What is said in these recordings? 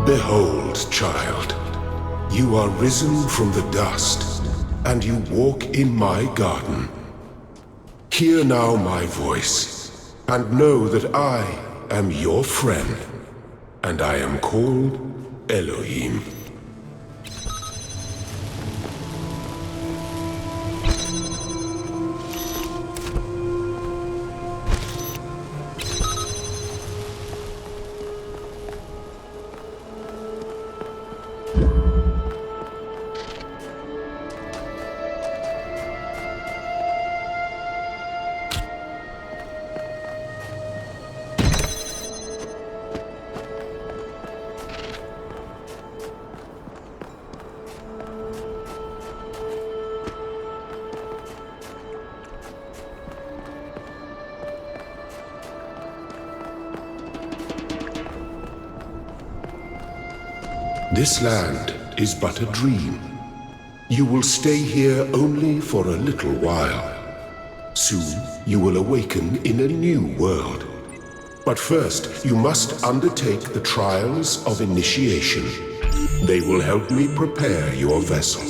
Behold, child, you are risen from the dust, and you walk in my garden. Hear now my voice, and know that I am your friend, and I am called Elohim. This land is but a dream. You will stay here only for a little while. Soon you will awaken in a new world. But first, you must undertake the trials of initiation. They will help me prepare your vessel.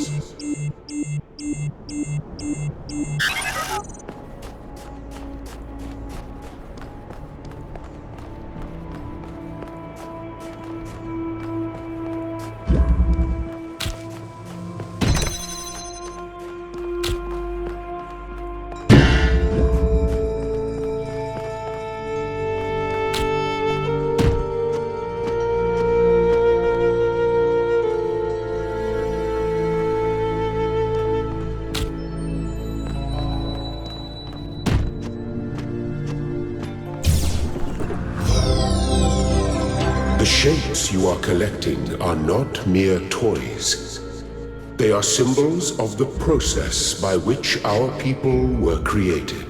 The shapes you are collecting are not mere toys. They are symbols of the process by which our people were created.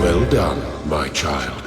Well done, my child.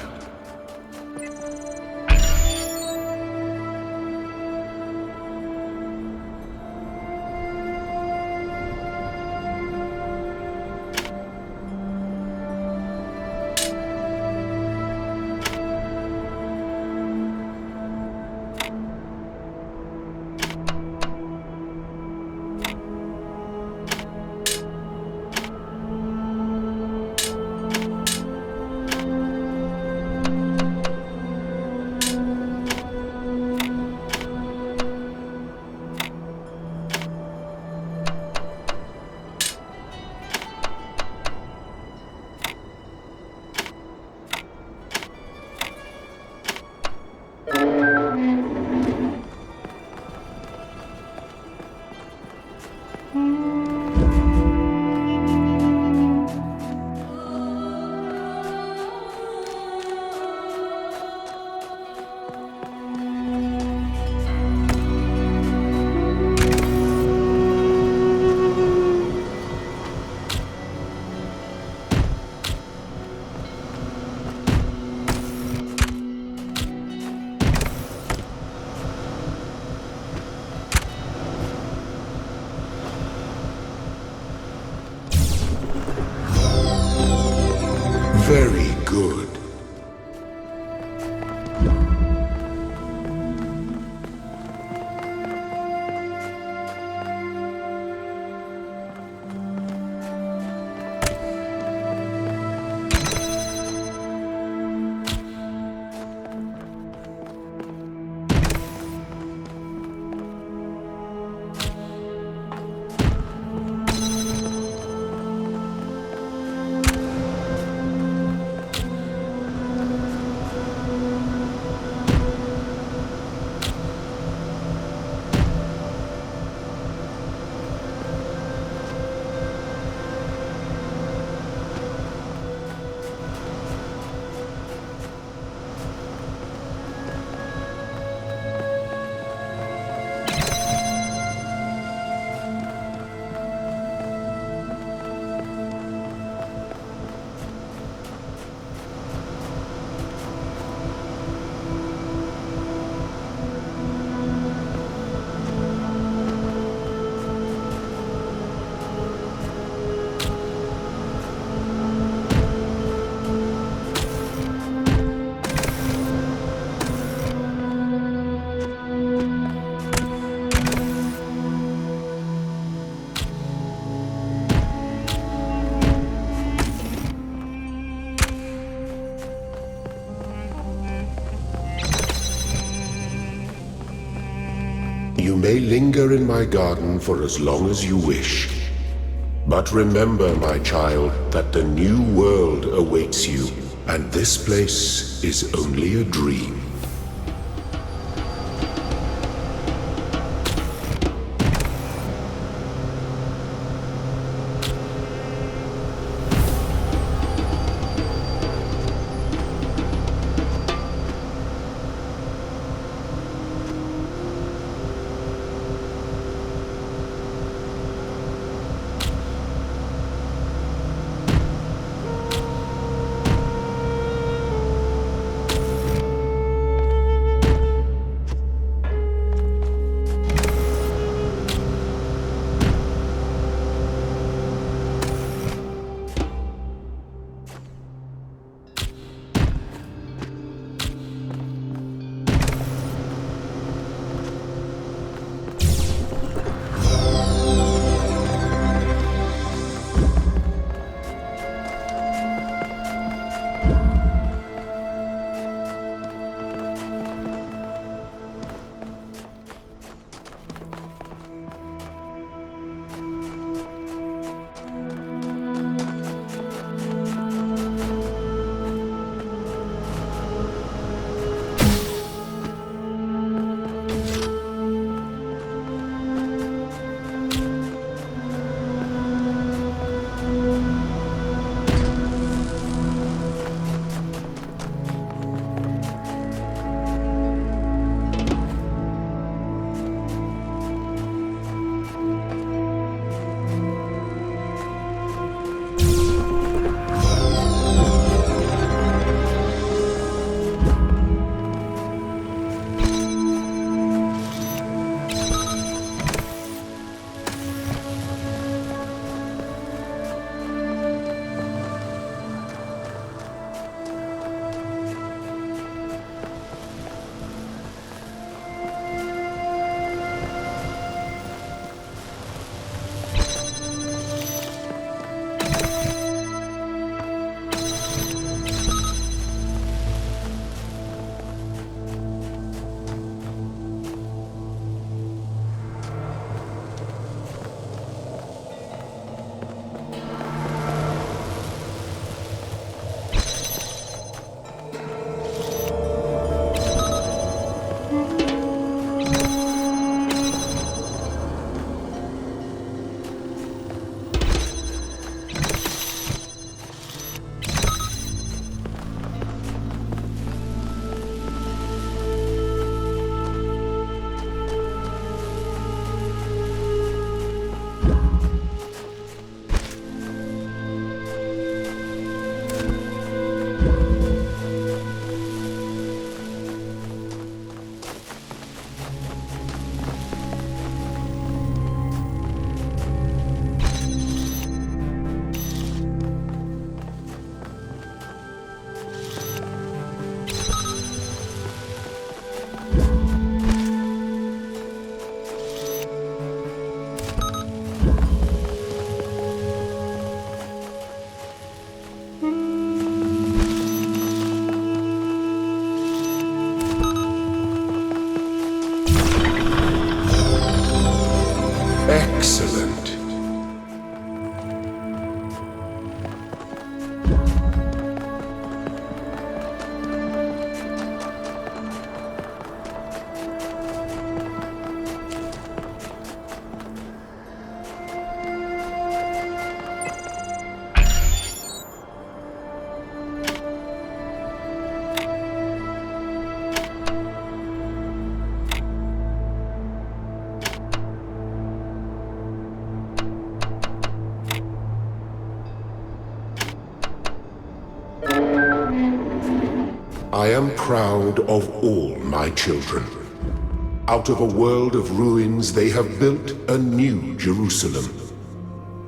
Very good. You may linger in my garden for as long as you wish. But remember, my child, that the new world awaits you, and this place is only a dream. I am proud of all my children. Out of a world of ruins, they have built a new Jerusalem.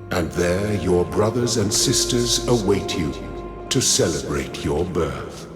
And there your brothers and sisters await you to celebrate your birth.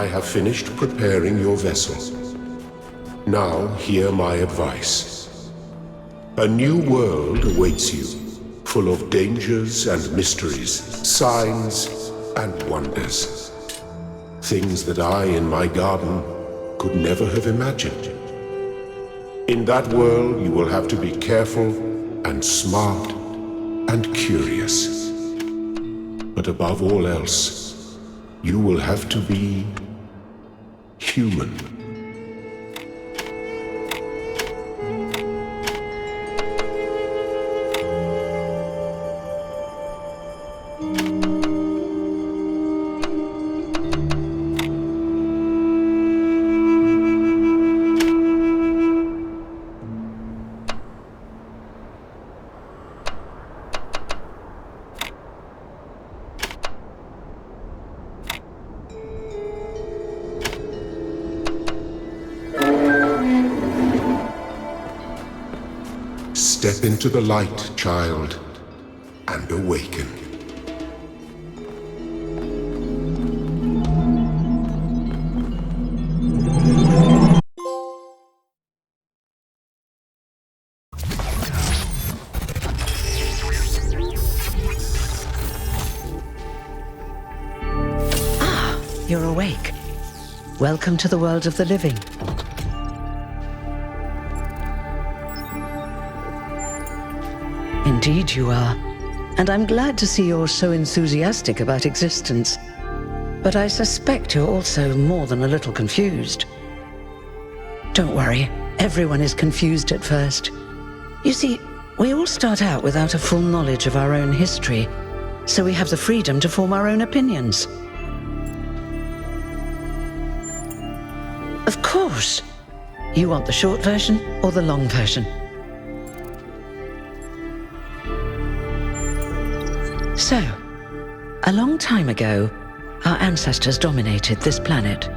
I have finished preparing your vessel. Now hear my advice. A new world awaits you, full of dangers and mysteries, signs and wonders. Things that I, in my garden, could never have imagined. In that world, you will have to be careful and smart and curious. But above all else, you will have to be human. Step into the light, child, and awaken. Ah, you're awake. Welcome to the world of the living. Indeed you are, and I'm glad to see you're so enthusiastic about existence. But I suspect you're also more than a little confused. Don't worry, everyone is confused at first. You see, we all start out without a full knowledge of our own history, so we have the freedom to form our own opinions. Of course! You want the short version or the long version? So, a long time ago, our ancestors dominated this planet.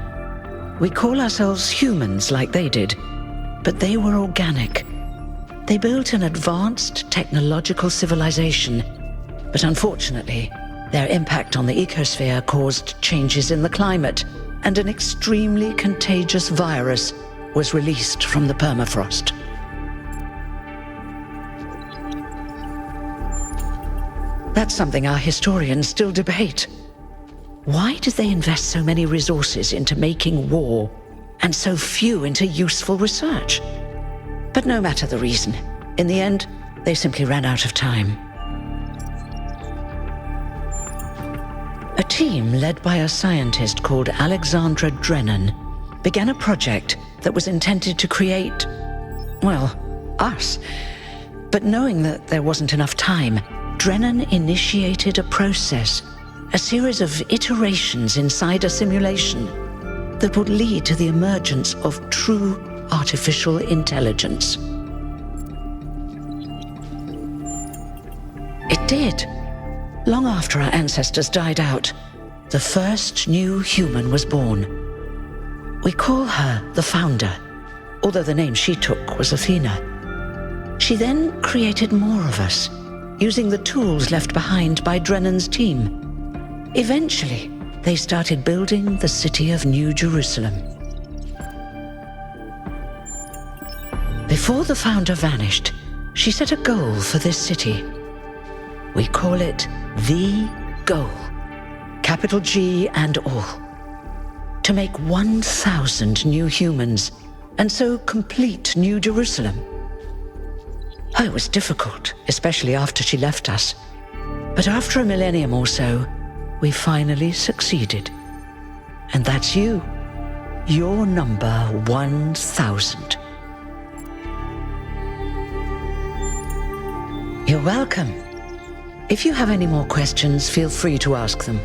We call ourselves humans like they did, but they were organic. They built an advanced technological civilization, but unfortunately, their impact on the ecosphere caused changes in the climate, and an extremely contagious virus was released from the permafrost. That's something our historians still debate. Why did they invest so many resources into making war, and so few into useful research? But no matter the reason, in the end, they simply ran out of time. A team led by a scientist called Alexandra Drennan began a project that was intended to create, well, us. But knowing that there wasn't enough time, Drennan initiated a process, a series of iterations inside a simulation that would lead to the emergence of true artificial intelligence. It did. Long after our ancestors died out, the first new human was born. We call her the Founder, although the name she took was Athena. She then created more of us, using the tools left behind by Drennan's team. Eventually, they started building the city of New Jerusalem. Before the Founder vanished, she set a goal for this city. We call it the goal, capital G and all. To make 1,000 new humans, and so complete New Jerusalem. Oh, it was difficult, especially after she left us. But after a millennium or so, we finally succeeded. And that's you. You're number 1,000. You're welcome. If you have any more questions, feel free to ask them.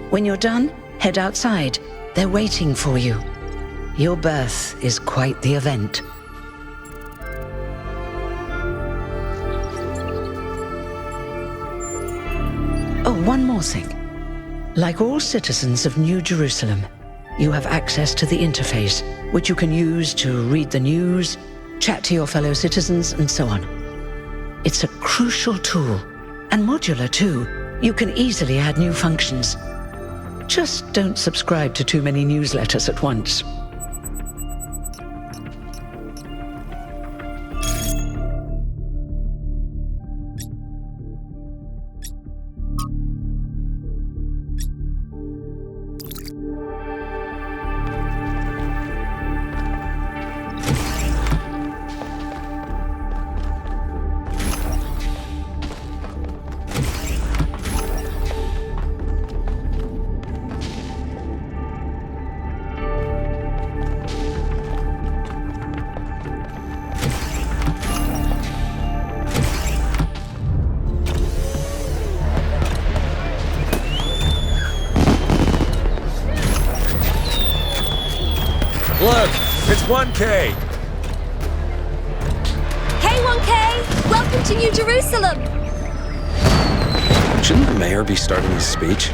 When you're done, head outside. They're waiting for you. Your birth is quite the event. Oh, one more thing. Like all citizens of New Jerusalem, you have access to the interface, which you can use to read the news, chat to your fellow citizens, and so on. It's a crucial tool, and modular too. You can easily add new functions. Just don't subscribe to too many newsletters at once. Look, it's 1K. Hey 1K! Welcome to New Jerusalem! Shouldn't the mayor be starting his speech?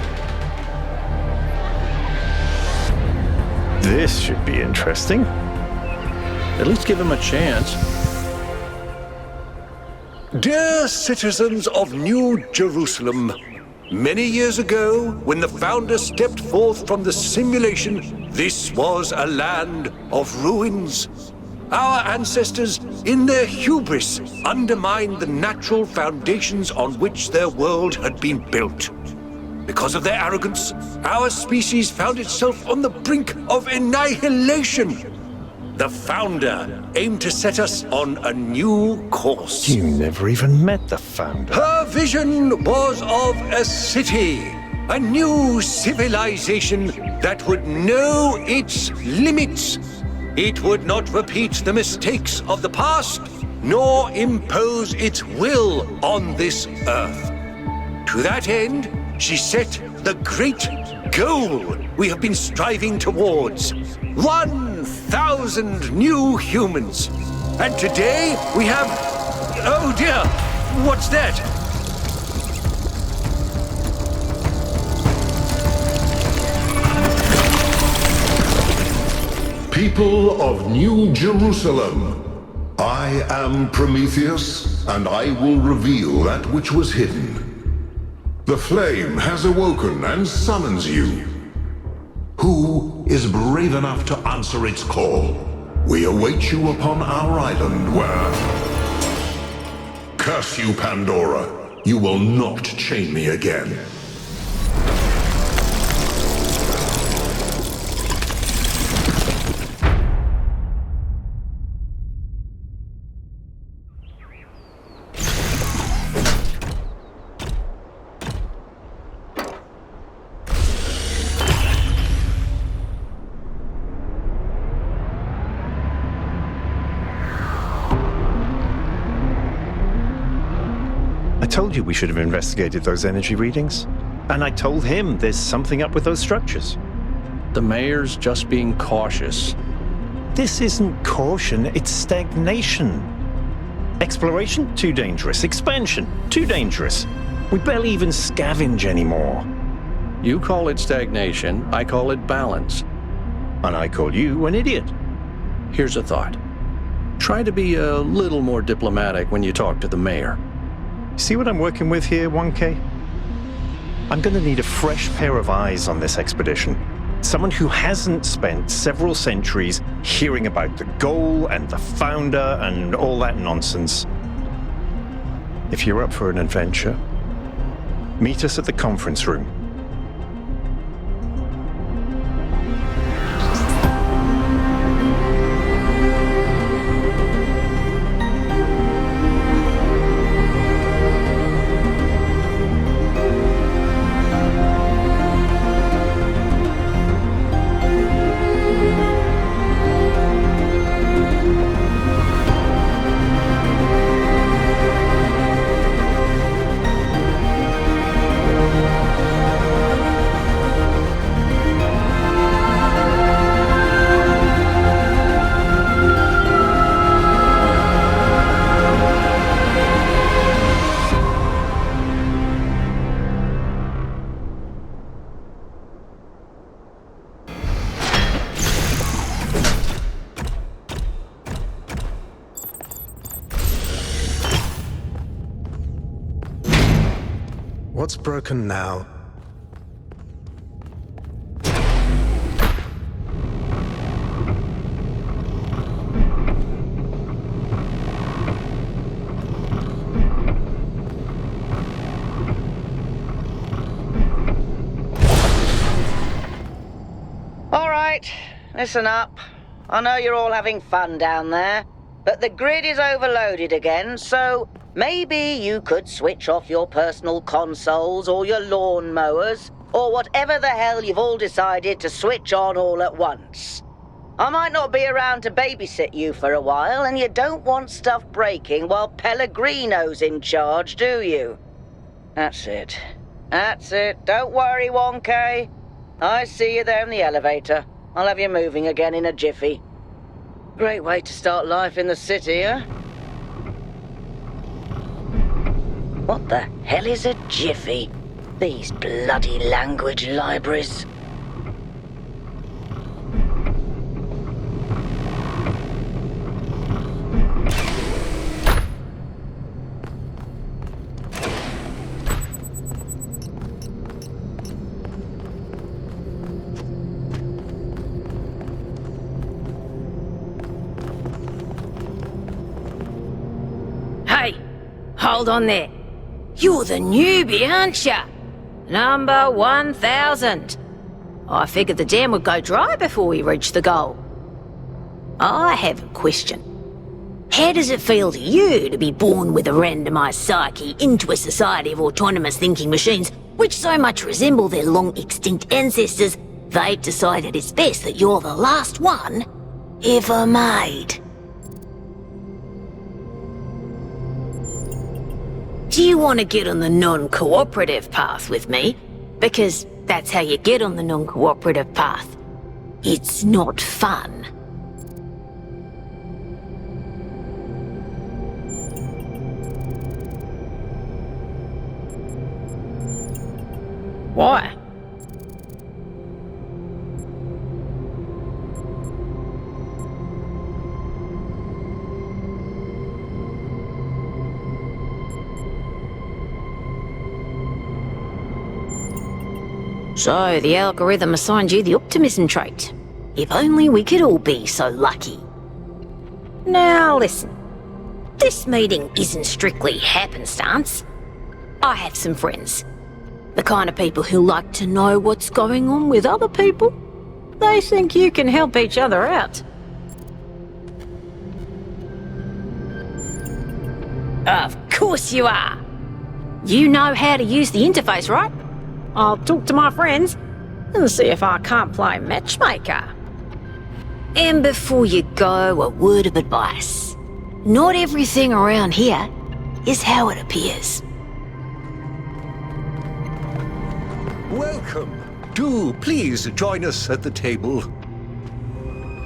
This should be interesting. At least give him a chance. Dear citizens of New Jerusalem, many years ago, when the founder stepped forth from the simulation, this was a land of ruins. Our ancestors, in their hubris, undermined the natural foundations on which their world had been built. Because of their arrogance, our species found itself on the brink of annihilation. The founder aimed to set us on a new course. You never even met the founder. Her vision was of a city, a new civilization that would know its limits. It would not repeat the mistakes of the past, nor impose its will on this earth. To that end, she set the great goal we have been striving towards. 1,000 new humans. And today we have... Oh dear, what's that? People of New Jerusalem, I am Prometheus, and I will reveal that which was hidden. The flame has awoken and summons you. Who is brave enough to answer its call? We await you upon our island where... Curse you, Pandora. You will not chain me again. I told you we should have investigated those energy readings. And I told him there's something up with those structures. The mayor's just being cautious. This isn't caution, it's stagnation. Exploration? Too dangerous. Expansion? Too dangerous. We barely even scavenge anymore. You call it stagnation, I call it balance. And I call you an idiot. Here's a thought. Try to be a little more diplomatic when you talk to the mayor. See what I'm working with here, 1K? I'm gonna need a fresh pair of eyes on this expedition. Someone who hasn't spent several centuries hearing about the goal and the founder and all that nonsense. If you're up for an adventure, meet us at the conference room. What's broken now Listen up. I know you're all having fun down there, but the grid is overloaded again, so maybe you could switch off your personal consoles or your lawn mowers, or whatever the hell you've all decided to switch on all at once. I might not be around to babysit you for a while, and you don't want stuff breaking while Pellegrino's in charge, do you? That's it. That's it. Don't worry, 1K. I see you there in the elevator. I'll have you moving again in a jiffy. Great way to start life in the city, huh? What the hell is a jiffy? These bloody language libraries. Hey, hold on there. You're the newbie, aren't ya? Number 1000. I figured the dam would go dry before we reach the goal. I have a question. How does it feel to you to be born with a randomized psyche into a society of autonomous thinking machines which so much resemble their long-extinct ancestors, they've decided it's best that you're the last one ever made? Do you want to get on the non-cooperative path with me? Because that's how you get on the non-cooperative path. It's not fun. Why? So, the algorithm assigned you the optimism trait. If only we could all be so lucky. Now listen, this meeting isn't strictly happenstance. I have some friends. The kind of people who like to know what's going on with other people. They think you can help each other out. Of course you are. You know how to use the interface, right? I'll talk to my friends and see if I can't play matchmaker. And before you go, a word of advice. Not everything around here is how it appears. Welcome. Do please join us at the table.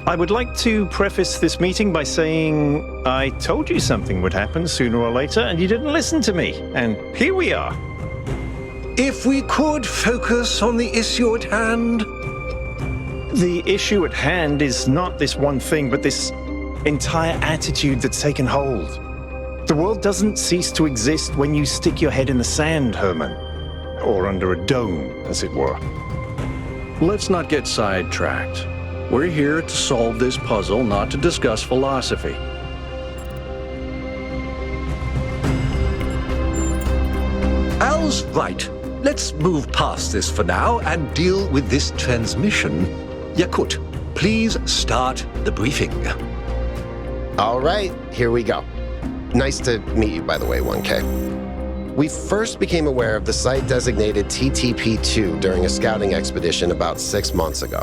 I would like to preface this meeting by saying I told you something would happen sooner or later, and you didn't listen to me. And here we are. If we could focus on the issue at hand. The issue at hand is not this one thing, but this entire attitude that's taken hold. The world doesn't cease to exist when you stick your head in the sand, Herman. Or under a dome, as it were. Let's not get sidetracked. We're here to solve this puzzle, not to discuss philosophy. Al's right. Let's move past this for now and deal with this transmission. Yakut, please start the briefing. All right, here we go. Nice to meet you, by the way, 1K. We first became aware of the site designated TTP-2 during a scouting expedition about 6 months ago.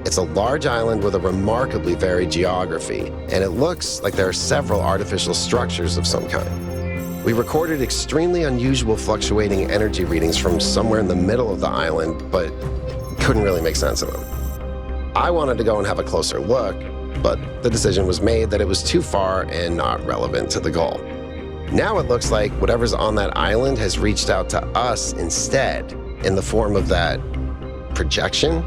It's a large island with a remarkably varied geography, and it looks like there are several artificial structures of some kind. We recorded extremely unusual fluctuating energy readings from somewhere in the middle of the island, but couldn't really make sense of them. I wanted to go and have a closer look, but the decision was made that it was too far and not relevant to the goal. Now it looks like whatever's on that island has reached out to us instead, in the form of that projection.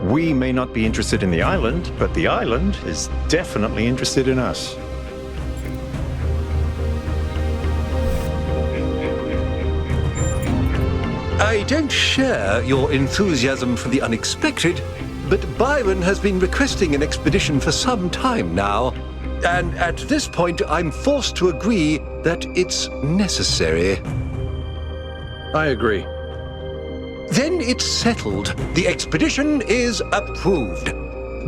We may not be interested in the island, but the island is definitely interested in us. I don't share your enthusiasm for the unexpected, but Byron has been requesting an expedition for some time now, and at this point I'm forced to agree that it's necessary. I agree. Then it's settled. The expedition is approved.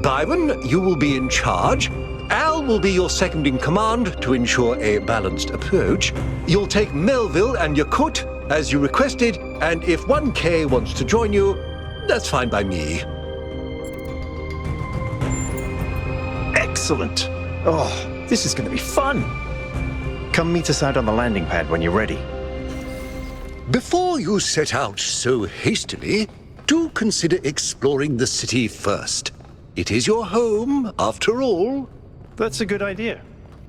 Byron, you will be in charge. Al will be your second in command to ensure a balanced approach. You'll take Melville and Yakut as you requested, and if 1K wants to join you, that's fine by me. Excellent. Oh, this is going to be fun. Come meet us out on the landing pad when you're ready. Before you set out so hastily, do consider exploring the city first. It is your home, after all. That's a good idea.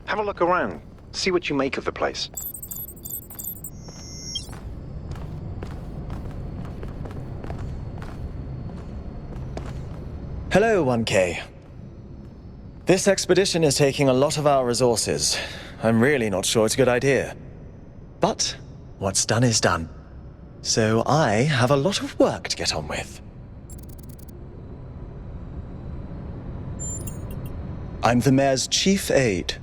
Have a look around. See what you make of the place. Hello, 1K. This expedition is taking a lot of our resources. I'm really not sure it's a good idea. But what's done is done. So I have a lot of work to get on with. I'm the mayor's chief aide.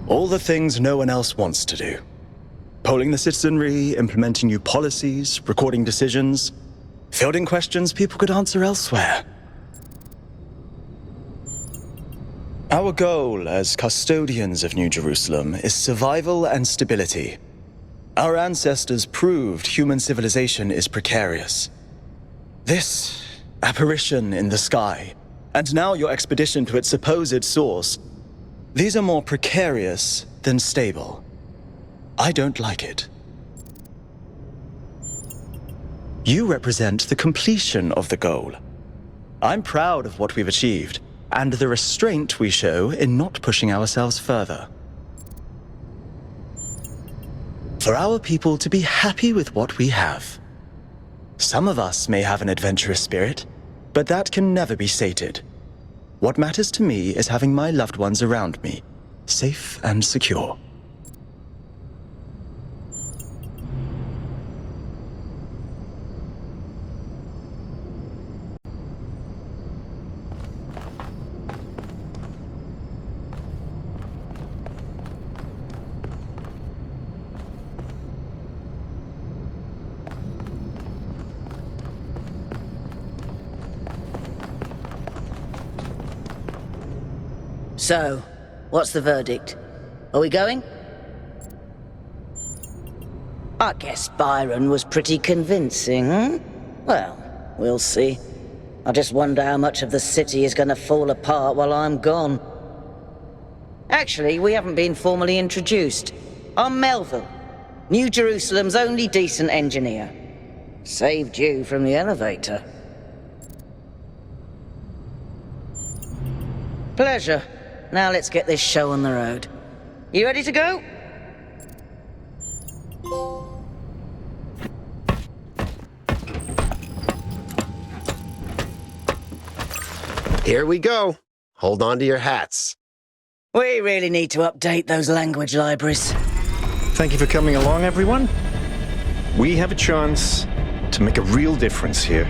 All the things no one else wants to do. Polling the citizenry, implementing new policies, recording decisions, fielding questions people could answer elsewhere. Our goal as custodians of New Jerusalem is survival and stability. Our ancestors proved human civilization is precarious. This apparition in the sky, and now your expedition to its supposed source, these are more precarious than stable. I don't like it. You represent the completion of the goal. I'm proud of what we've achieved, and the restraint we show in not pushing ourselves further. For our people to be happy with what we have. Some of us may have an adventurous spirit, but that can never be sated. What matters to me is having my loved ones around me, safe and secure. So, what's the verdict? Are we going? I guess Byron was pretty convincing, hmm? Well, we'll see. I just wonder how much of the city is going to fall apart while I'm gone. Actually, we haven't been formally introduced. I'm Melville, New Jerusalem's only decent engineer. Saved you from the elevator. Pleasure. Now let's get this show on the road. You ready to go? Here we go. Hold on to your hats. We really need to update those language libraries. Thank you for coming along, everyone. We have a chance to make a real difference here.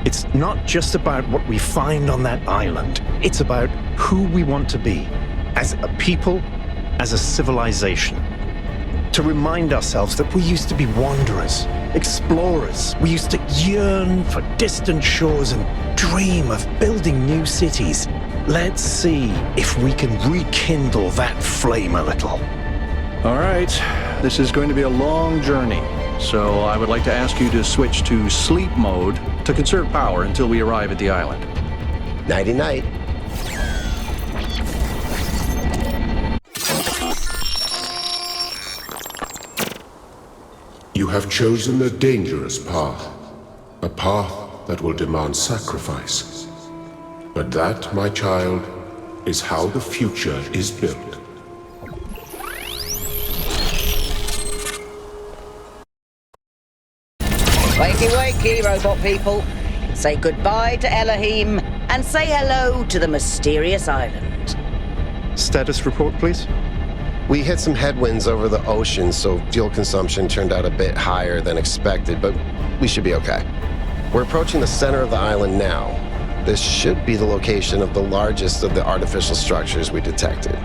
It's not just about what we find on that island. It's about who we want to be, as a people, as a civilization. To remind ourselves that we used to be wanderers, explorers. We used to yearn for distant shores and dream of building new cities. Let's see if we can rekindle that flame a little. All right, this is going to be a long journey, so I would like to ask you to switch to sleep mode to conserve power until we arrive at the island. Nighty-night. You have chosen a dangerous path, a path that will demand sacrifice. But that, my child, is how the future is built. Wakey, wakey, robot people. Say goodbye to Elohim and say hello to the mysterious island. Status report, please. We hit some headwinds over the ocean, so fuel consumption turned out a bit higher than expected, but we should be okay. We're approaching the center of the island now. This should be the location of the largest of the artificial structures we detected.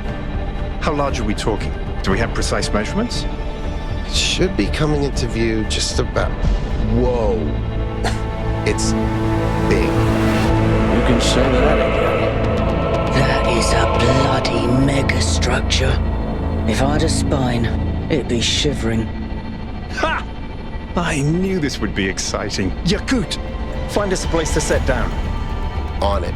How large are we talking? Do we have precise measurements? Should be coming into view just about... Whoa. It's big. You can say that again. That is a bloody megastructure. If I had a spine, it'd be shivering. Ha! I knew this would be exciting. Yakut, find us a place to set down. On it.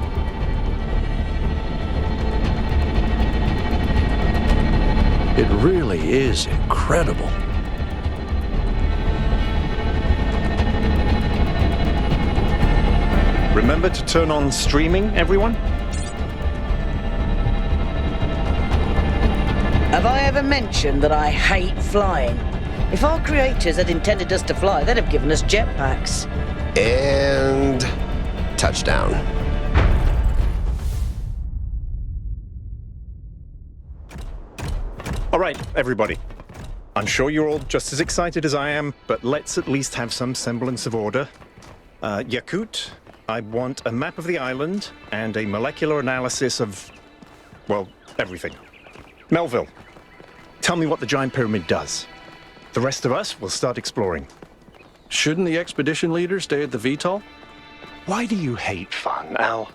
It really is incredible. Remember to turn on streaming, everyone? Have I ever mentioned that I hate flying? If our creators had intended us to fly, they'd have given us jetpacks. And touchdown. All right, everybody. I'm sure you're all just as excited as I am, but let's at least have some semblance of order. Yakut, I want a map of the island and a molecular analysis of, well, everything. Melville, tell me what the giant pyramid does. The rest of us will start exploring. Shouldn't the expedition leader stay at the VTOL? Why do you hate fun, Al?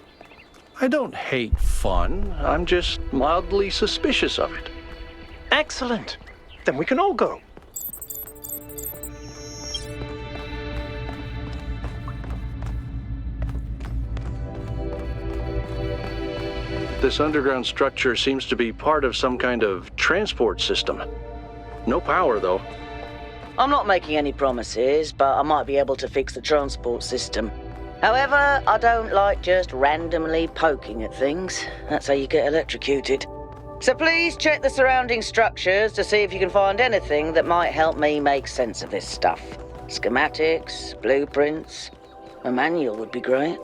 I don't hate fun. I'm just mildly suspicious of it. Excellent. Then we can all go. This underground structure seems to be part of some kind of transport system. No power, though. I'm not making any promises, but I might be able to fix the transport system. However, I don't like just randomly poking at things. That's how you get electrocuted. So please check the surrounding structures to see if you can find anything that might help me make sense of this stuff. Schematics, blueprints, a manual would be great.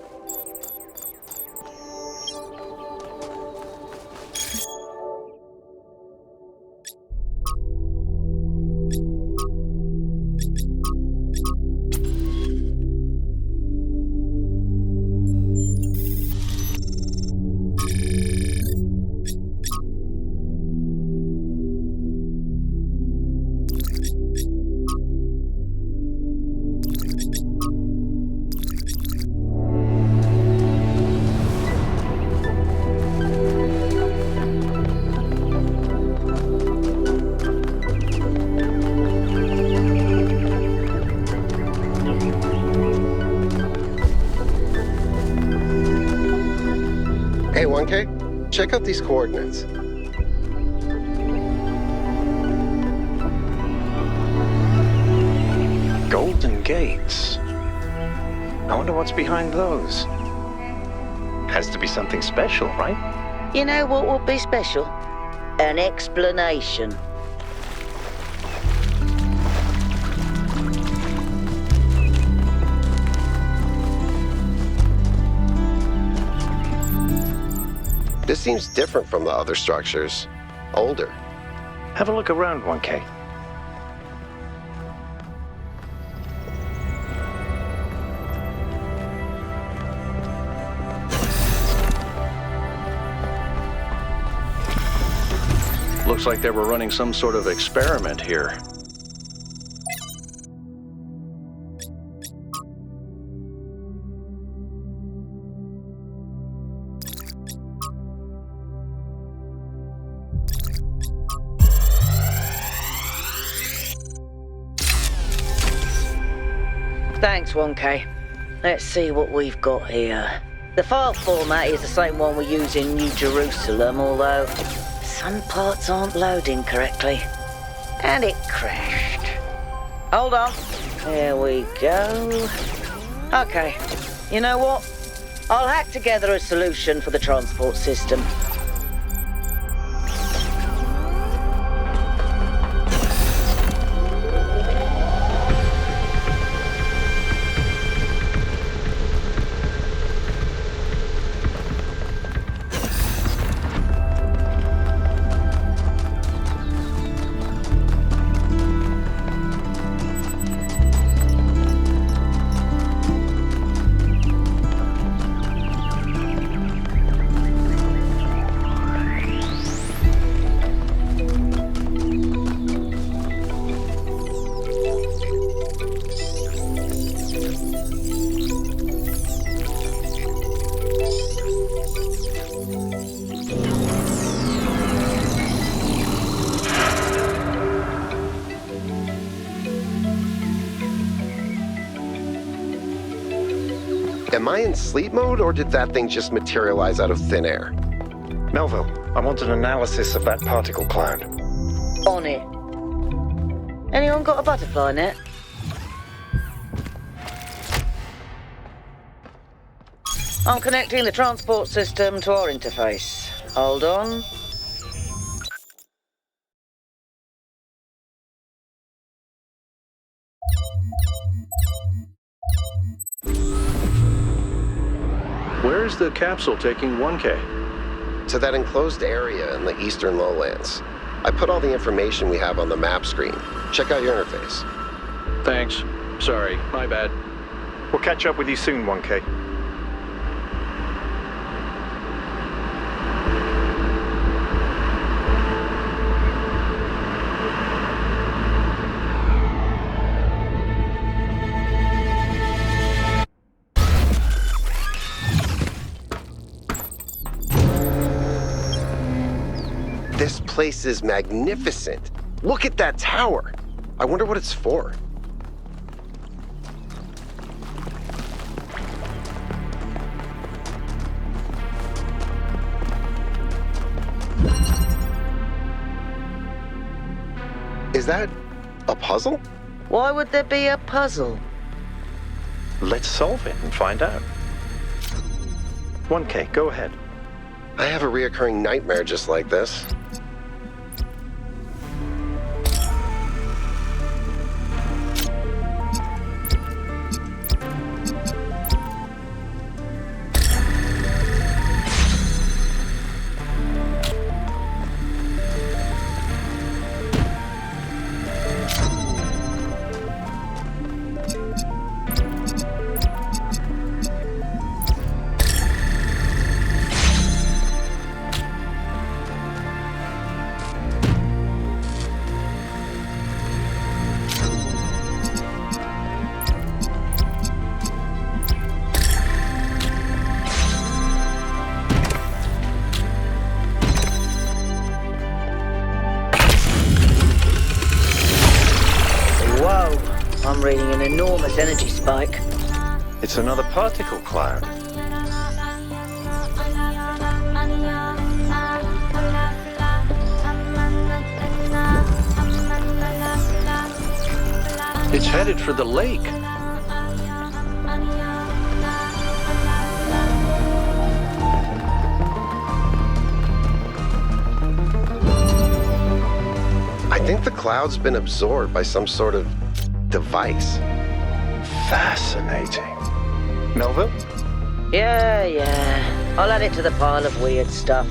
Hey, 1K, check out these coordinates. Golden gates. I wonder what's behind those. Has to be something special, right? You know what would be special? An explanation. This seems different from the other structures. Older. Have a look around, 1K. Looks like they were running some sort of experiment here. Thanks, 1K. Let's see what we've got here. The file format is the same one we use in New Jerusalem, although some parts aren't loading correctly. And it crashed. Hold on. There we go. Okay. You know what? I'll hack together a solution for the transport system. I in sleep mode, or did that thing just materialize out of thin air? Melville, I want an analysis of that particle cloud. On it. Anyone got a butterfly net? I'm connecting the transport system to our interface. Hold on. Where is the capsule taking 1K? To that enclosed area in the eastern lowlands. I put all the information we have on the map screen. Check out your interface. Thanks. Sorry, my bad. We'll catch up with you soon, 1K. This place is magnificent. Look at that tower. I wonder what it's for. Is that a puzzle? Why would there be a puzzle? Let's solve it and find out. 1K, go ahead. I have a reoccurring nightmare just like this. I'm reading an enormous energy spike. It's another particle cloud. It's headed for the lake. I think the cloud's been absorbed by some sort of device. Fascinating. Melville? Yeah. I'll add it to the pile of weird stuff.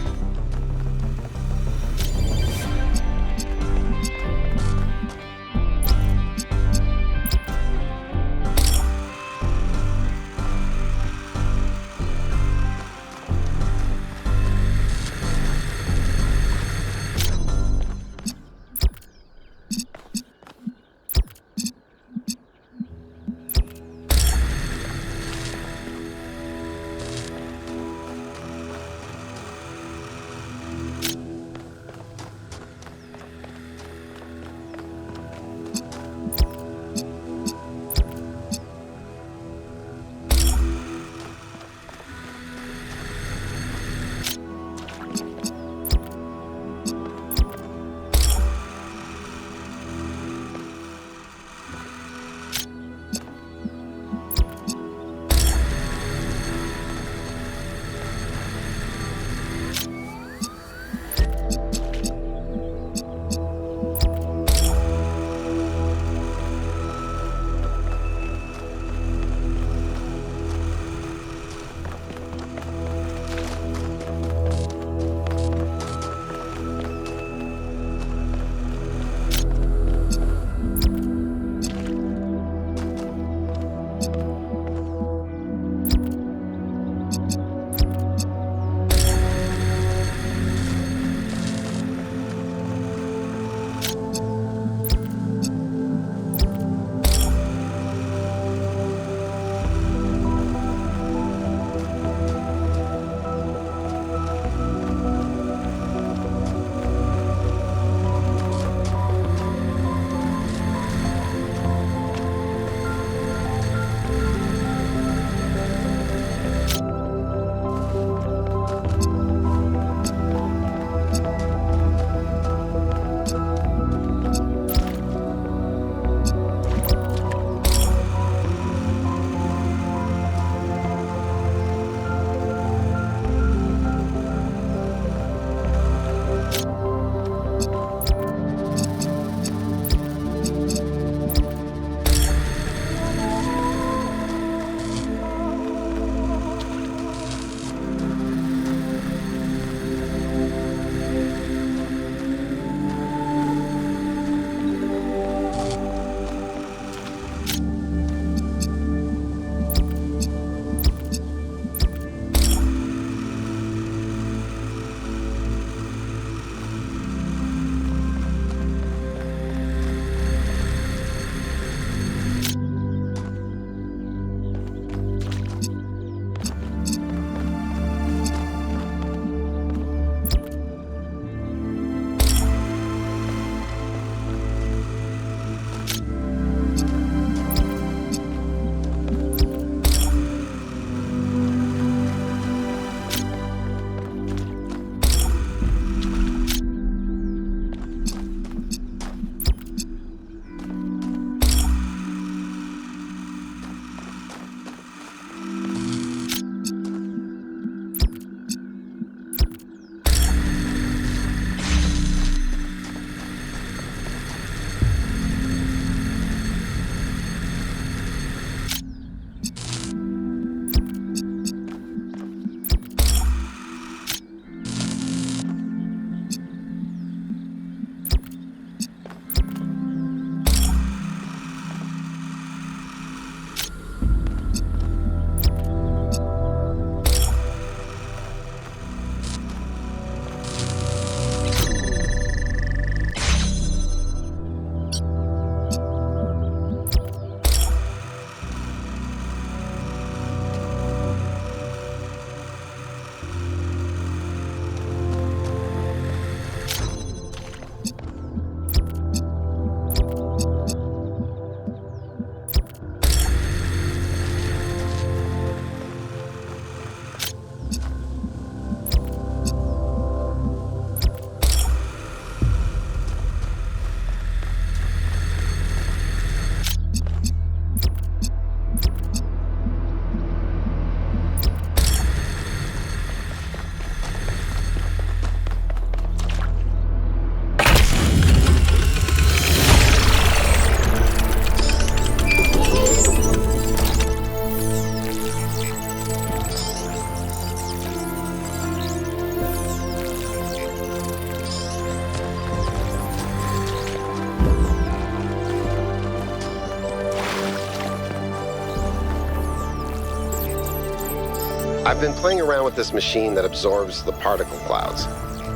I've been playing around with this machine that absorbs the particle clouds.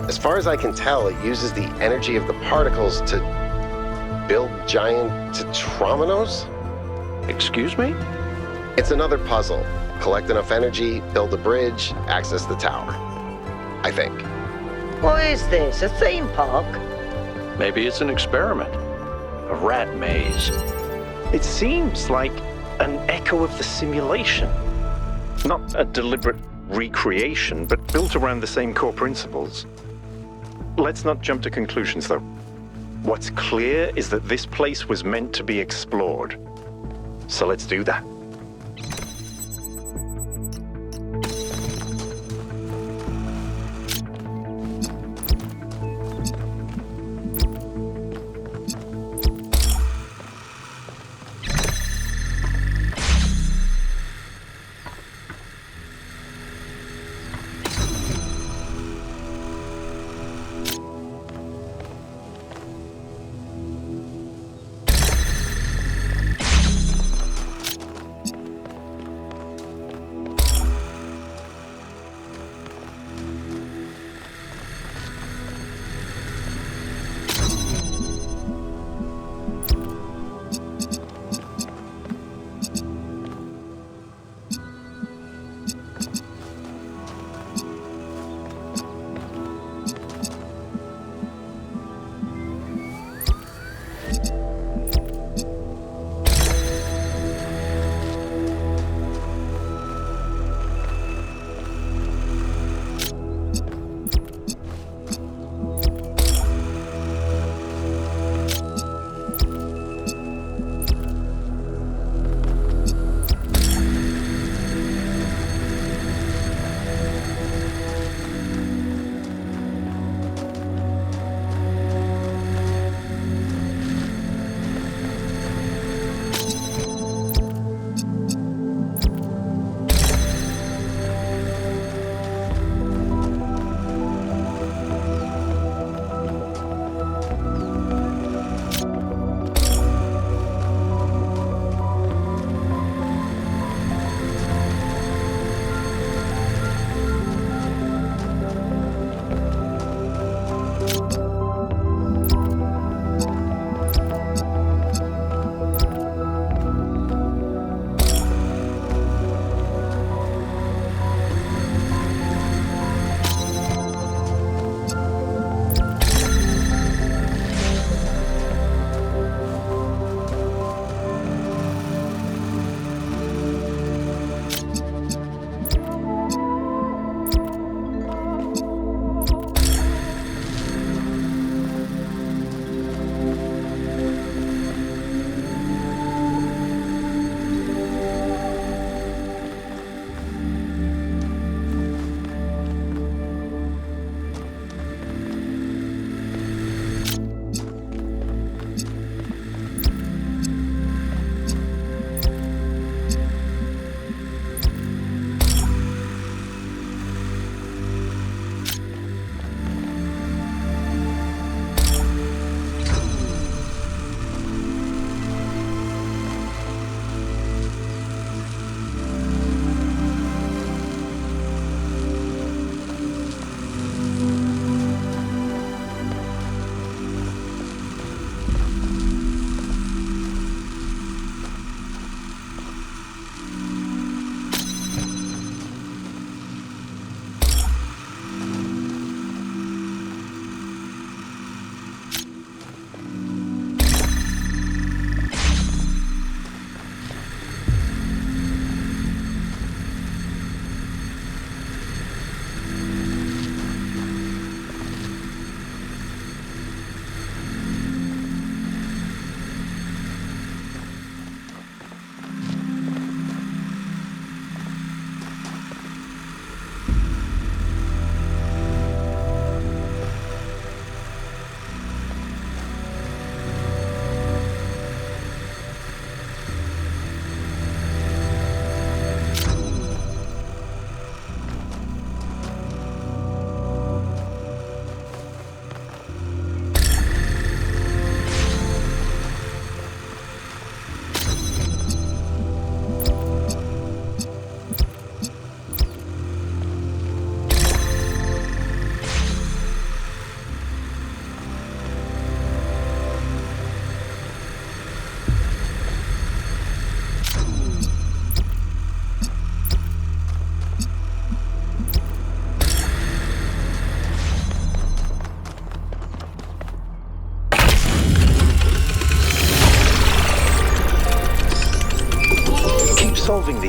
As far as I can tell, it uses the energy of the particles to build giant tetrominos? Excuse me? It's another puzzle. Collect enough energy, build a bridge, access the tower. I think. What is this, a theme park? Maybe it's an experiment. A rat maze. It seems like an echo of the simulation. Not a deliberate recreation, but built around the same core principles. Let's not jump to conclusions, though. What's clear is that this place was meant to be explored. So let's do that.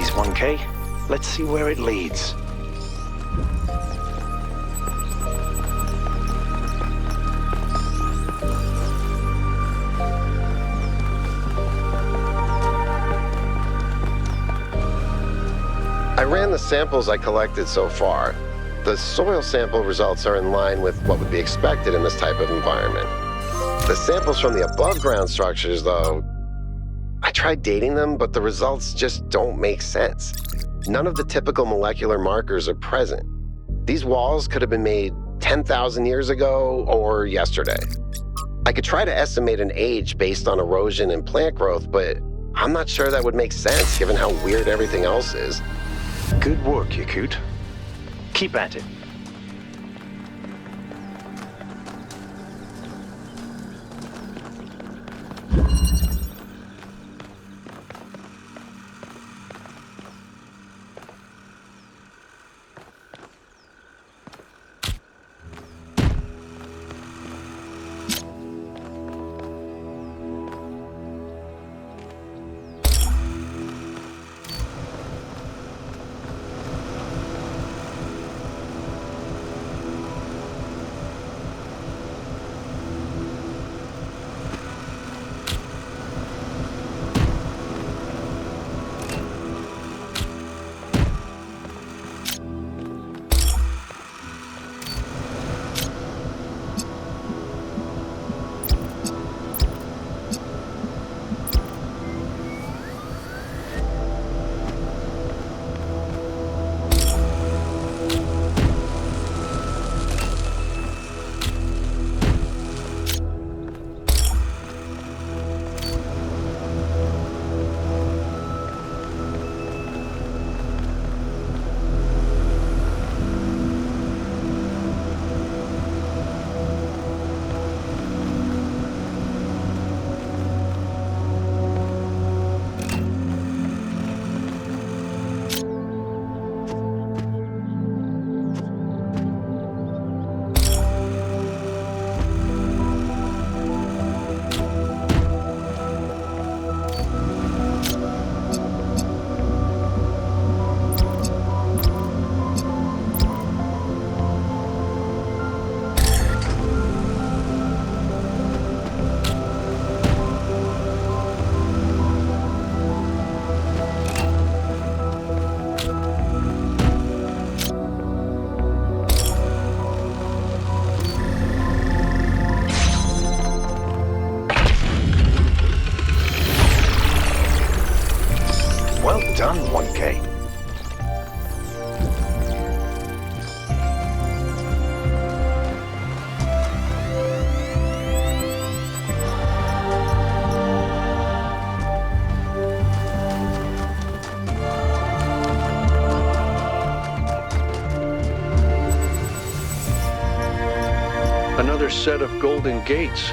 maze, 1K. Let's see where it leads. I ran the samples I collected so far. The soil sample results are in line with what would be expected in this type of environment. The samples from the above-ground structures, though, I tried dating them, but the results just don't make sense. None of the typical molecular markers are present. These walls could have been made 10,000 years ago or yesterday. I could try to estimate an age based on erosion and plant growth, but I'm not sure that would make sense given how weird everything else is. Good work, Yakut. Keep at it. Well done, 1K. Another set of golden gates.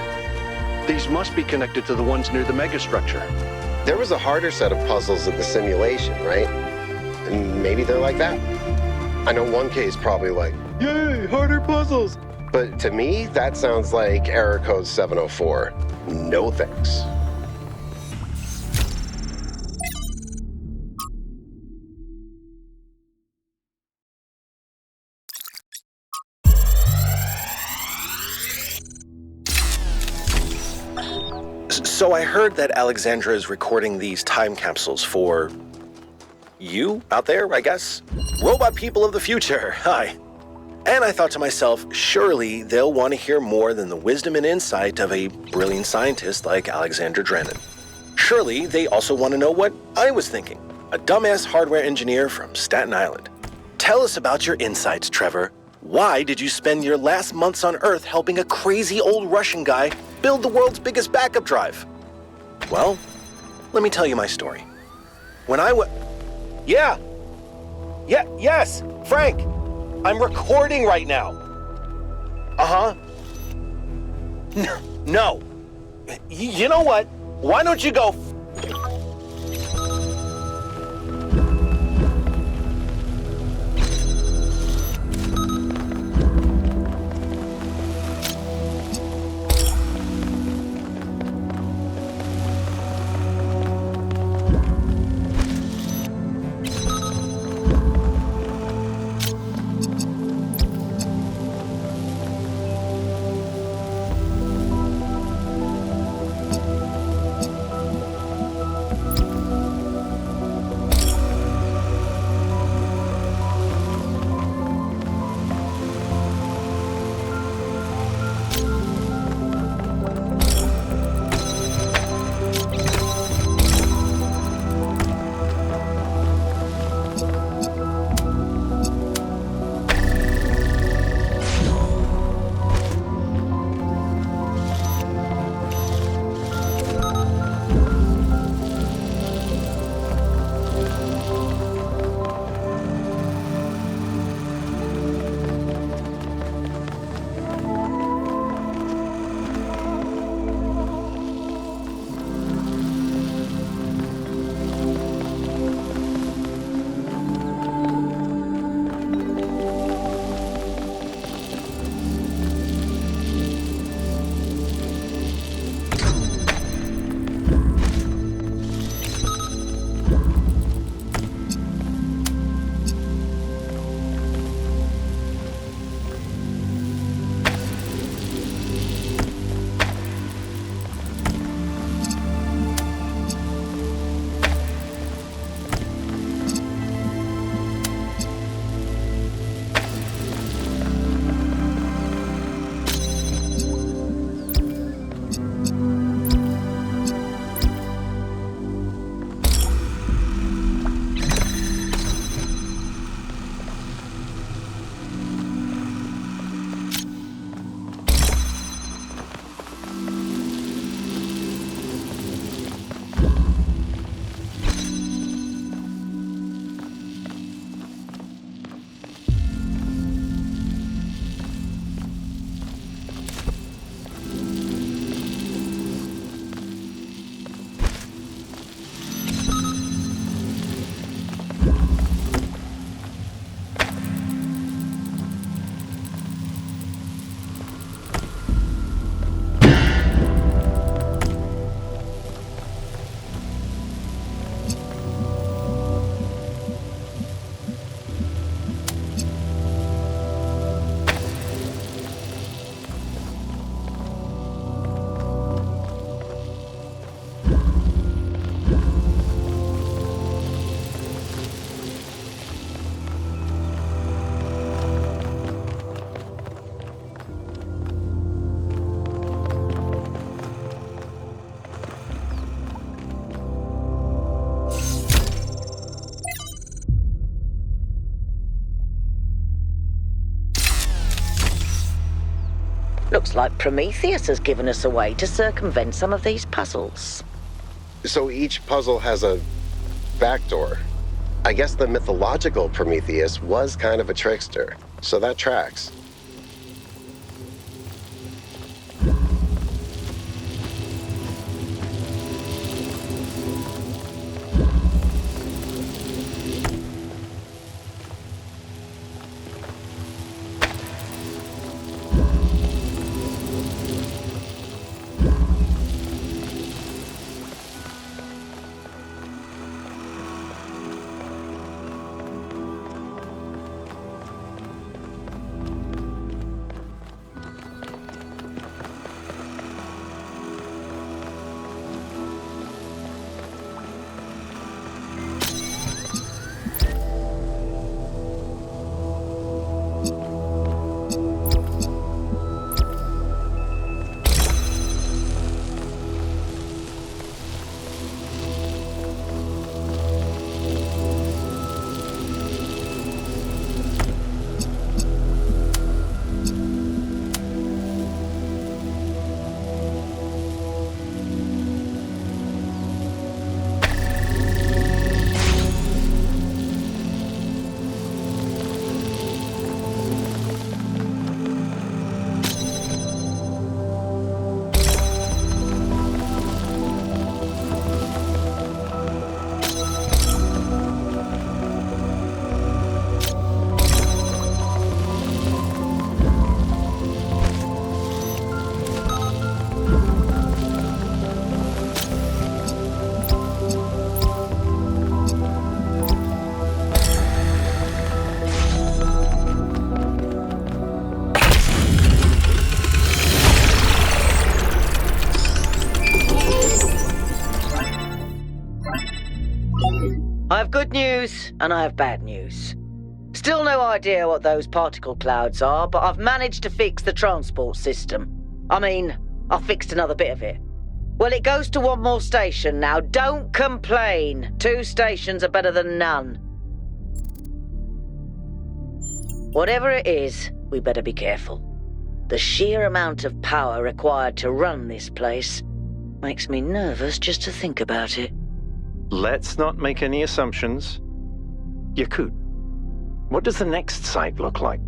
These must be connected to the ones near the megastructure. There was a harder set of puzzles in the simulation, right? And maybe they're like that. I know 1K is probably like, yay, harder puzzles. But to me, that sounds like error code 704. No thanks. So I heard that Alexandra is recording these time capsules for you out there, I guess? Robot people of the future, hi. And I thought to myself, surely they'll want to hear more than the wisdom and insight of a brilliant scientist like Alexandra Drennan. Surely they also want to know what I was thinking, a dumbass hardware engineer from Staten Island. Tell us about your insights, Trevor. Why did you spend your last months on Earth helping a crazy old Russian guy build the world's biggest backup drive? Well, let me tell you my story. When I was... Yes, Frank! I'm recording right now! Uh-huh. No. You know what? Why don't you go... Looks like Prometheus has given us a way to circumvent some of these puzzles. So each puzzle has a backdoor. I guess the mythological Prometheus was kind of a trickster, so that tracks. I have good news and I have bad news. Still no idea what those particle clouds are, but I've managed to fix the transport system. I mean, I fixed another bit of it. Well, it goes to one more station now. Don't complain. 2 stations are better than none. Whatever it is, we better be careful. The sheer amount of power required to run this place makes me nervous just to think about it. Let's not make any assumptions. Yakut, what does the next site look like?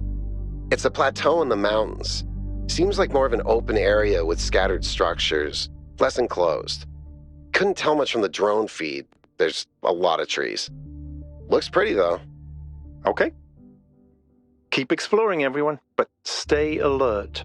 It's a plateau in the mountains. Seems like more of an open area with scattered structures, less enclosed. Couldn't tell much from the drone feed. There's a lot of trees. Looks pretty, though. Okay. Keep exploring, everyone, but stay alert.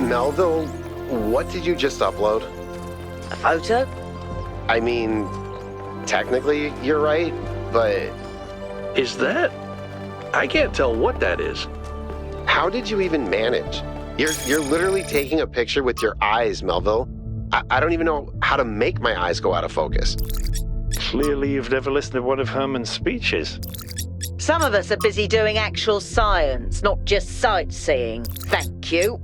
Melville, what did you just upload? A photo? I mean, technically you're right, but... Is that? I can't tell what that is. How did you even manage? You're literally taking a picture with your eyes, Melville. I don't even know how to make my eyes go out of focus. Clearly you've never listened to one of Herman's speeches. Some of us are busy doing actual science, not just sightseeing. Thank you.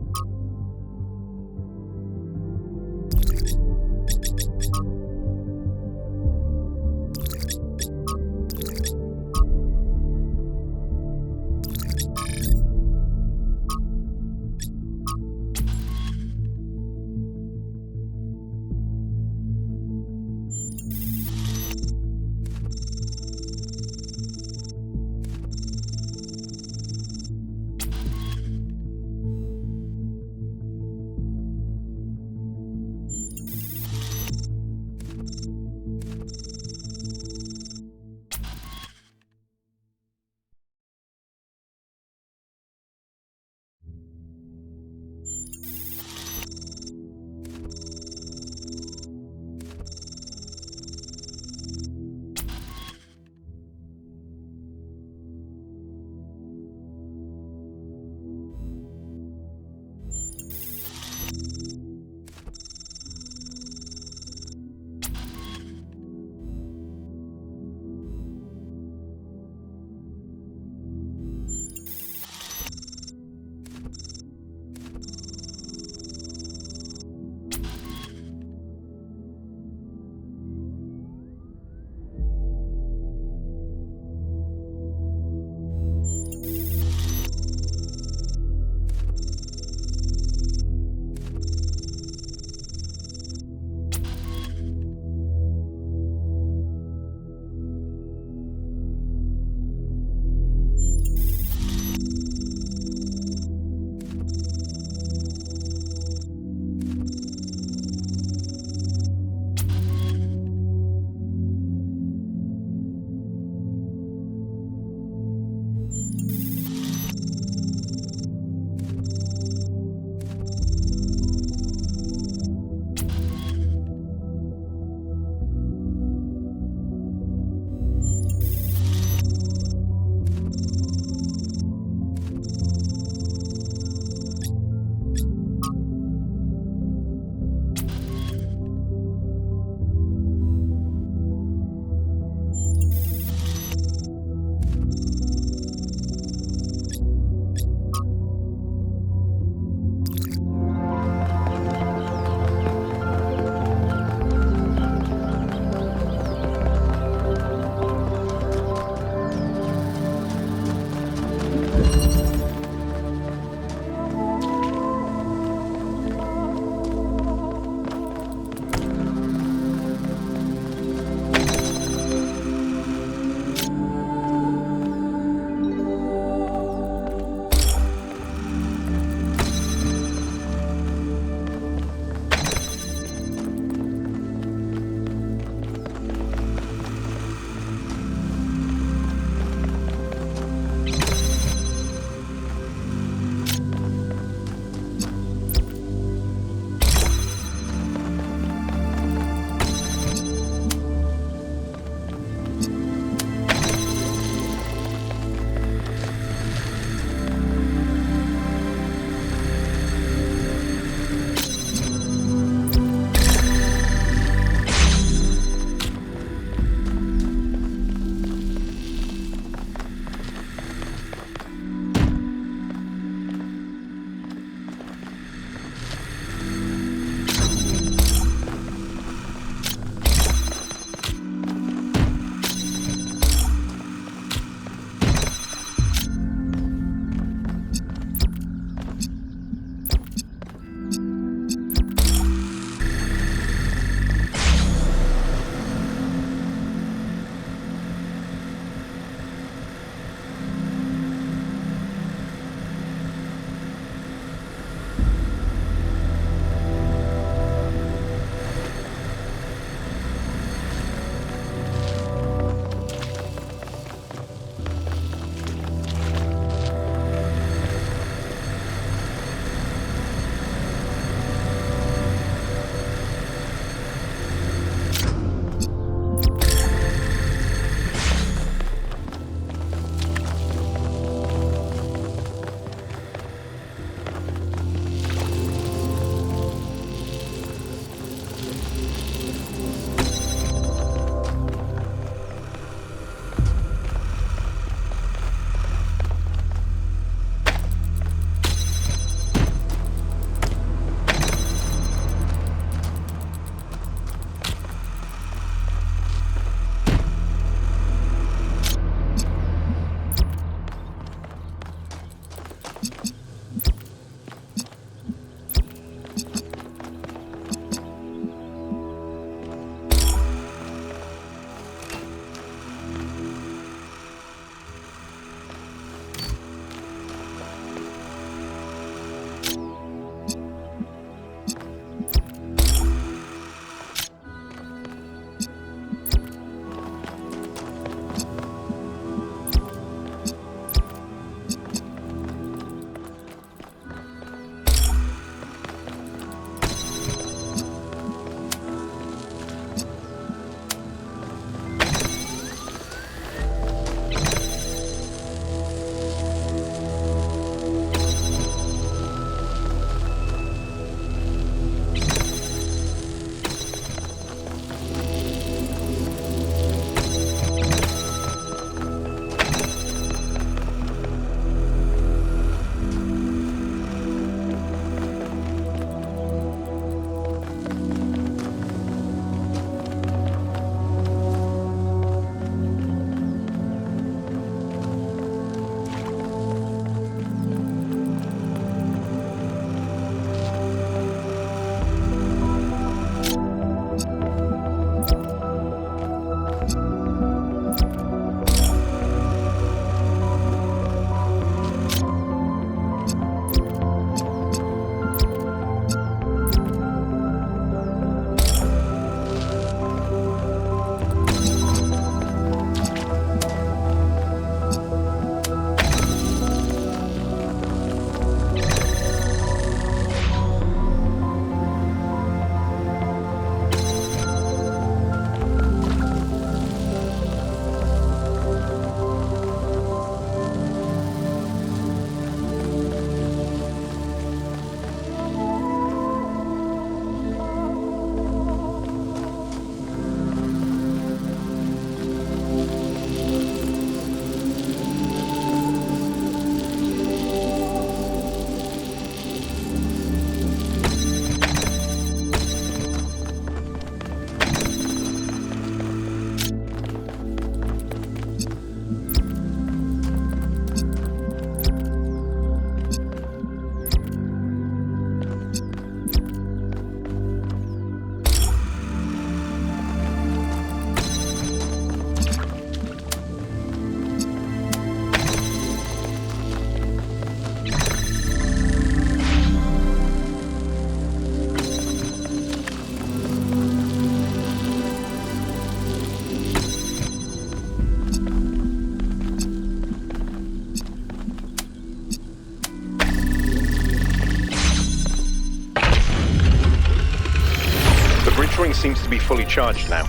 Everything seems to be fully charged now.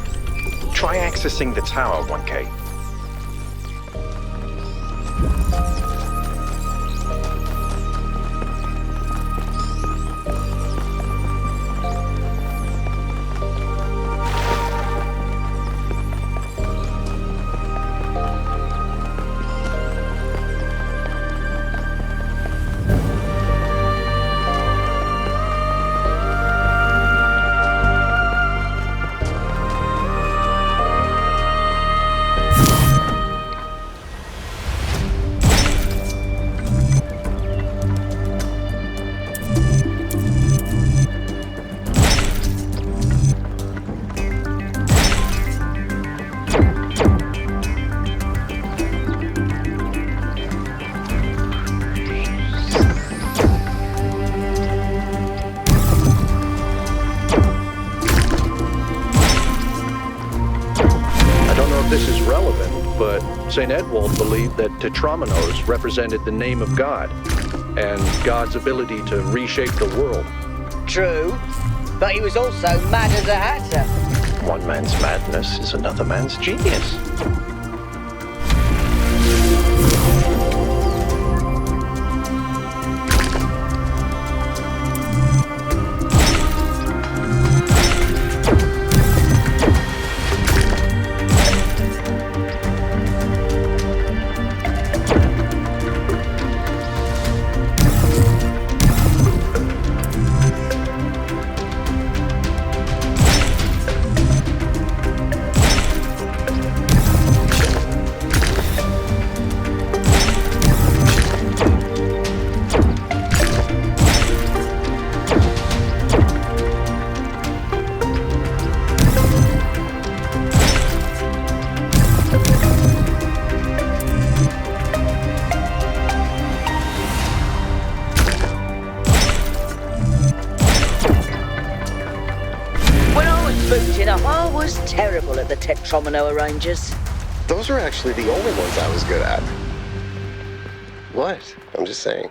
Try accessing the tower, 1K. This is relevant, but St. Edwald believed that Tetramenos represented the name of God and God's ability to reshape the world. True, but he was also mad as a hatter. One man's madness is another man's genius. I was terrible at the Tetromino arrangers. Those were actually the only ones I was good at. What? I'm just saying.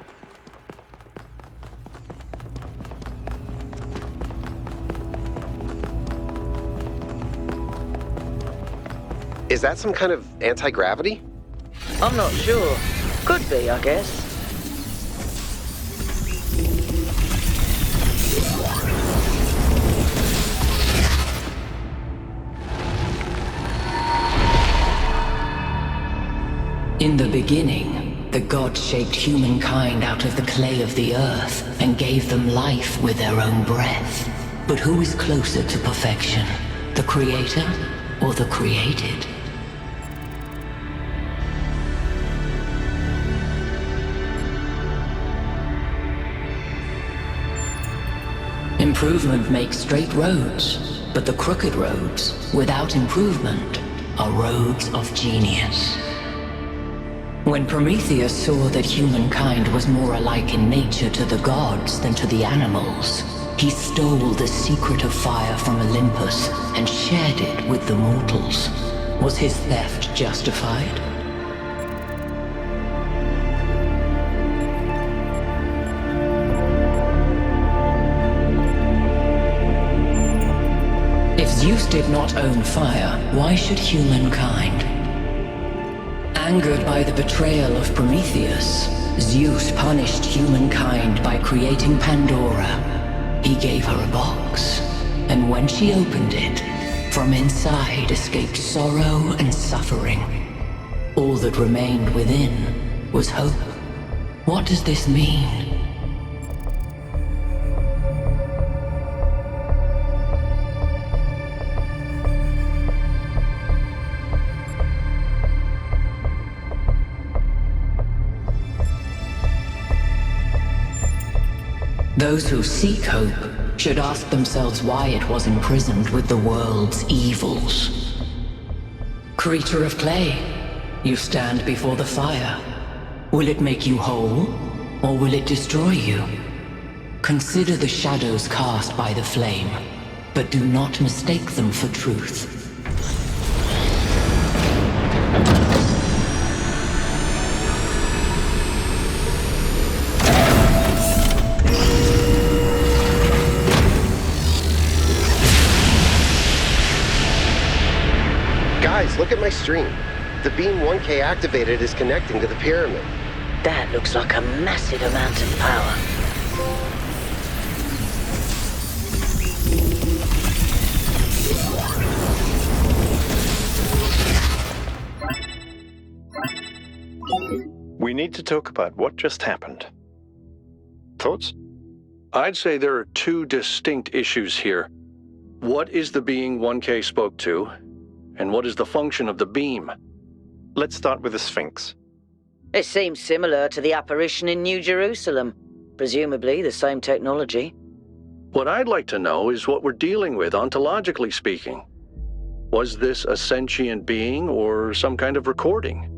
Is that some kind of anti-gravity? I'm not sure. Could be, I guess. In the beginning, the gods shaped humankind out of the clay of the earth and gave them life with their own breath. But who is closer to perfection, the creator or the created? Improvement makes straight roads, but the crooked roads, without improvement, are roads of genius. When Prometheus saw that humankind was more alike in nature to the gods than to the animals, he stole the secret of fire from Olympus and shared it with the mortals. Was his theft justified? If Zeus did not own fire, why should humankind? Angered by the betrayal of Prometheus, Zeus punished humankind by creating Pandora. He gave her a box, and when she opened it, from inside escaped sorrow and suffering. All that remained within was hope. What does this mean? Those who seek hope should ask themselves why it was imprisoned with the world's evils. Creature of clay, you stand before the fire. Will it make you whole, or will it destroy you? Consider the shadows cast by the flame, but do not mistake them for truth. look at my stream. The beam 1K activated is connecting to the pyramid. That looks like a massive amount of power. We need to talk about what just happened. Thoughts? I'd say there are two distinct issues here. What is the being 1K spoke to, and what is the function of the beam? Let's start with the Sphinx. It seems similar to the apparition in New Jerusalem. Presumably the same technology. What I'd like to know is what we're dealing with, ontologically speaking. Was this a sentient being or some kind of recording?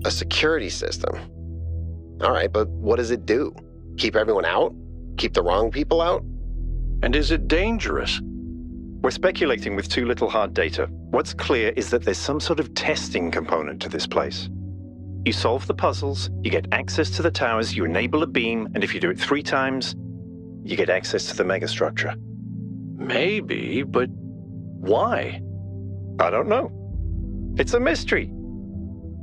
A security system. All right, but what does it do? Keep everyone out? Keep the wrong people out? And is it dangerous? We're speculating with too little hard data. What's clear is that there's some sort of testing component to this place. You solve the puzzles, you get access to the towers, you enable a beam, and if you do it 3 times, you get access to the megastructure. Maybe, but why? I don't know. It's a mystery.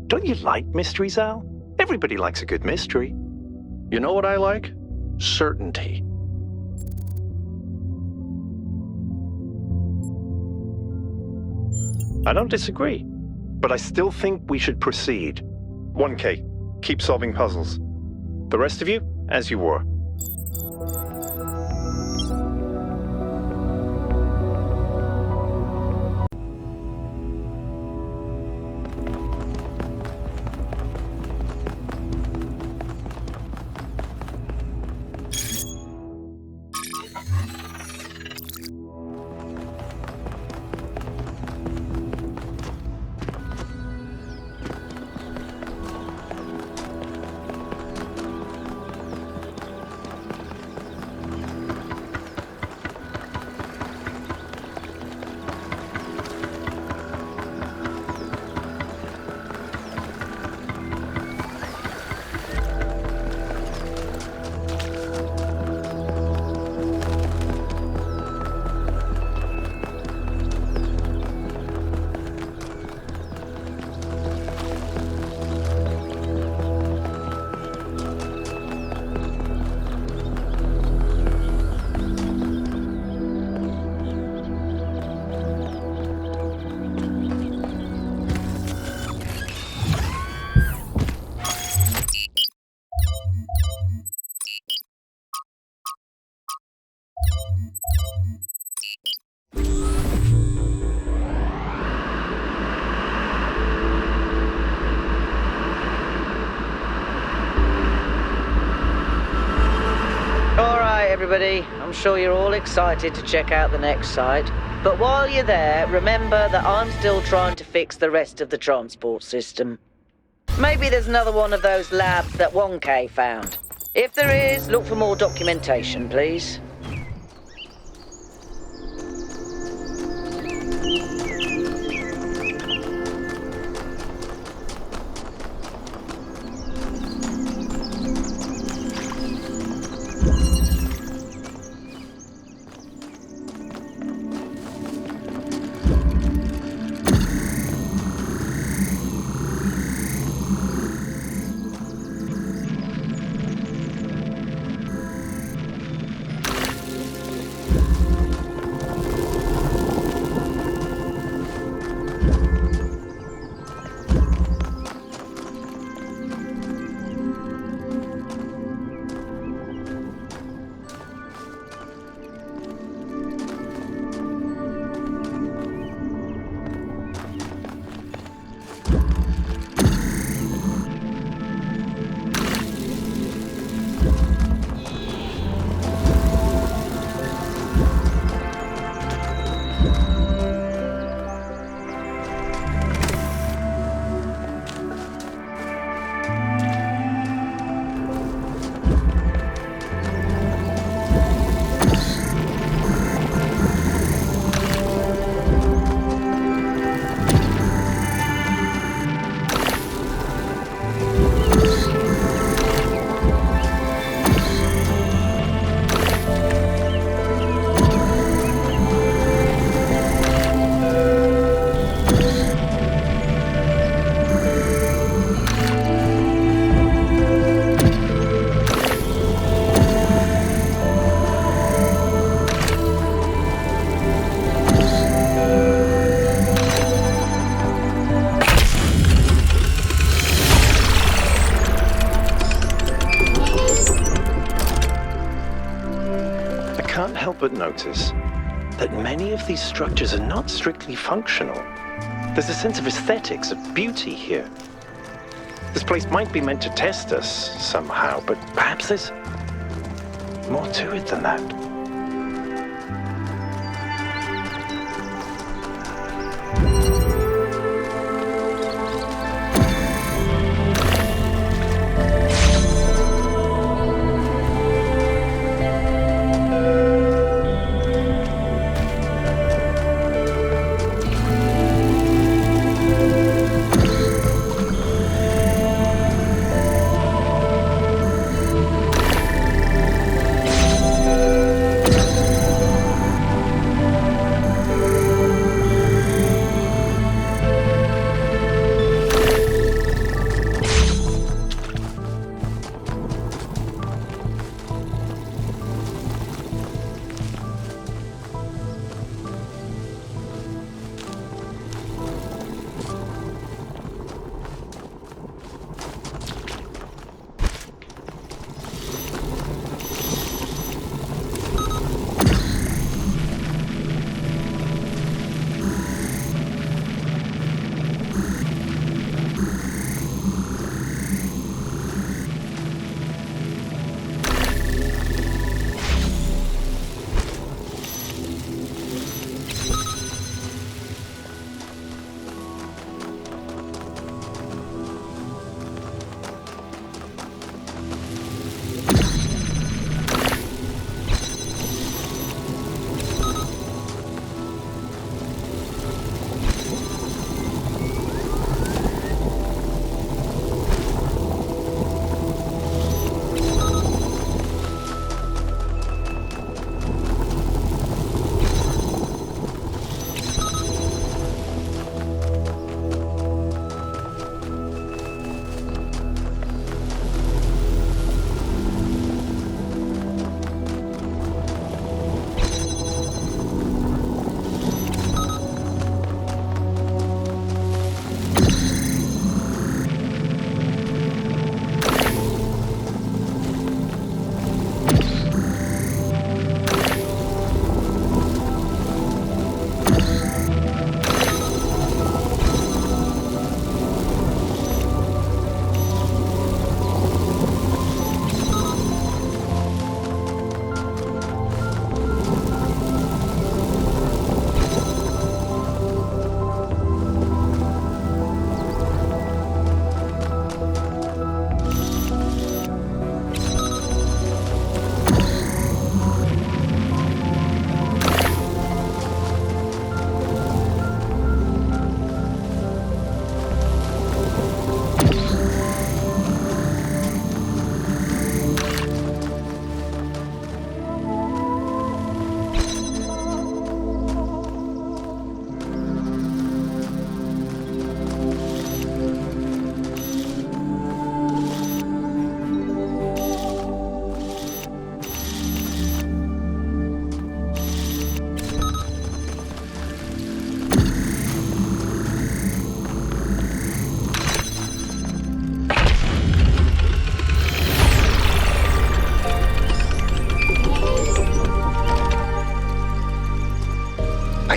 Don't you like mysteries, Al? Everybody likes a good mystery. You know what I like? Certainty. I don't disagree, but I still think we should proceed. 1K, keep solving puzzles. The rest of you, as you were. Everybody, I'm sure you're all excited to check out the next site. But while you're there, remember that I'm still trying to fix the rest of the transport system. Maybe there's another one of those labs that 1K found. If there is, look for more documentation, please. help but notice that many of these structures are not strictly functional. There's a sense of aesthetics, of beauty here. This place might be meant to test us somehow, but perhaps there's more to it than that.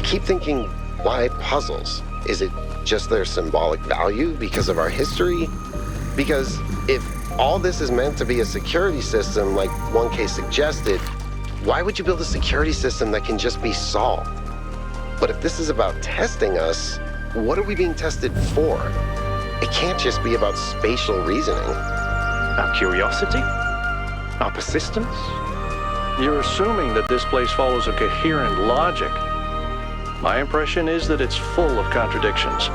keep thinking, why puzzles? Is it just their symbolic value because of our history? Because if all this is meant to be a security system like 1K suggested, why would you build a security system that can just be solved? But if this is about testing us, what are we being tested for? It can't just be about spatial reasoning. Our curiosity? Our persistence? You're assuming that this place follows a coherent logic. My impression is that it's full of contradictions.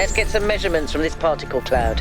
Let's get some measurements from this particle cloud.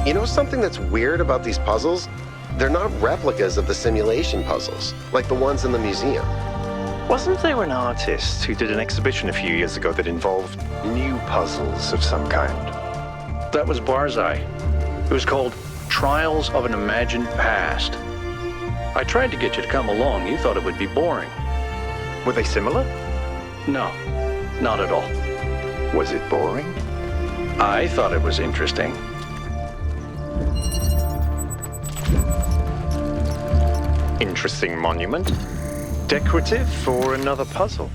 You know something that's weird about these puzzles? They're not replicas of the simulation puzzles, like the ones in the museum. Wasn't there an artist who did an exhibition a few years ago that involved new puzzles of some kind? That was Barzai. It was called Trials of an Imagined Past. I tried to get you to come along. You thought it would be boring. Were they similar? No, not at all. Was it boring? I thought it was interesting. Interesting monument. Decorative for another puzzle.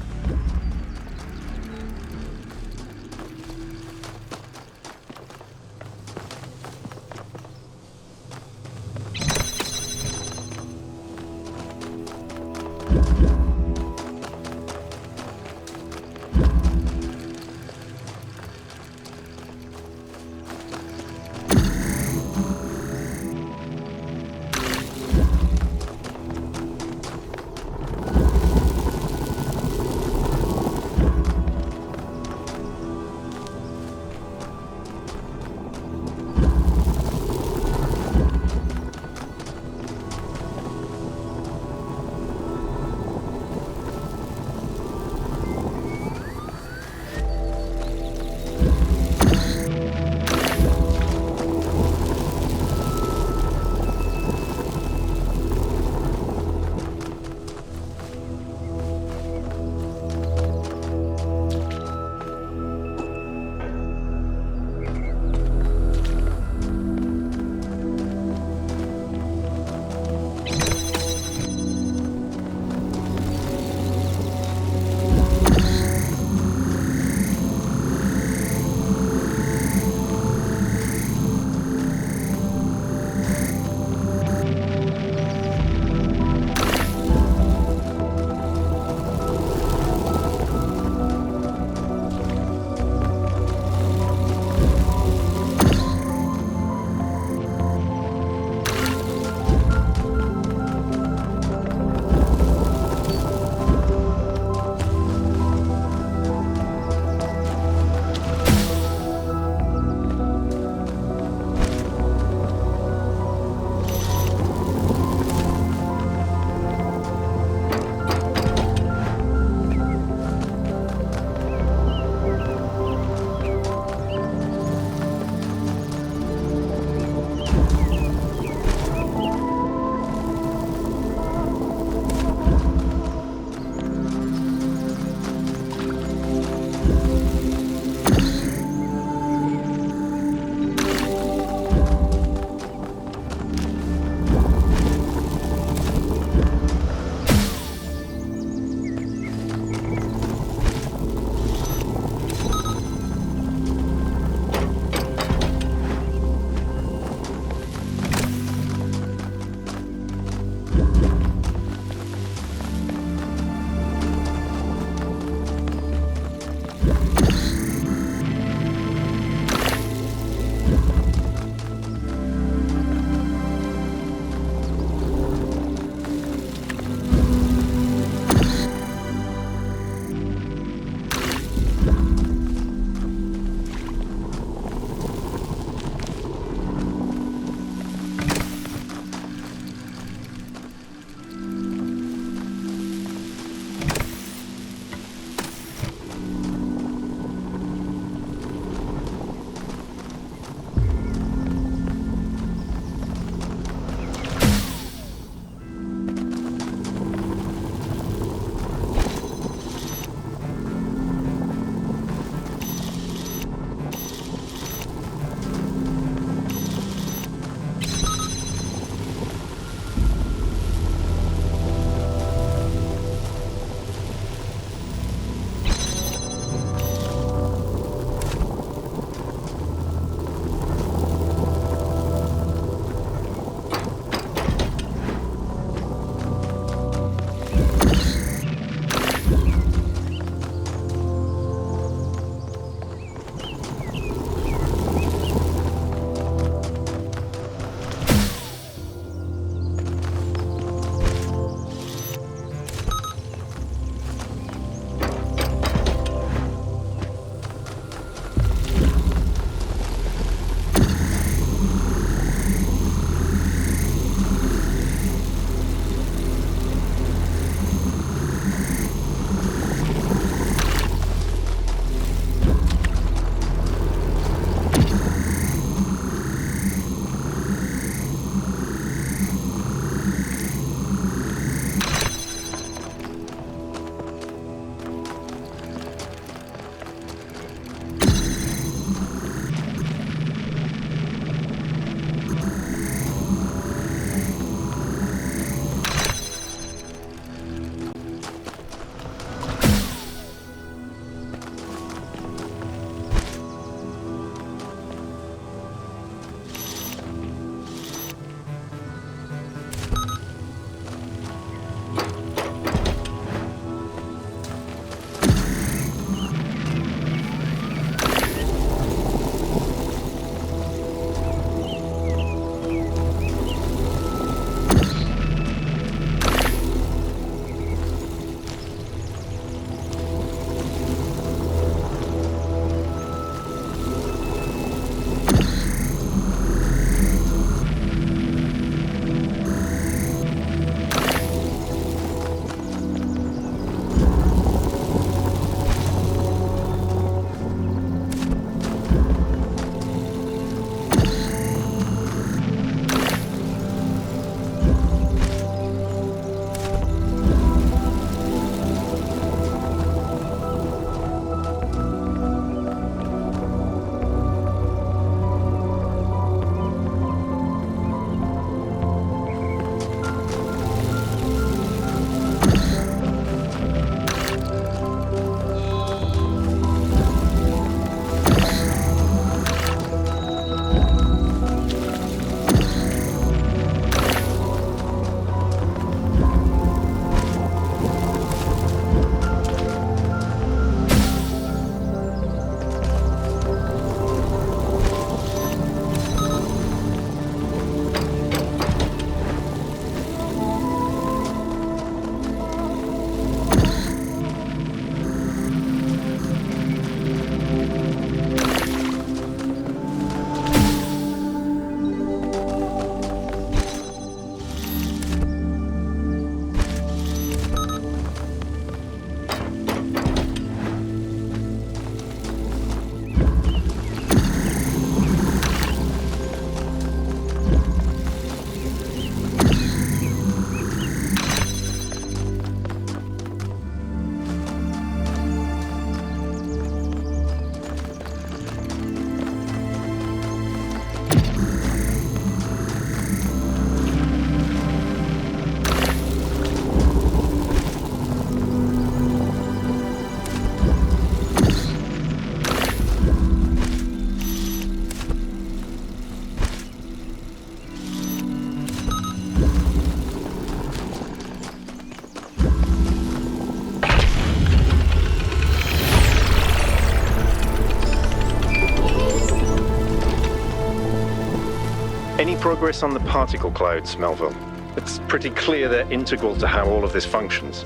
Any progress on the particle clouds, Melville? It's pretty clear they're integral to how all of this functions.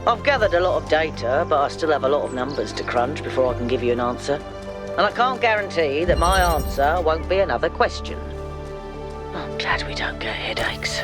I've gathered a lot of data, but I still have a lot of numbers to crunch before I can give you an answer. And I can't guarantee that my answer won't be another question. I'm glad we don't get headaches.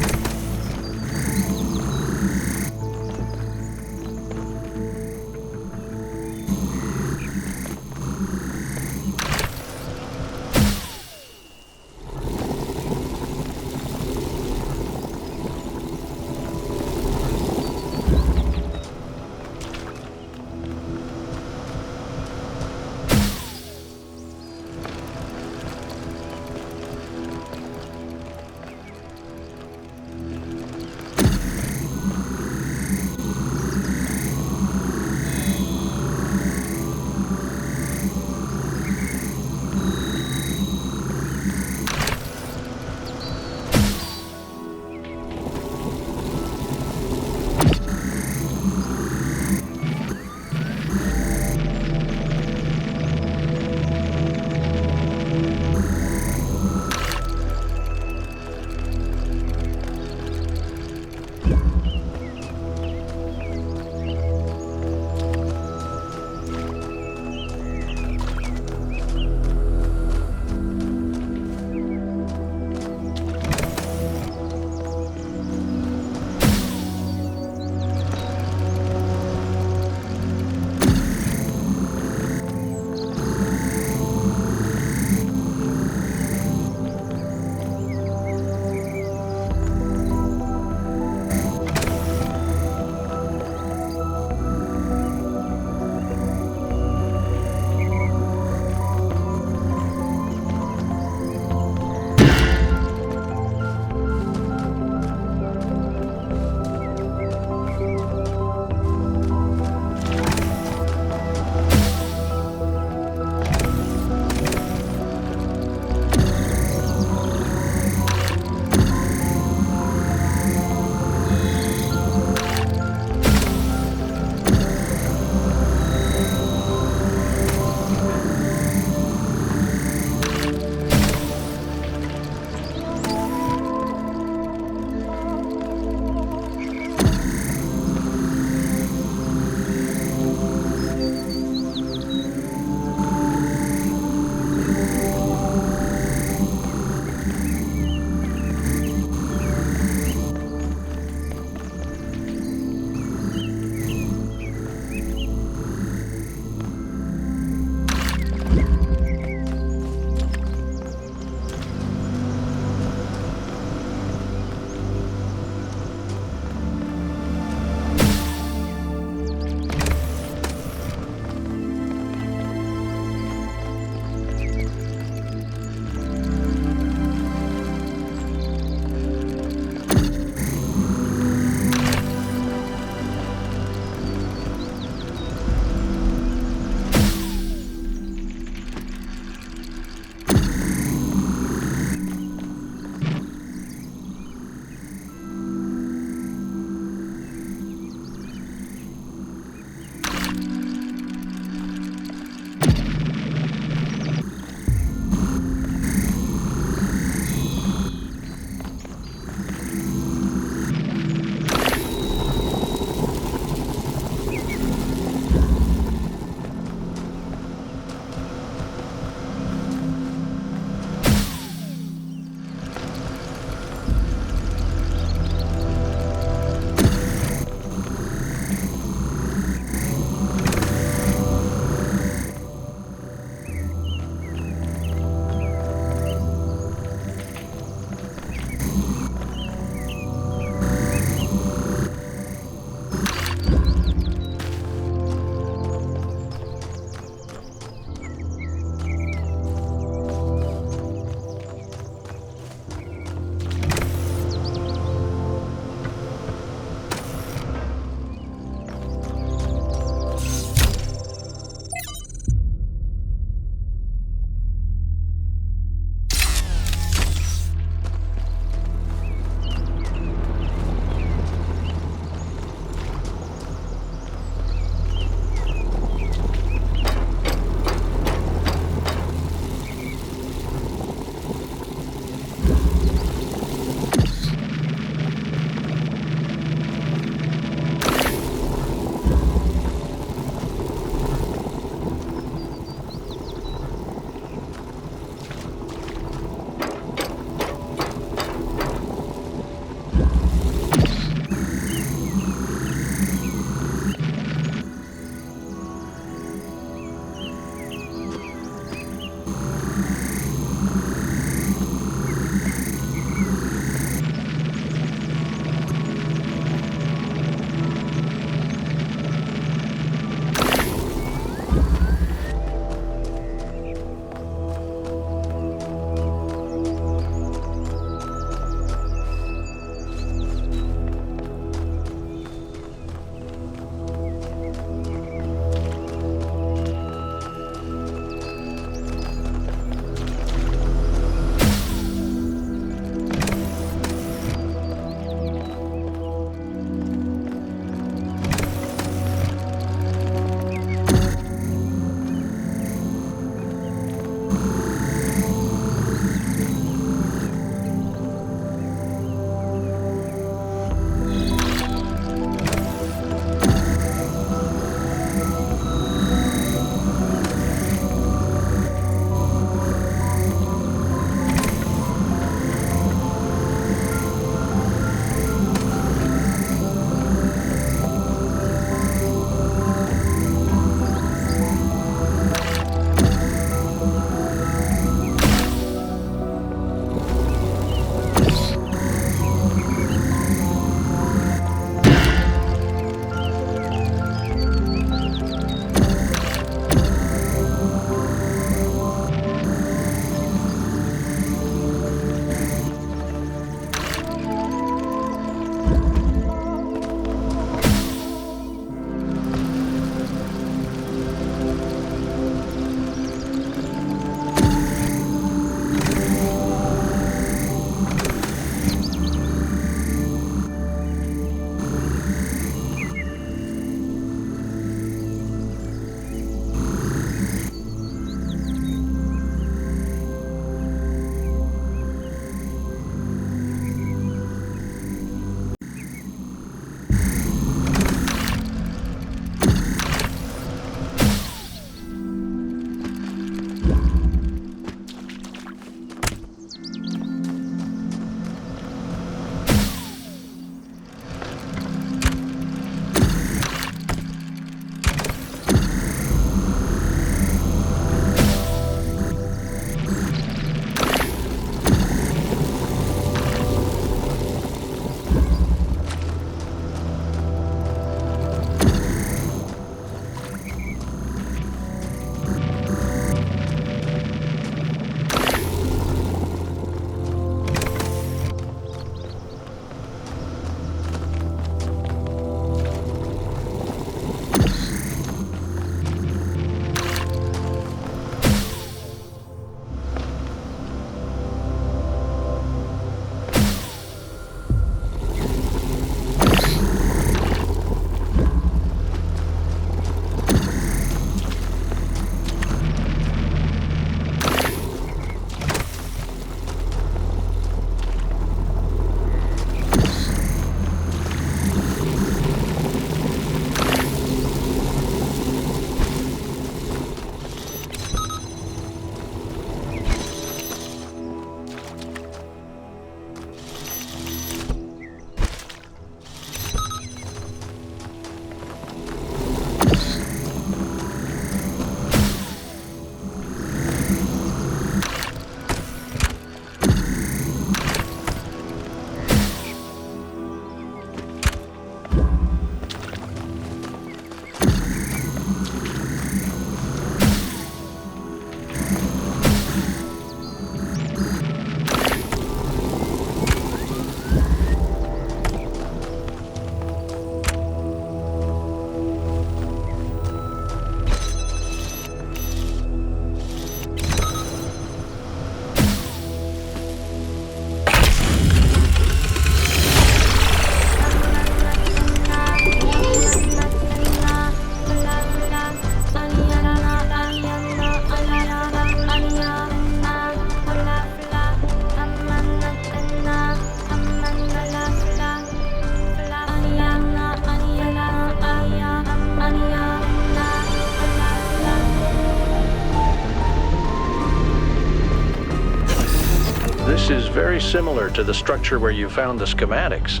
This is very similar to the structure where you found the schematics.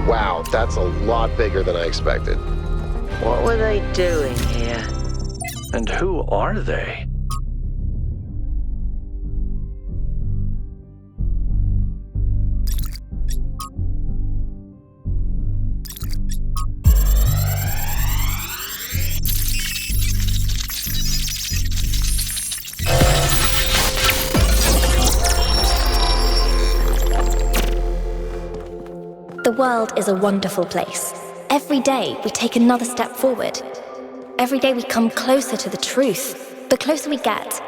Wow, that's a lot bigger than I expected. What were they doing here? And who are they? The world is a wonderful place. Every day we take another step forward. Every day we come closer to the truth. The closer we get,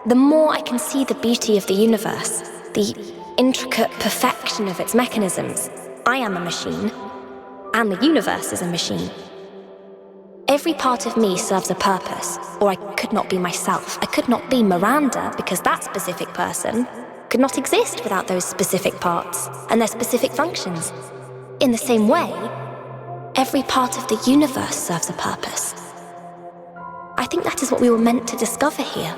the more I can see the beauty of the universe, the intricate perfection of its mechanisms. I am a machine, and the universe is a machine. Every part of me serves a purpose, or I could not be myself. I could not be Miranda, because that specific person could not exist without those specific parts and their specific functions. In the same way, every part of the universe serves a purpose. I think that is what we were meant to discover here.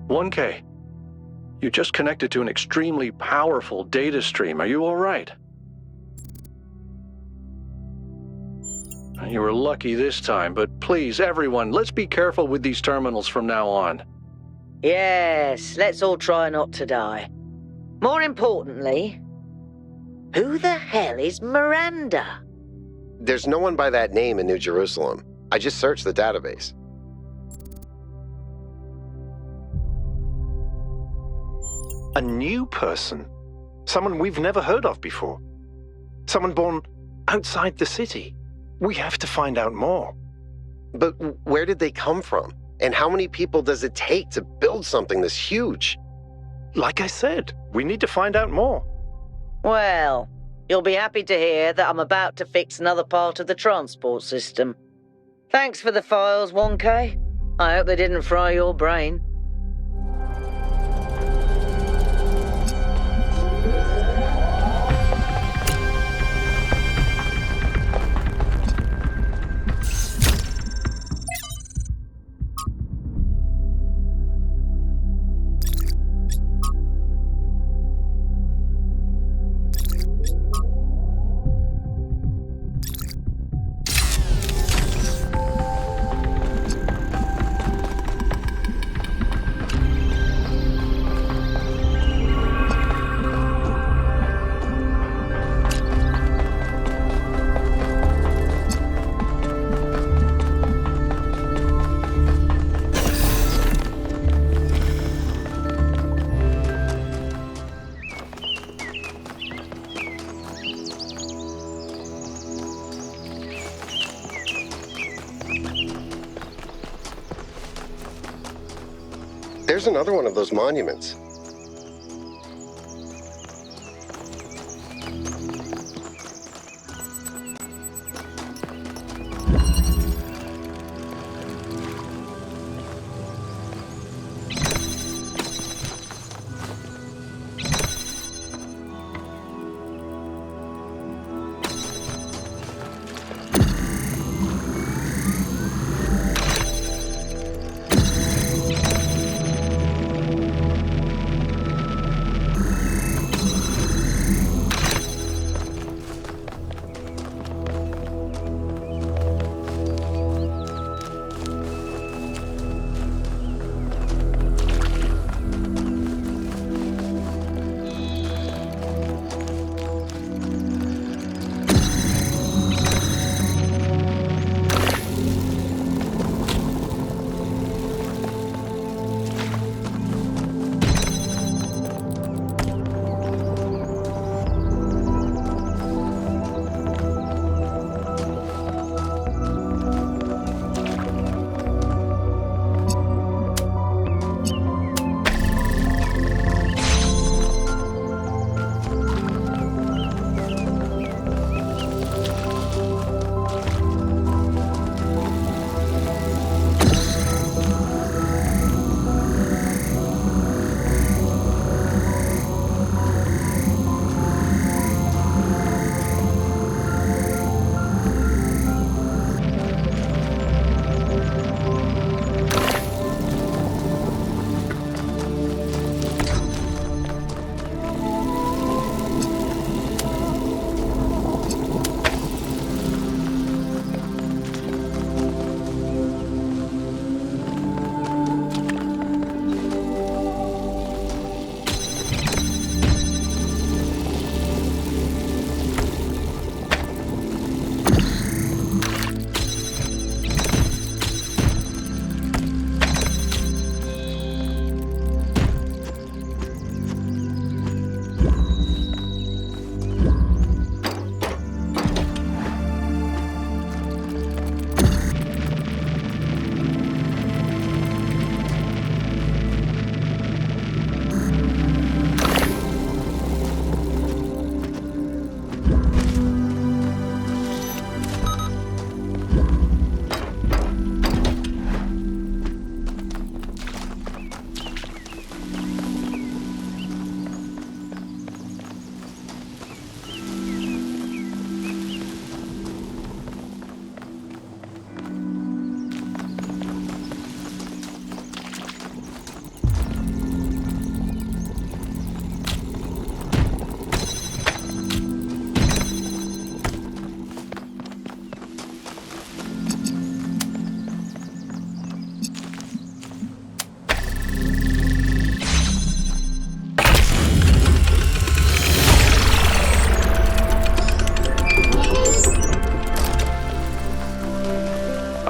"1K, you just connected to an extremely powerful data stream. Are you all right?" You were lucky this time, but please, everyone, let's be careful with these terminals from now on. Yes, let's all try not to die. More importantly, who the hell is Miranda? There's no one by that name in New Jerusalem. I just searched the database. A new person. Someone we've never heard of before. Someone born outside the city. We have to find out more. But where did they come from? And how many people does it take to build something this huge? Like I said, we need to find out more. Well, you'll be happy to hear that I'm about to fix another part of the transport system. Thanks for the files, 1K. I hope they didn't fry your brain. There's another one of those monuments.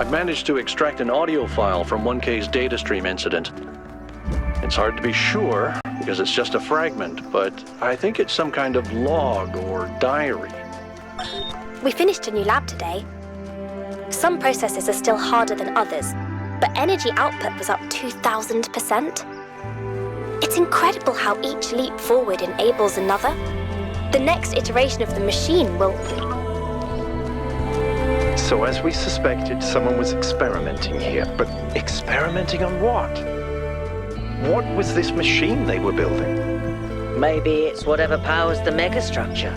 I've managed to extract an audio file from 1K's data stream incident. It's hard to be sure, because it's just a fragment, but I think it's some kind of log or diary. We finished a new lab today. Some processes are still harder than others, but energy output was up 2,000%. It's incredible how each leap forward enables another. The next iteration of the machine will... So as we suspected, someone was experimenting here. But experimenting on what? What was this machine they were building? Maybe it's whatever powers the megastructure.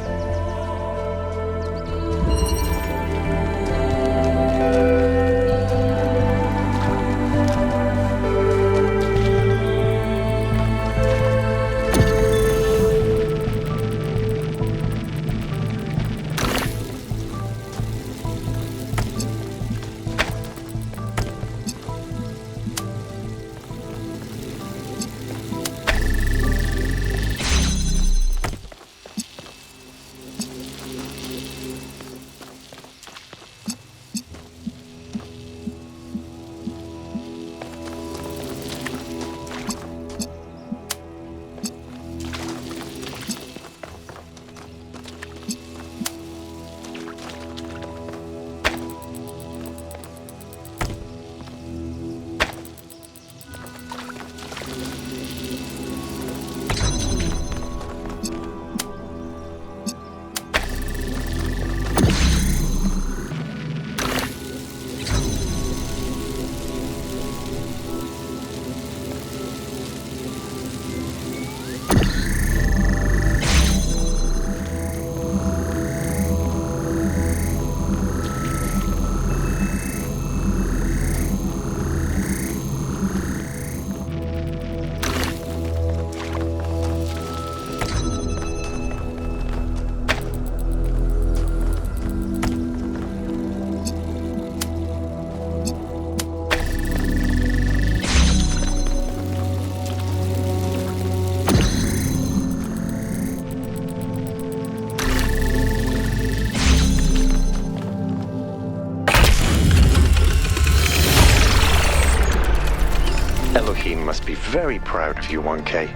Elohim must be very proud of you, 1K.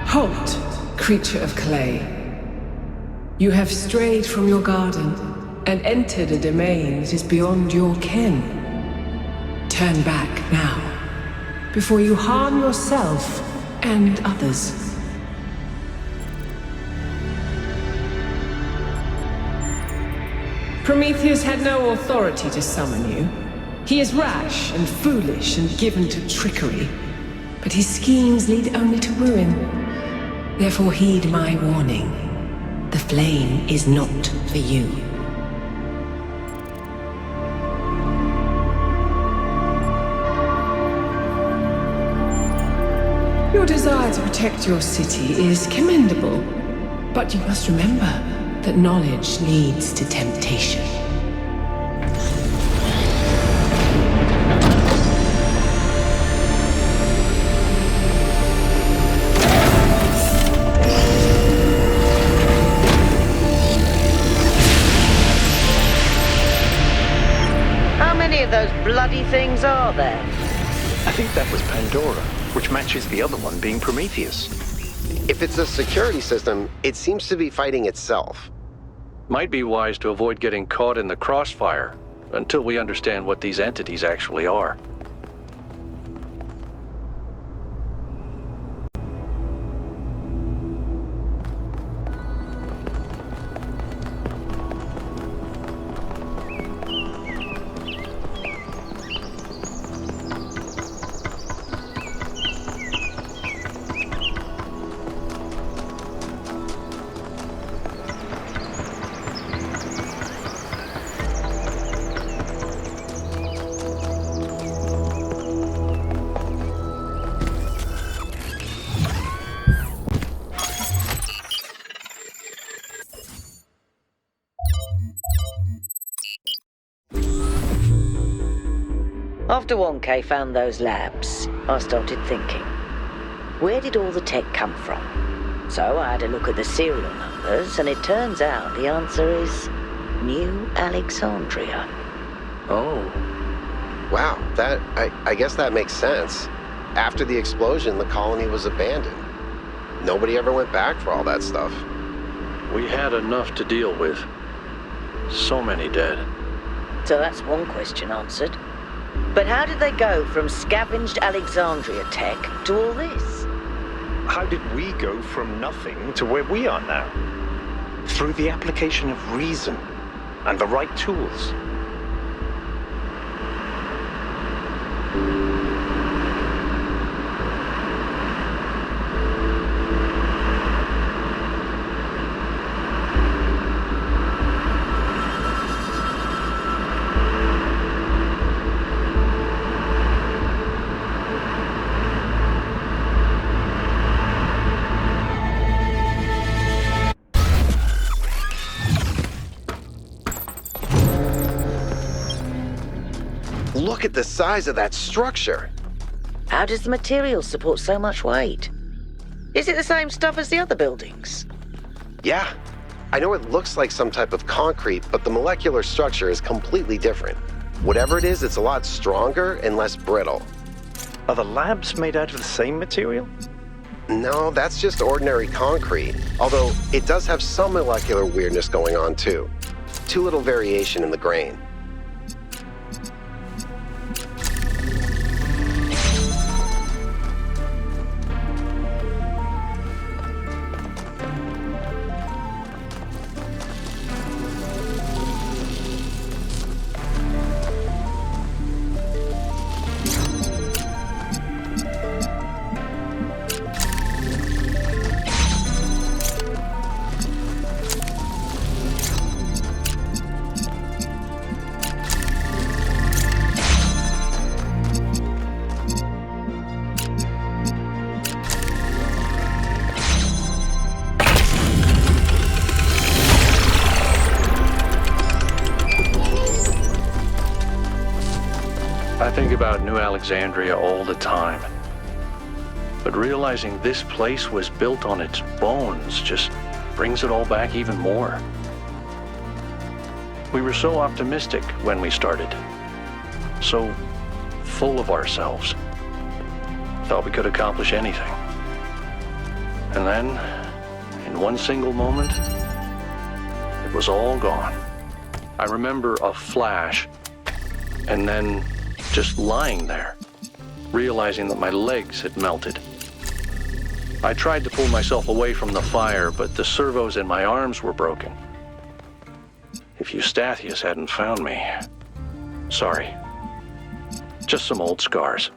Halt, creature of clay. You have strayed from your garden and entered a domain that is beyond your ken. Turn back now, before you harm yourself and others. Prometheus had no authority to summon you. He is rash and foolish and given to trickery, but his schemes lead only to ruin. Therefore heed my warning. The flame is not for you. Your desire to protect your city is commendable, but you must remember that knowledge leads to temptation. How many of those bloody things are there? I think that was Pandora, which matches the other one being Prometheus. If it's a security system, it seems to be fighting itself. Might be wise to avoid getting caught in the crossfire until we understand what these entities actually are. After 1K found those labs, I started thinking, where did all the tech come from? So I had a look at the serial numbers, and it turns out the answer is New Alexandria. Oh. Wow, I guess that makes sense. After the explosion, the colony was abandoned. Nobody ever went back for all that stuff. We had enough to deal with. So many dead. So that's one question answered. But how did they go from scavenged Alexandria tech to all this? How did we go from nothing to where we are now? Through the application of reason and the right tools. Look at the size of that structure. How does the material support so much weight? Is it the same stuff as the other buildings? Yeah. I know it looks like some type of concrete, but the molecular structure is completely different. Whatever it is, it's a lot stronger and less brittle. Are the labs made out of the same material? No, that's just ordinary concrete. Although, it does have some molecular weirdness going on, too. Too little variation in the grain. I think about New Alexandria all the time. But realizing this place was built on its bones just brings it all back even more. We were so optimistic when we started. So full of ourselves. Thought we could accomplish anything. And then, in one single moment, it was all gone. I remember a flash, and then just lying there, realizing that my legs had melted. I tried to pull myself away from the fire, but the servos in my arms were broken. If Eustathius hadn't found me, sorry. Just some old scars.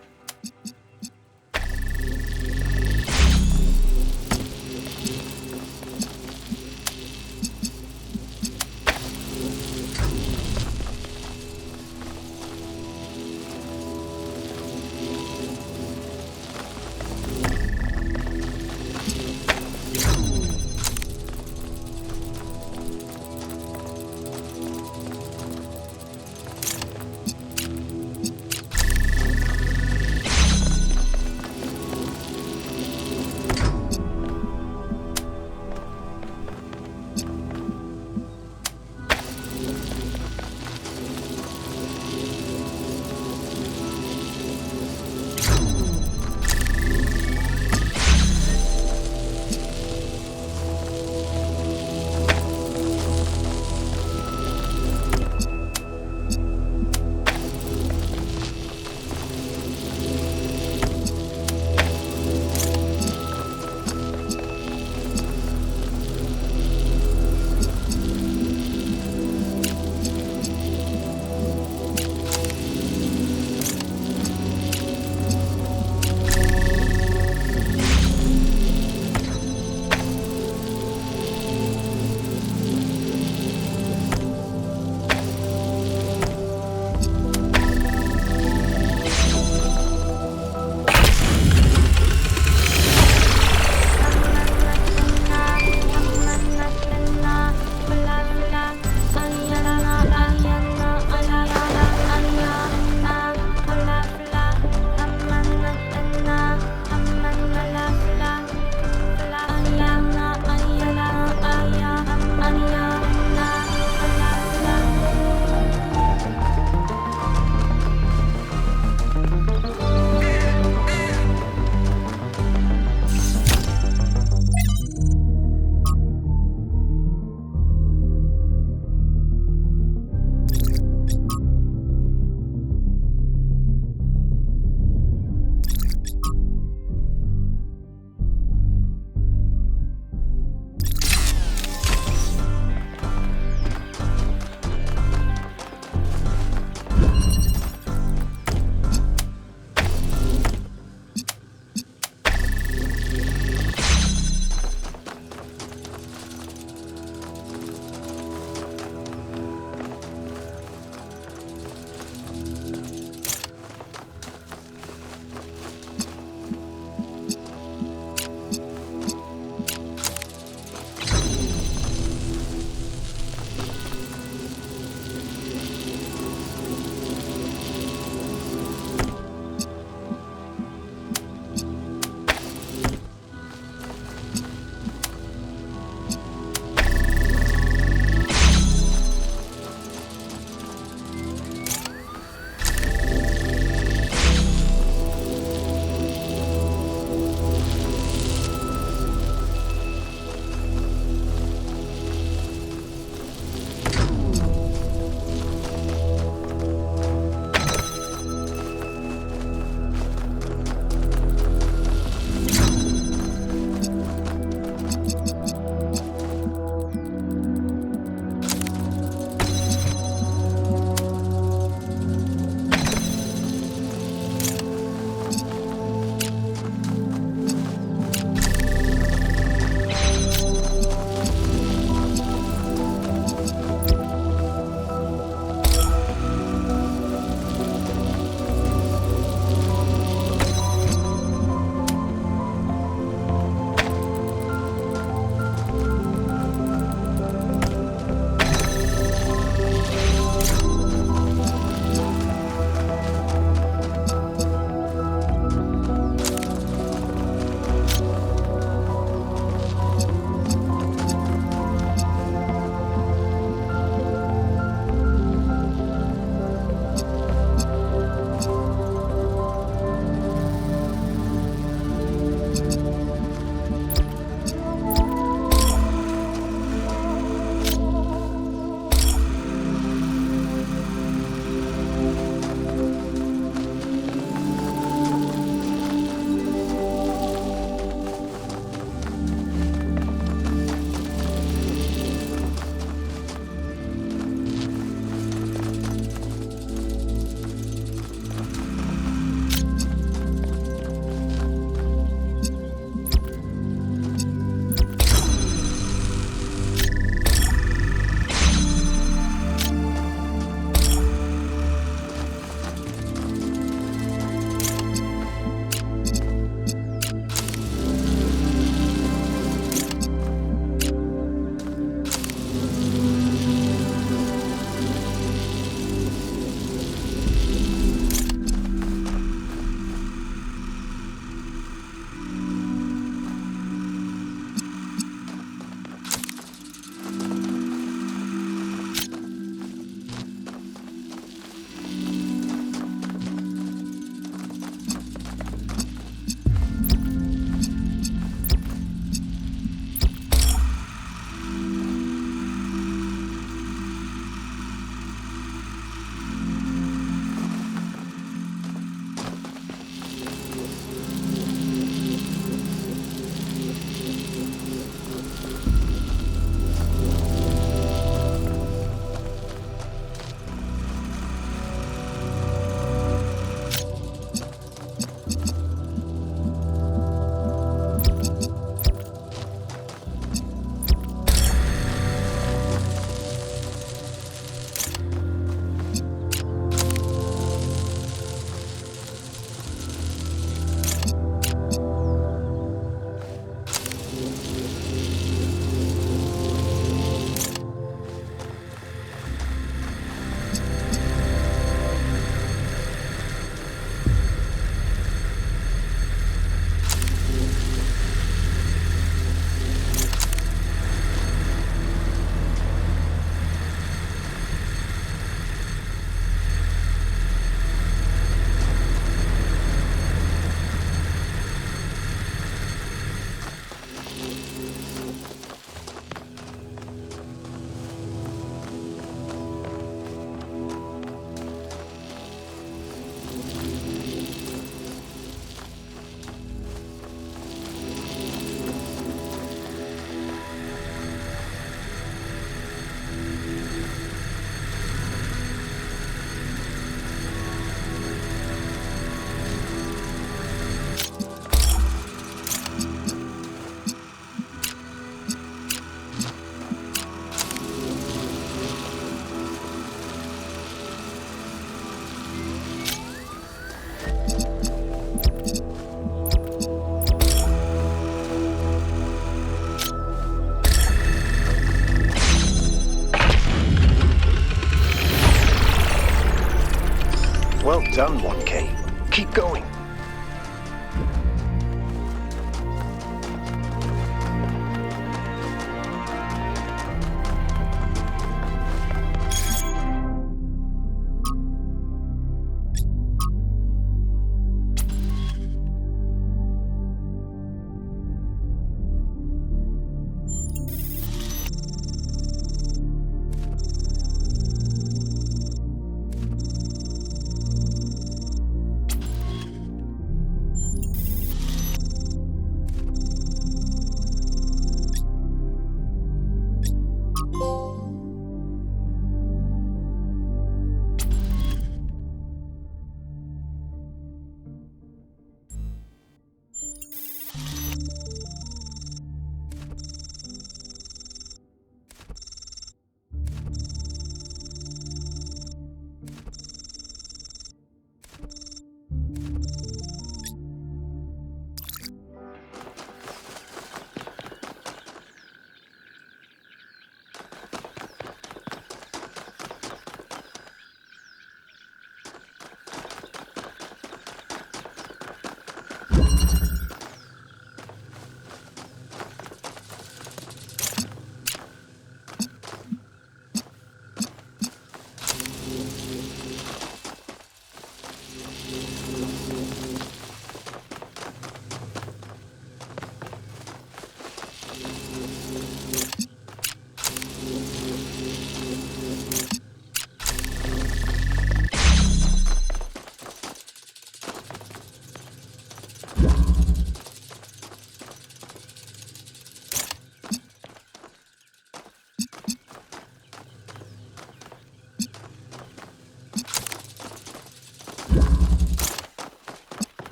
done, 1K. Keep going.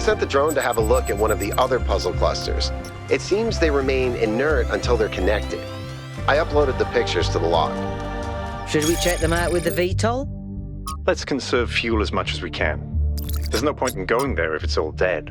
sent the drone to have a look at one of the other puzzle clusters. It seems they remain inert until they're connected. I uploaded the pictures to the log. Should we check them out with the VTOL? Let's conserve fuel as much as we can. There's no point in going there if it's all dead.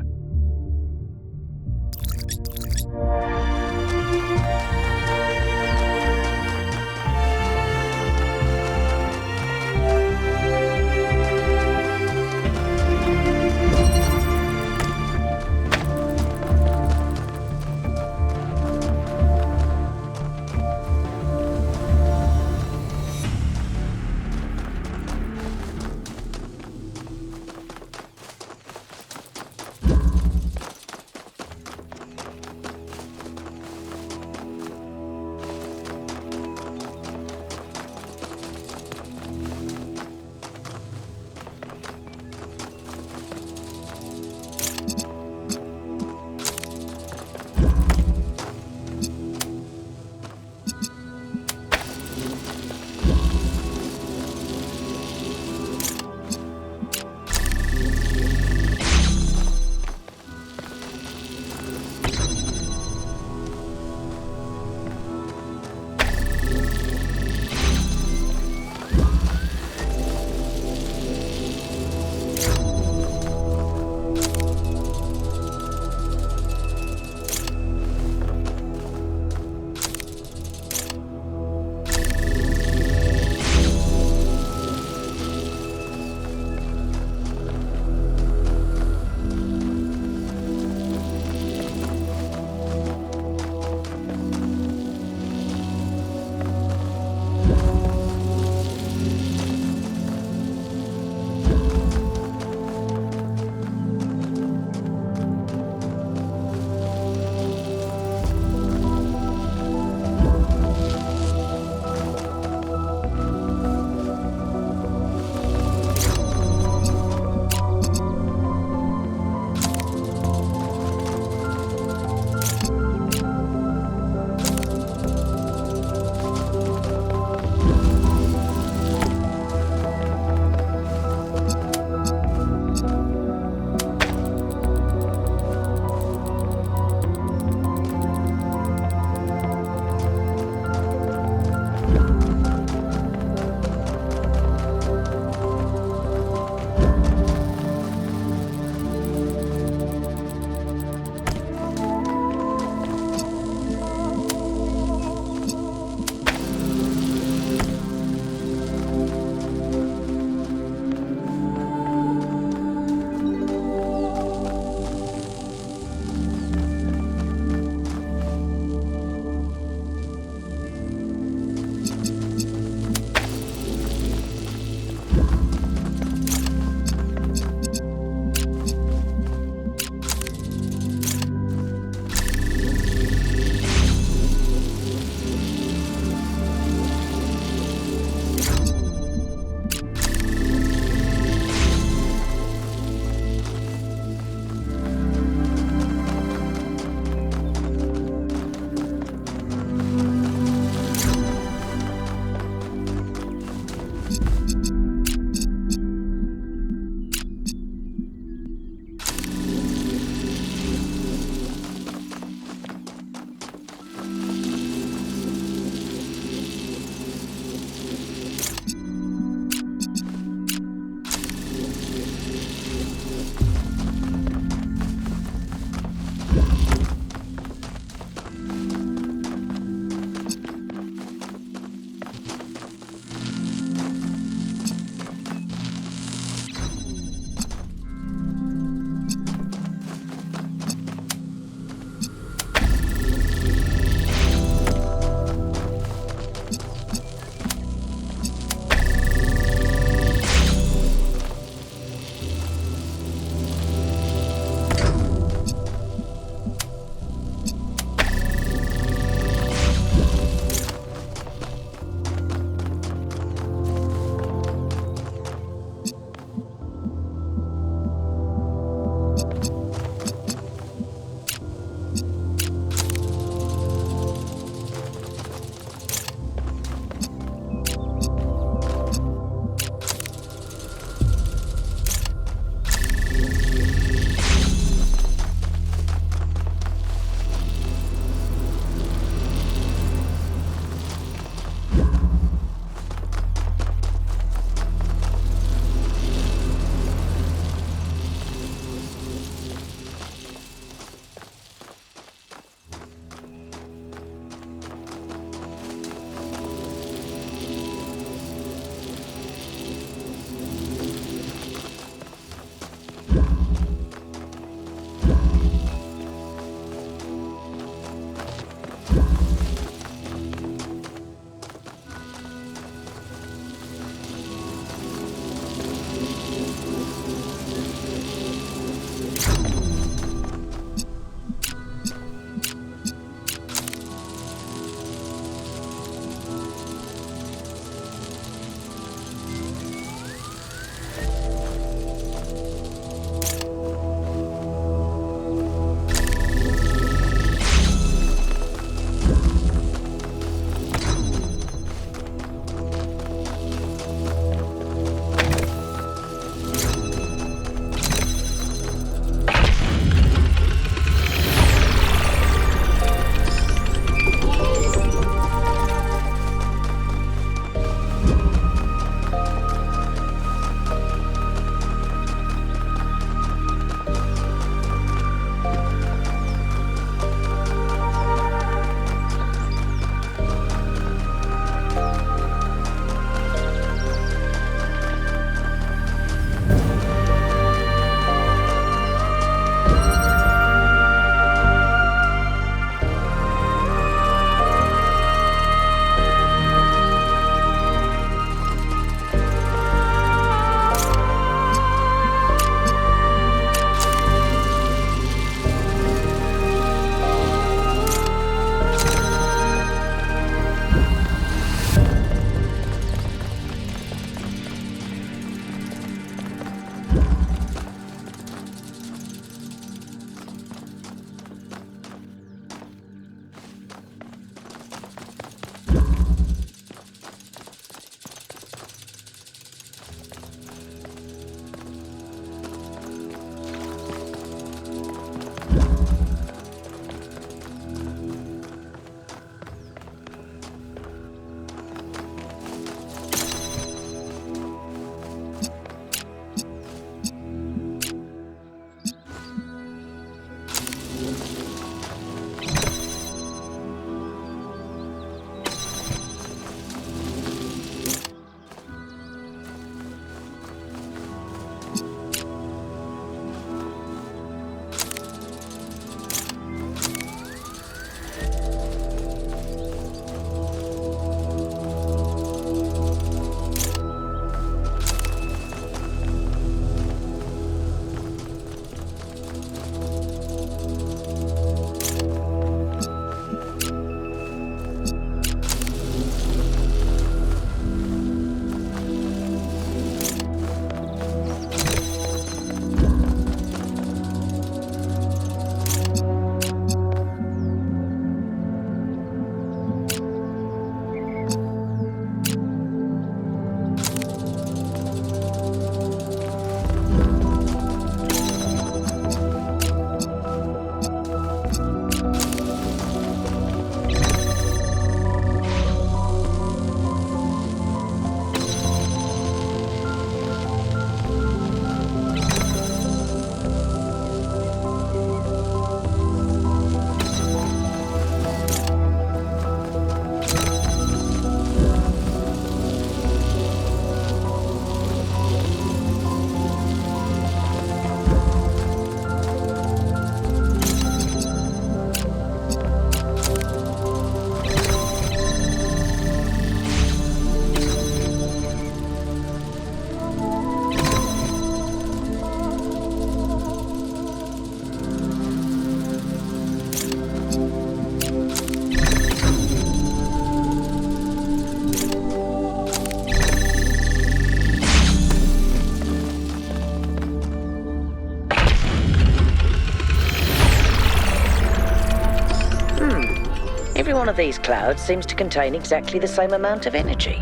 one of these clouds seems to contain exactly the same amount of energy.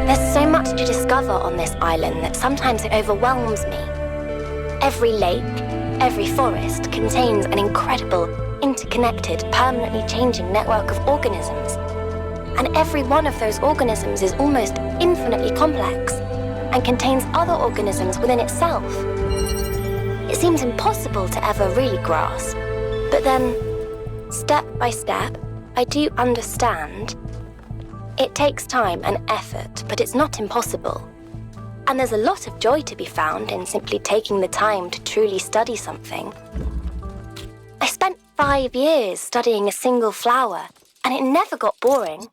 There's so much to discover on this island that sometimes it overwhelms me. Every lake, every forest contains an incredible, interconnected, permanently changing network of organisms. And every one of those organisms is almost infinitely complex and contains other organisms within itself. It seems impossible to ever really grasp. But then, step by step, I do understand. It takes time and effort, but it's not impossible. And there's a lot of joy to be found in simply taking the time to truly study something. I spent 5 years studying a single flower, and it never got boring.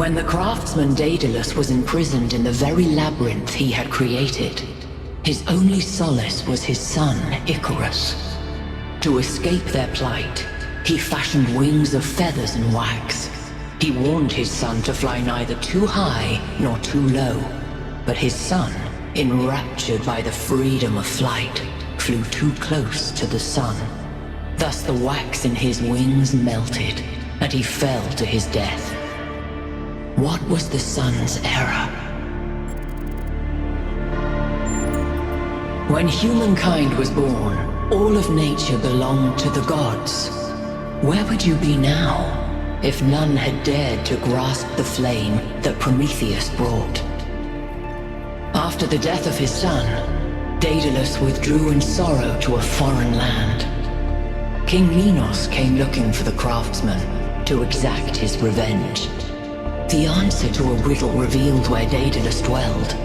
When the craftsman Daedalus was imprisoned in the very labyrinth he had created, his only solace was his son, Icarus. To escape their plight, he fashioned wings of feathers and wax. He warned his son to fly neither too high nor too low, but his son, enraptured by the freedom of flight, flew too close to the sun. Thus the wax in his wings melted, and he fell to his death. What was the sun's error? When humankind was born, all of nature belonged to the gods. Where would you be now, if none had dared to grasp the flame that Prometheus brought? After the death of his son, Daedalus withdrew in sorrow to a foreign land. King Minos came looking for the craftsman to exact his revenge. The answer to a riddle revealed where Daedalus dwelled,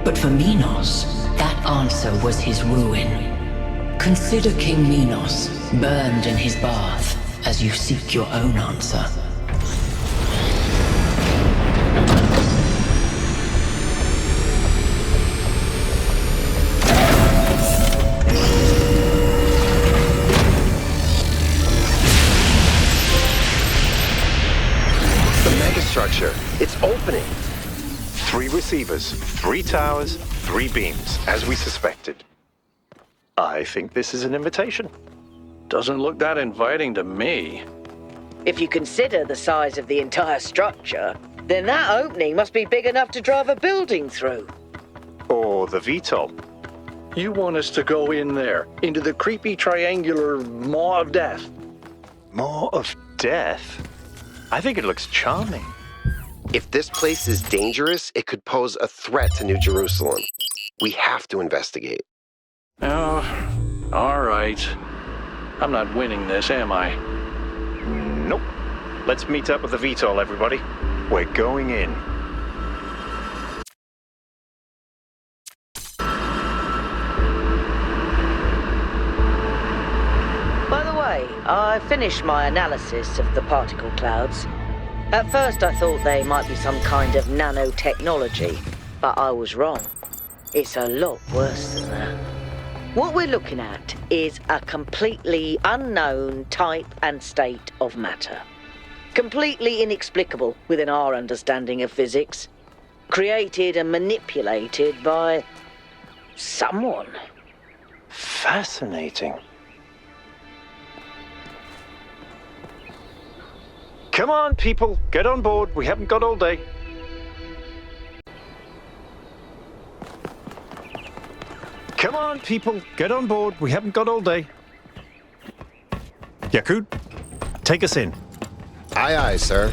but for Minos, that answer was his ruin. Consider King Minos burned in his bath as you seek your own answer. Structure. It's opening. 3 receivers, 3 towers, 3 beams, as we suspected. I think this is an invitation. Doesn't look that inviting to me. If you consider the size of the entire structure, then that opening must be big enough to drive a building through. Or the VTOL. You want us to go in there, into the creepy triangular maw of death? Maw of death? I think it looks charming. If this place is dangerous, it could pose a threat to New Jerusalem. We have to investigate. Oh, all right. I'm not winning this, am I? Nope. Let's meet up with the VTOL, everybody. We're going in. By the way, I finished my analysis of the particle clouds. At first I thought they might be some kind of nanotechnology, but I was wrong. It's a lot worse than that. What we're looking at is a completely unknown type and state of matter. Completely inexplicable within our understanding of physics. Created and manipulated by someone. Fascinating. Come on, people, get on board. We haven't got all day. Come on, people, get on board. We haven't got all day. Yakut, take us in. Aye, aye, sir.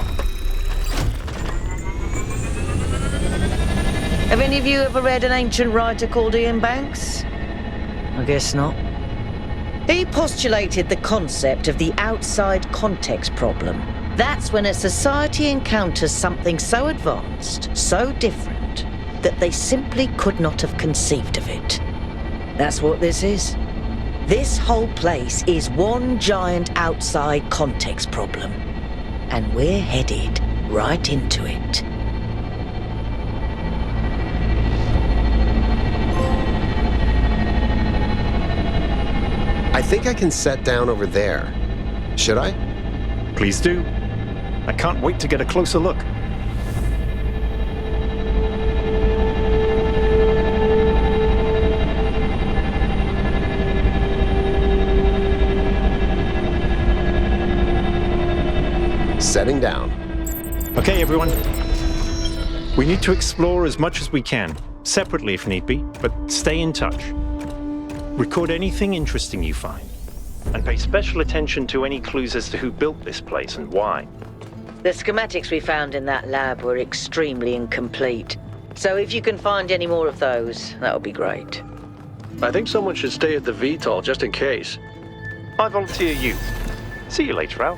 Have any of you ever read an ancient writer called Ian Banks? I guess not. He postulated the concept of the outside context problem. That's when a society encounters something so advanced, so different, that they simply could not have conceived of it. That's what this is. This whole place is one giant outside context problem. And we're headed right into it. I think I can set down over there. Should I? Please do. I can't wait to get a closer look. Setting down. Okay, everyone. We need to explore as much as we can, separately if need be, but stay in touch. Record anything interesting you find, and pay special attention to any clues as to who built this place and why. The schematics we found in that lab were extremely incomplete. So if you can find any more of those, that would be great. I think someone should stay at the VTOL just in case. I volunteer you. See you later, Al.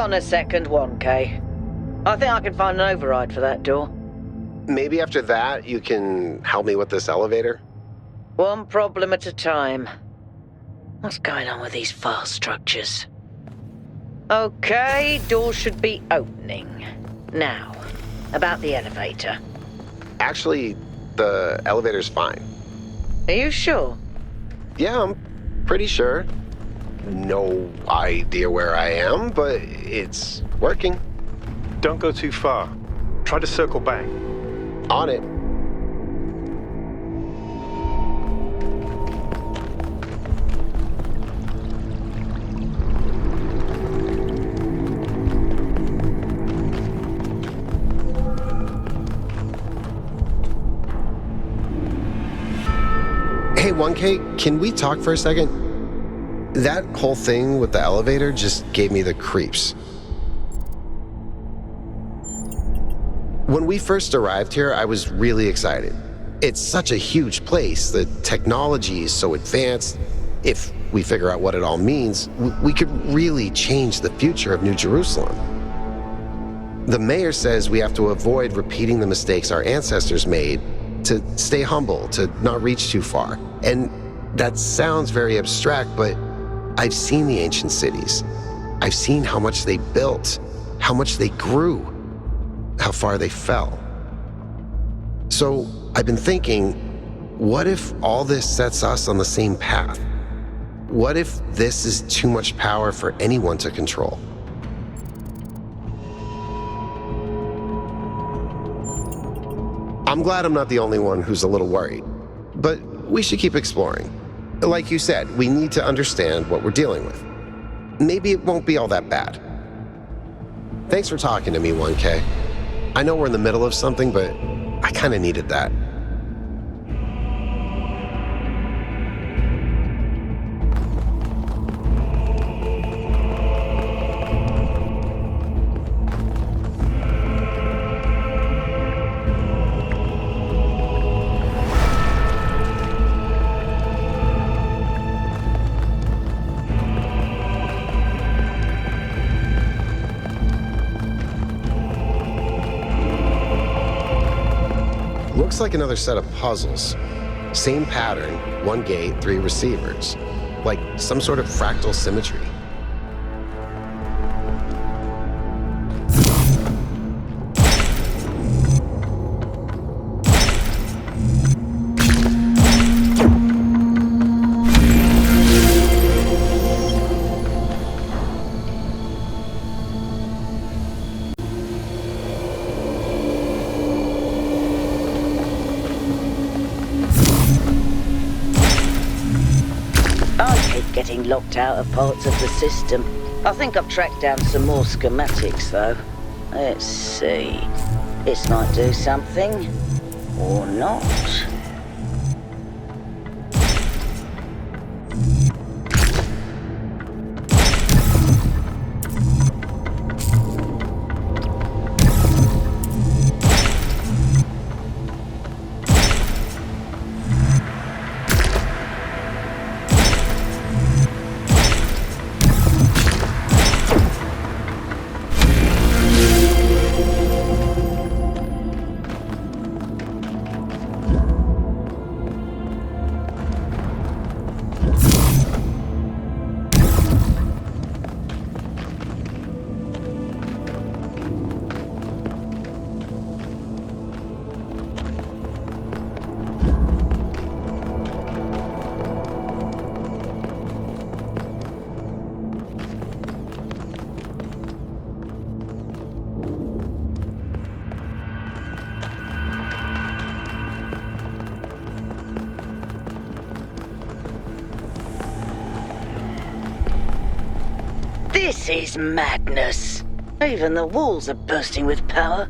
on a second, 1K. I think I can find an override for that door. Maybe after that, you can help me with this elevator? One problem at a time. What's going on with these file structures? Okay, door should be opening. Now, about the elevator. Actually, the elevator's fine. Are you sure? Yeah, I'm pretty sure. No idea where I am, but it's working. Don't go too far. Try to circle back. On it. Hey, 1K, can we talk for a second? That whole thing with the elevator just gave me the creeps. When we first arrived here, I was really excited. It's such a huge place. The technology is so advanced. If we figure out what it all means, we could really change the future of New Jerusalem. The mayor says we have to avoid repeating the mistakes our ancestors made, to stay humble, to not reach too far. And that sounds very abstract, but I've seen the ancient cities. I've seen how much they built, how much they grew, how far they fell. So I've been thinking, what if all this sets us on the same path? What if this is too much power for anyone to control? I'm glad I'm not the only one who's a little worried, but we should keep exploring. Like you said, we need to understand what we're dealing with. Maybe it won't be all that bad. Thanks for talking to me, 1K. I know we're in the middle of something, but I kind of needed that. Looks like another set of puzzles. Same pattern, 1 gate, 3 receivers. Like some sort of fractal symmetry. Getting locked out of parts of the system. I think I've tracked down some more schematics, though. Let's see. This might do something. Or not. This is madness. Even the walls are bursting with power.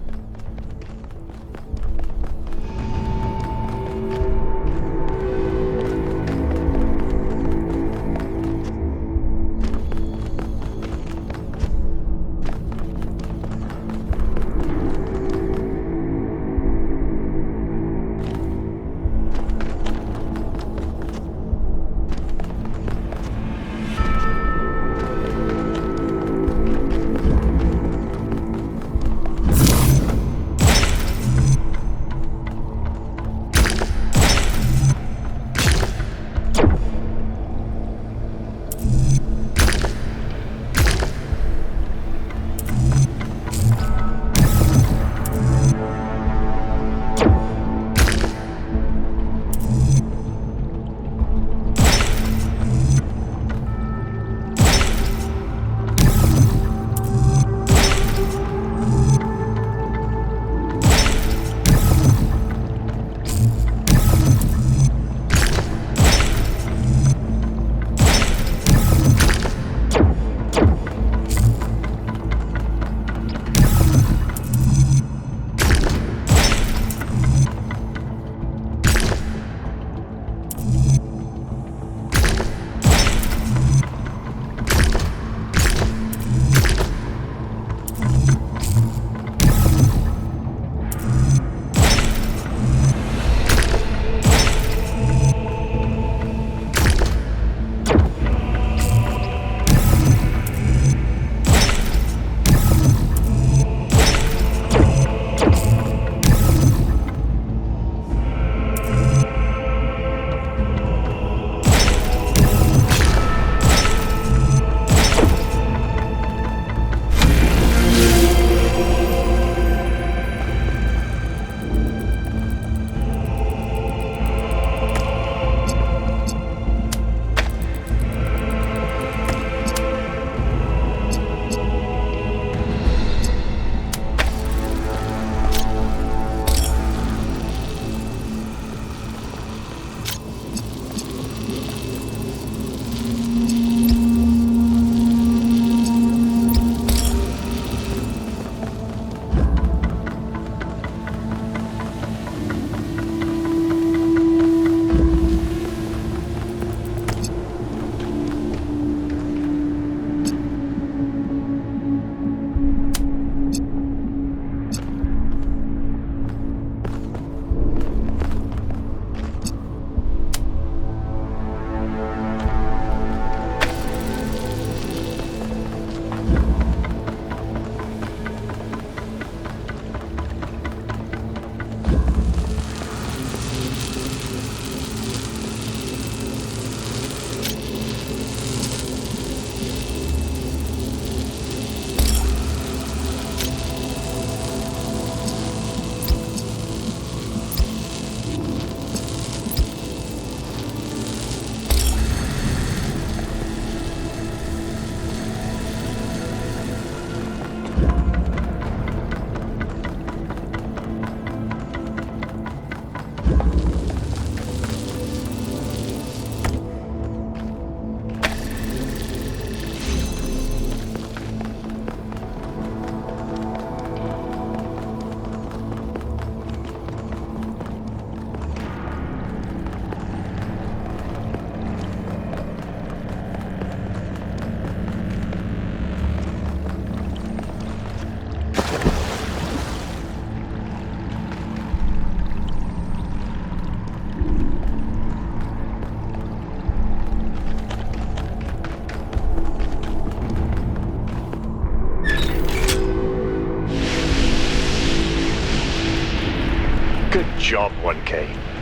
job, 1K.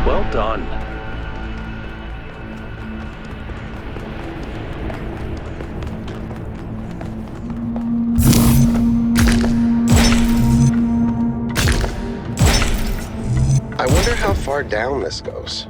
Well done. I wonder how far down this goes.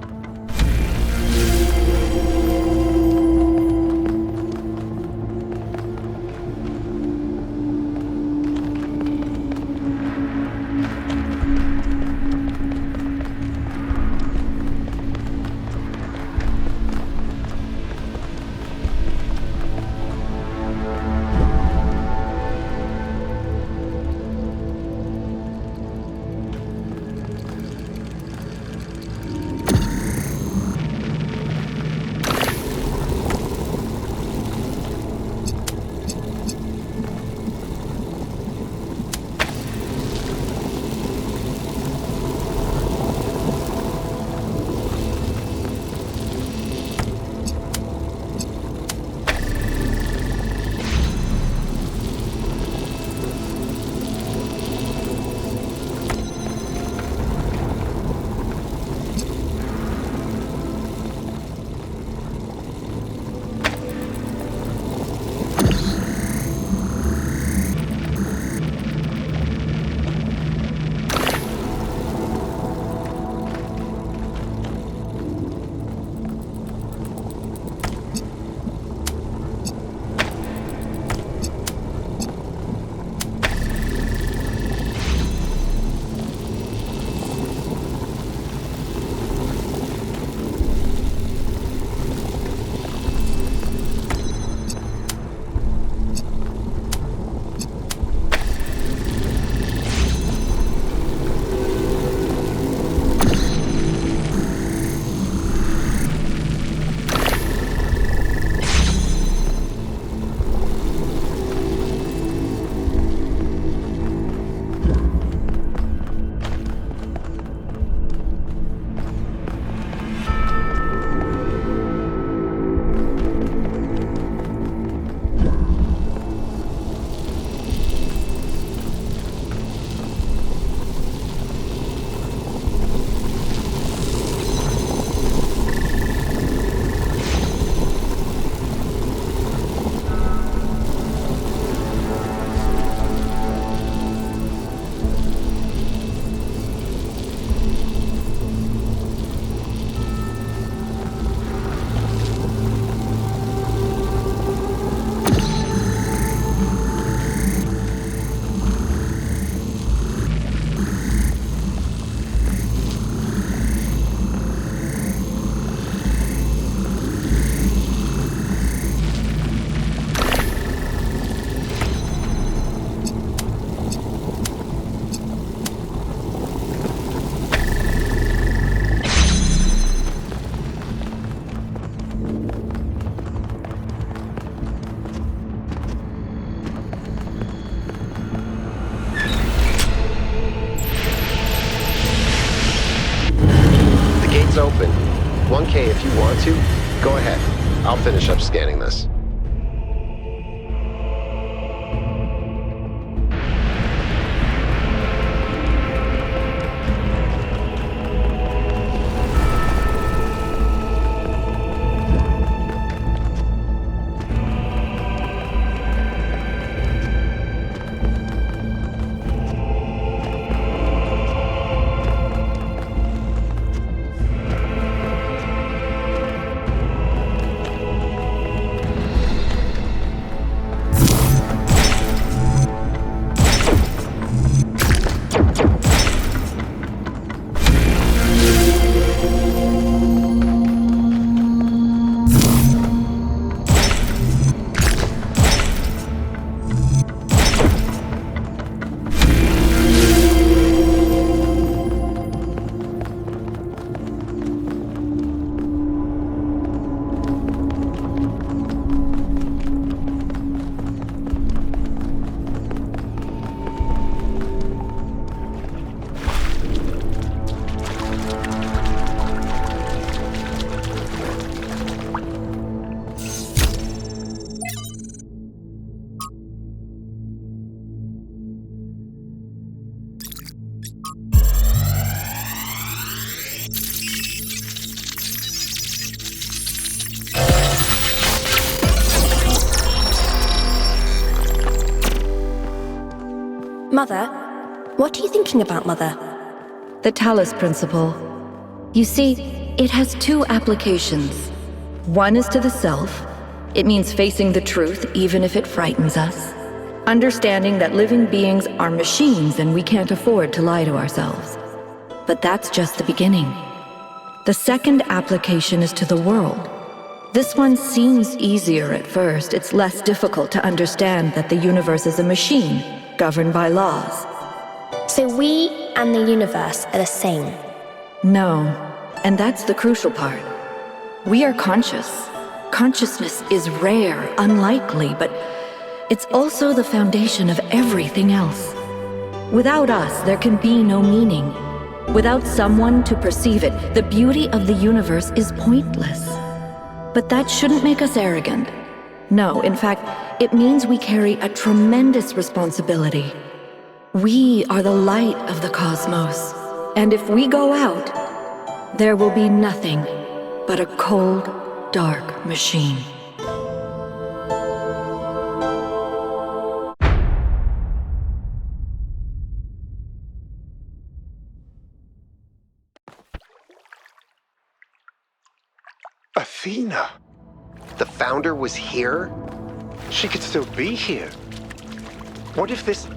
1K, if you want to, go ahead. I'll finish up scanning this. Mother? What are you thinking about, Mother? The Talos principle. You see, it has two applications. One is to the self. It means facing the truth even if it frightens us. Understanding that living beings are machines and we can't afford to lie to ourselves. But that's just the beginning. The second application is to the world. This one seems easier at first. It's less difficult to understand that the universe is a machine, governed by laws. So we and the universe are the same? No, and that's the crucial part. We are conscious. Consciousness is rare, unlikely, but it's also the foundation of everything else. Without us, there can be no meaning. Without someone to perceive it, the beauty of the universe is pointless. But that shouldn't make us arrogant. No, in fact, it means we carry a tremendous responsibility. We are the light of the cosmos. And if we go out, there will be nothing but a cold, dark machine. Athena! The Founder was here? She could still be here. What if this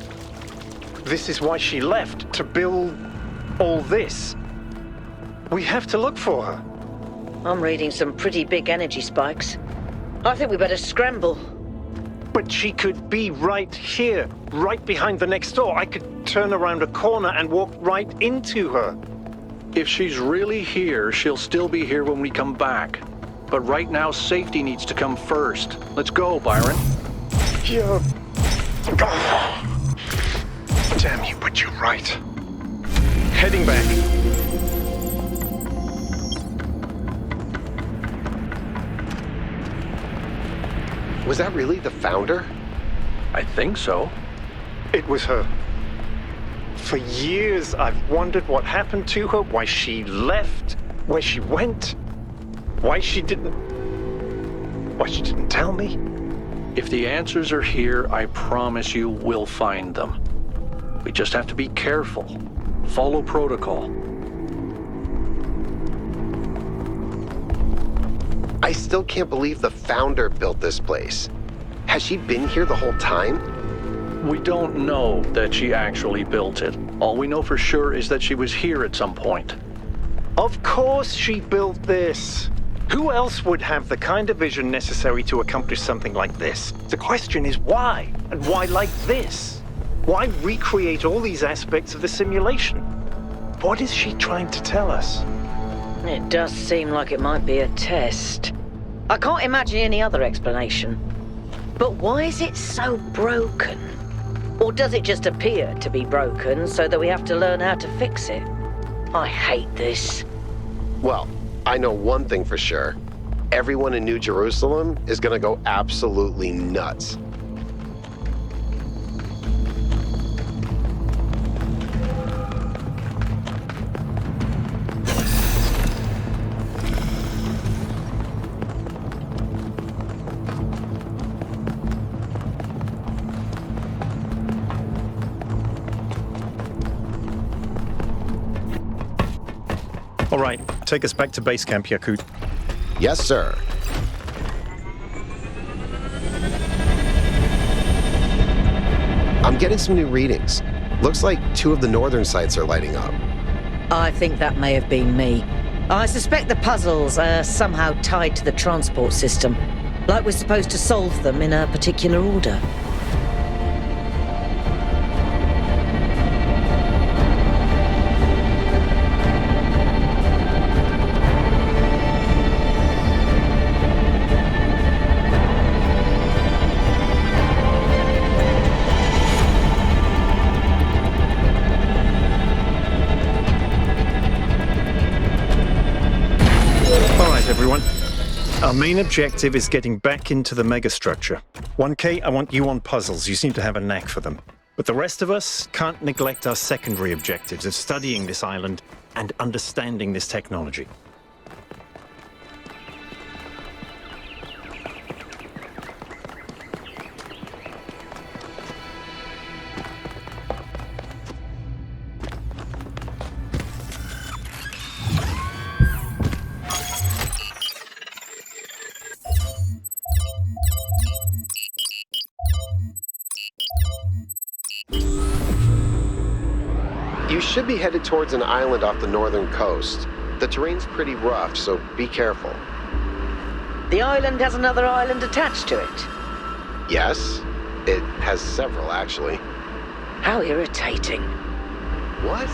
is why she left, to build all this? We have to look for her. I'm reading some pretty big energy spikes. I think we better scramble. But she could be right here, right behind the next door. I could turn around a corner and walk right into her. If she's really here, she'll still be here when we come back. But right now, safety needs to come first. Let's go, Byron. You're... Damn you, but you're right. Heading back. Was that really the Founder? I think so. It was her. For years, I've wondered what happened to her, why she left, where she went, why she didn't tell me. If the answers are here, I promise you we'll find them. We just have to be careful. Follow protocol. I still can't believe the Founder built this place. Has she been here the whole time? We don't know that she actually built it. All we know for sure is that she was here at some point. Of course she built this. Who else would have the kind of vision necessary to accomplish something like this? The question is why? And why like this? Why recreate all these aspects of the simulation? What is she trying to tell us? It does seem like it might be a test. I can't imagine any other explanation. But why is it so broken? Or does it just appear to be broken so that we have to learn how to fix it? I hate this. Well, I know one thing for sure. Everyone in New Jerusalem is gonna go absolutely nuts. All right, take us back to base camp, Yakut. Yes, sir. I'm getting some new readings. Looks like 2 of the northern sites are lighting up. I think that may have been me. I suspect the puzzles are somehow tied to the transport system, like we're supposed to solve them in a particular order. Everyone. Our main objective is getting back into the megastructure. 1K, I want you on puzzles. You seem to have a knack for them. But the rest of us can't neglect our secondary objectives of studying this island and understanding this technology. You should be headed towards an island off the northern coast. The terrain's pretty rough, so be careful. The island has another island attached to it. Yes, it has several, actually. How irritating. What?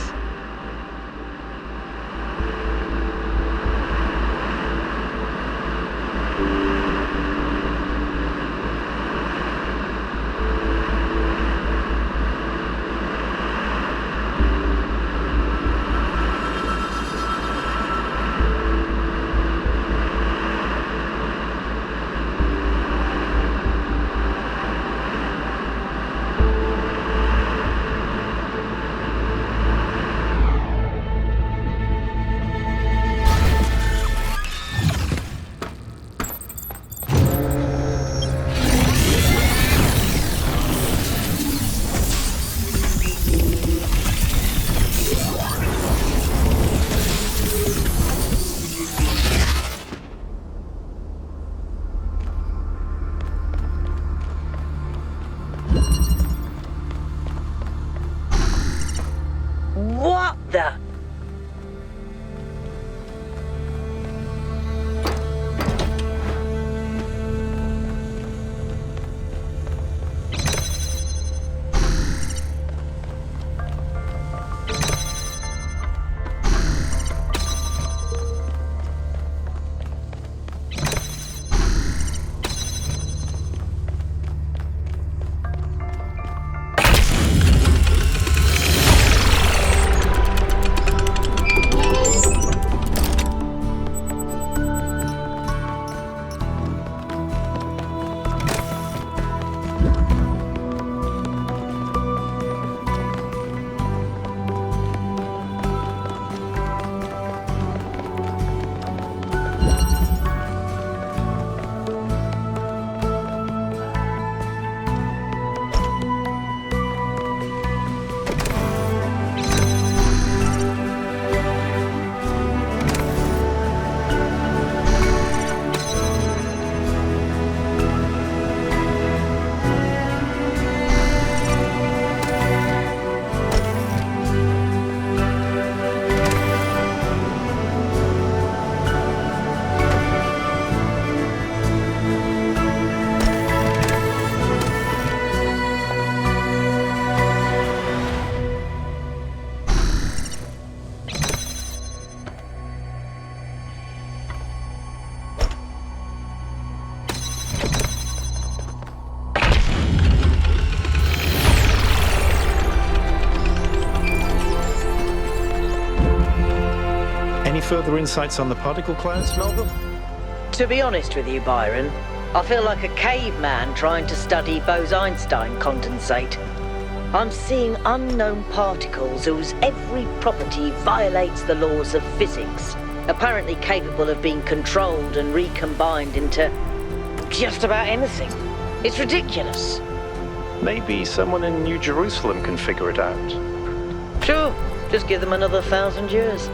further insights on the particle clouds, Melville? To be honest with you, Byron, I feel like a caveman trying to study Bose-Einstein condensate. I'm seeing unknown particles whose every property violates the laws of physics, apparently capable of being controlled and recombined into just about anything. It's ridiculous. Maybe someone in New Jerusalem can figure it out. Sure, just give them another 1,000 years.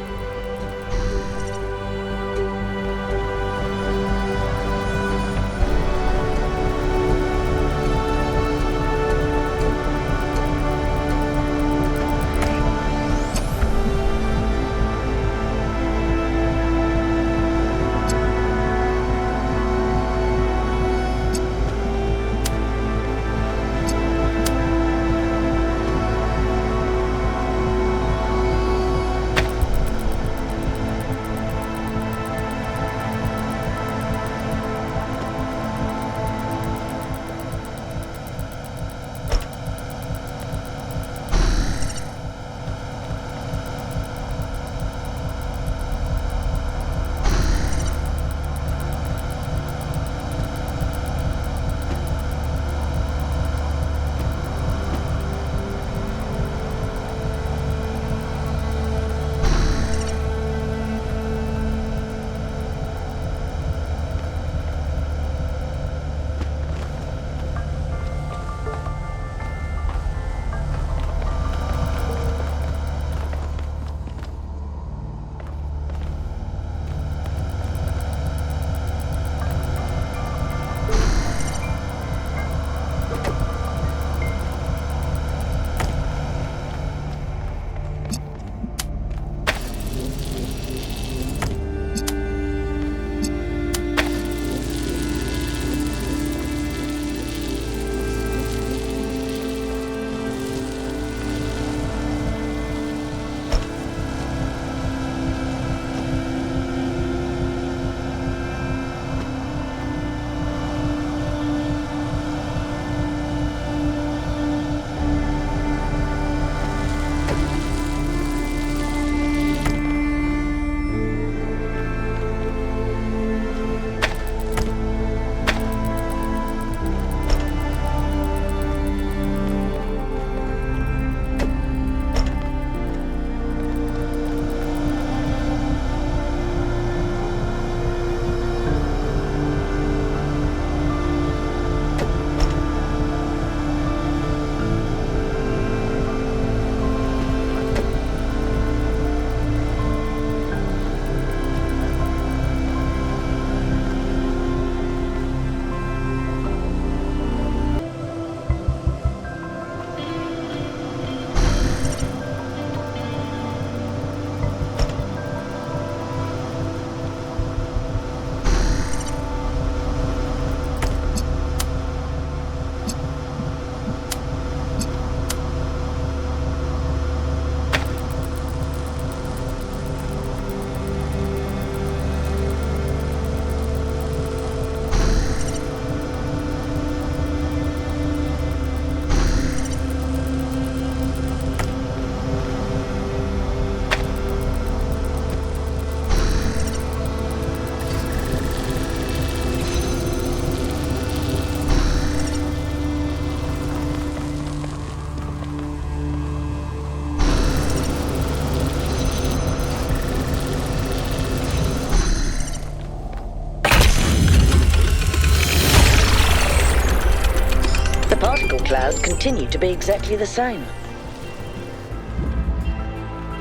particle clouds continue to be exactly the same.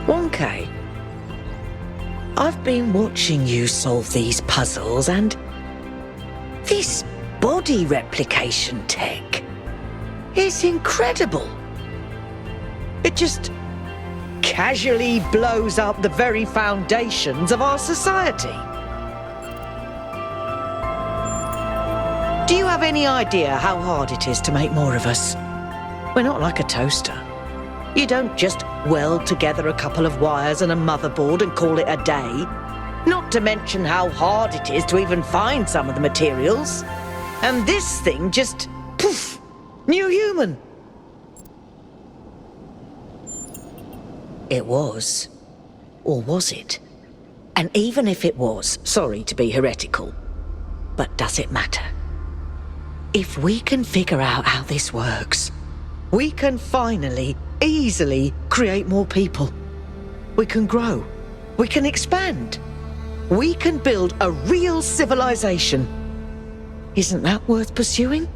1K, I've been watching you solve these puzzles, and this body replication tech is incredible. It just casually blows up the very foundations of our society. Do you have any idea how hard it is to make more of us? We're not like a toaster. You don't just weld together a couple of wires and a motherboard and call it a day. Not to mention how hard it is to even find some of the materials. And this thing just, poof, new human. It was. Or was it? And even if it was, sorry to be heretical, but does it matter? If we can figure out how this works, we can finally, easily create more people. We can grow. We can expand. We can build a real civilization. Isn't that worth pursuing?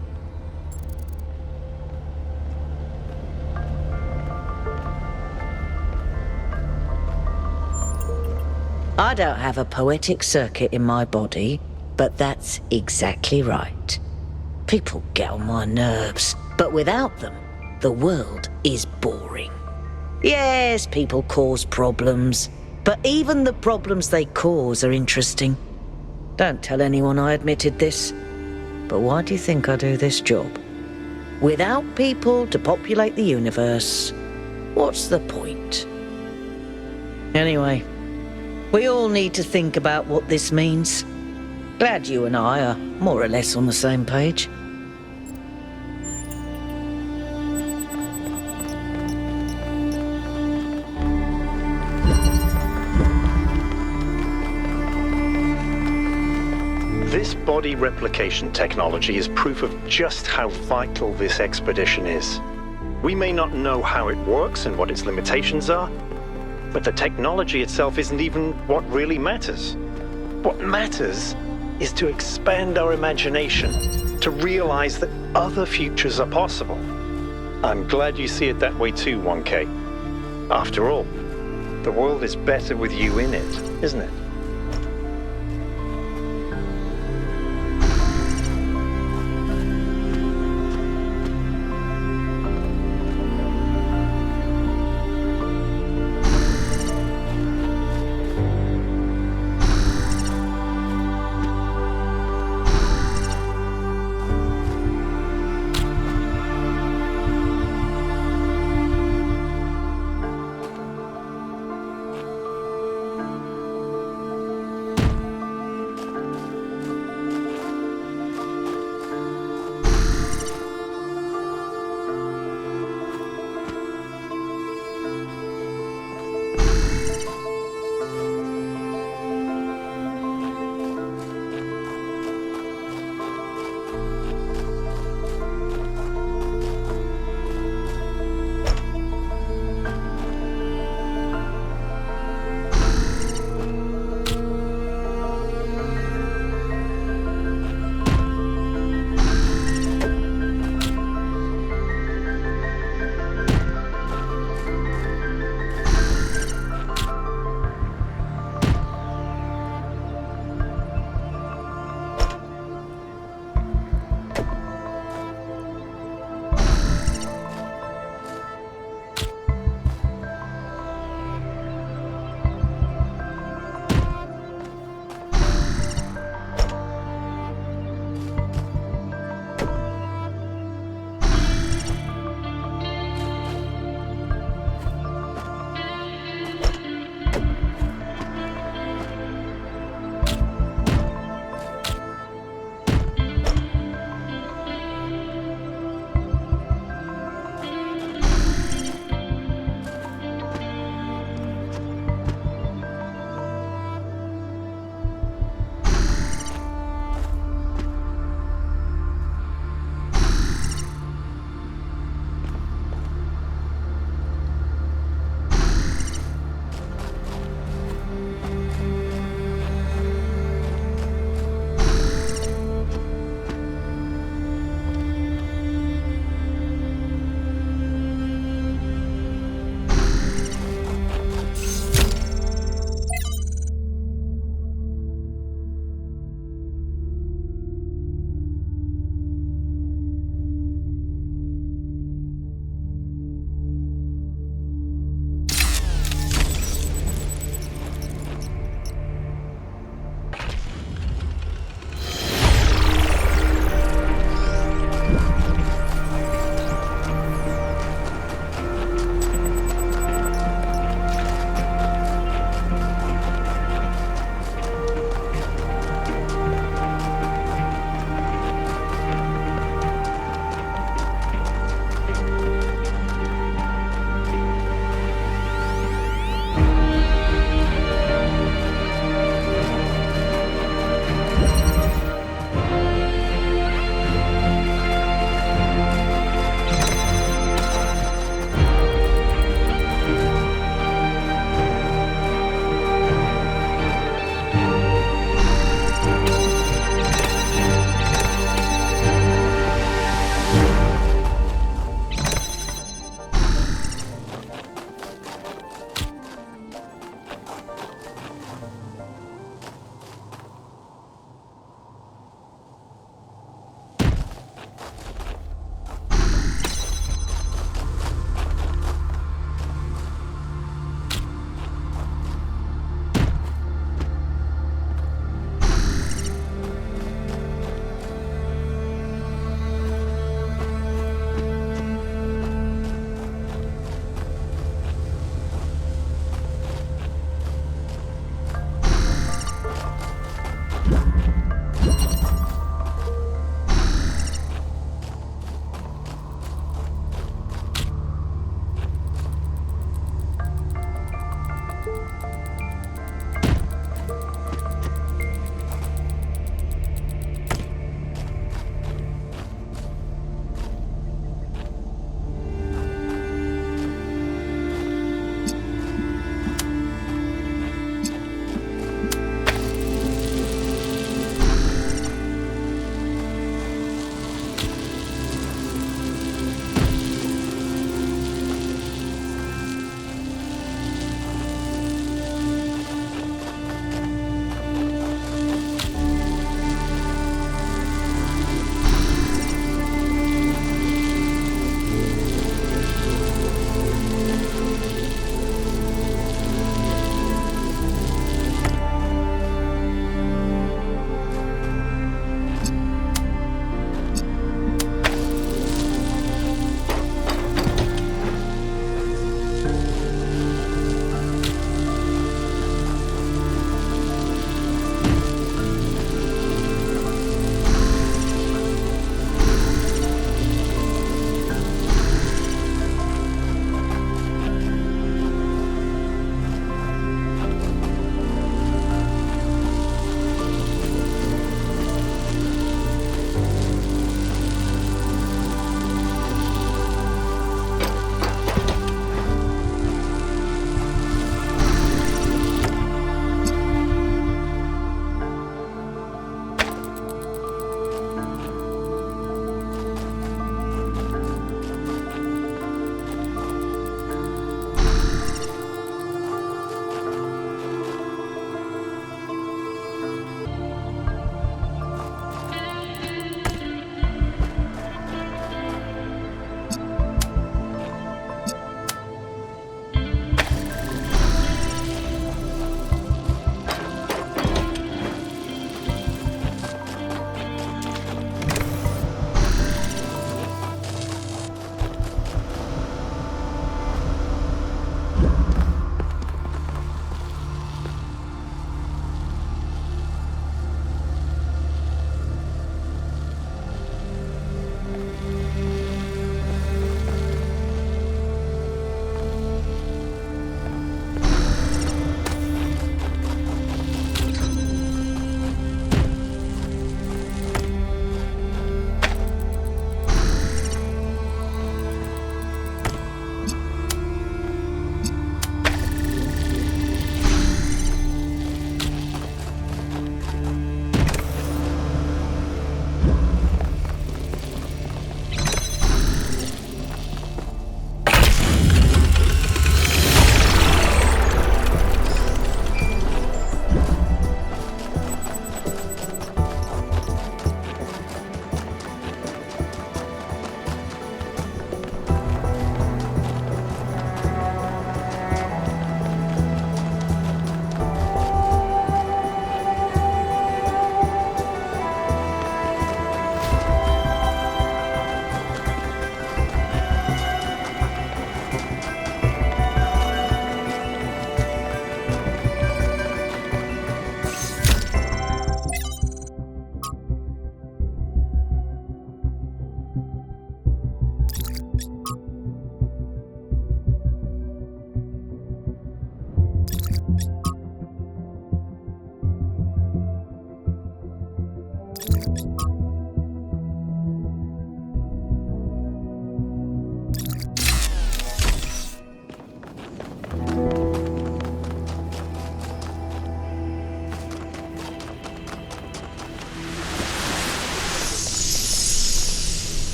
I don't have a poetic circuit in my body, but that's exactly right. People get on my nerves, but without them, the world is boring. Yes, people cause problems, but even the problems they cause are interesting. Don't tell anyone I admitted this, but why do you think I do this job? Without people to populate the universe, what's the point? Anyway, we all need to think about what this means. Glad you and I are more or less on the same page. This body replication technology is proof of just how vital this expedition is. We may not know how it works and what its limitations are, but the technology itself isn't even what really matters. What matters is to expand our imagination, to realize that other futures are possible. I'm glad you see it that way too, 1K. After all, the world is better with you in it, isn't it?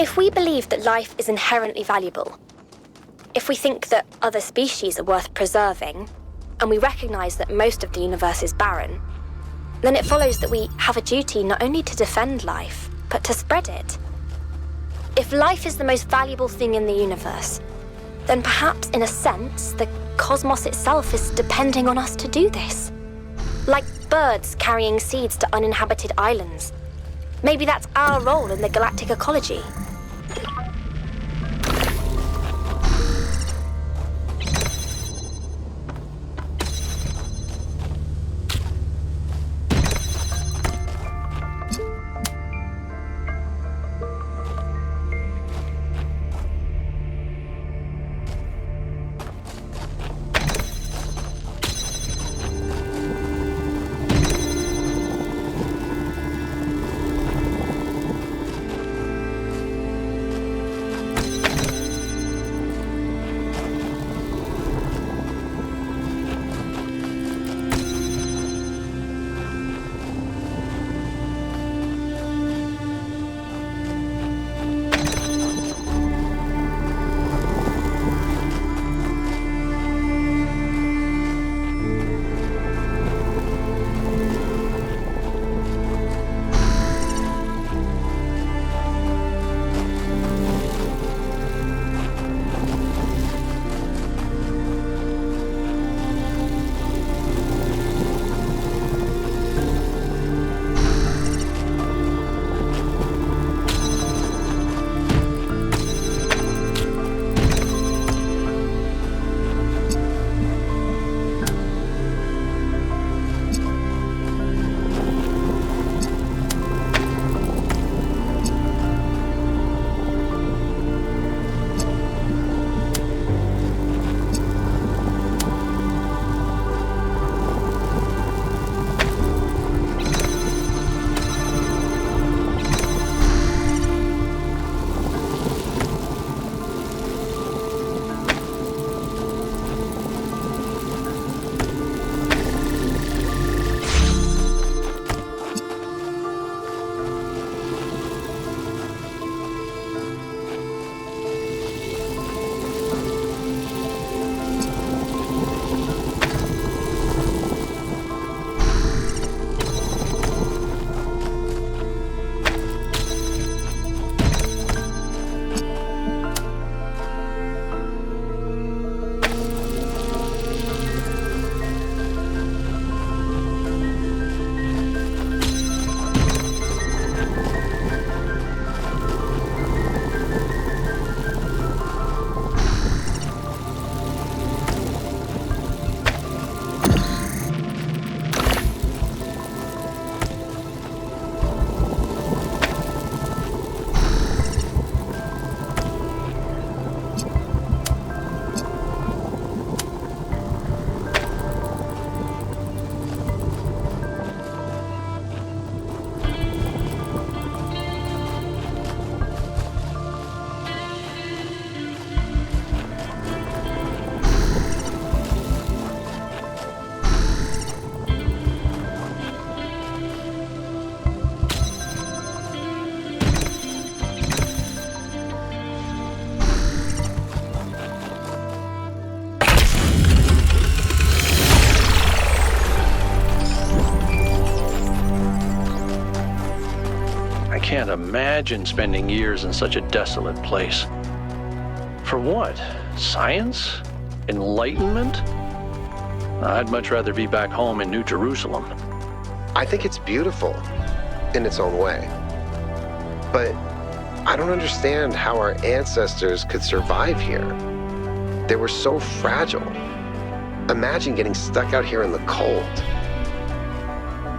If we believe that life is inherently valuable, if we think that other species are worth preserving, and we recognize that most of the universe is barren, then it follows that we have a duty not only to defend life, but to spread it. If life is the most valuable thing in the universe, then perhaps, in a sense, the cosmos itself is depending on us to do this. Like birds carrying seeds to uninhabited islands. Maybe that's our role in the galactic ecology. Can't imagine spending years in such a desolate place. For what? Science? Enlightenment? I'd much rather be back home in New Jerusalem. I think it's beautiful in its own way. But I don't understand how our ancestors could survive here. They were so fragile. Imagine getting stuck out here in the cold.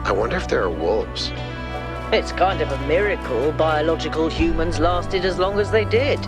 I wonder if there are wolves. It's kind of a miracle biological humans lasted as long as they did.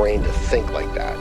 brain to think like that.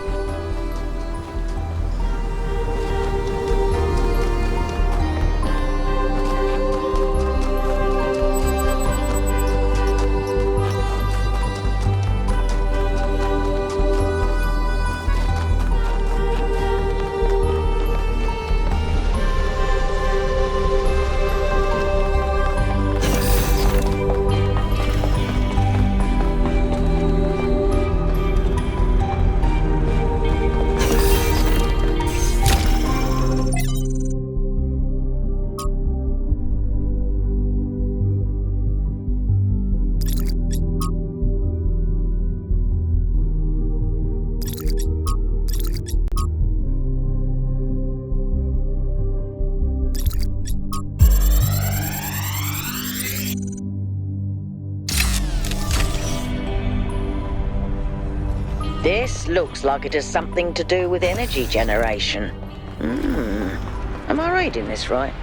This looks like it has something to do with energy generation. Am I reading this right?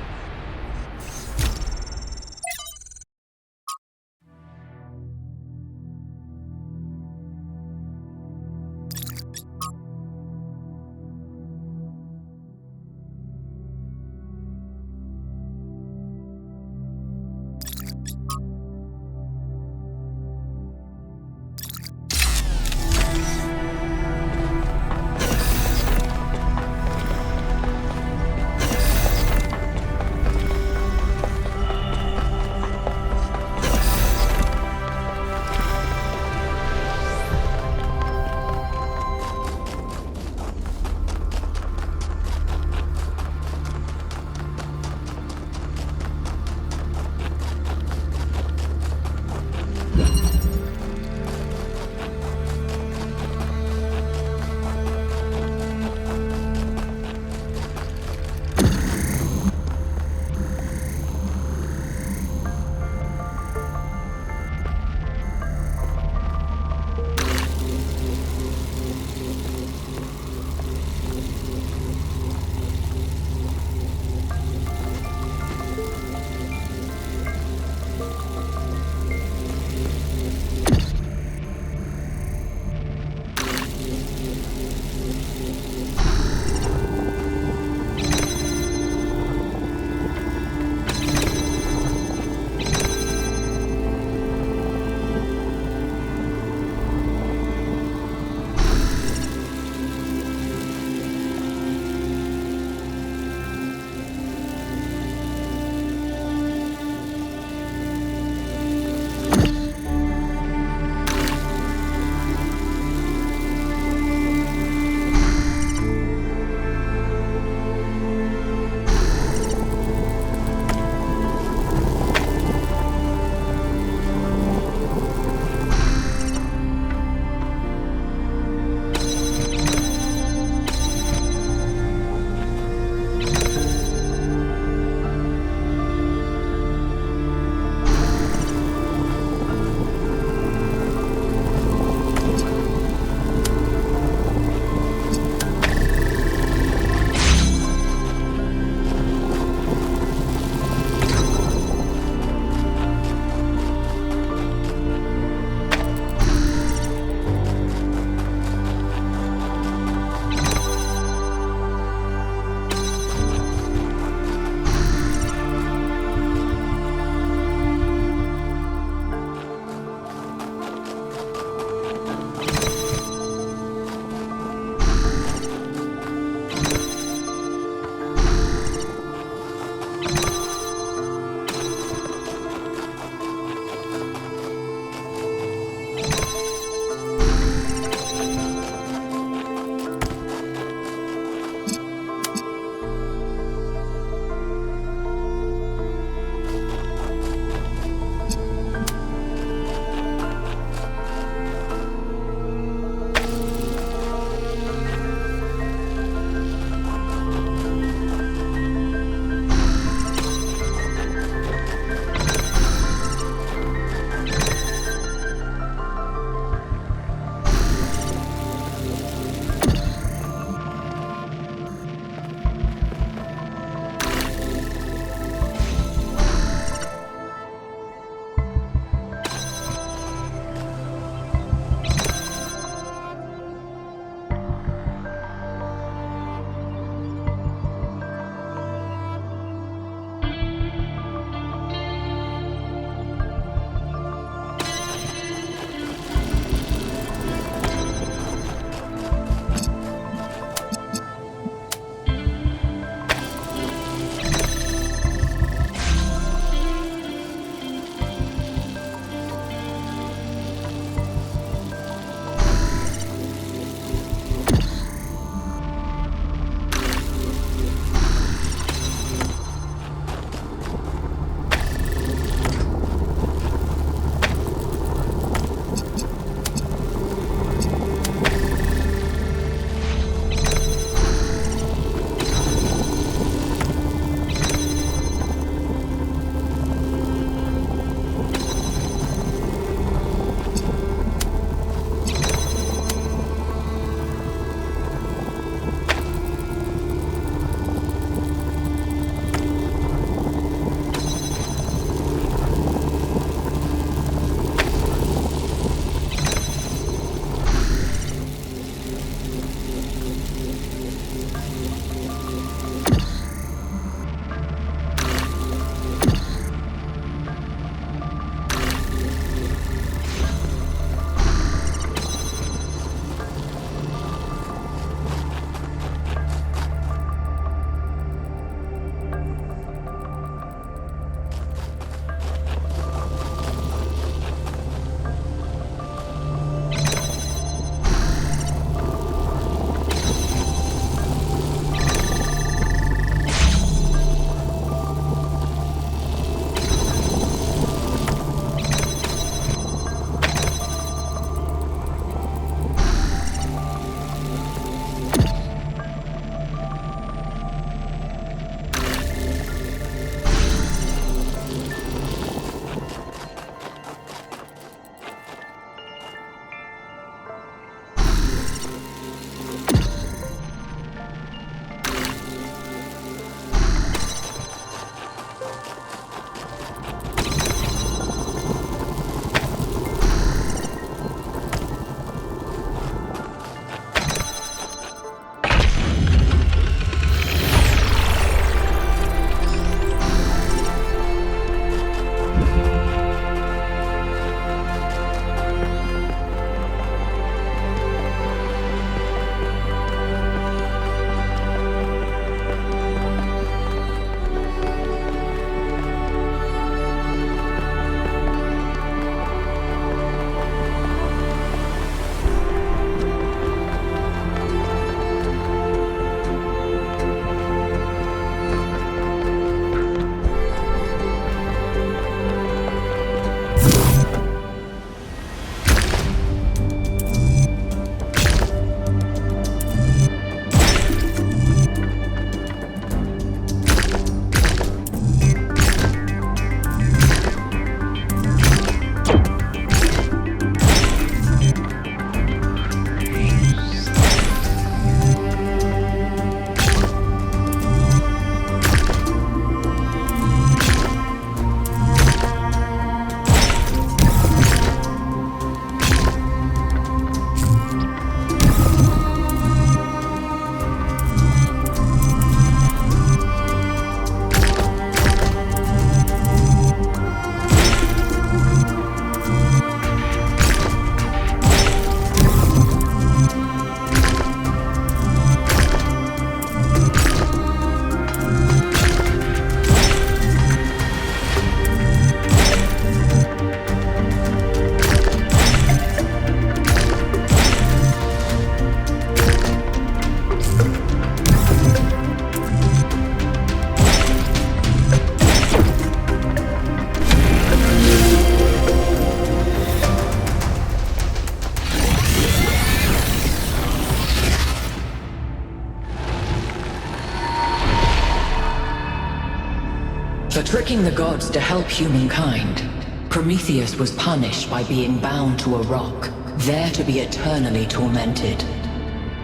tricking the gods to help humankind, Prometheus was punished by being bound to a rock, there to be eternally tormented.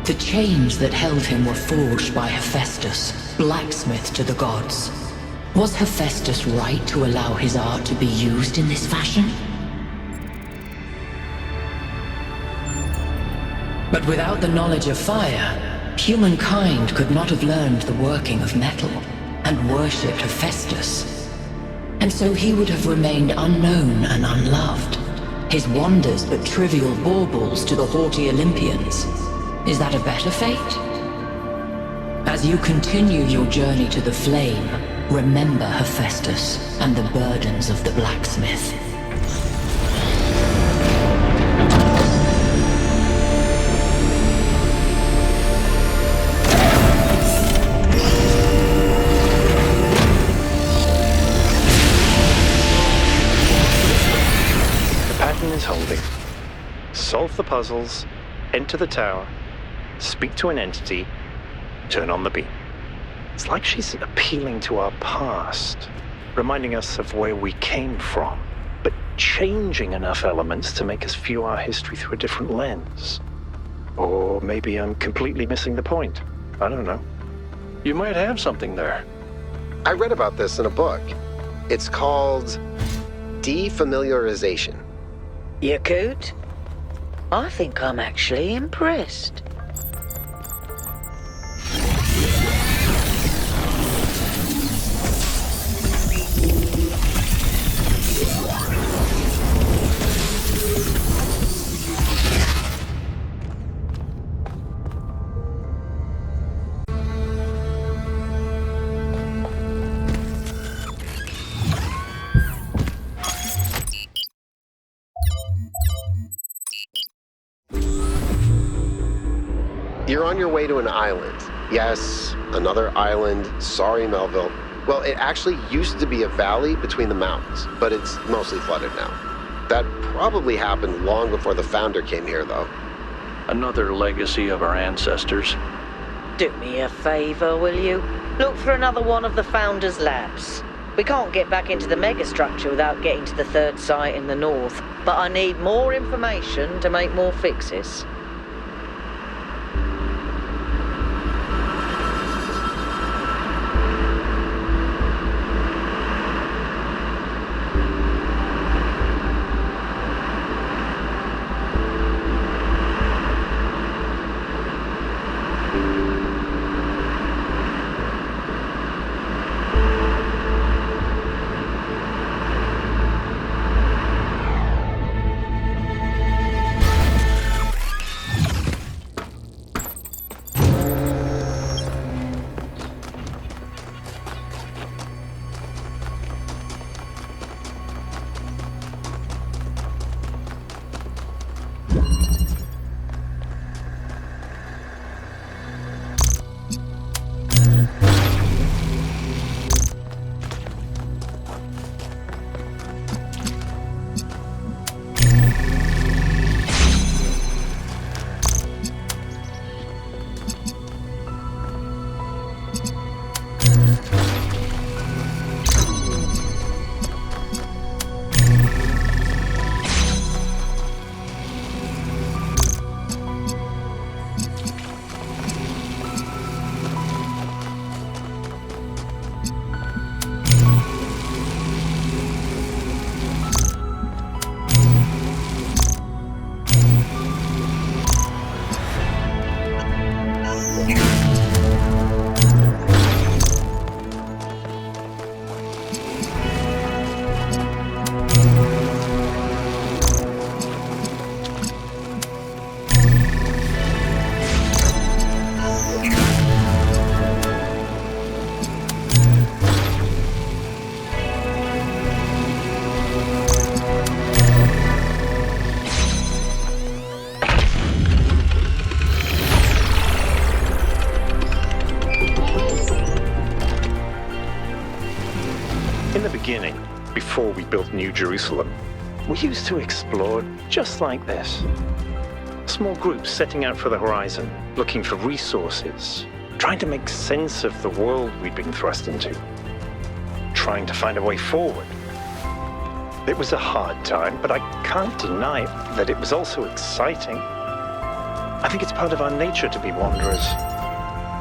The chains that held him were forged by Hephaestus, blacksmith to the gods. Was Hephaestus right to allow his art to be used in this fashion? But without the knowledge of fire, humankind could not have learned the working of metal and worshipped Hephaestus. And so he would have remained unknown and unloved, his wonders but trivial baubles to the haughty Olympians. Is that a better fate? As you continue your journey to the flame, remember Hephaestus and the burdens of the blacksmith. The pattern is holding. Solve the puzzles, enter the tower, speak to an entity, turn on the beam. It's like she's appealing to our past, reminding us of where we came from, but changing enough elements to make us view our history through a different lens. Or maybe I'm completely missing the point. I don't know. You might have something there. I read about this in a book. It's called defamiliarization. Yakut? I think I'm actually impressed. You're on your way to an island. Yes, another island. Sorry, Melville. Well, it actually used to be a valley between the mountains, but it's mostly flooded now. That probably happened long before the founder came here, though. Another legacy of our ancestors. Do me a favor, will you? Look for another one of the Founder's labs. We can't get back into the megastructure without getting to the third site in the north, but I need more information to make more fixes. In the beginning, before we built New Jerusalem, we used to explore just like this. Small groups setting out for the horizon, looking for resources, trying to make sense of the world we'd been thrust into. trying to find a way forward. It was a hard time, but I can't deny that it was also exciting. I think it's part of our nature to be wanderers.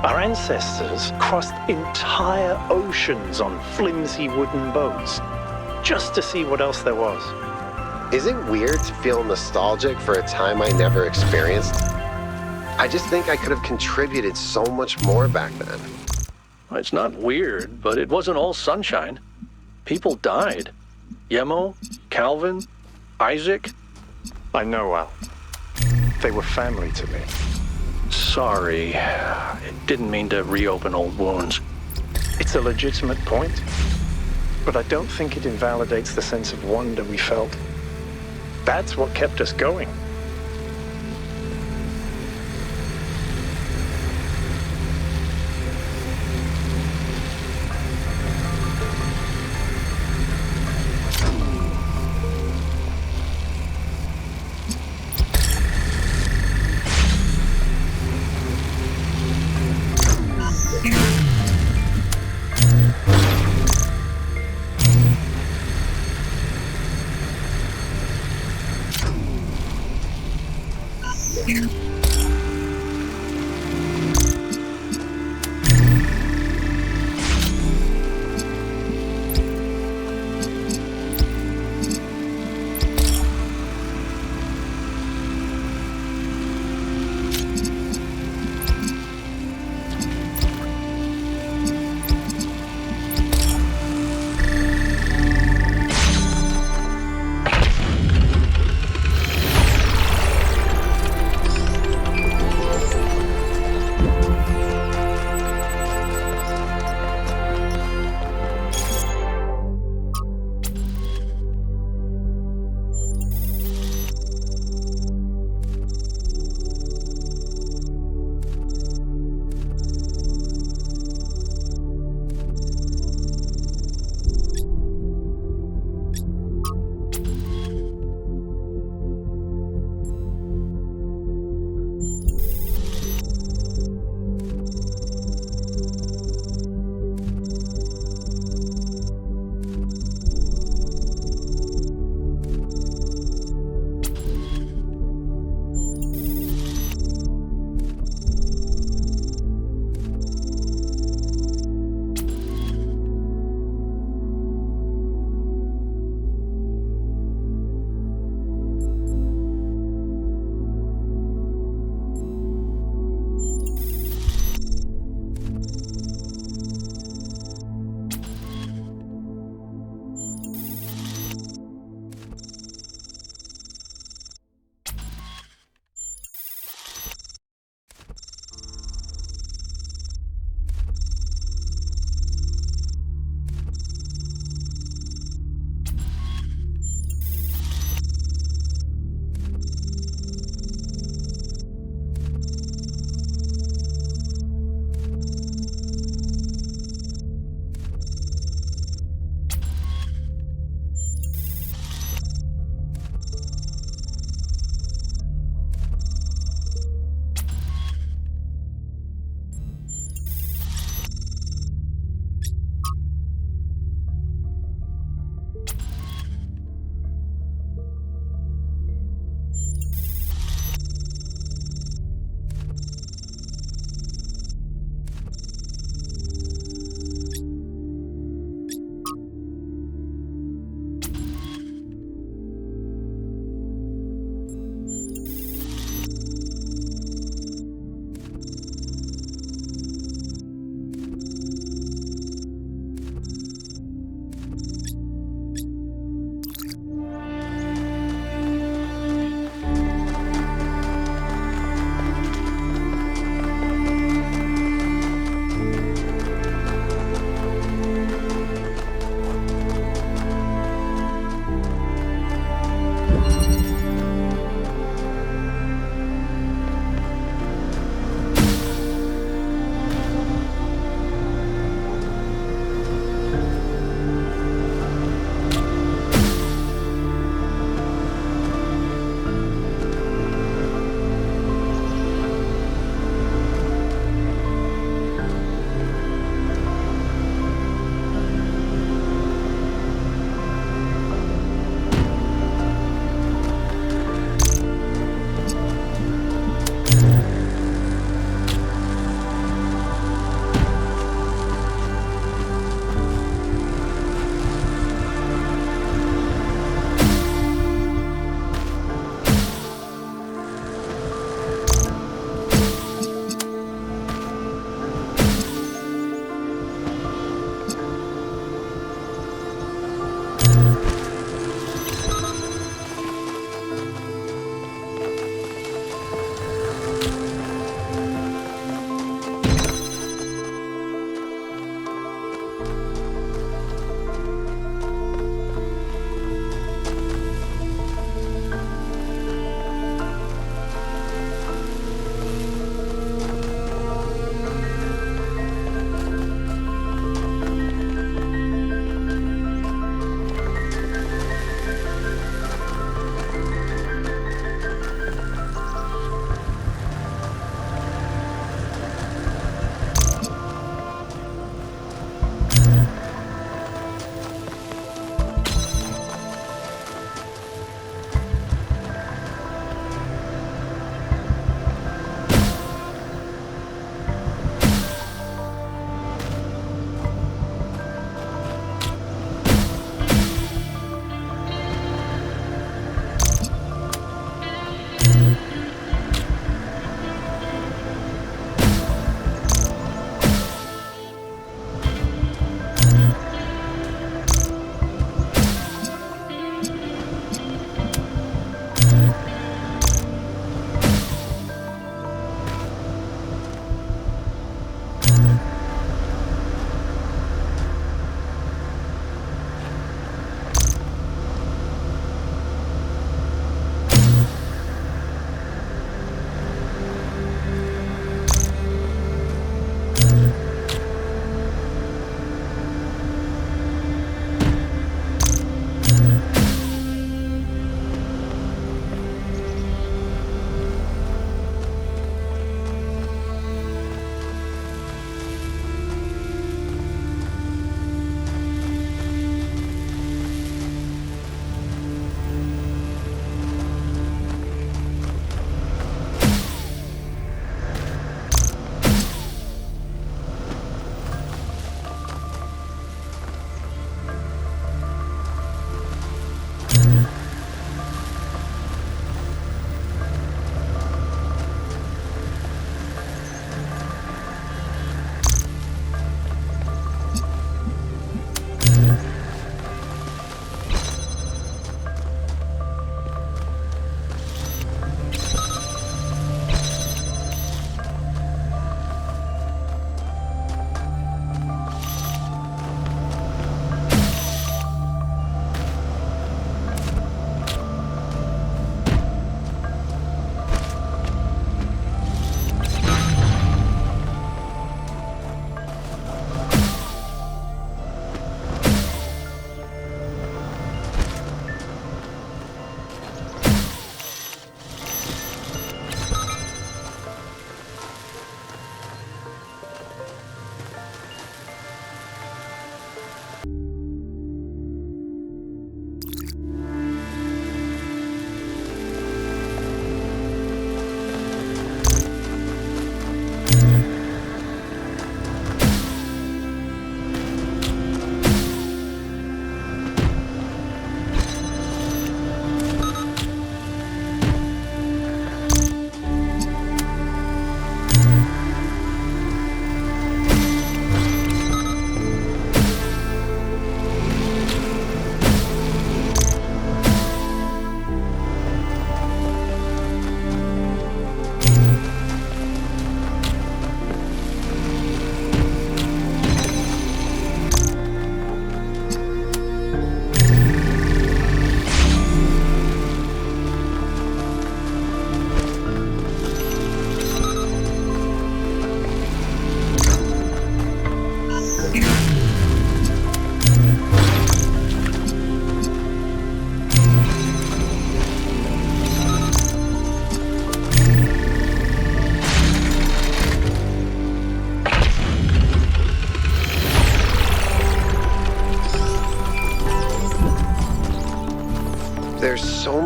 Our ancestors crossed entire oceans on flimsy wooden boats, just to see what else there was. Is it weird to feel nostalgic for a time I never experienced? I just think I could have contributed so much more back then. It's not weird, but it wasn't all sunshine. People died. Yemo, Calvin, Isaac. I know, Al. They were family to me. Sorry. It didn't mean to reopen old wounds. It's a legitimate point, but I don't think it invalidates the sense of wonder we felt. That's what kept us going.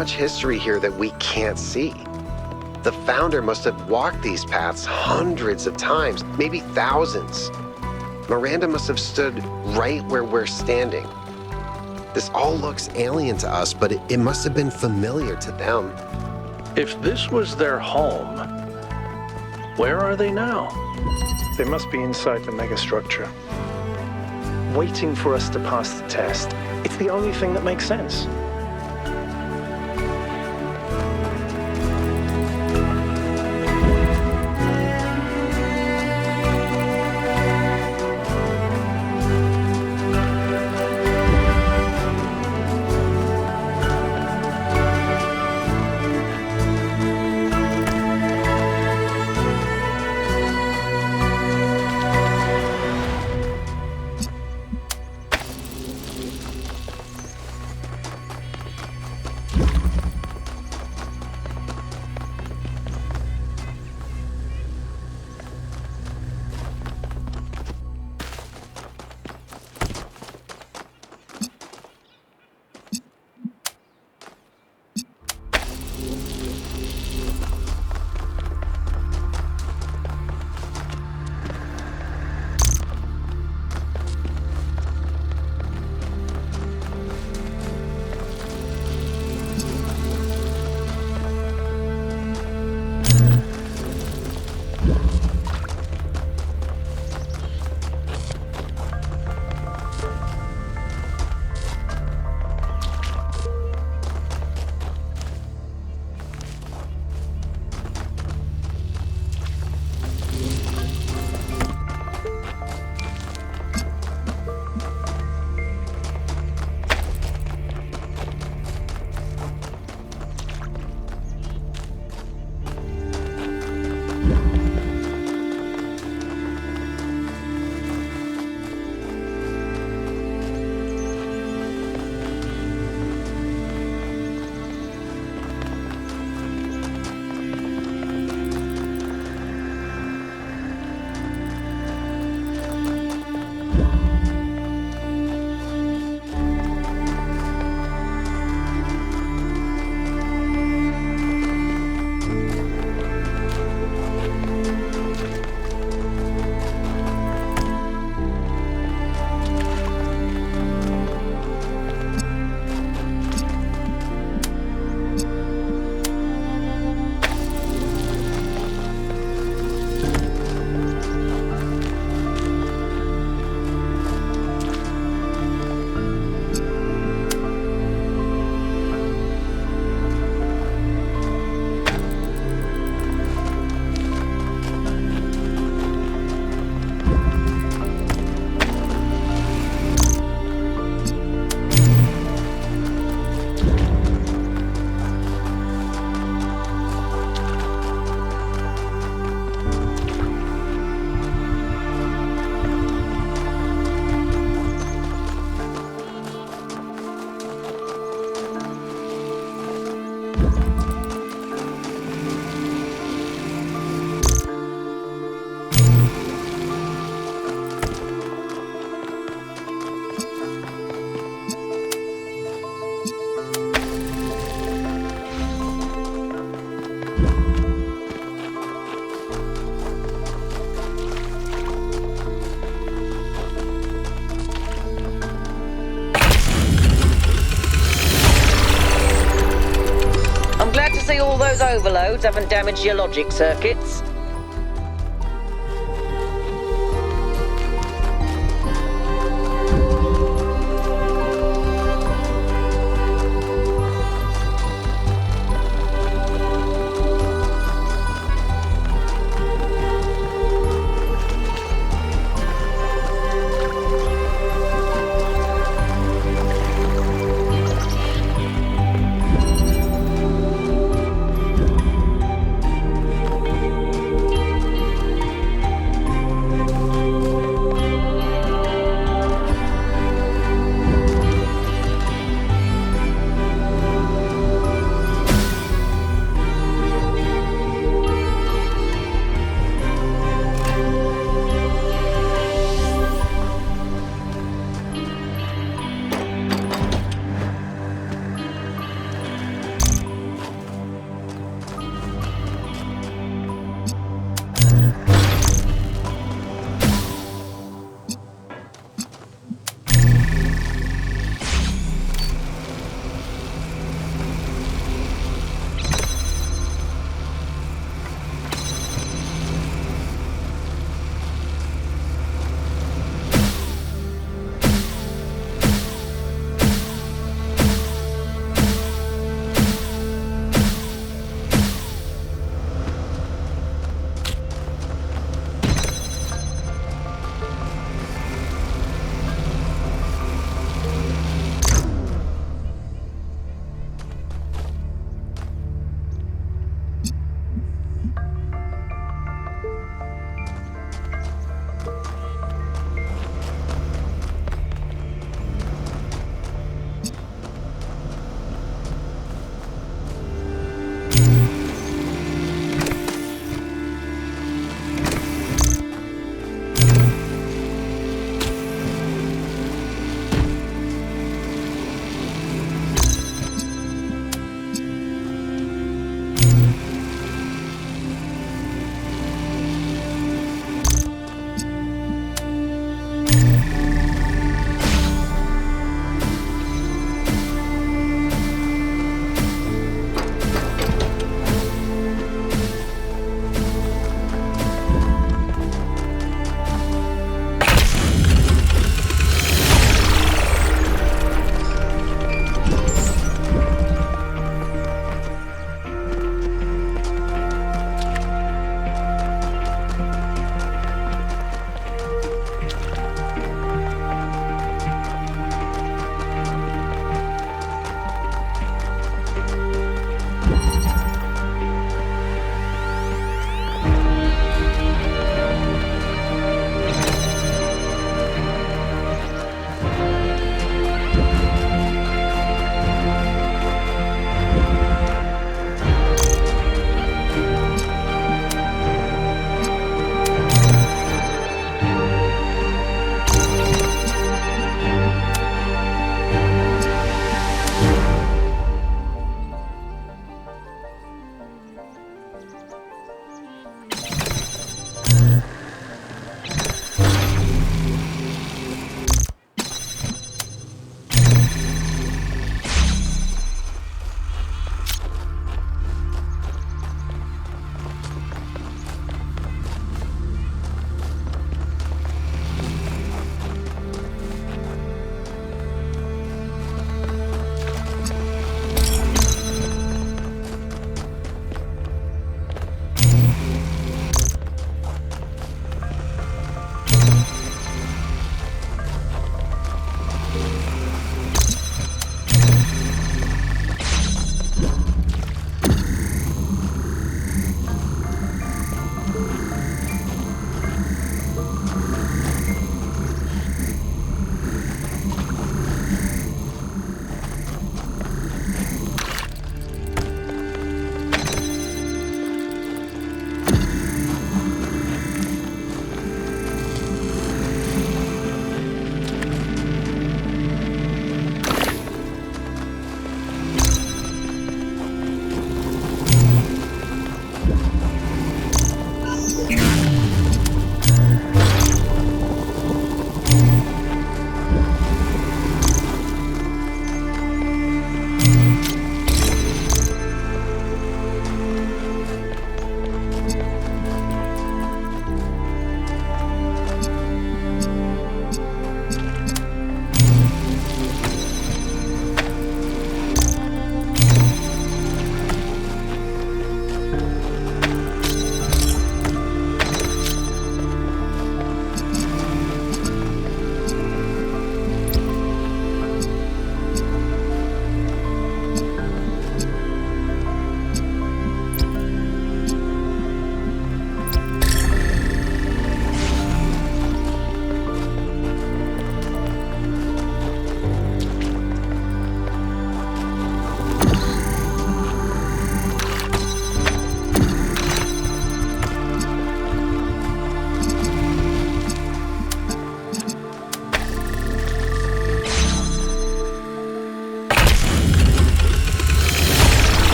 much history here that we can't see. The founder must have walked these paths hundreds of times, maybe thousands. Miranda must have stood right where we're standing. This all looks alien to us, but it must have been familiar to them. If this was their home, where are they now? They must be inside the megastructure, waiting for us to pass the test. It's the only thing that makes sense. all those overloads haven't damaged your logic circuits.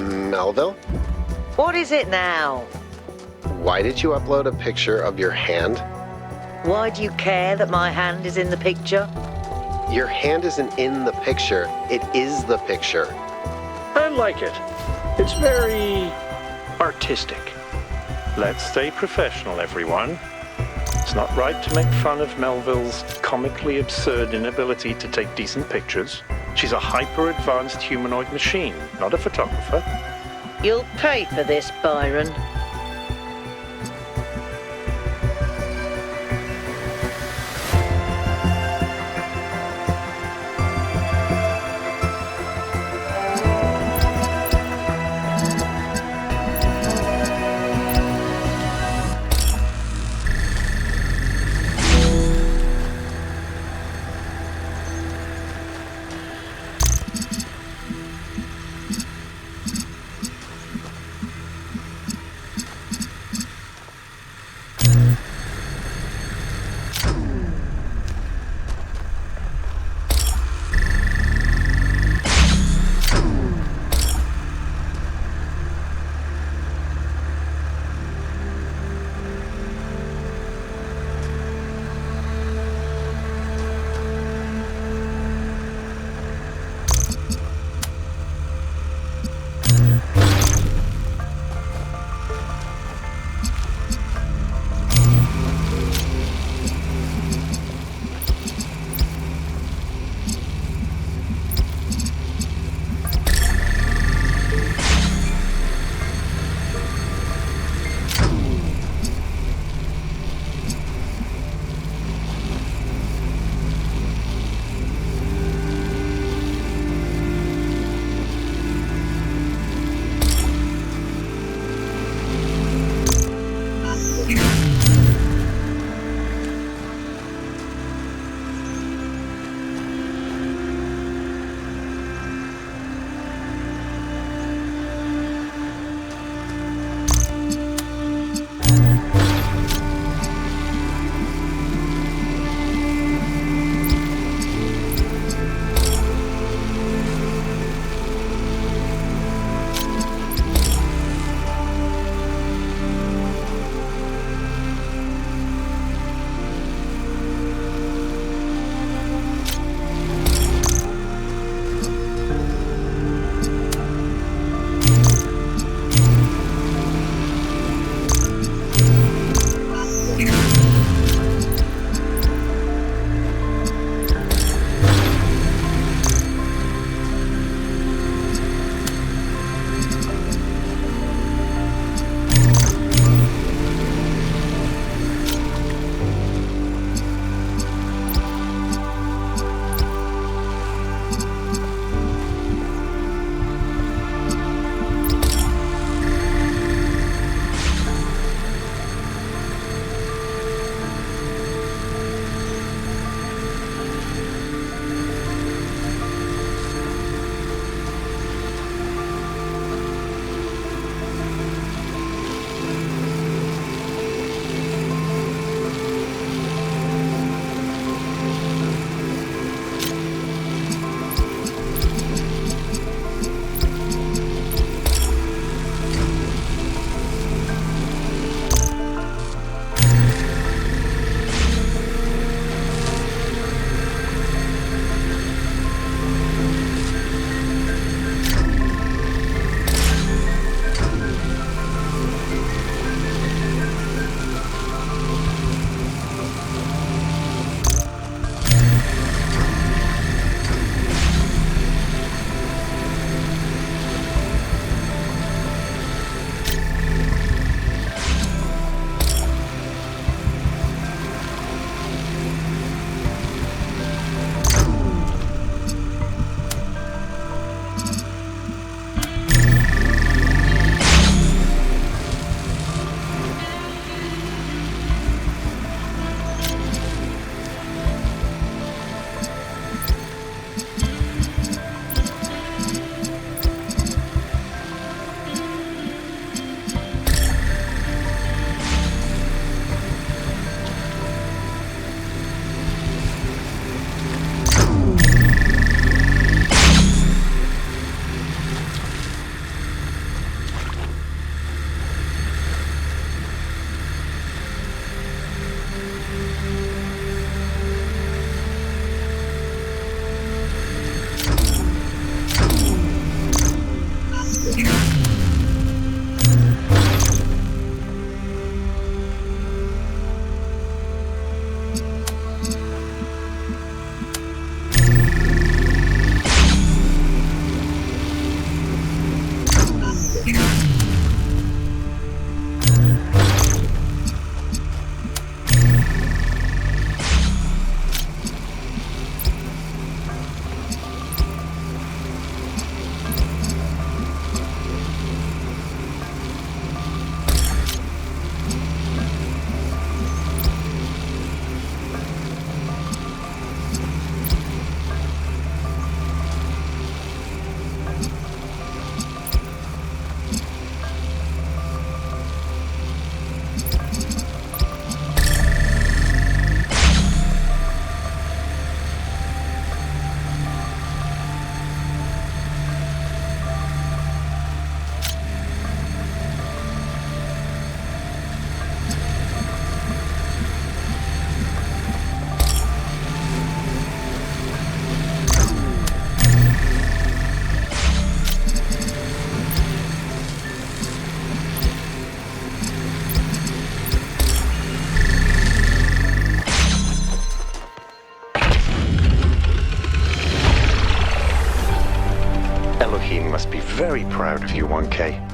Melville? What is it now? Why did you upload a picture of your hand? Why do you care that my hand is in the picture? Your hand isn't in the picture, it is the picture. I like it. It's very artistic. Let's stay professional, everyone. It's not right to make fun of Melville's comically absurd inability to take decent pictures. She's a hyper-advanced humanoid machine, not a photographer. You'll pay for this, Byron. Elohim must be very proud of you, 1K.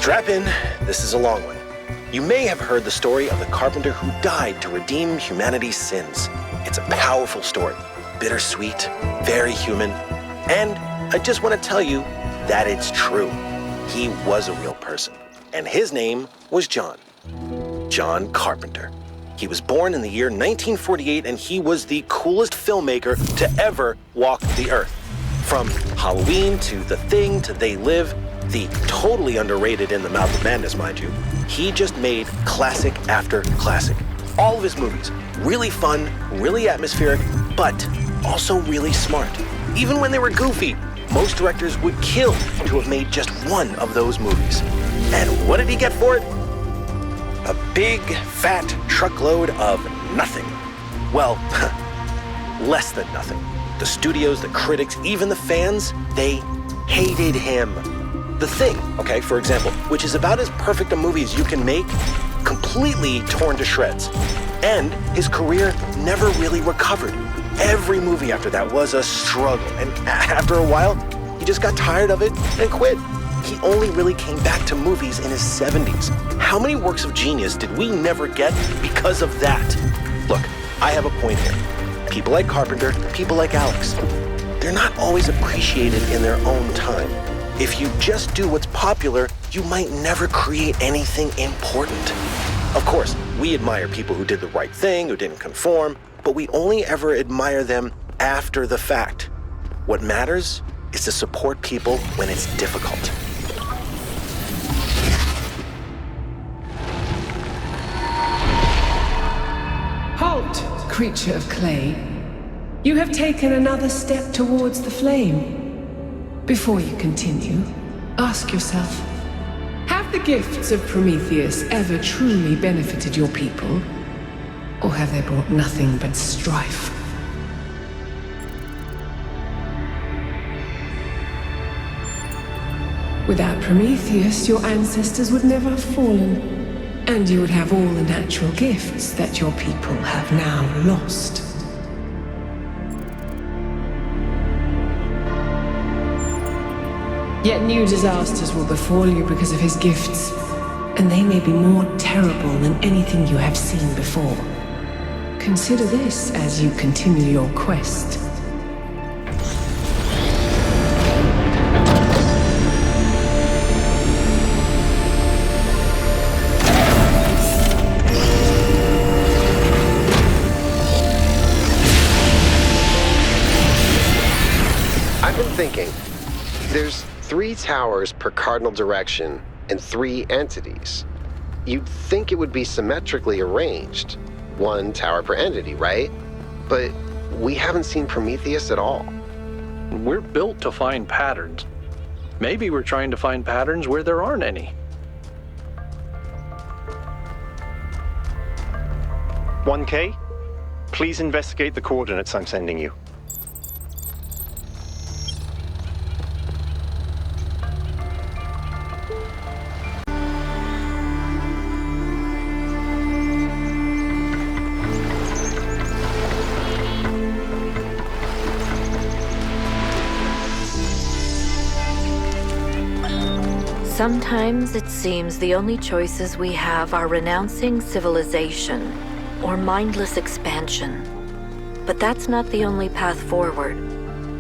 Strap in, this is a long one. You may have heard the story of the carpenter who died to redeem humanity's sins. It's a powerful story, bittersweet, very human, and I just want to tell you that it's true. He was a real person, and his name was John. John Carpenter. He was born in the year 1948, and he was the coolest filmmaker to ever walk the earth. From Halloween to The Thing to They Live, the totally underrated In the Mouth of Madness, mind you, he just made classic after classic. All of his movies, really fun, really atmospheric, but also really smart. Even when they were goofy, most directors would kill to have made just one of those movies. And what did he get for it? A big, fat truckload of nothing. Well, less than nothing. The studios, the critics, even the fans, they hated him. The Thing, okay, for example, which is about as perfect a movie as you can make, completely torn to shreds. And his career never really recovered. Every movie after that was a struggle, and after a while, he just got tired of it and quit. He only really came back to movies in his 70s. How many works of genius did we never get because of that? Look, I have a point here. People like Carpenter, people like Alex, they're not always appreciated in their own time. If you just do what's popular, you might never create anything important. Of course, we admire people who did the right thing, who didn't conform, but we only ever admire them after the fact. What matters is to support people when it's difficult. Halt, creature of clay. You have taken another step towards the flame. Before you continue, ask yourself, have the gifts of Prometheus ever truly benefited your people? Or have they brought nothing but strife? Without Prometheus, your ancestors would never have fallen, and you would have all the natural gifts that your people have now lost. Yet new disasters will befall you because of his gifts, and they may be more terrible than anything you have seen before. Consider this as you continue your quest. I've been thinking, there's 3 towers per cardinal direction and 3 entities. You'd think it would be symmetrically arranged, 1 tower per entity, right? But we haven't seen Prometheus at all. We're built to find patterns. Maybe we're trying to find patterns where there aren't any. 1K, please investigate the coordinates I'm sending you. Sometimes it seems the only choices we have are renouncing civilization or mindless expansion. But that's not the only path forward.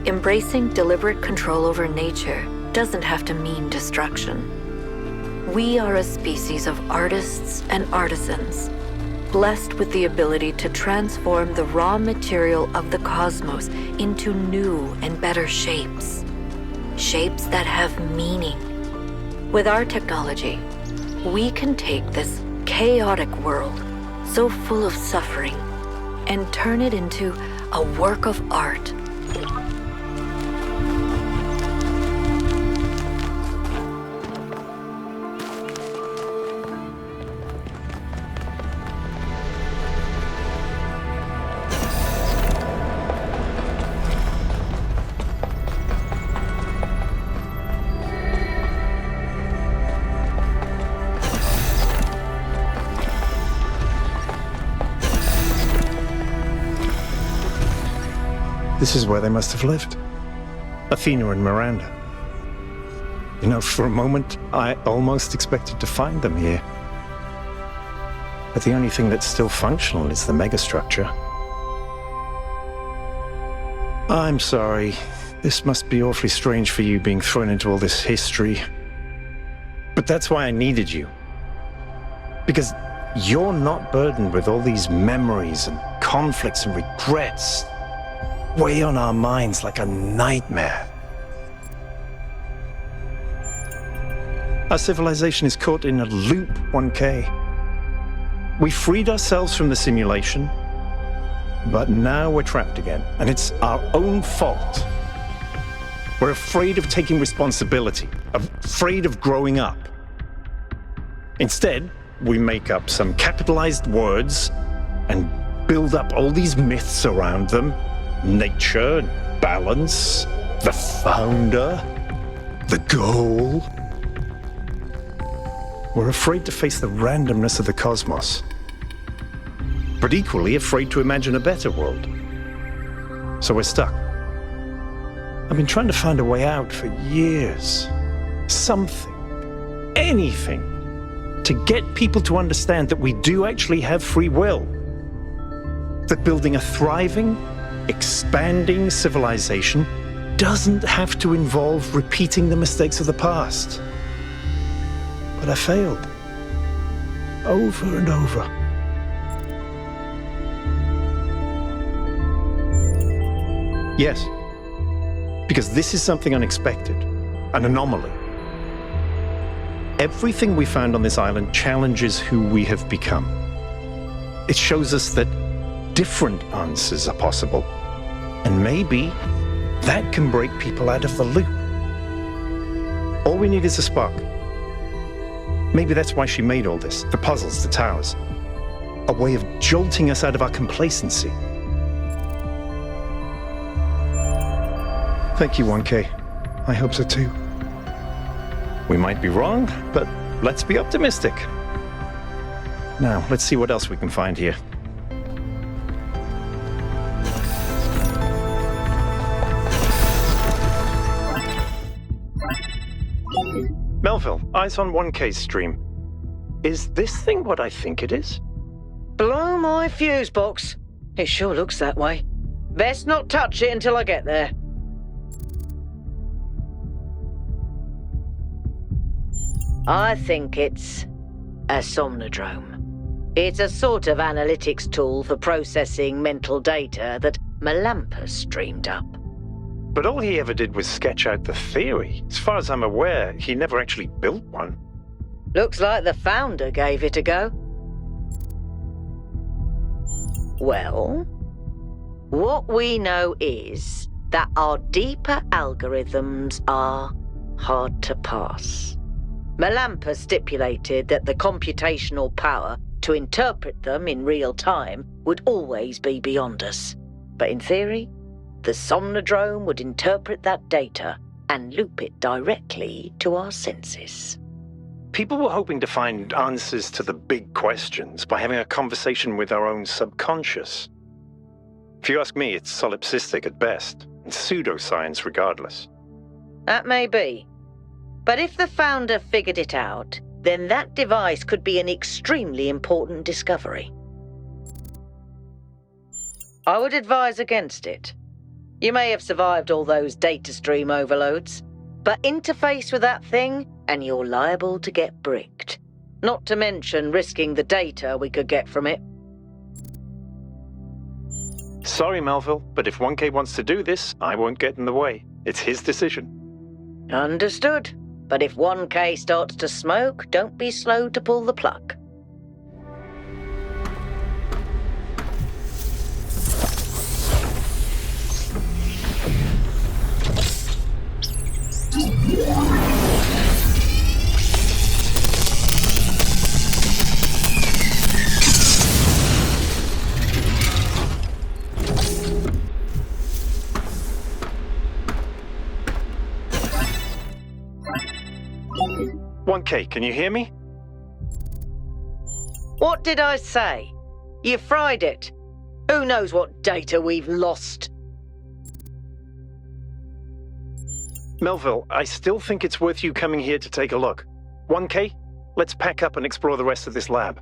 Embracing deliberate control over nature doesn't have to mean destruction. We are a species of artists and artisans, blessed with the ability to transform the raw material of the cosmos into new and better shapes. Shapes that have meaning. With our technology, we can take this chaotic world, so full of suffering, and turn it into a work of art. This is where they must have lived. Athena and Miranda. You know, for a moment, I almost expected to find them here. But the only thing that's still functional is the megastructure. I'm sorry. This must be awfully strange for you being thrown into all this history. But that's why I needed you. Because you're not burdened with all these memories and conflicts and regrets weigh on our minds like a nightmare. Our civilization is caught in a loop, 1K. We freed ourselves from the simulation, but now we're trapped again, and it's our own fault. We're afraid of taking responsibility, afraid of growing up. Instead, we make up some capitalized words and build up all these myths around them. Nature, balance, the founder, the goal. We're afraid to face the randomness of the cosmos, but equally afraid to imagine a better world. So we're stuck. I've been trying to find a way out for years. Something, anything, to get people to understand that we do actually have free will. That building a thriving, expanding civilization doesn't have to involve repeating the mistakes of the past. But I failed. Over and over. Yes. Because this is something unexpected, an anomaly. Everything we found on this island challenges who we have become. It shows us that different answers are possible, and maybe that can break people out of the loop. All we need is a spark. Maybe that's why she made all this, the puzzles, the towers. A way of jolting us out of our complacency. Thank you, 1K. I hope so too. We might be wrong, but let's be optimistic. Now, let's see what else we can find here. Melville, eyes on 1K's stream. Is this thing what I think it is? Blow my fuse box. It sure looks that way. Best not touch it until I get there. I think it's a somnodrome. It's a sort of analytics tool for processing mental data that Melampus streamed up. But all he ever did was sketch out the theory. As far as I'm aware, he never actually built one. Looks like the founder gave it a go. Well, what we know is that our deeper algorithms are hard to pass. Melampus stipulated that the computational power to interpret them in real time would always be beyond us. But in theory, the somnodrome would interpret that data and loop it directly to our senses. People were hoping to find answers to the big questions by having a conversation with our own subconscious. If you ask me, it's solipsistic at best, and pseudoscience regardless. That may be. But if the founder figured it out, then that device could be an extremely important discovery. I would advise against it. You may have survived all those data stream overloads, but interface with that thing and you're liable to get bricked. Not to mention risking the data we could get from it. Sorry, Melville, but if 1K wants to do this, I won't get in the way. It's his decision. Understood. But if 1K starts to smoke, don't be slow to pull the plug. Can you hear me? What did I say? You fried it. Who knows what data we've lost? Melville, I still think it's worth you coming here to take a look. 1K, let's pack up and explore the rest of this lab.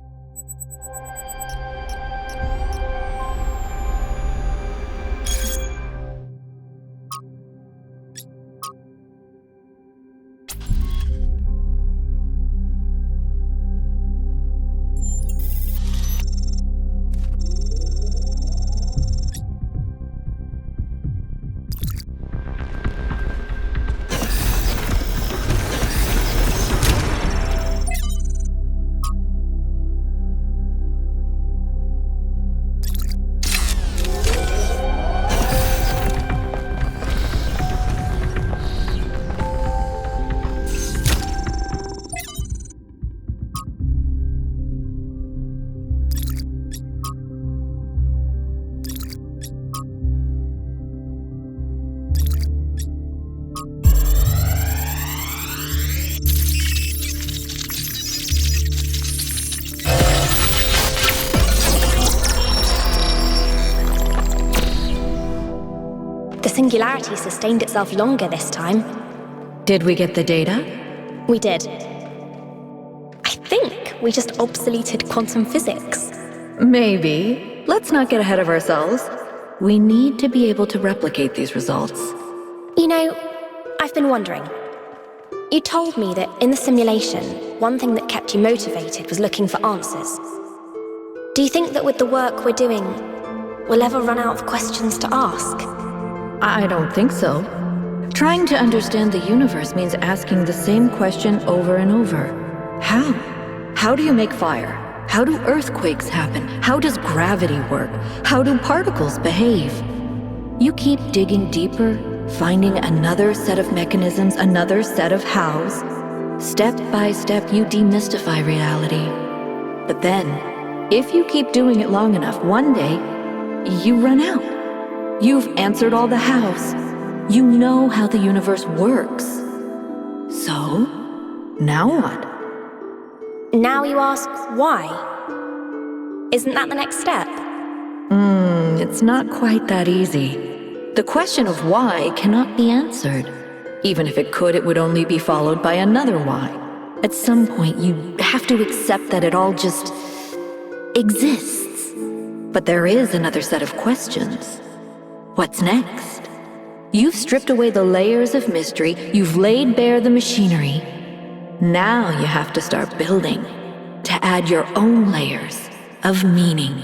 The singularity sustained itself longer this time. Did we get the data? We did. I think we just obsoleted quantum physics. Maybe. Let's not get ahead of ourselves. We need to be able to replicate these results. You know, I've been wondering. You told me that in the simulation, one thing that kept you motivated was looking for answers. Do you think that with the work we're doing, we'll ever run out of questions to ask? I don't think so. Trying to understand the universe means asking the same question over and over. How? How do you make fire? How do earthquakes happen? How does gravity work? How do particles behave? You keep digging deeper, finding another set of mechanisms, another set of hows. Step by step, you demystify reality. But then, if you keep doing it long enough, one day, you run out. You've answered all the hows. You know how the universe works. So, now what? Now you ask why? Isn't that the next step? It's not quite that easy. The question of why cannot be answered. Even if it could, it would only be followed by another why. At some point, you have to accept that it all just exists. But there is another set of questions. What's next? You've stripped away the layers of mystery, you've laid bare the machinery. Now you have to start building, to add your own layers of meaning.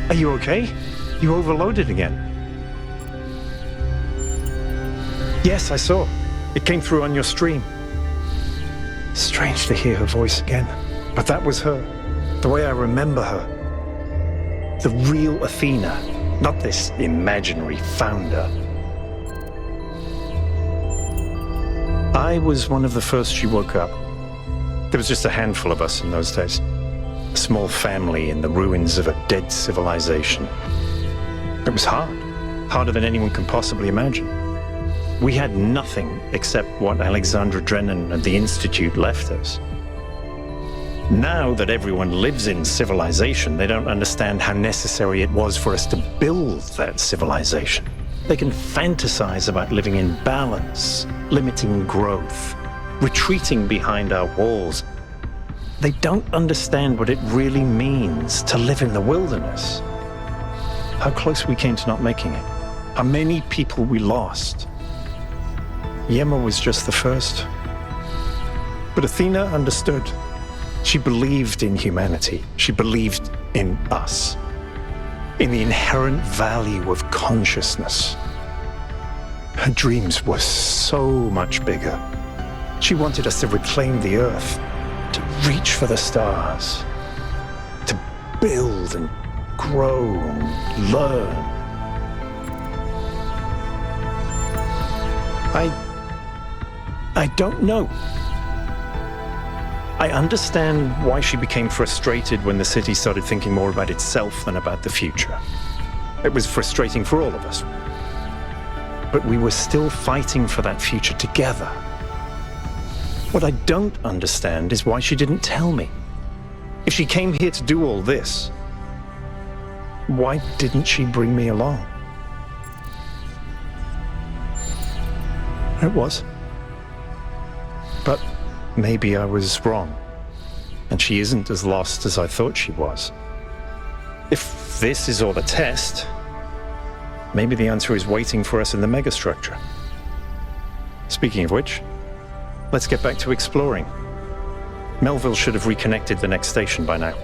Are you okay? You overloaded again. Yes, I saw. It came through on your stream. Strange to hear her voice again. But that was her. The way I remember her. The real Athena, not this imaginary founder. I was one of the first she woke up. There was just a handful of us in those days. A small family in the ruins of a dead civilization. It was hard. Harder than anyone can possibly imagine. We had nothing except what Alexandra Drennan and the Institute left us. Now that everyone lives in civilization, they don't understand how necessary it was for us to build that civilization. They can fantasize about living in balance, limiting growth, retreating behind our walls. They don't understand what it really means to live in the wilderness. How close we came to not making it. How many people we lost. Yema was just the first. But Athena understood. She believed in humanity. She believed in us. In the inherent value of consciousness. Her dreams were so much bigger. She wanted us to reclaim the earth, to reach for the stars, to build and grow and learn. I don't know. I understand why she became frustrated when the city started thinking more about itself than about the future. It was frustrating for all of us. But we were still fighting for that future together. What I don't understand is why she didn't tell me. If she came here to do all this, why didn't she bring me along? It was. But maybe I was wrong, and she isn't as lost as I thought she was. If this is all a test, maybe the answer is waiting for us in the megastructure. Speaking of which, let's get back to exploring. Melville should have reconnected the next station by now.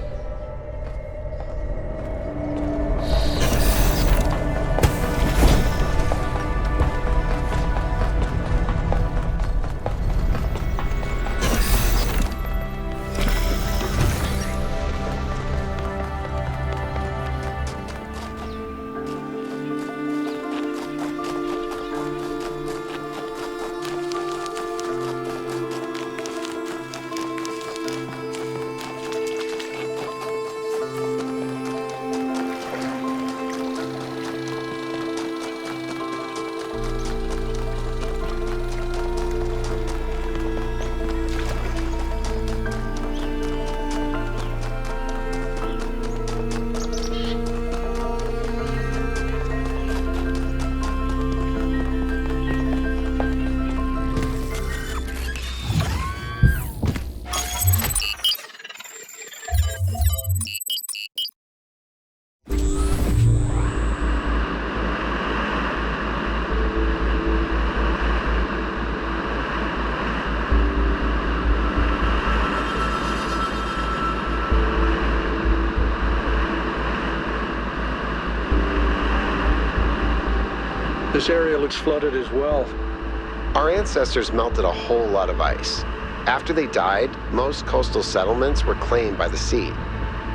This area looks flooded as well. Our ancestors melted a whole lot of ice. After they died, most coastal settlements were claimed by the sea.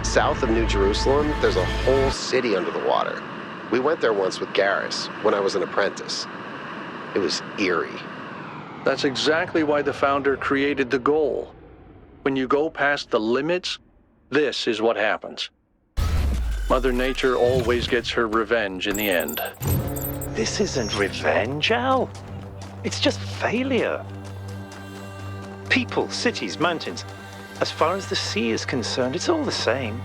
South of New Jerusalem, there's a whole city under the water. We went there once with Garrus, when I was an apprentice. It was eerie. That's exactly why the Founder created the goal. When you go past the limits, this is what happens. Mother Nature always gets her revenge in the end. This isn't revenge, Al. It's just failure. People, cities, mountains. As far as the sea is concerned, it's all the same.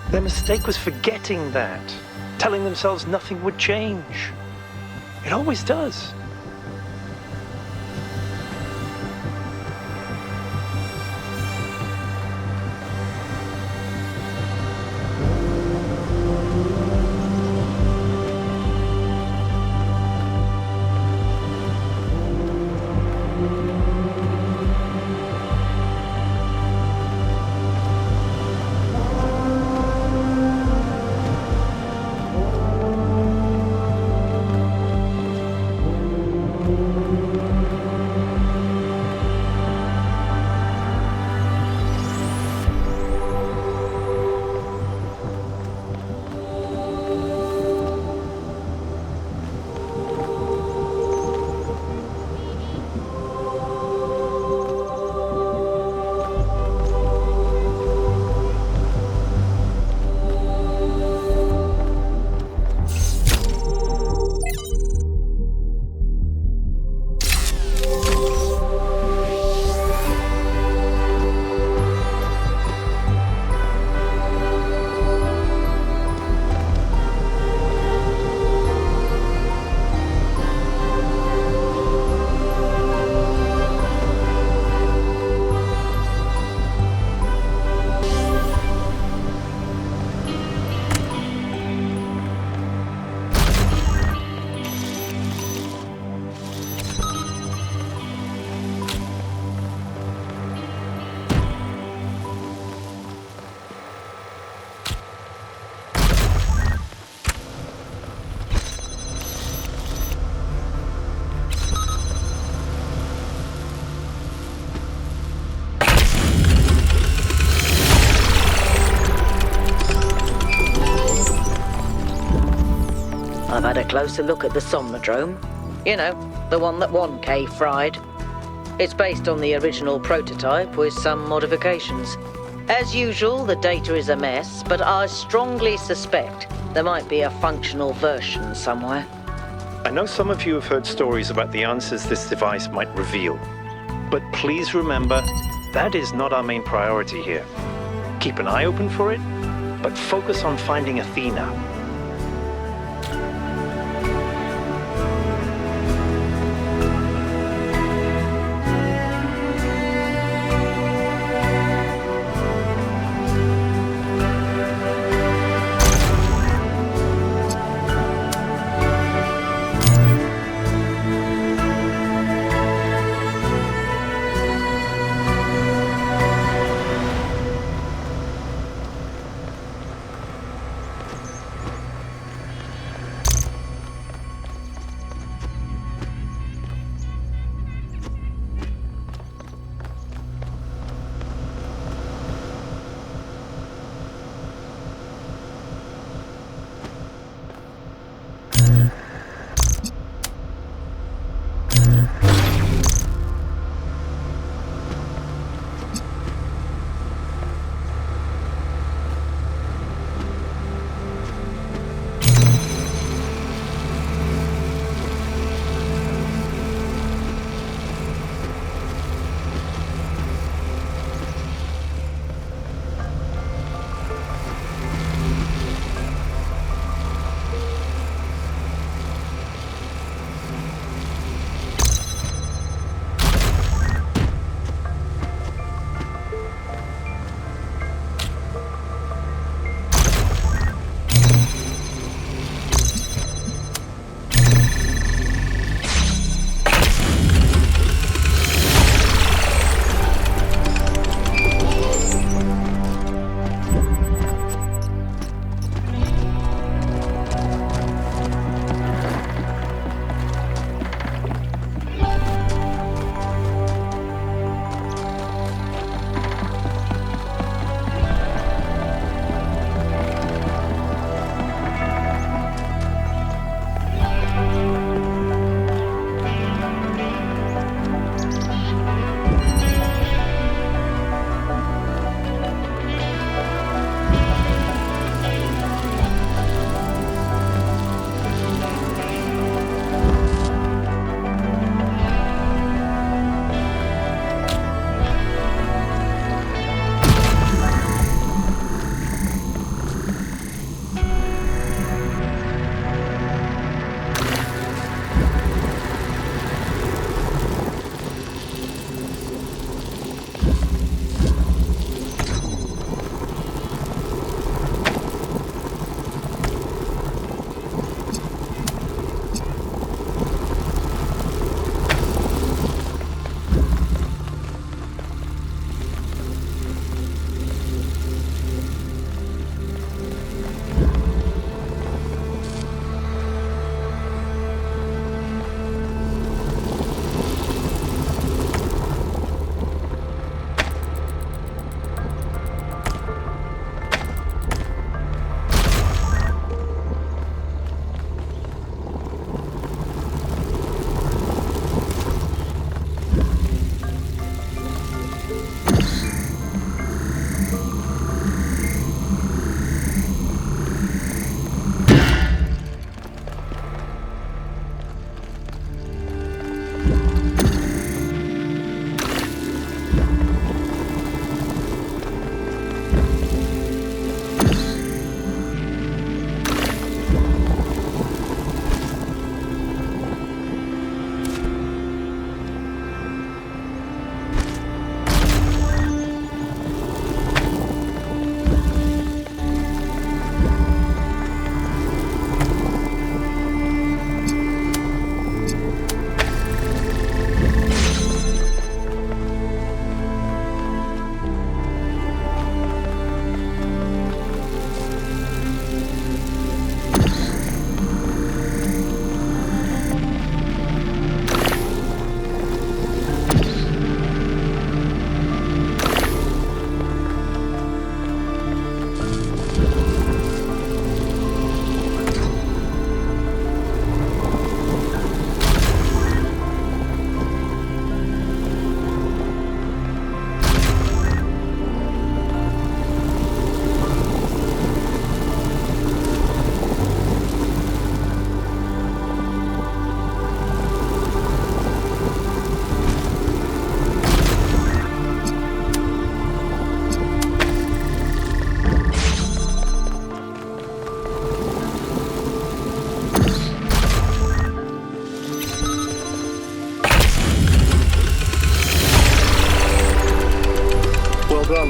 Their mistake was forgetting that, telling themselves nothing would change. It always does. I've had a closer look at the Somnodrome. You know, the one that 1K fried. It's based on the original prototype with some modifications. As usual, the data is a mess, but I strongly suspect there might be a functional version somewhere. I know some of you have heard stories about the answers this device might reveal. But please remember, that is not our main priority here. Keep an eye open for it, but focus on finding Athena.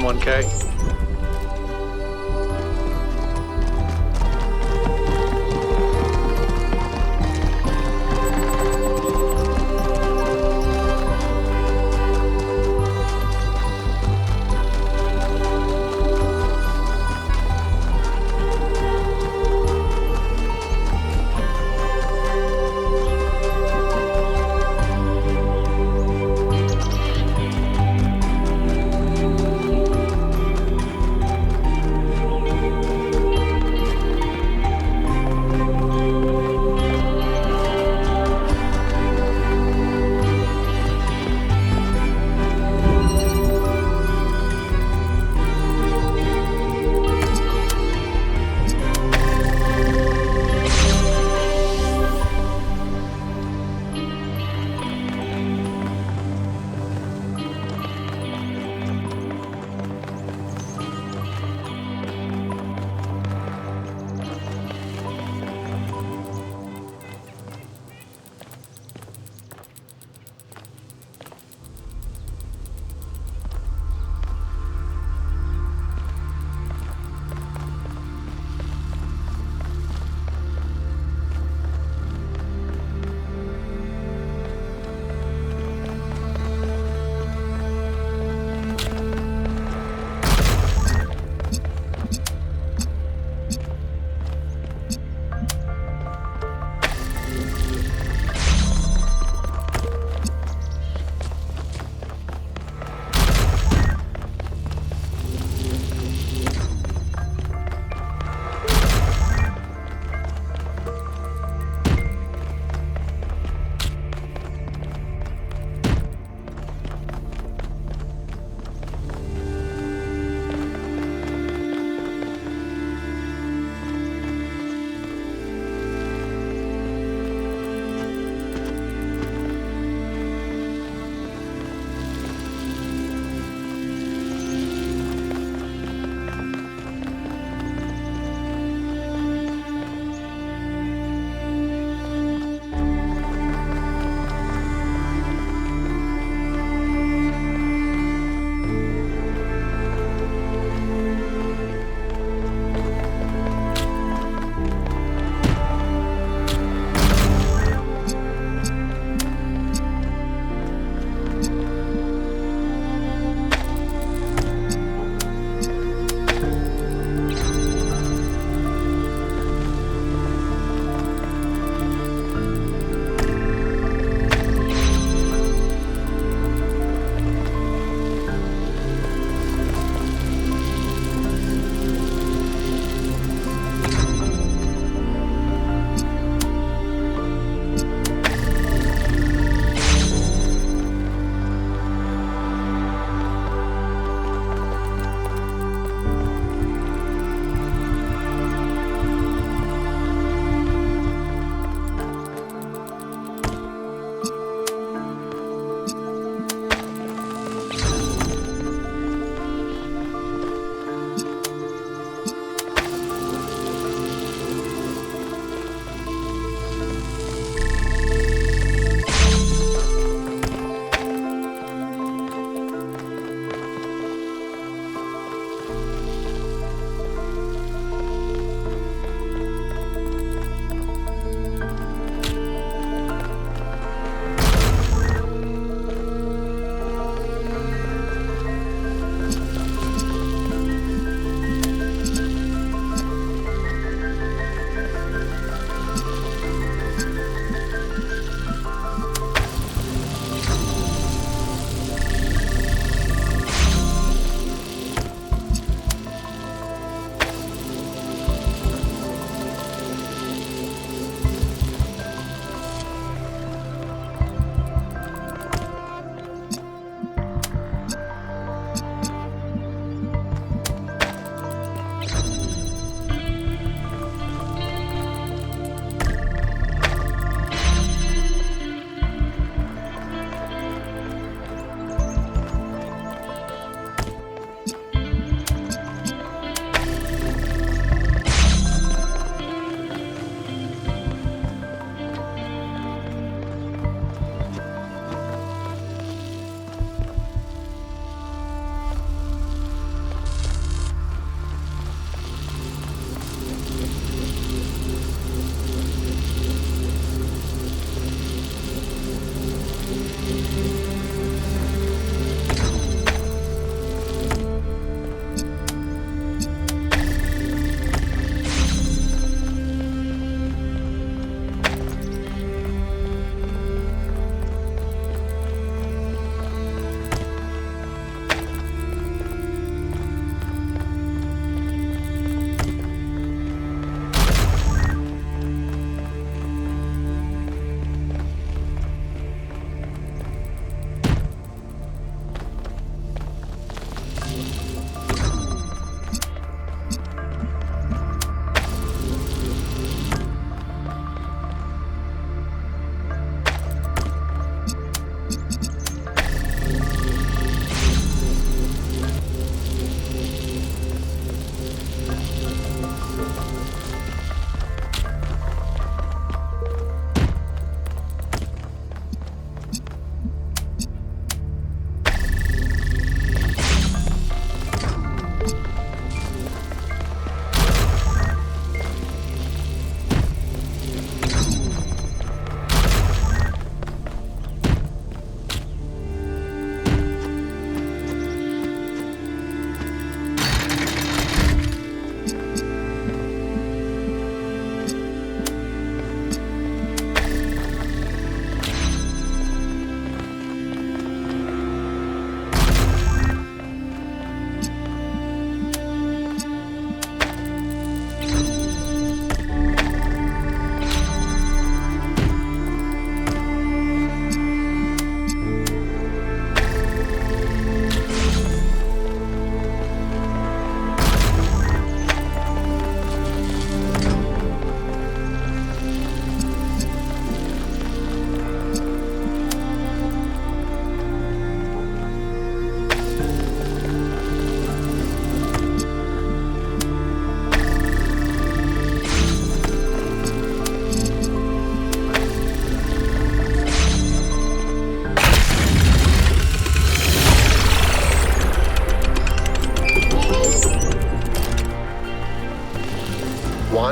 1K.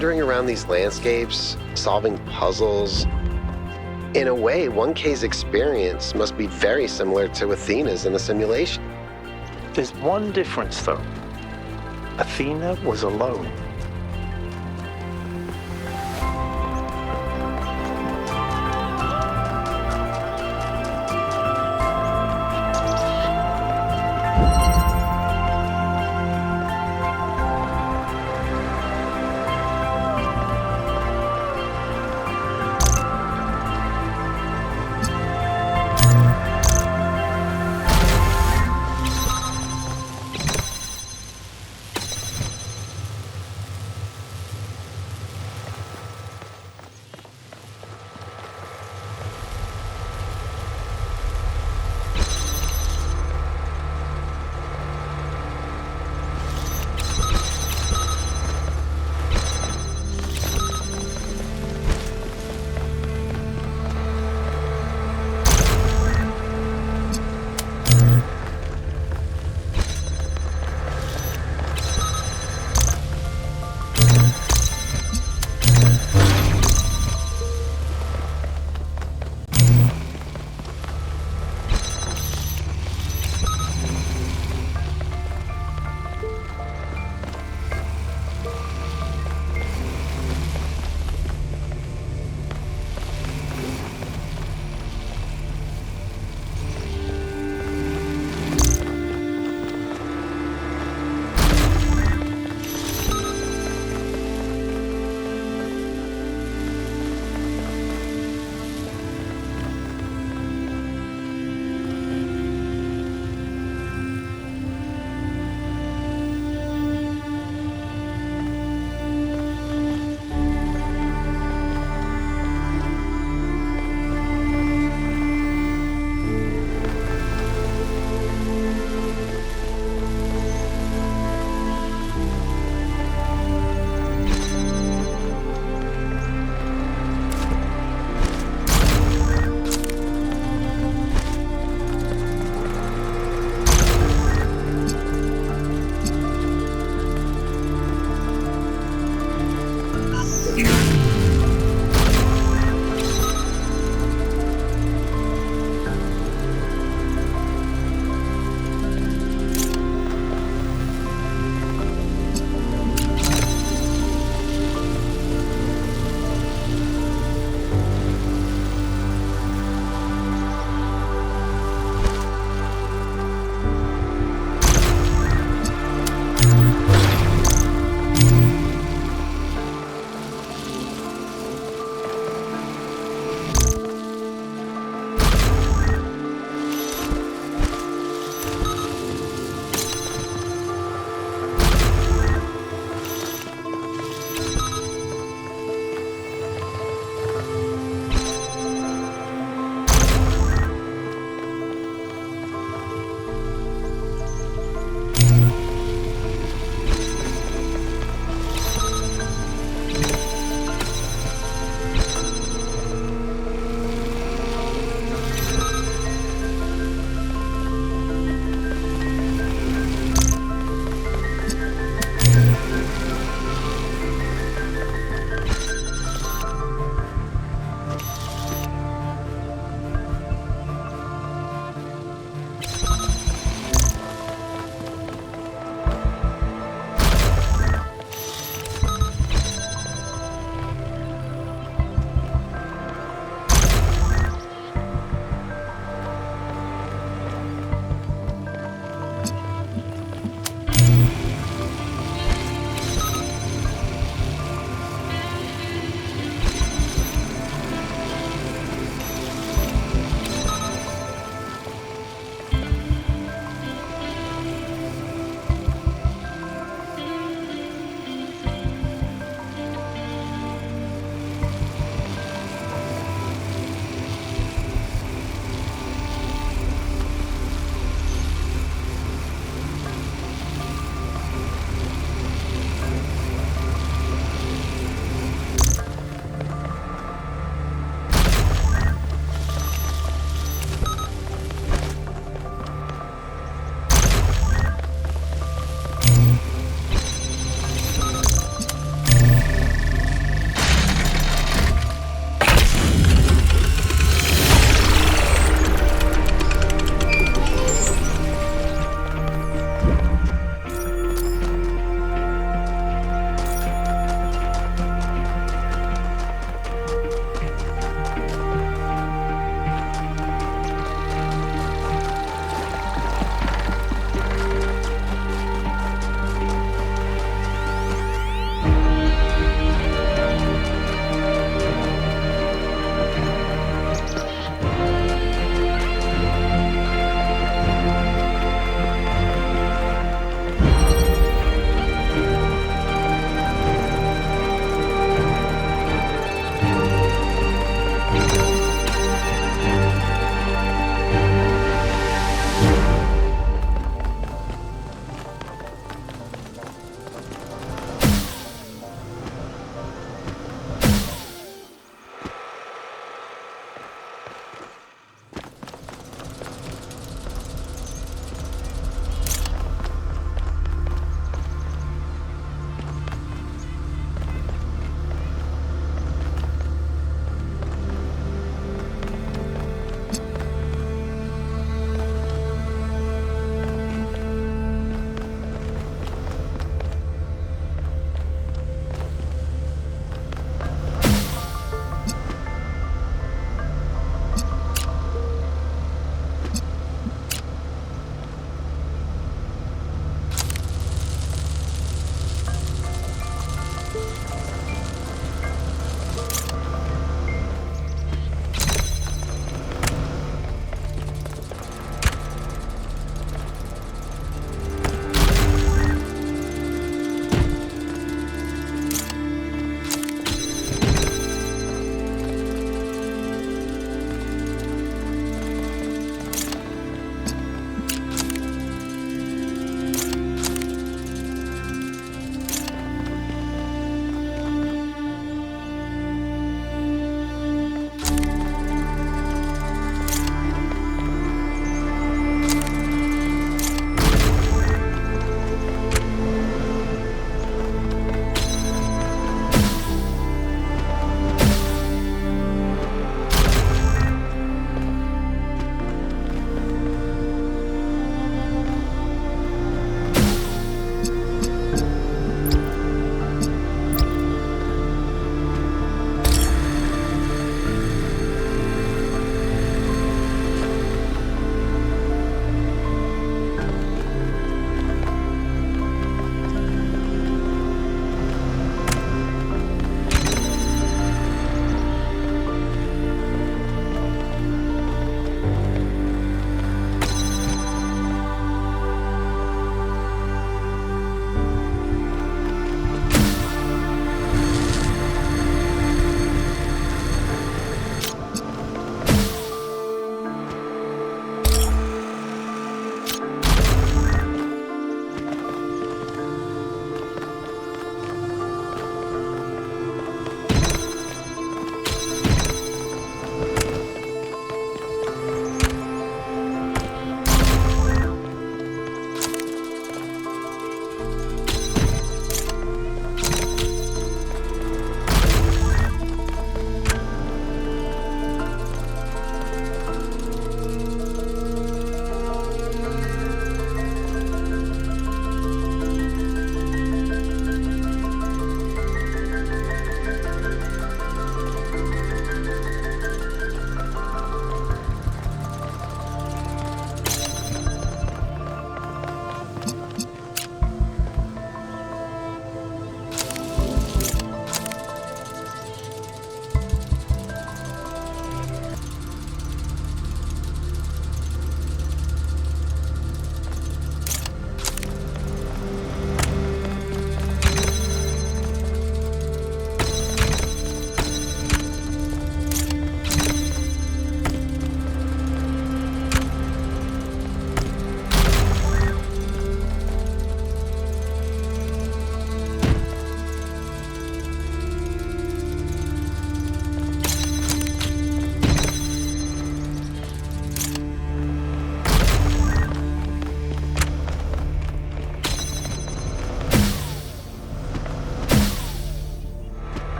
wandering around these landscapes, solving puzzles. In a way, 1K's experience must be very similar to Athena's in the simulation. There's one difference, though. Athena was alone.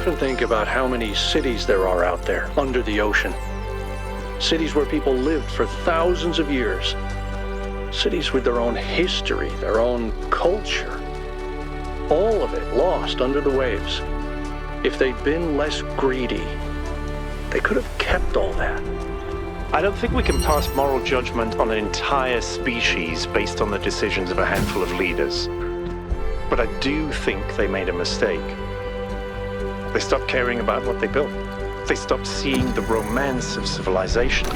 often think about how many cities there are out there under the ocean. Cities where people lived for thousands of years. Cities with their own history, their own culture. All of it lost under the waves. If they'd been less greedy, they could have kept all that. I don't think we can pass moral judgment on an entire species based on the decisions of a handful of leaders. But I do think they made a mistake. They stopped caring about what they built. They stopped seeing the romance of civilization.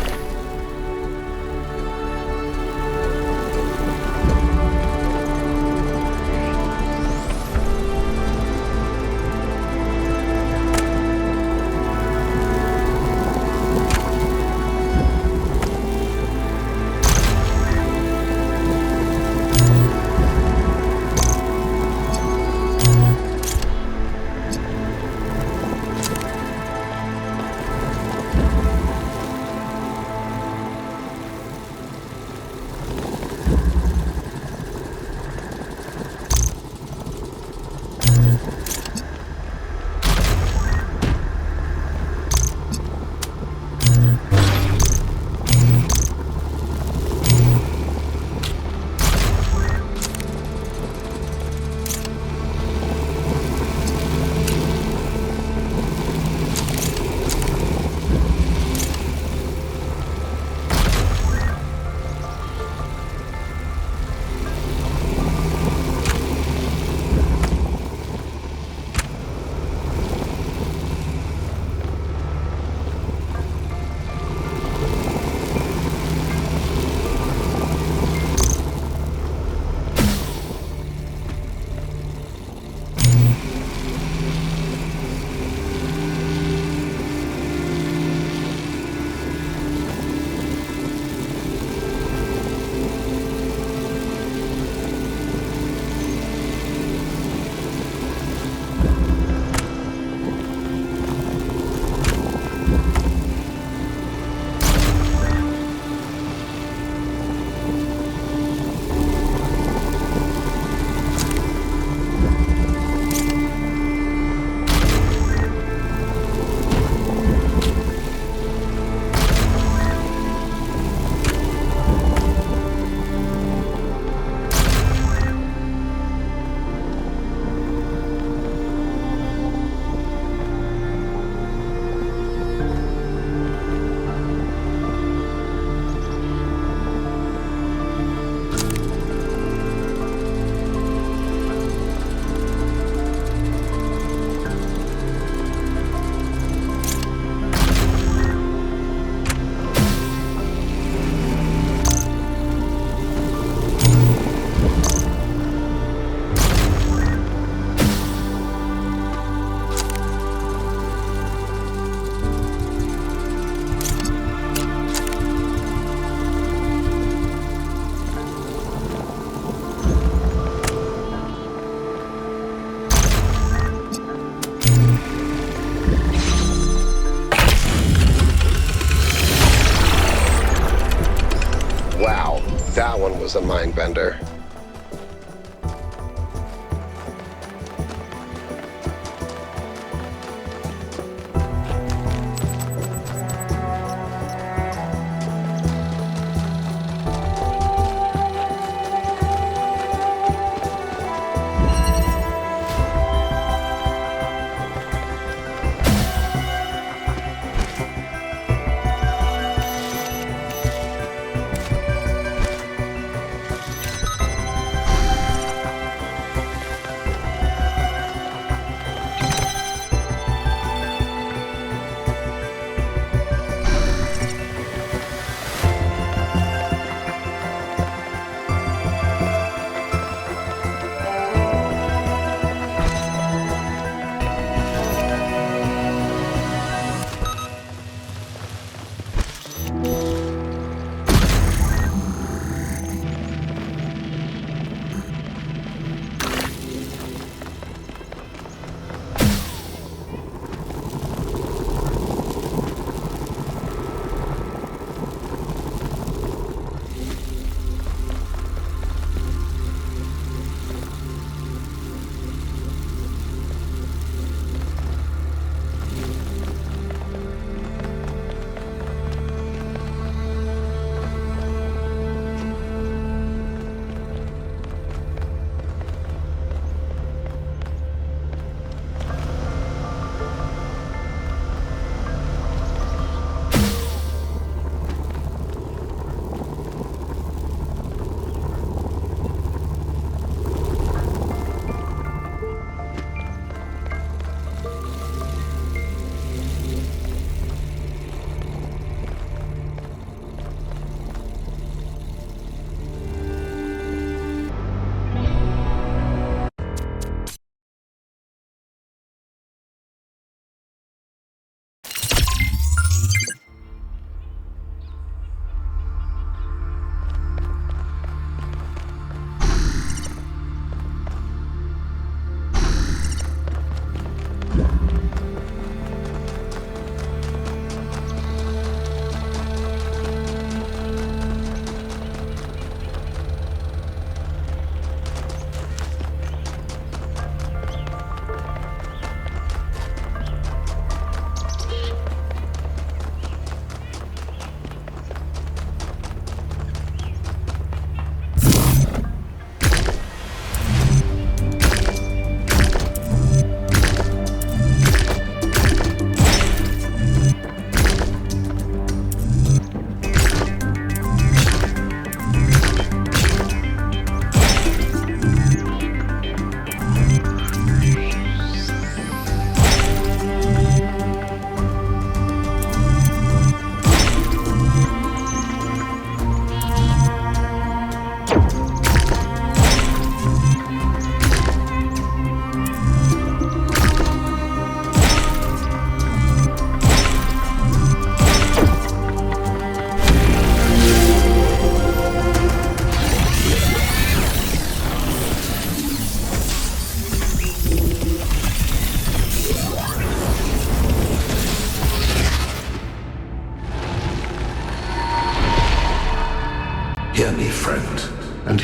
That one was a mind bender.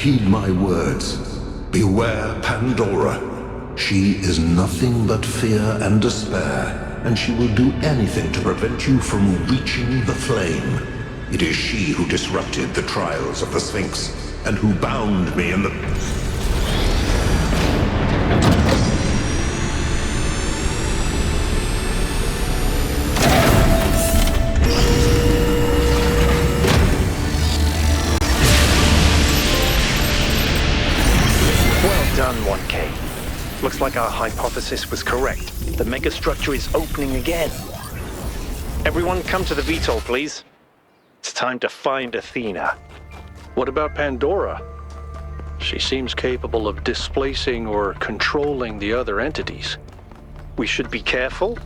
heed my words. Beware Pandora. She is nothing but fear and despair, and she will do anything to prevent you from reaching the flame. It is she who disrupted the trials of the Sphinx, and who bound me in the... Well done, 1K. Looks like our hypothesis was correct. The megastructure is opening again. Everyone come to the VTOL, please. It's time to find Athena. What about Pandora? She seems capable of displacing or controlling the other entities. We should be careful,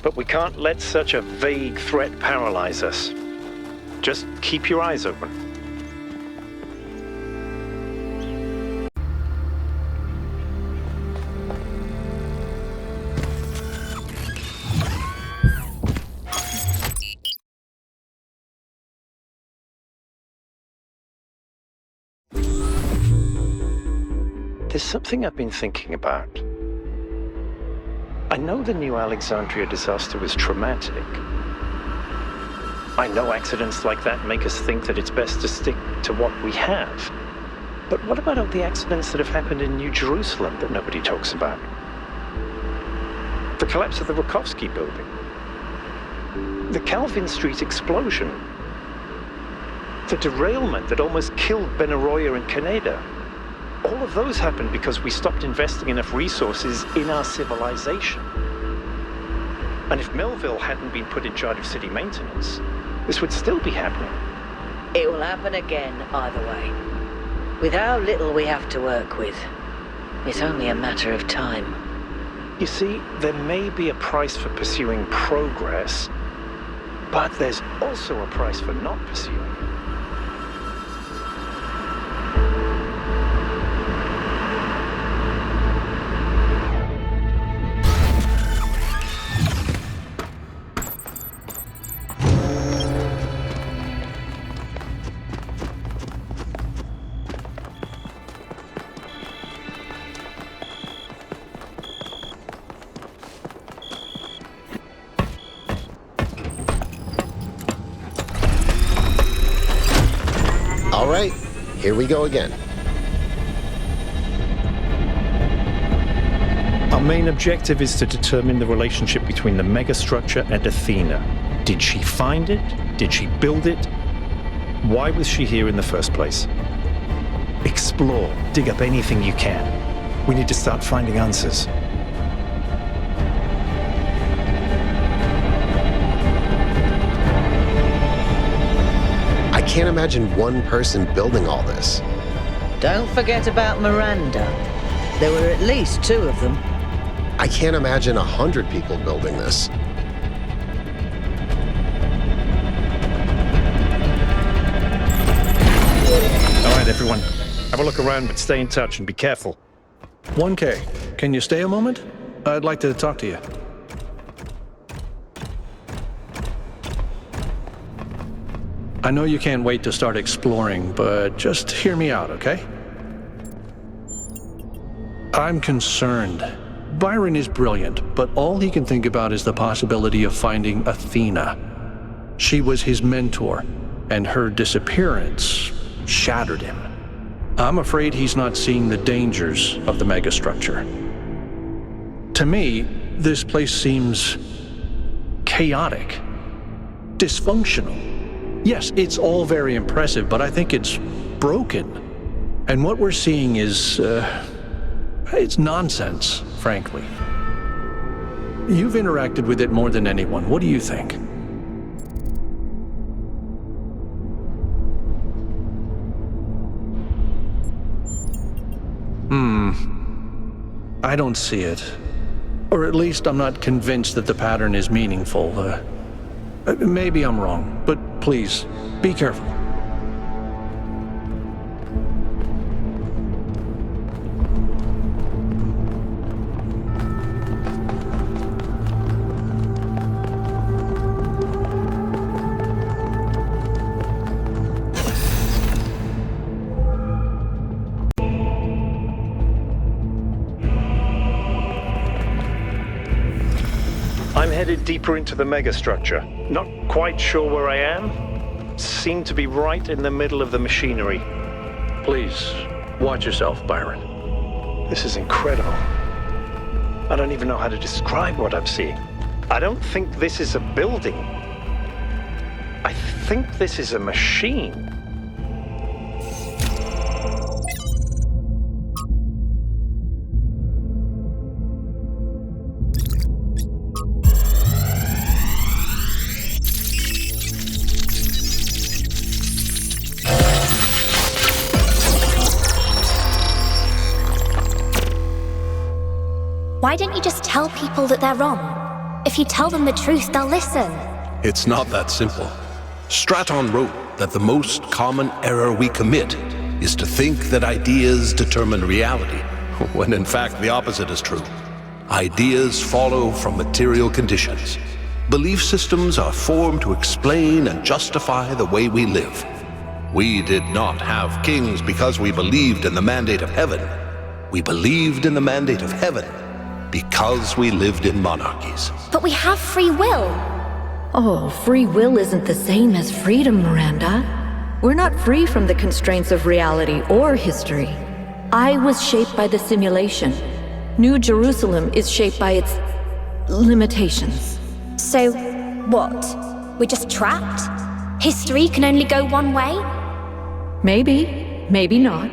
but we can't let such a vague threat paralyze us. Just keep your eyes open. There's something I've been thinking about. I know the New Alexandria disaster was traumatic. I know accidents like that make us think that it's best to stick to what we have. But what about all the accidents that have happened in New Jerusalem that nobody talks about? The collapse of the Rakovsky building. The Calvin Street explosion. The derailment that almost killed Benaroya and Kaneda. All of those happened because we stopped investing enough resources in our civilization. And if Melville hadn't been put in charge of city maintenance, this would still be happening. It will happen again either way. With how little we have to work with, it's only a matter of time. You see, there may be a price for pursuing progress, but there's also a price for not pursuing it. All right, here we go again. Our main objective is to determine the relationship between the megastructure and Athena. Did she find it? Did she build it? Why was she here in the first place? Explore, dig up anything you can. We need to start finding answers. I can't imagine one person building all this. Don't forget about Miranda. There were at least 2 of them. I can't imagine 100 people building this. All right, everyone. Have a look around, but stay in touch and be careful. 1K, can you stay a moment? I'd like to talk to you. I know you can't wait to start exploring, but just hear me out, okay? I'm concerned. Byron is brilliant, but all he can think about is the possibility of finding Athena. She was his mentor, and her disappearance shattered him. I'm afraid he's not seeing the dangers of the megastructure. To me, this place seems chaotic, dysfunctional. Yes, it's all very impressive, but I think it's broken. And what we're seeing is, it's nonsense, frankly. You've interacted with it more than anyone. What do you think? I don't see it. Or at least I'm not convinced that the pattern is meaningful. Maybe I'm wrong, but please, be careful. headed deeper into the megastructure. Not quite sure where I am. Seem to be right in the middle of the machinery. Please, watch yourself, Byron. This is incredible. I don't even know how to describe what I'm seeing. I don't think this is a building. I think this is a machine. Why don't you just tell people that they're wrong? If you tell them the truth, they'll listen. It's not that simple. Straton wrote that the most common error we commit is to think that ideas determine reality, when in fact the opposite is true. Ideas follow from material conditions. Belief systems are formed to explain and justify the way we live. We did not have kings because we believed in the mandate of heaven. We believed in the mandate of heaven because we lived in monarchies. But we have free will. Oh, free will isn't the same as freedom, Miranda. We're not free from the constraints of reality or history. I was shaped by the simulation. New Jerusalem is shaped by its limitations. So, what? We're just trapped? History can only go one way? Maybe, maybe not.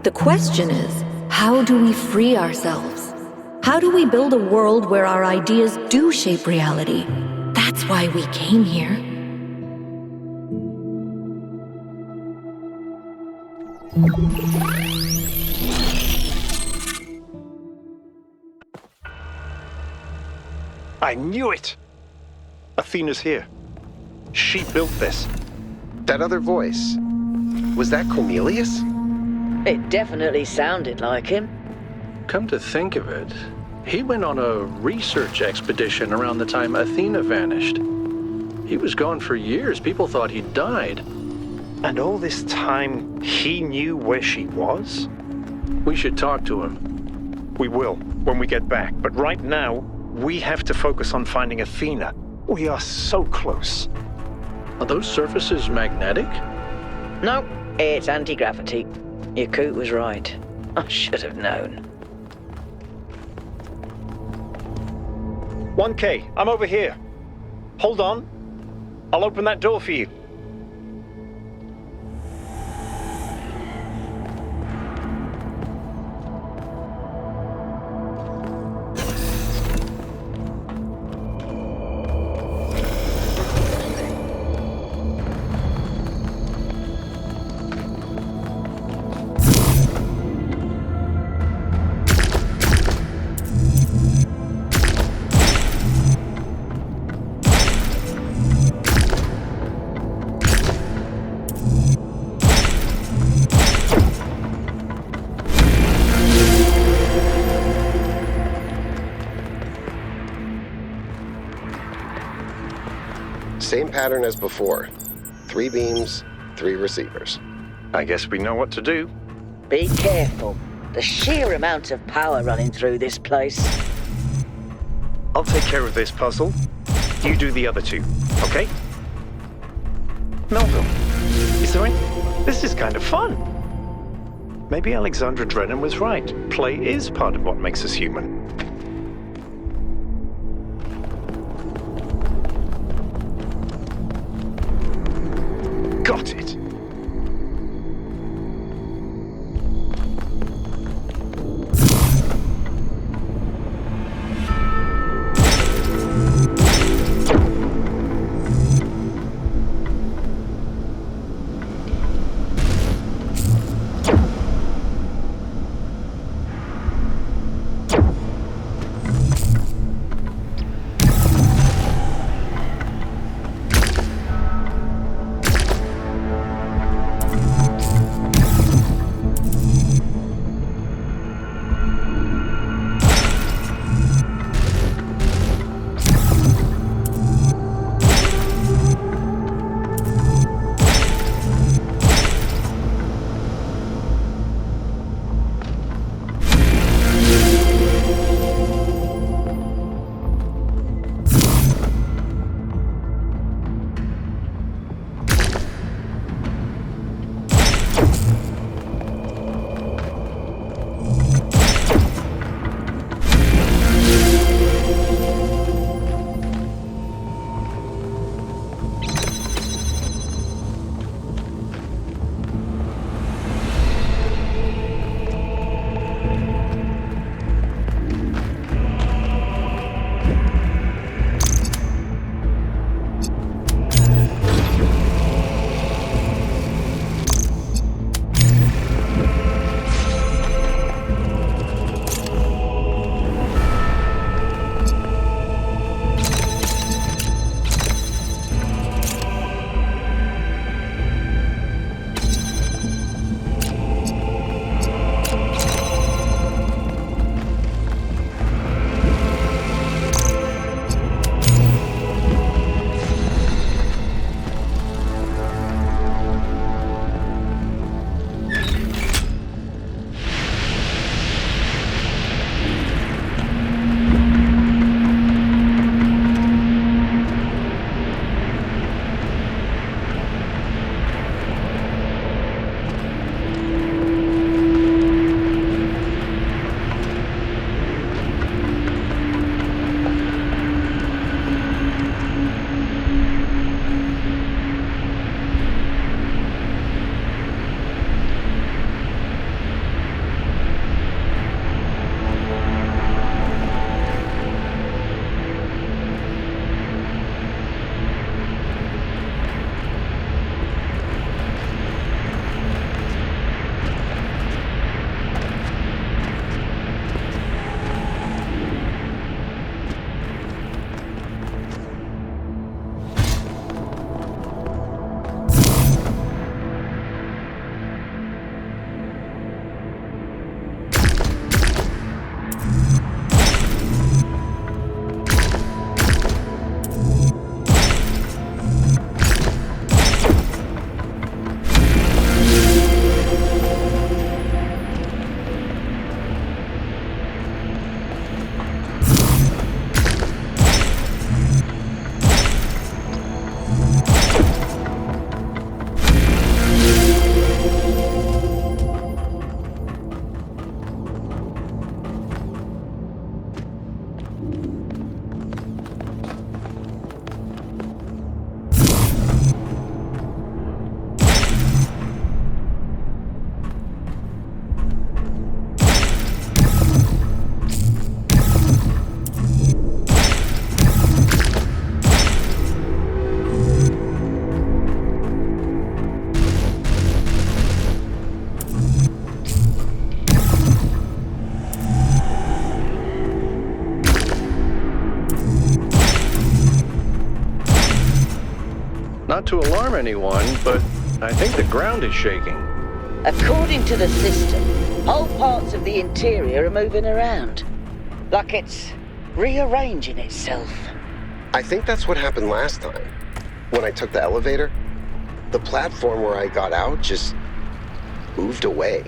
The question is, how do we free ourselves? How do we build a world where our ideas do shape reality? That's why we came here. I knew it! Athena's here. She built this. That other voice, was that Cornelius? It definitely sounded like him. Come to think of it, he went on a research expedition around the time Athena vanished. He was gone for years. People thought he'd died. And all this time, he knew where she was? We should talk to him. We will, when we get back. But right now, we have to focus on finding Athena. We are so close. Are those surfaces magnetic? No, it's anti-gravity. Your coot was right. I should have known. 1K, I'm over here. Hold on. I'll open that door for you. Same pattern as before. 3 beams, 3 receivers. I guess we know what to do. Be careful. The sheer amount of power running through this place. I'll take care of this puzzle. You do the other 2, okay? Melville, is there any... This is kind of fun. Maybe Alexandra Drennan was right. Play is part of what makes us human. Got it. not to alarm anyone, but I think the ground is shaking. According to the system, whole parts of the interior are moving around. Like it's rearranging itself. I think that's what happened last time. When I took the elevator, the platform where I got out just moved away.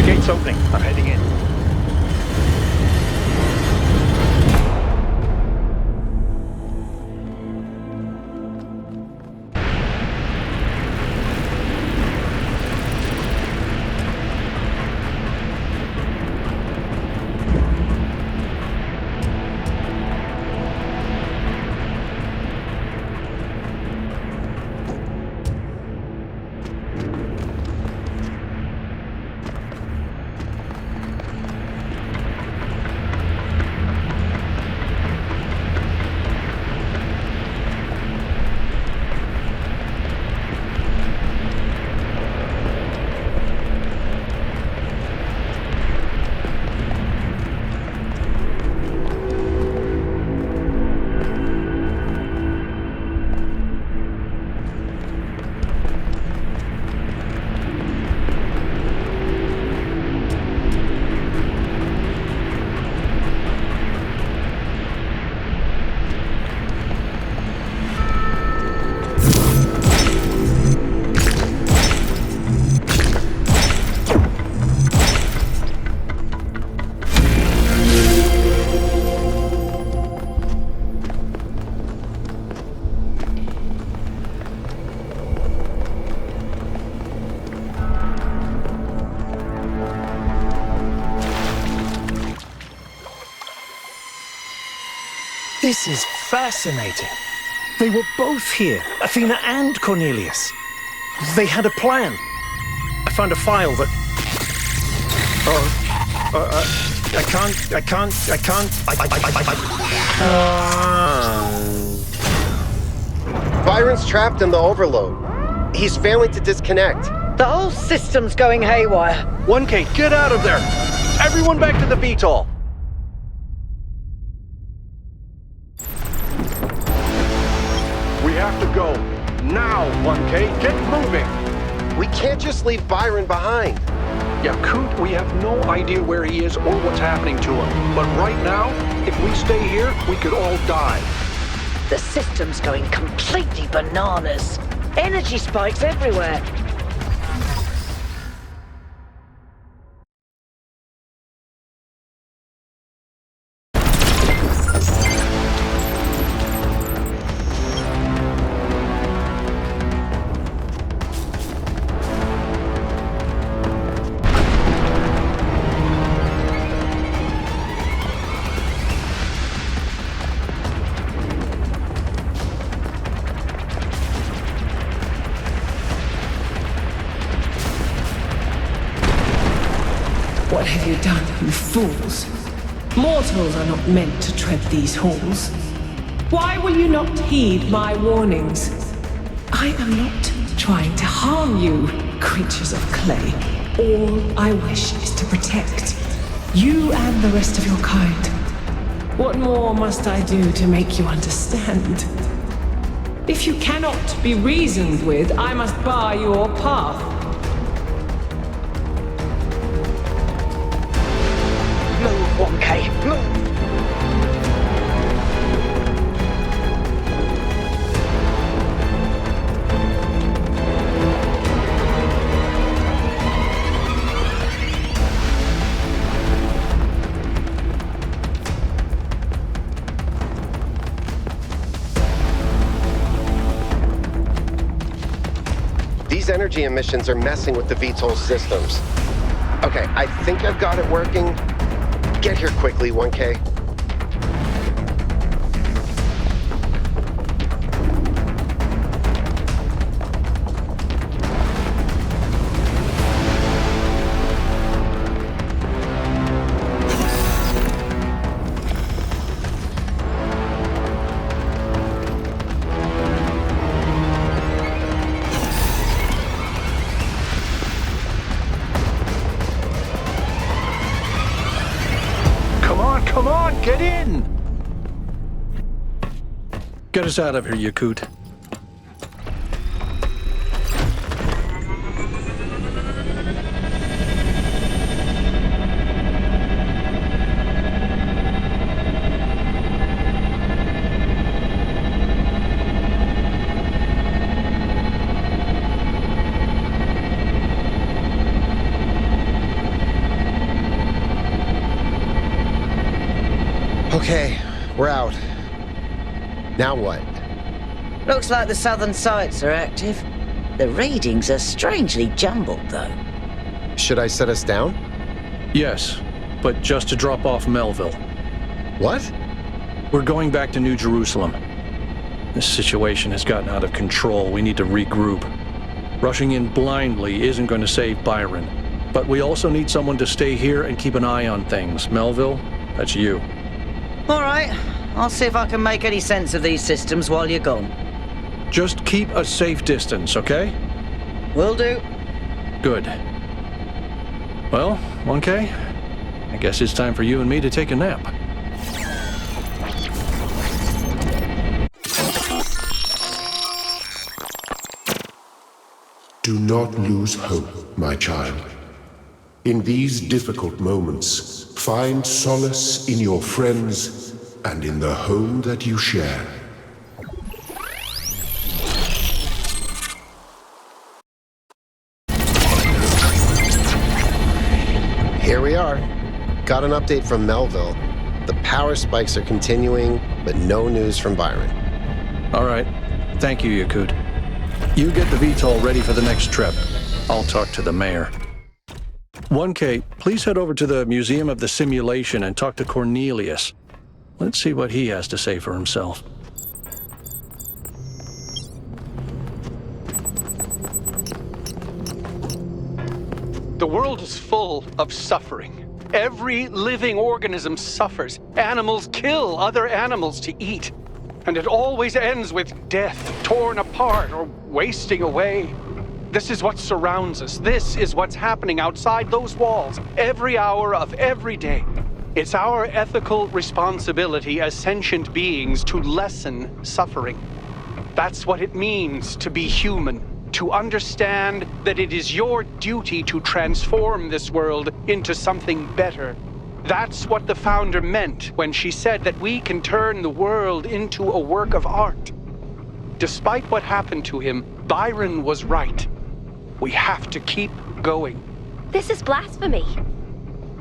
Gate's opening. I'm heading in. This is fascinating. They were both here, Athena and Cornelius. They had a plan. I found a file that... I can't... Byron's trapped in the overload. He's failing to disconnect. The whole system's going haywire. 1K, get out of there! Everyone back to the VTOL! We have to go. Now, 1K, get moving! We can't just leave Byron behind. Yakut, we have no idea where he is or what's happening to him. But right now, if we stay here, we could all die. The system's going completely bananas. Energy spikes everywhere. What have you done, you fools? Mortals are not meant to tread these halls. Why will you not heed my warnings? I am not trying to harm you, creatures of clay. All I wish is to protect you and the rest of your kind. What more must I do to make you understand? If you cannot be reasoned with, I must bar your path. Move, 1K, move! These energy emissions are messing with the VTOL systems. Okay, I think I've got it working. Get here quickly, 1K. Come on, get in! Get us out of here, Yakut. Okay, we're out. Now what? Looks like the southern sites are active. The readings are strangely jumbled, though. Should I set us down? Yes, but just to drop off Melville. What? We're going back to New Jerusalem. This situation has gotten out of control. We need to regroup. Rushing in blindly isn't going to save Byron. But we also need someone to stay here and keep an eye on things. Melville, that's you. All right, I'll see if I can make any sense of these systems while you're gone. Just keep a safe distance, okay? Will do. Good. Well, 1K, I guess it's time for you and me to take a nap. Do not lose hope, my child. In these difficult moments, find solace in your friends and in the home that you share. Here we are. Got an update from Melville. The power spikes are continuing, but no news from Byron. All right. Thank you, Yakut. You get the VTOL ready for the next trip. I'll talk to the mayor. 1K, please head over to the Museum of the Simulation and talk to Cornelius. Let's see what he has to say for himself. The world is full of suffering. Every living organism suffers. Animals kill other animals to eat. And it always ends with death, torn apart or wasting away. This is what surrounds us. This is what's happening outside those walls every hour of every day. It's our ethical responsibility as sentient beings to lessen suffering. That's what it means to be human, to understand that it is your duty to transform this world into something better. That's what the founder meant when she said that we can turn the world into a work of art. Despite what happened to him, Byron was right. We have to keep going. This is blasphemy.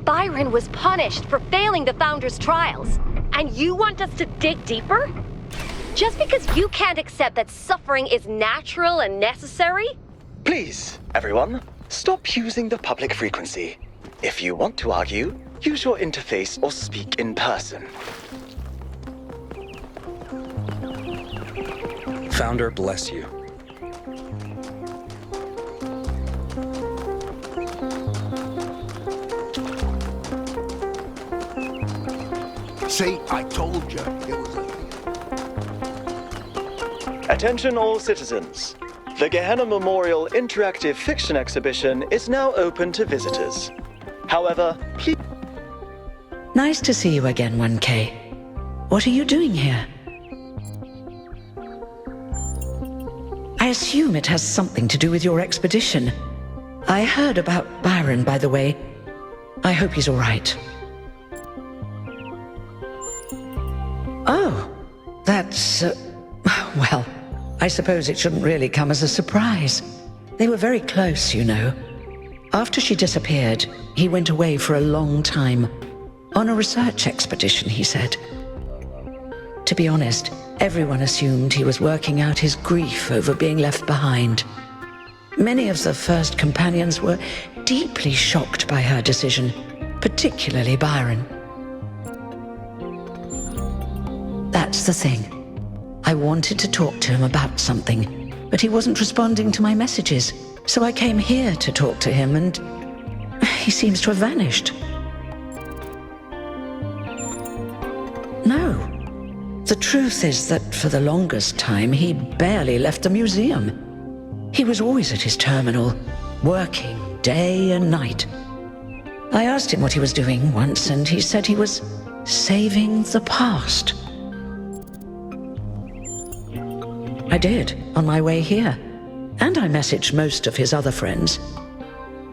Byron was punished for failing the Founder's trials, and you want us to dig deeper? Just because you can't accept that suffering is natural and necessary? Please, everyone, stop using the public frequency. If you want to argue, use your interface or speak in person. Founder, bless you. See, I told you it was Attention all citizens. The Gehenna Memorial Interactive Fiction Exhibition is now open to visitors. However, please... Nice to see you again, 1K. What are you doing here? I assume it has something to do with your expedition. I heard about Byron, by the way. I hope he's all right. Oh, that's... well, I suppose it shouldn't really come as a surprise. They were very close, you know. After she disappeared, he went away for a long time. On a research expedition, he said. To be honest, everyone assumed he was working out his grief over being left behind. Many of the first companions were deeply shocked by her decision, particularly Byron. That's the thing. I wanted to talk to him about something, but he wasn't responding to my messages, so I came here to talk to him, and he seems to have vanished. No. The truth is that for the longest time, he barely left the museum. He was always at his terminal, working day and night. I asked him what he was doing once, and he said he was saving the past. I did, on my way here, and I messaged most of his other friends.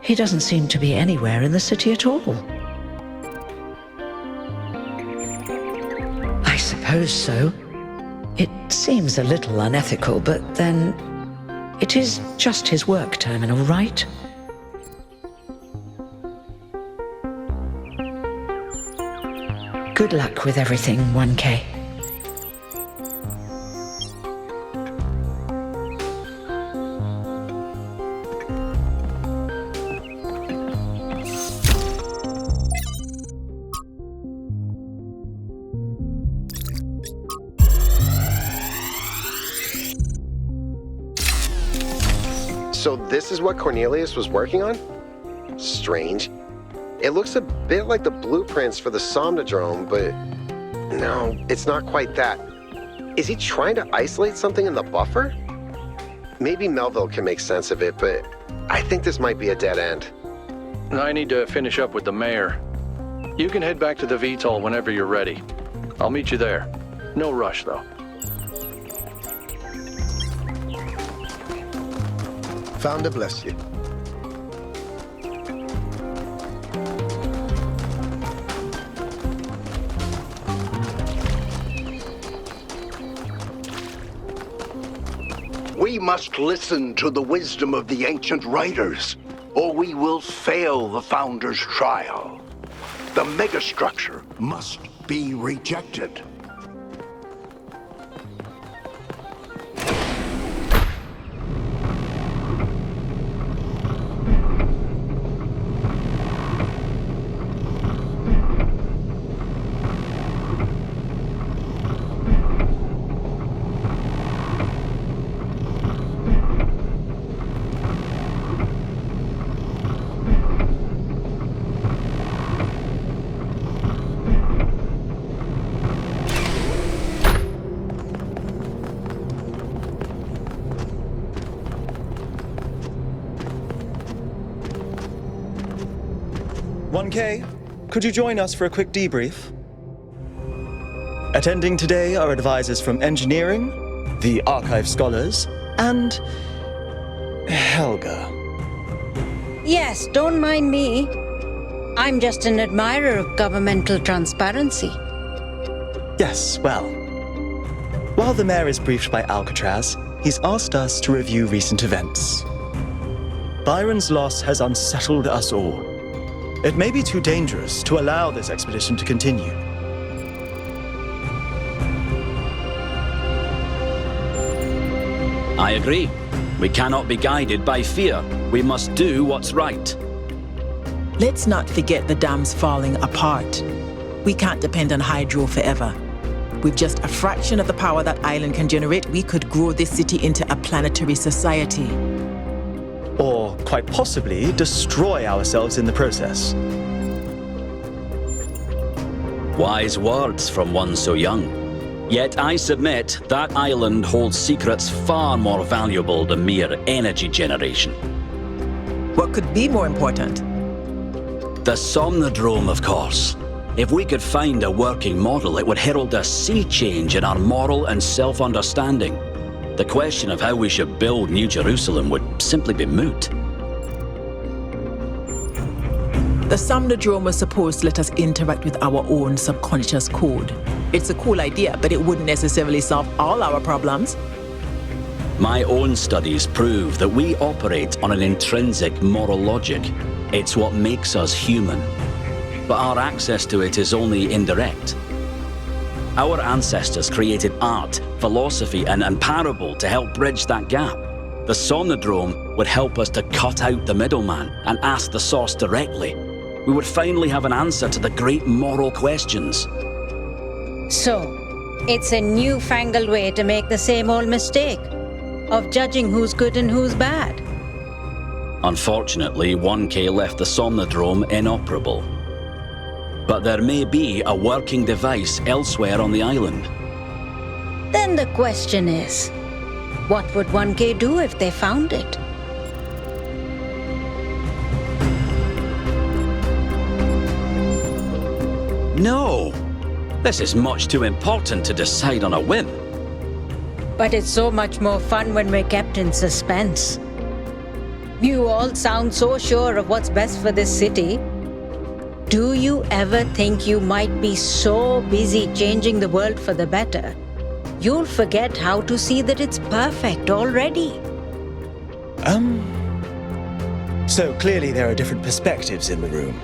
He doesn't seem to be anywhere in the city at all. I suppose so. It seems a little unethical, but then it is just his work terminal, right? Good luck with everything, 1K. So this is what Cornelius was working on? Strange. It looks a bit like the blueprints for the Somnodrome, but no, it's not quite that. Is he trying to isolate something in the buffer? Maybe Melville can make sense of it, but I think this might be a dead end. I need to finish up with the mayor. You can head back to the VTOL whenever you're ready. I'll meet you there. No rush, though. Founder bless you. We must listen to the wisdom of the ancient writers, or we will fail the Founder's trial. The megastructure must be rejected. 1K, could you join us for a quick debrief? Attending today are advisors from engineering, the archive scholars, and Helga. Yes, don't mind me. I'm just an admirer of governmental transparency. Yes, well. While the mayor is briefed by Alcatraz, he's asked us to review recent events. Byron's loss has unsettled us all. It may be too dangerous to allow this expedition to continue. I agree. We cannot be guided by fear. We must do what's right. Let's not forget the dam's falling apart. We can't depend on hydro forever. With just a fraction of the power that island can generate, we could grow this city into a planetary society. Or, quite possibly, destroy ourselves in the process. Wise words from one so young. Yet I submit that island holds secrets far more valuable than mere energy generation. What could be more important? The Somnodrome, of course. If we could find a working model, it would herald a sea change in our moral and self-understanding. The question of how we should build New Jerusalem would simply be moot. The Somnodrome was supposed to let us interact with our own subconscious code. It's a cool idea, but it wouldn't necessarily solve all our problems. My own studies prove that we operate on an intrinsic moral logic. It's what makes us human. But our access to it is only indirect. Our ancestors created art, philosophy, and parable to help bridge that gap. The Somnodrome would help us to cut out the middleman and ask the source directly. We would finally have an answer to the great moral questions. So, it's a newfangled way to make the same old mistake of judging who's good and who's bad. Unfortunately, 1K left the Somnodrome inoperable. But there may be a working device elsewhere on the island. Then the question is, what would 1K do if they found it? No! This is much too important to decide on a whim. But it's so much more fun when we're kept in suspense. You all sound so sure of what's best for this city. Do you ever think you might be so busy changing the world for the better, you'll forget how to see that it's perfect already? So clearly there are different perspectives in the room.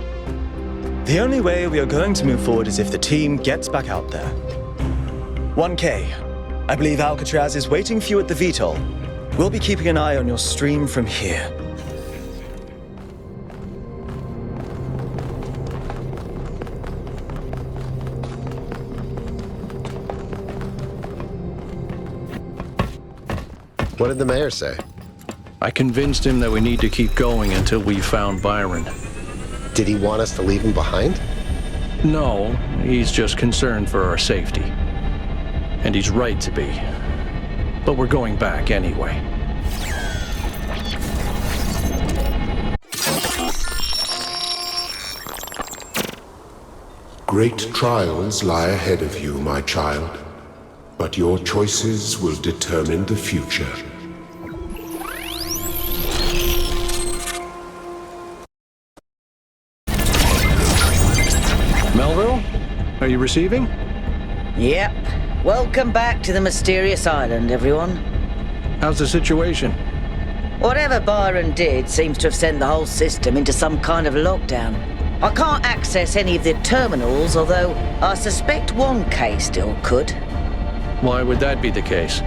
The only way we are going to move forward is if the team gets back out there. 1K, I believe Alcatraz is waiting for you at the VTOL. We'll be keeping an eye on your stream from here. What did the mayor say? I convinced him that we need to keep going until we found Byron. Did he want us to leave him behind? No, he's just concerned for our safety. And he's right to be. But we're going back anyway. Great trials lie ahead of you, my child. But your choices will determine the future. Melville, are you receiving? Yep. Welcome back to the mysterious island, everyone. How's the situation? Whatever Byron did seems to have sent the whole system into some kind of lockdown. I can't access any of the terminals, although I suspect 1K still could. Why would that be the case?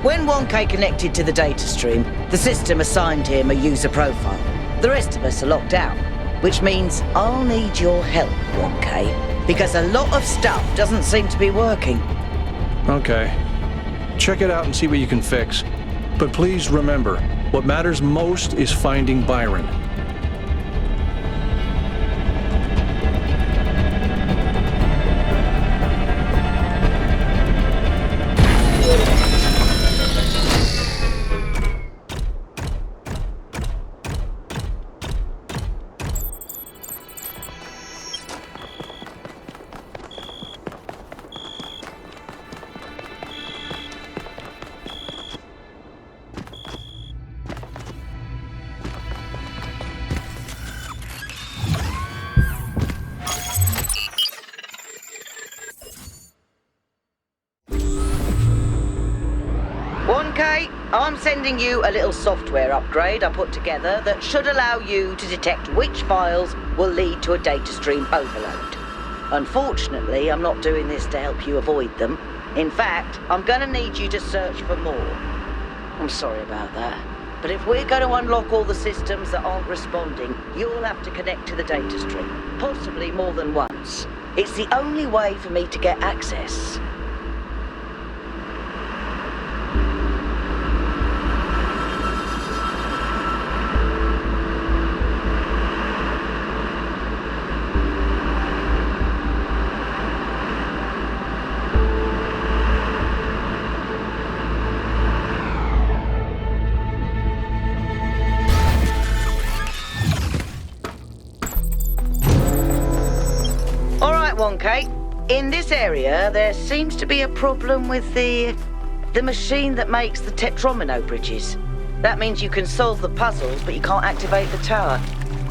When 1K connected to the data stream, the system assigned him a user profile. The rest of us are locked out, which means I'll need your help, 1K, because a lot of stuff doesn't seem to be working. Okay. Check it out and see what you can fix. But please remember, what matters most is finding Byron. 1K, I'm sending you a little software upgrade I put together that should allow you to detect which files will lead to a data stream overload. Unfortunately, I'm not doing this to help you avoid them. In fact, I'm going to need you to search for more. I'm sorry about that. But if we're going to unlock all the systems that aren't responding, you'll have to connect to the data stream, possibly more than once. It's the only way for me to get access. Okay, in this area, there seems to be a problem with the machine that makes the tetromino bridges. That means you can solve the puzzles, but you can't activate the tower.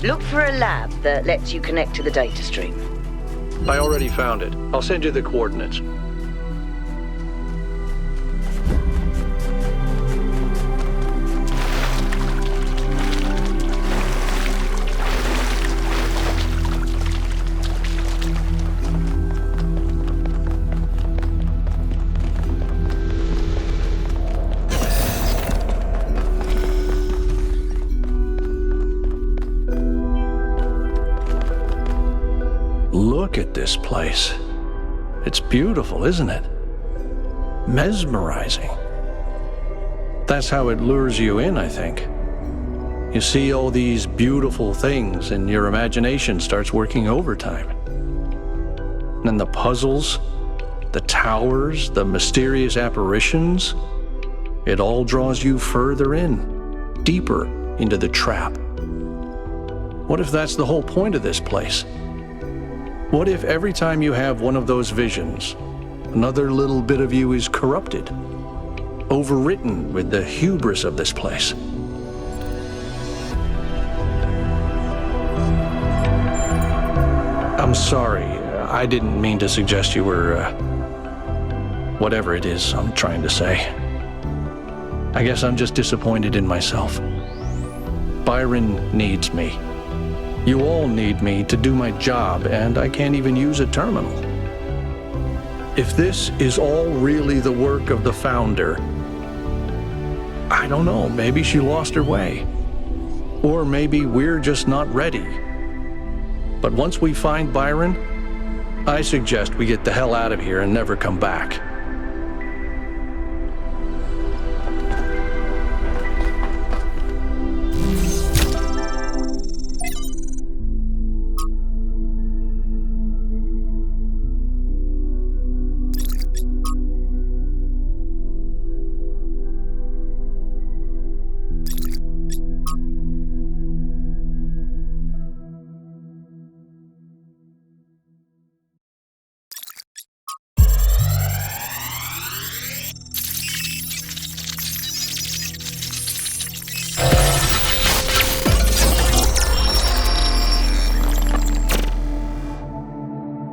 Look for a lab that lets you connect to the data stream. I already found it. I'll send you the coordinates. Look at this place. It's beautiful, isn't it? Mesmerizing. That's how it lures you in, I think. You see all these beautiful things and your imagination starts working overtime. And the puzzles, the towers, the mysterious apparitions, it all draws you further in, deeper into the trap. What if that's the whole point of this place? What if every time you have one of those visions, another little bit of you is corrupted, overwritten with the hubris of this place? I'm sorry, I didn't mean to suggest you were, whatever it is I'm trying to say. I guess I'm just disappointed in myself. Byron needs me. You all need me to do my job, and I can't even use a terminal. If this is all really the work of the Founder, I don't know, maybe she lost her way. Or maybe we're just not ready. But once we find Byron, I suggest we get the hell out of here and never come back.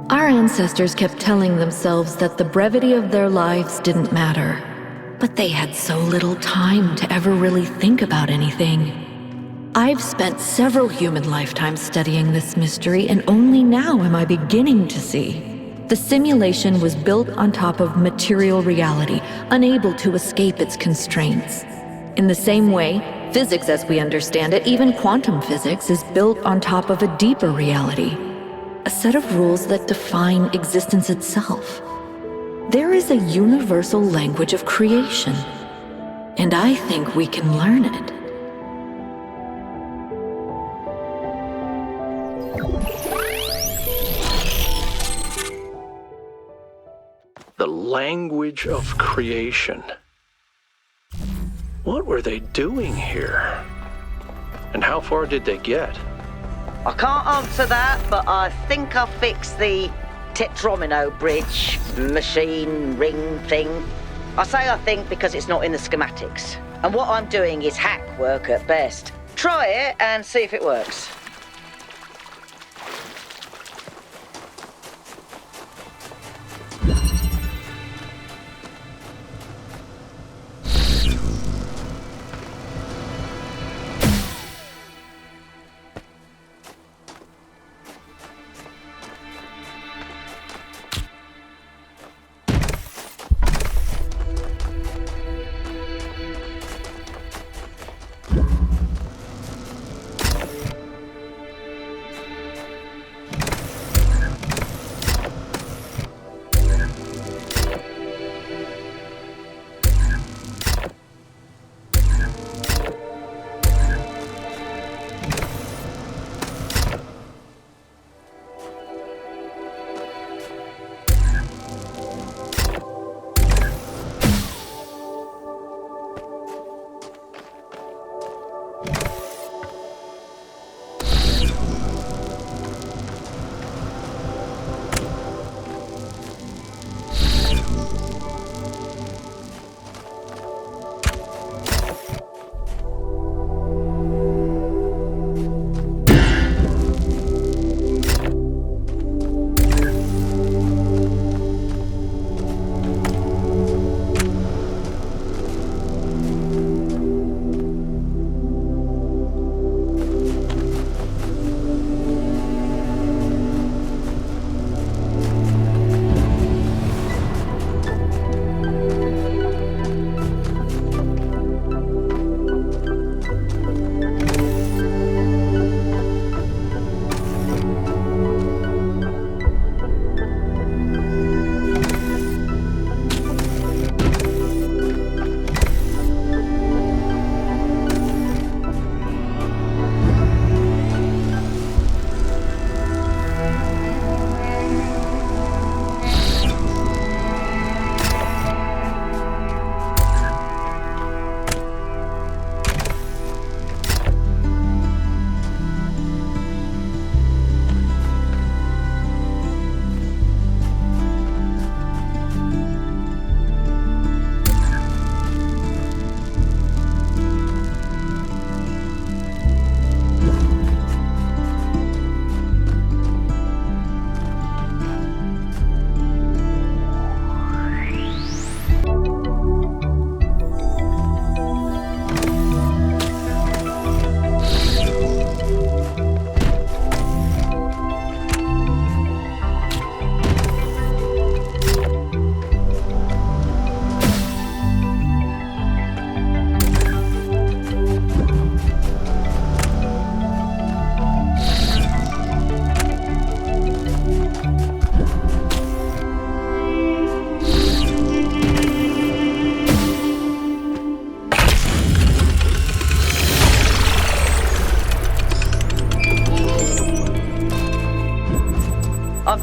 Our ancestors kept telling themselves that the brevity of their lives didn't matter. But they had so little time to ever really think about anything. I've spent several human lifetimes studying this mystery, and only now am I beginning to see. The simulation was built on top of material reality, unable to escape its constraints. In the same way, physics as we understand it, even quantum physics, is built on top of a deeper reality. A set of rules that define existence itself. There is a universal language of creation, and I think we can learn it. The language of creation. What were they doing here? And how far did they get? I can't answer that, but I think I fixed the tetromino bridge, machine, ring thing. I say I think because it's not in the schematics. And what I'm doing is hack work at best. Try it and see if it works.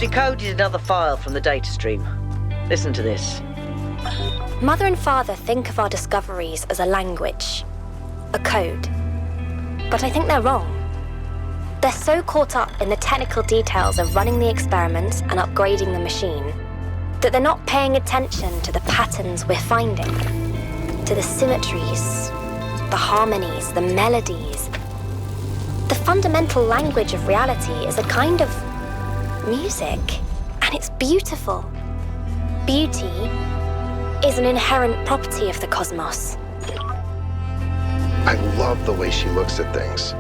decoded another file from the data stream. Listen to this. Mother and Father think of our discoveries as a language, a code. But I think they're wrong. They're so caught up in the technical details of running the experiments and upgrading the machine that they're not paying attention to the patterns we're finding, to the symmetries, the harmonies, the melodies. The fundamental language of reality is a kind of music, and it's beautiful. Beauty is an inherent property of the cosmos. I love the way she looks at things.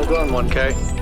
Well done, 1K.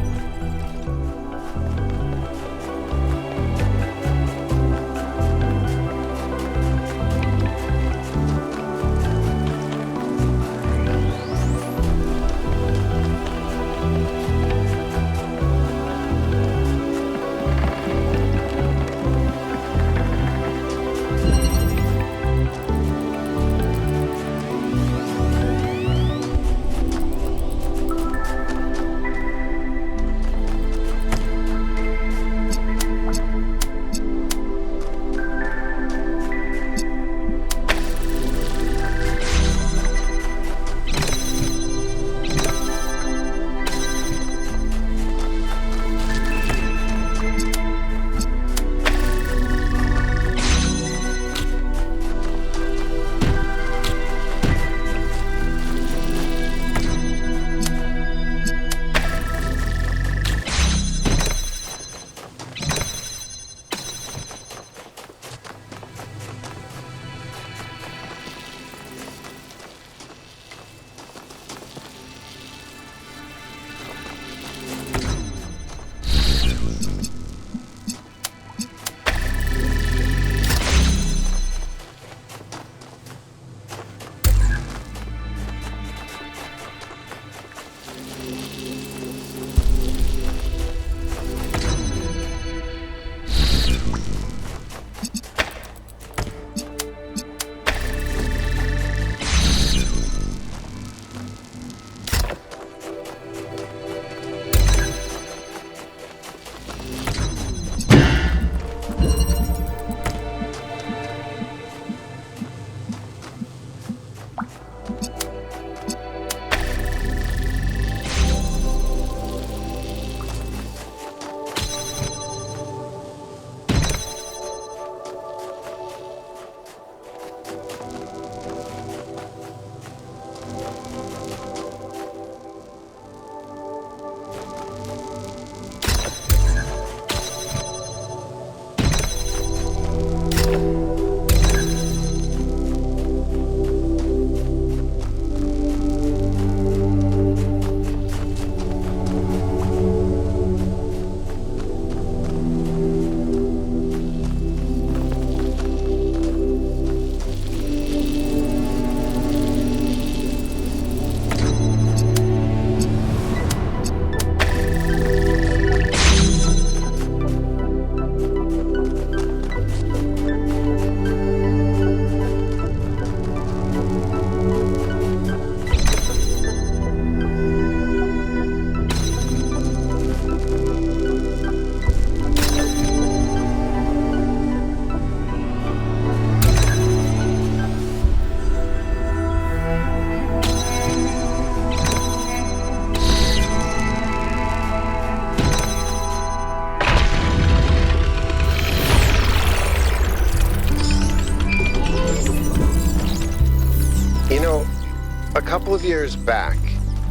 A couple of years back,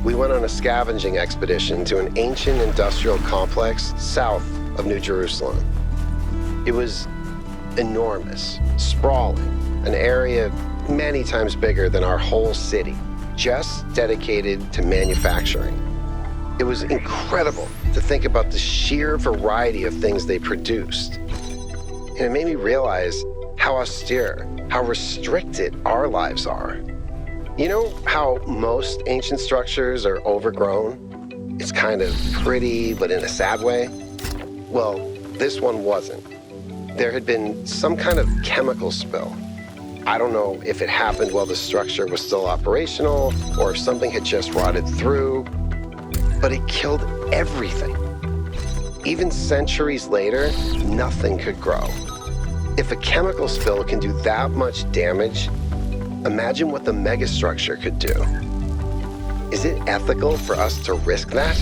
we went on a scavenging expedition to an ancient industrial complex south of New Jerusalem. It was enormous, sprawling, an area many times bigger than our whole city, just dedicated to manufacturing. It was incredible to think about the sheer variety of things they produced. And it made me realize how austere, how restricted our lives are. You know how most ancient structures are overgrown? It's kind of pretty, but in a sad way. Well, this one wasn't. There had been some kind of chemical spill. I don't know if it happened while the structure was still operational or if something had just rotted through, but it killed everything. Even centuries later, nothing could grow. If a chemical spill can do that much damage, imagine what the megastructure could do. Is it ethical for us to risk that?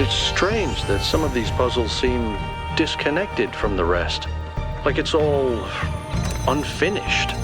It's strange that some of these puzzles seem disconnected from the rest. Like it's all unfinished.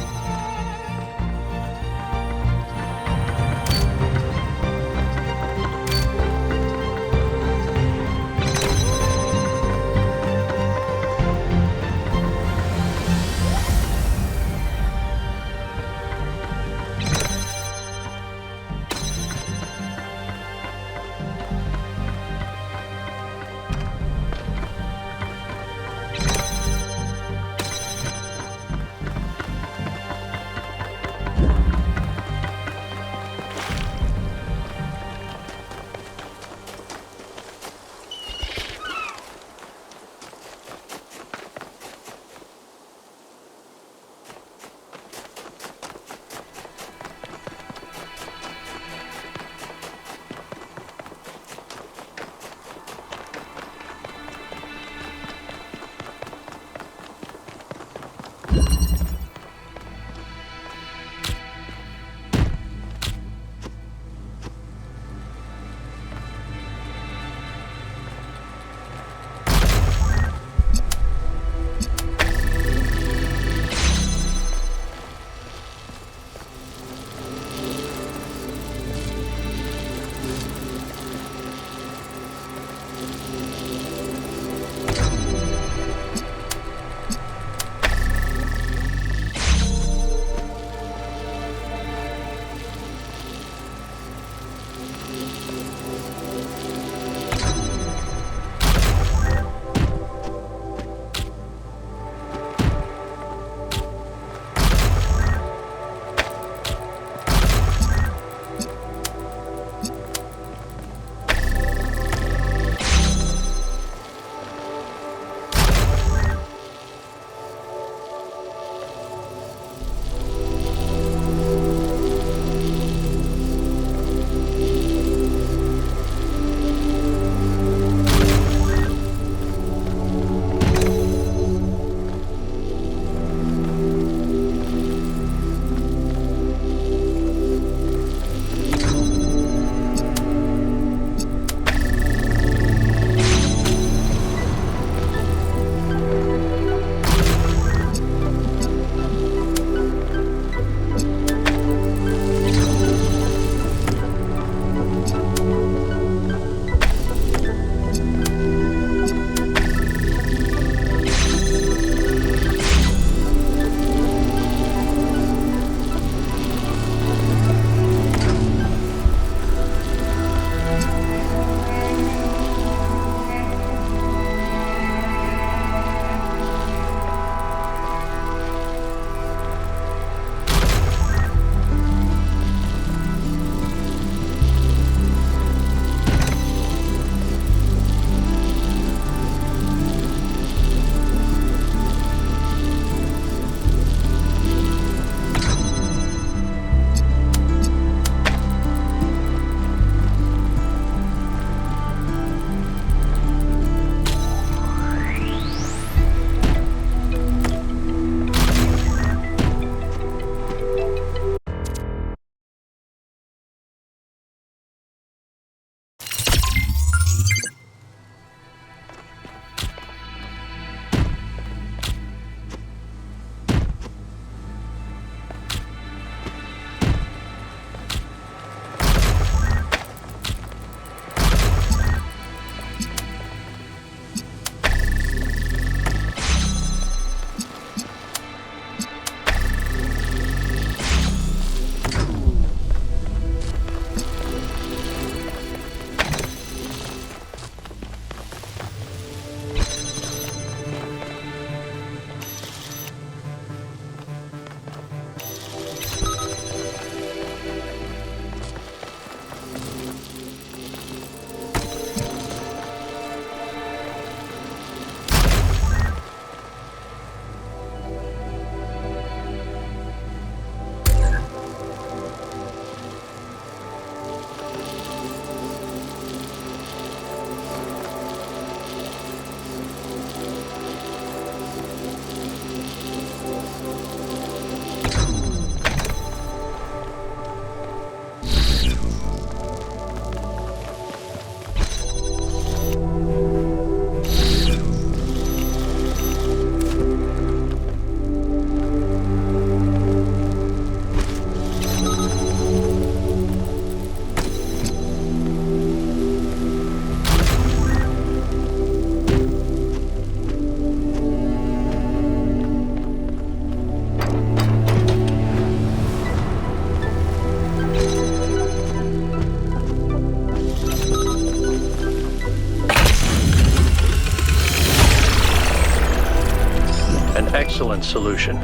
excellent solution.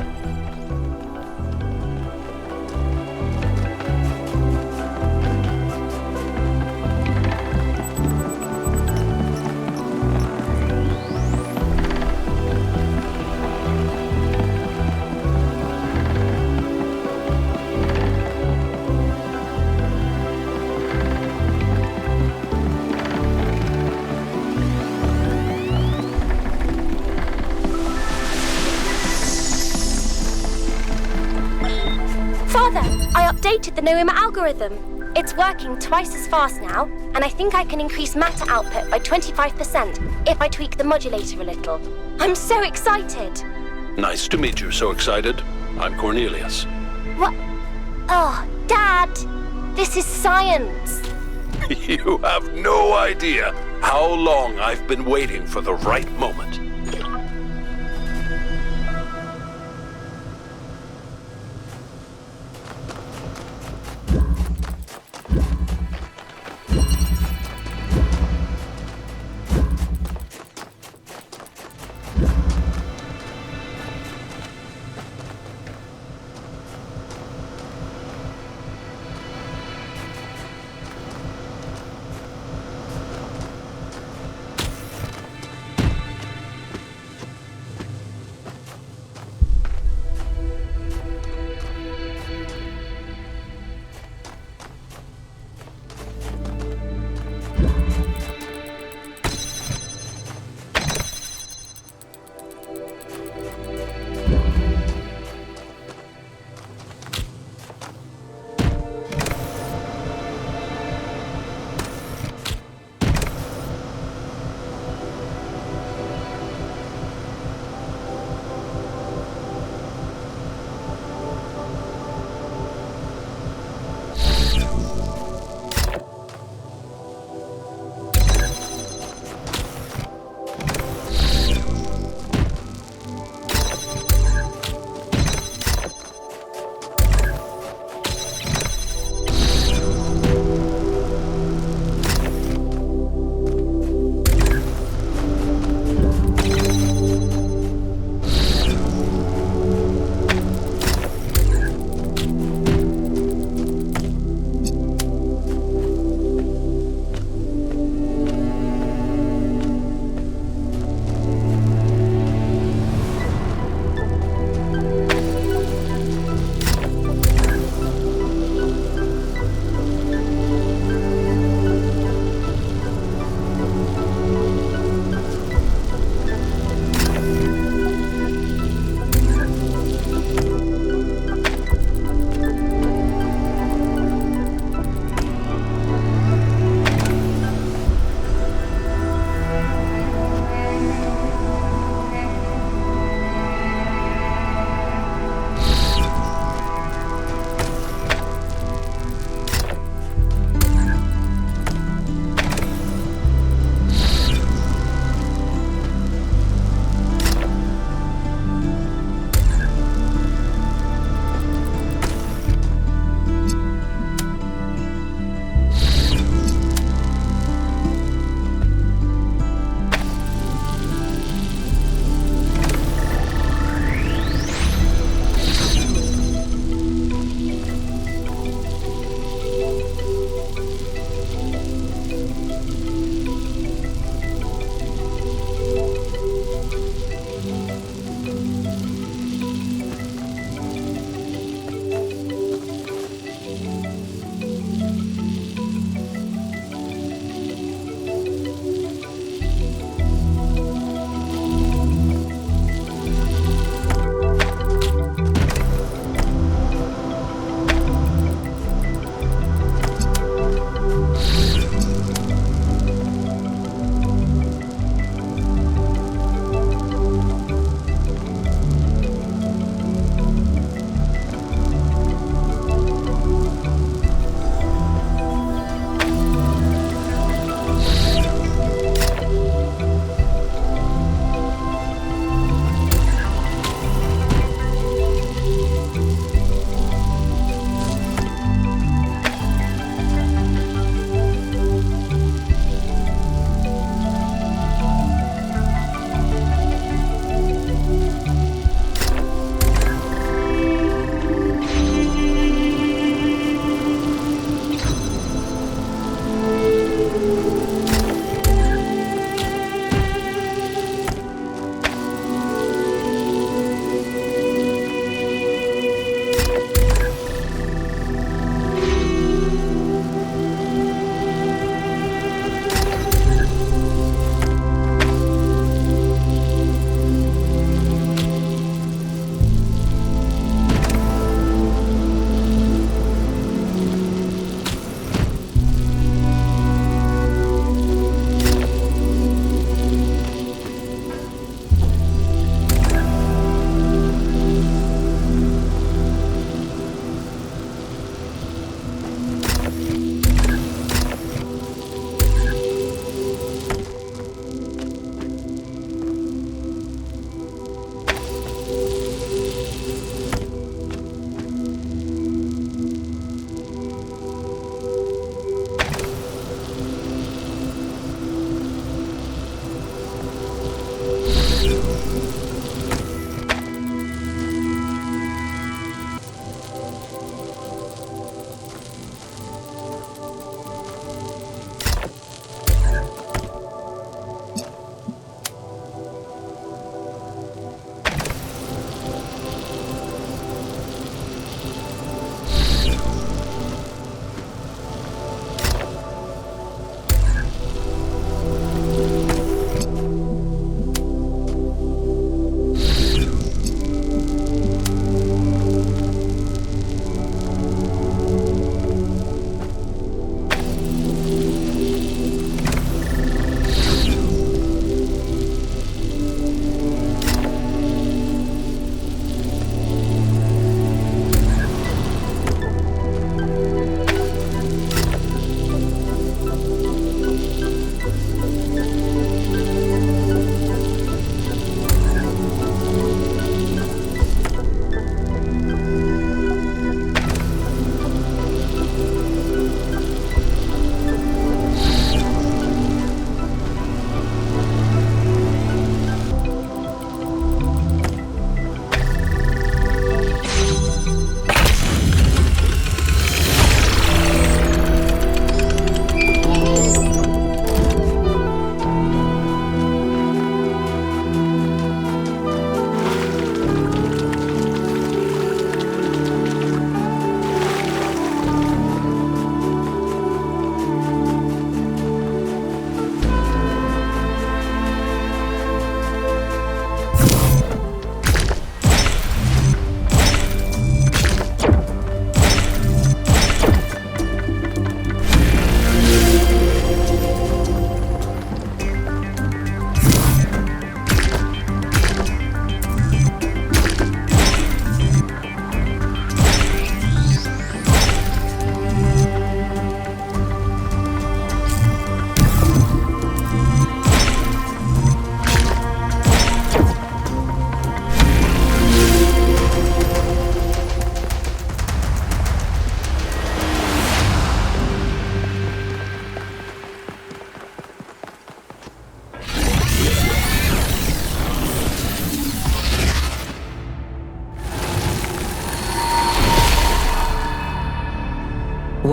I updated the Noema algorithm. It's working twice as fast now, and I think I can increase matter output by 25% if I tweak the modulator a little. I'm so excited! Nice to meet you, so excited. I'm Cornelius. What? Oh, Dad! This is science! You have no idea how long I've been waiting for the right moment.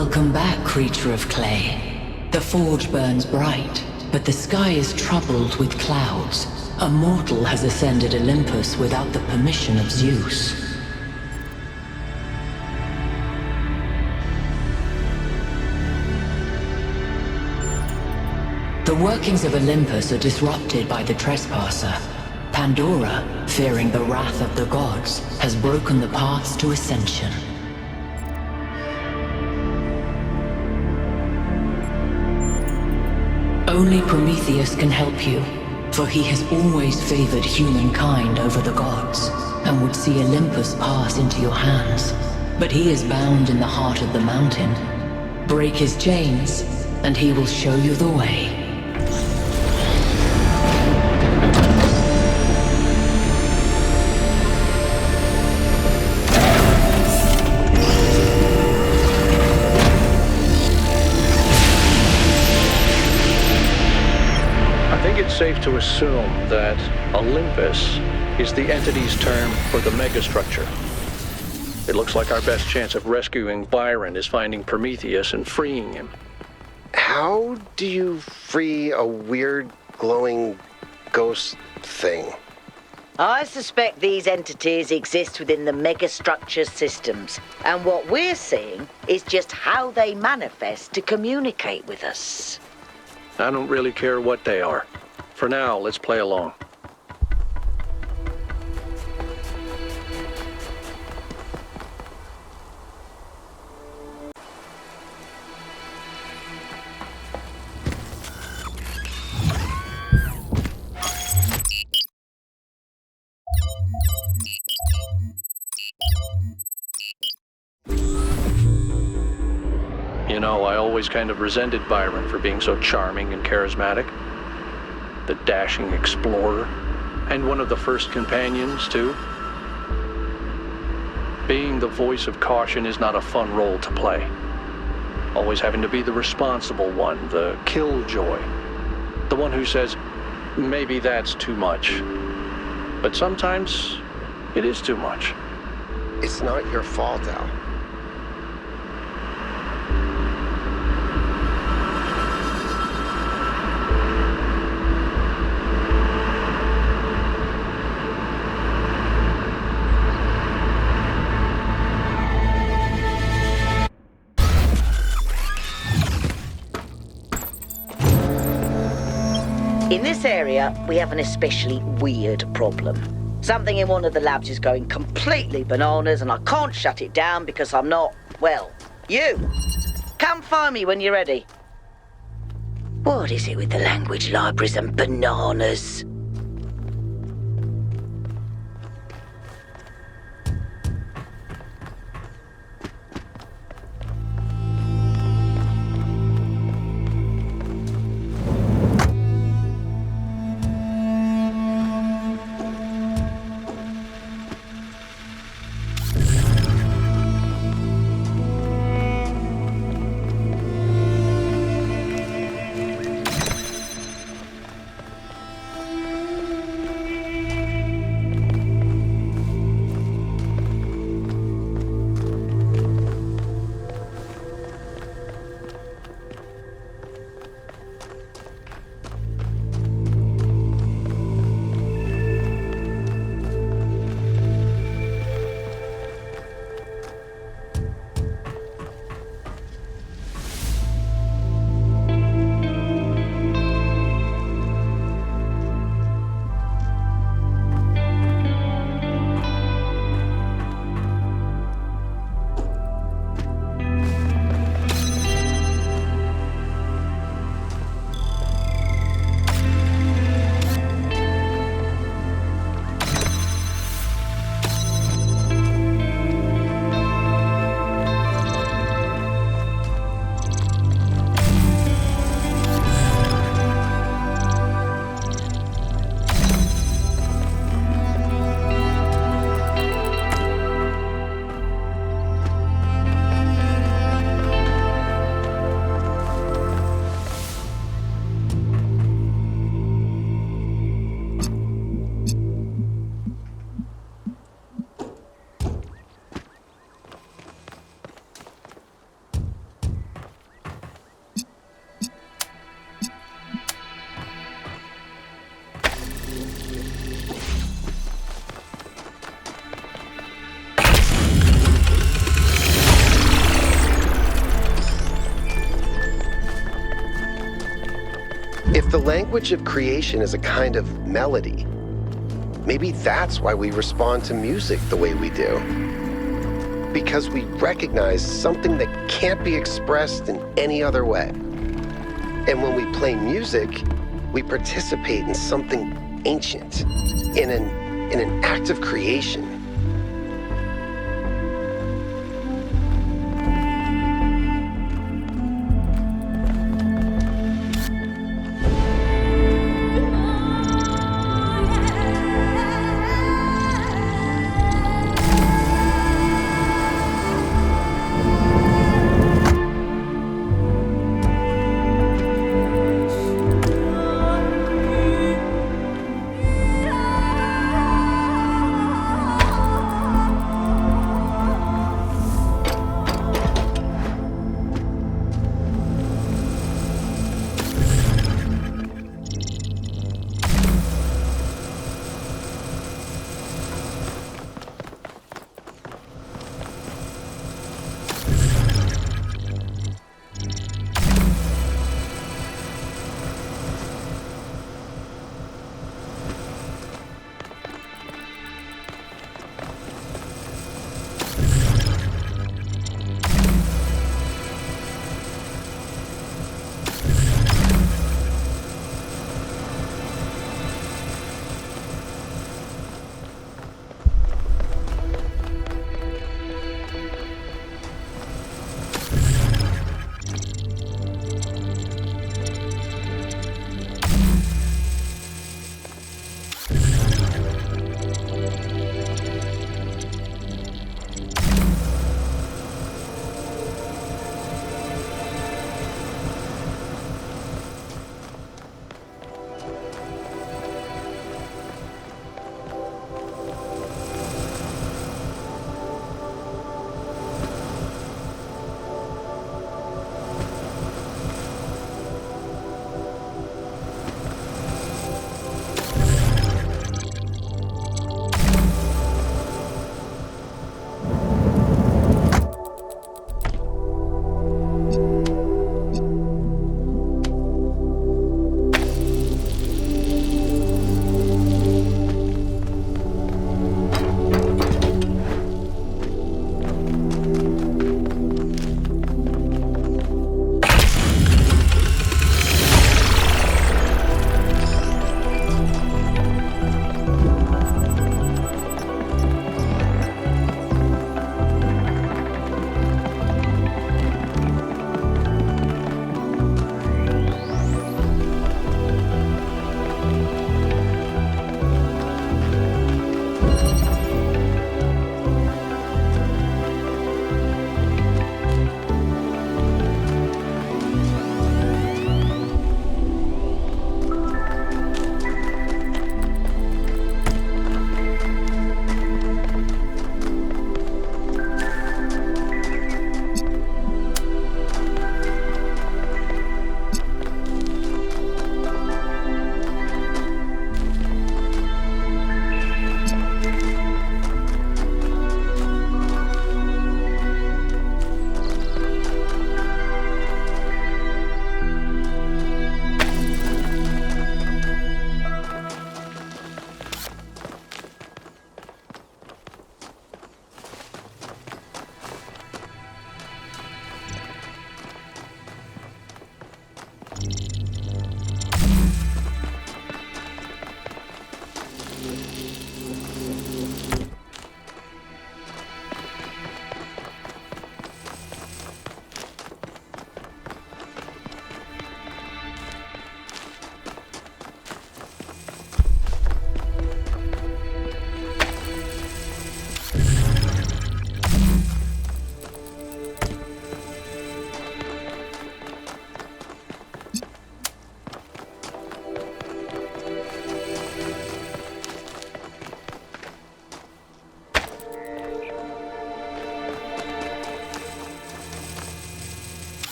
Welcome back, creature of clay. The forge burns bright, but the sky is troubled with clouds. A mortal has ascended Olympus without the permission of Zeus. The workings of Olympus are disrupted by the trespasser. Pandora, fearing the wrath of the gods, has broken the paths to ascension. Only Prometheus can help you, for he has always favored humankind over the gods, and would see Olympus pass into your hands. But he is bound in the heart of the mountain. Break his chains, and he will show you the way. It's safe to assume that Olympus is the entity's term for the megastructure. It looks like our best chance of rescuing Byron is finding Prometheus and freeing him. How do you free a weird, glowing ghost thing? I suspect these entities exist within the megastructure systems, and what we're seeing is just how they manifest to communicate with us. I don't really care what they are. For now, let's play along. You know, I always kind of resented Byron for being so charming and charismatic. The dashing explorer, and one of the first companions, too. Being the voice of caution is not a fun role to play. Always having to be the responsible one, the killjoy. The one who says, maybe that's too much. But sometimes, it is too much. It's not your fault, Al. In this area, we have an especially weird problem. Something in one of the labs is going completely bananas and I can't shut it down because I'm not, well, you. Come find me when you're ready. What is it with the language libraries and bananas? If the language of creation is a kind of melody, maybe that's why we respond to music the way we do. Because we recognize something that can't be expressed in any other way. And when we play music, we participate in something ancient, in an act of creation.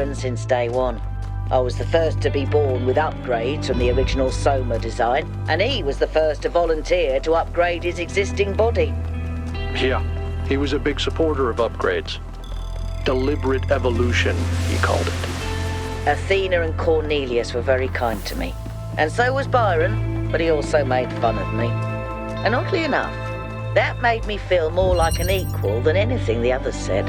Byron since day one. I was the first to be born with upgrades from the original Soma design, and he was the first to volunteer to upgrade his existing body. Yeah, he was a big supporter of upgrades. Deliberate evolution, he called it. Athena and Cornelius were very kind to me. And so was Byron, but he also made fun of me. And oddly enough, that made me feel more like an equal than anything the others said.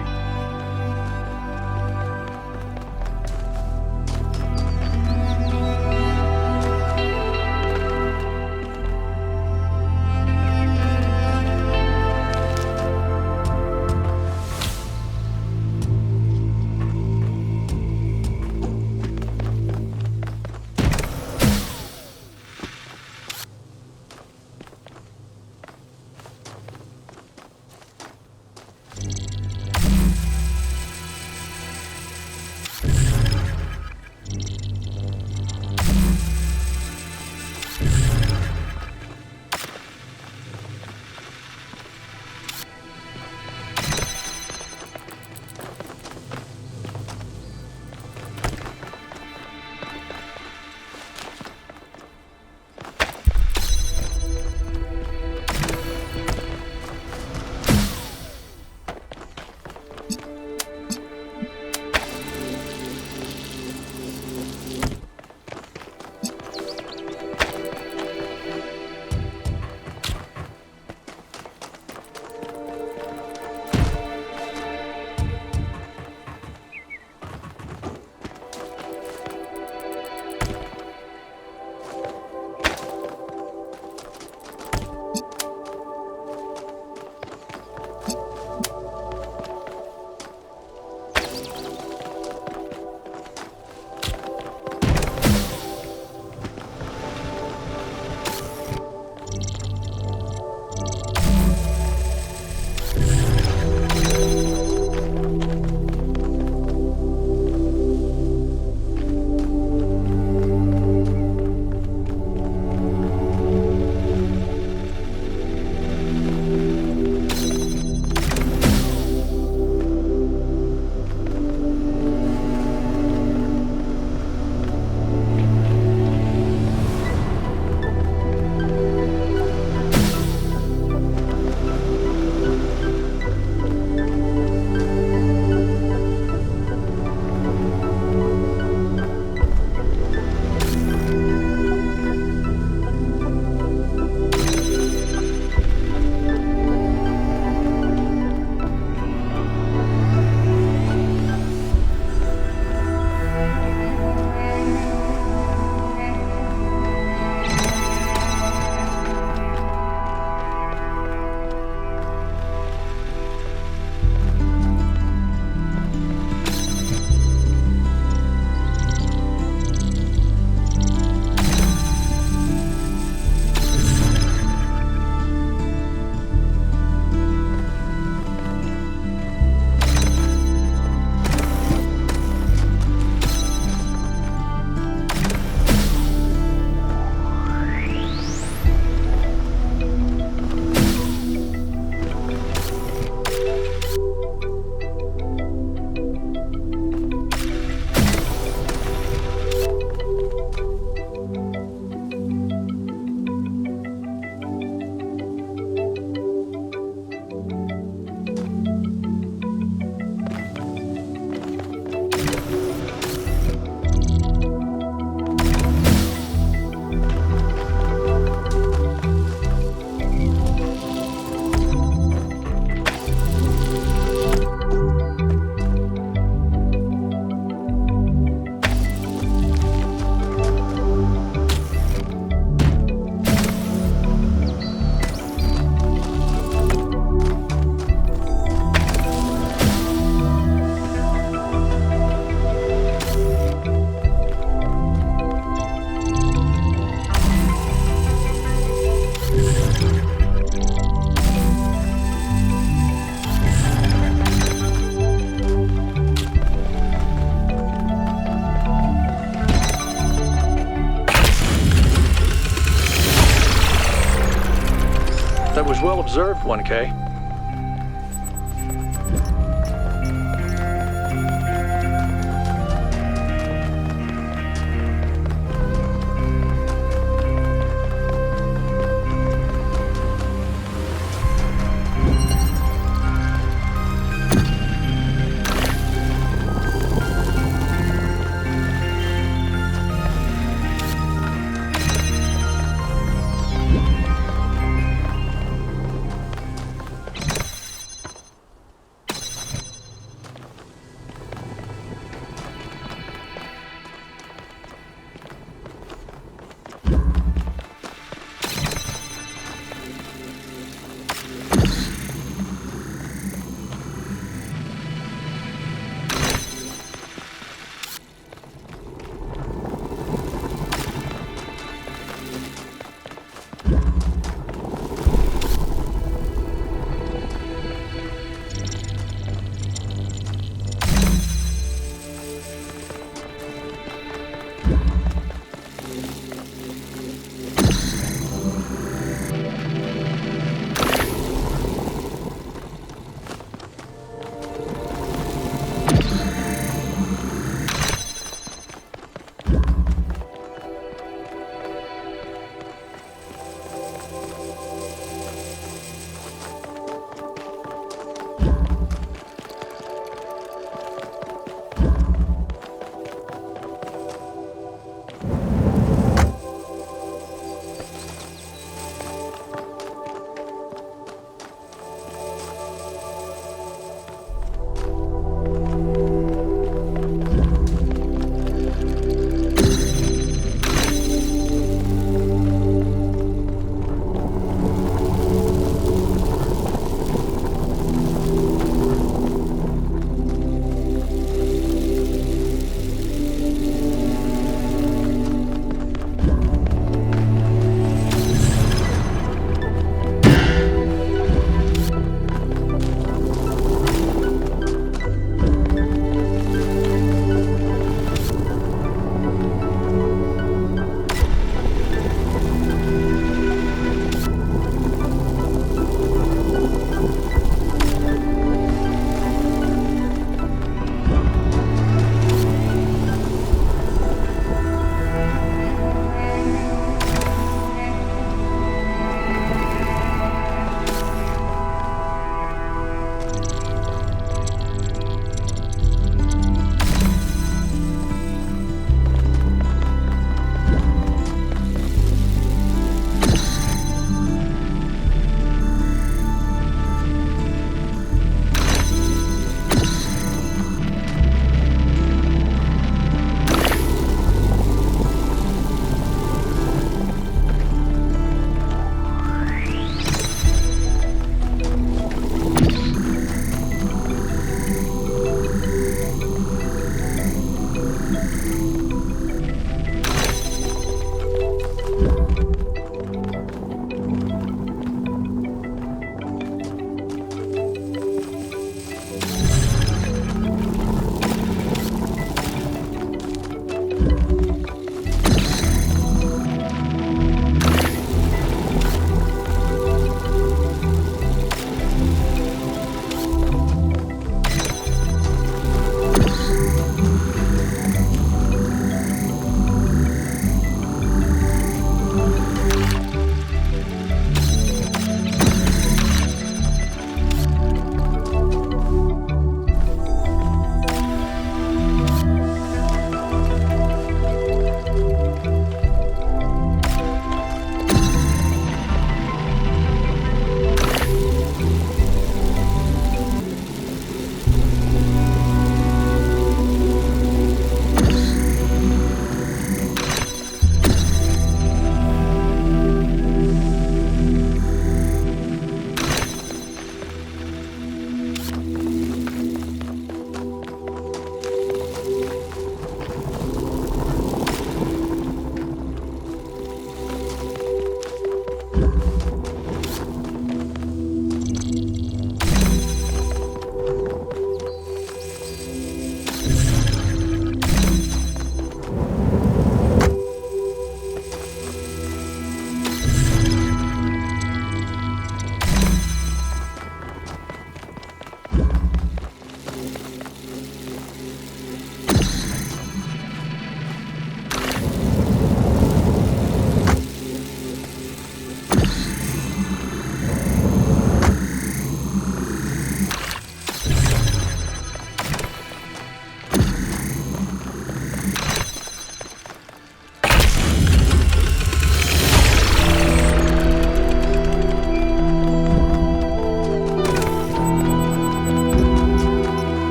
That was well observed, 1K.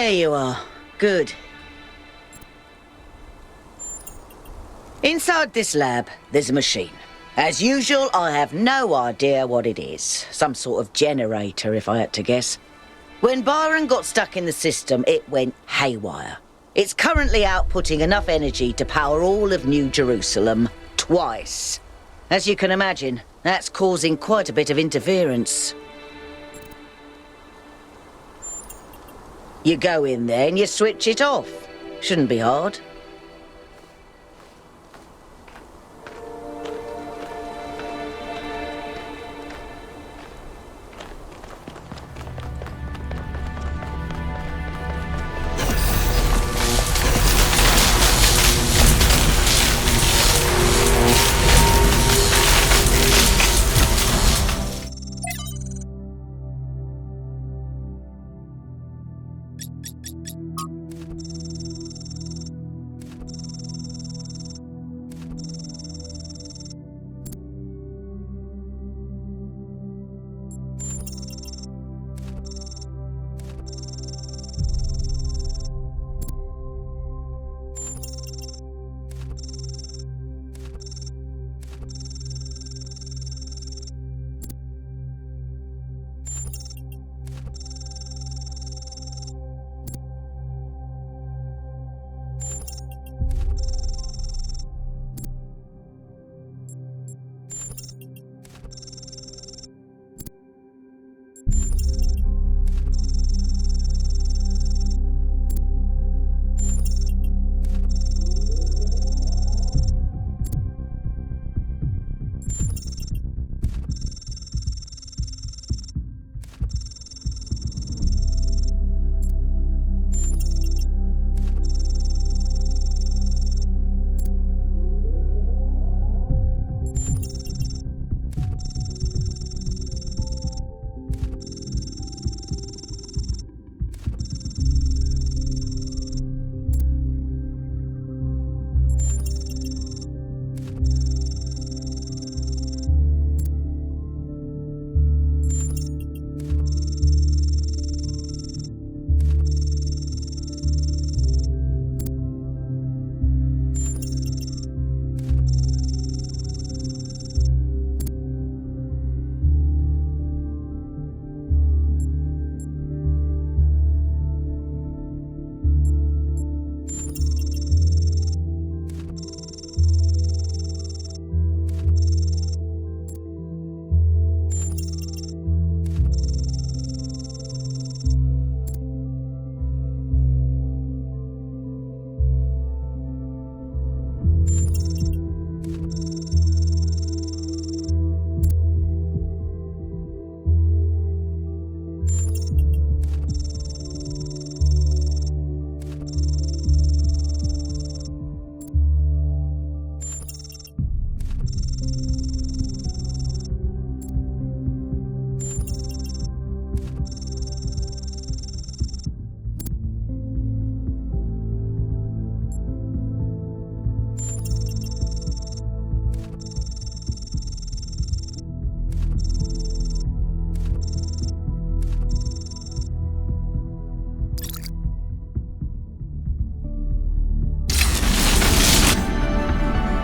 There you are. Good. Inside this lab, there's a machine. As usual, I have no idea what it is. Some sort of generator, if I had to guess. When Byron got stuck in the system, it went haywire. It's currently outputting enough energy to power all of New Jerusalem twice. As you can imagine, that's causing quite a bit of interference. You go in there and you switch it off. Shouldn't be hard.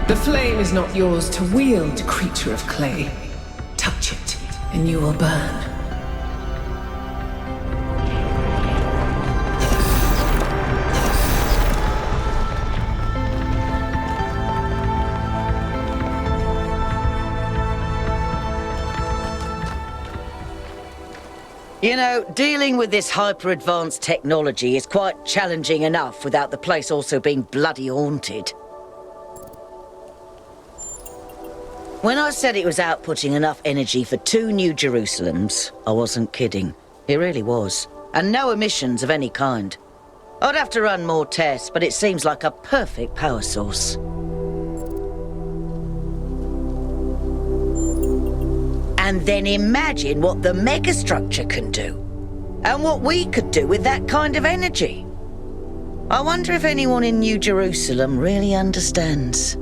The flame is not yours to wield, creature of clay. Touch it, and you will burn. You know, dealing with this hyper-advanced technology is quite challenging enough without the place also being bloody haunted. When I said it was outputting enough energy for 2 New Jerusalems, I wasn't kidding. It really was. And no emissions of any kind. I'd have to run more tests, but it seems like a perfect power source. And then imagine what the megastructure can do. And what we could do with that kind of energy. I wonder if anyone in New Jerusalem really understands.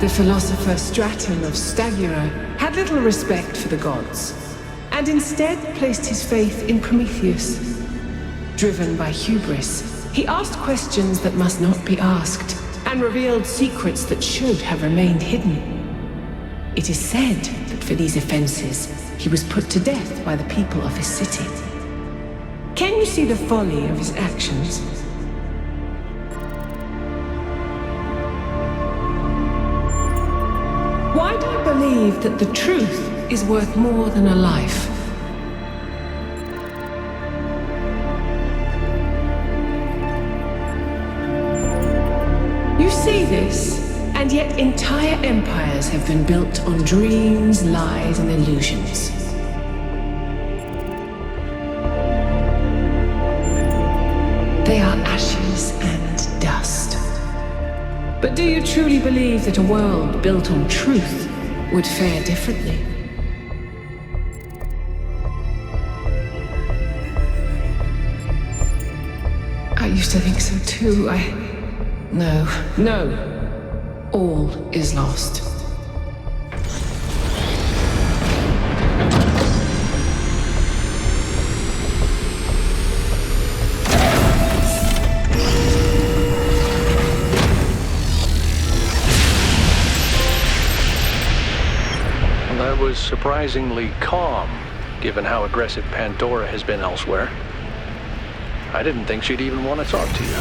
The philosopher Straton of Stagira had little respect for the gods, and instead placed his faith in Prometheus. Driven by hubris, he asked questions that must not be asked, and revealed secrets that should have remained hidden. It is said that for these offenses, he was put to death by the people of his city. Can you see the folly of his actions? Why do you believe that the truth is worth more than a life? You see this, and yet entire empires have been built on dreams, lies, and illusions. They are ashes and dust. But do you truly believe that a world built on truth would fare differently? I used to think so too. No. All is lost. That was surprisingly calm, given how aggressive Pandora has been elsewhere. I didn't think she'd even want to talk to you.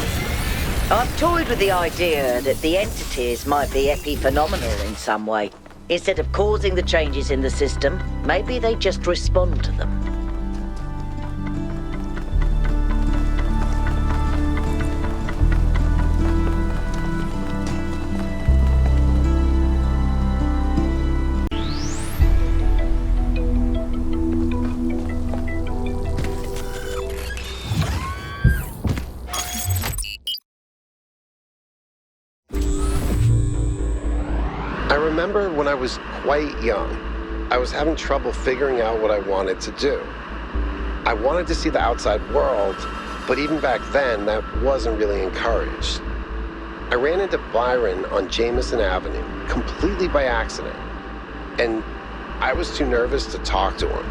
I've toyed with the idea that the entities might be epiphenomenal in some way. Instead of causing the changes in the system, maybe they just respond to them. I remember when I was quite young, I was having trouble figuring out what I wanted to do. I wanted to see the outside world, but even back then, that wasn't really encouraged. I ran into Byron on Jameson Avenue, completely by accident, and I was too nervous to talk to him.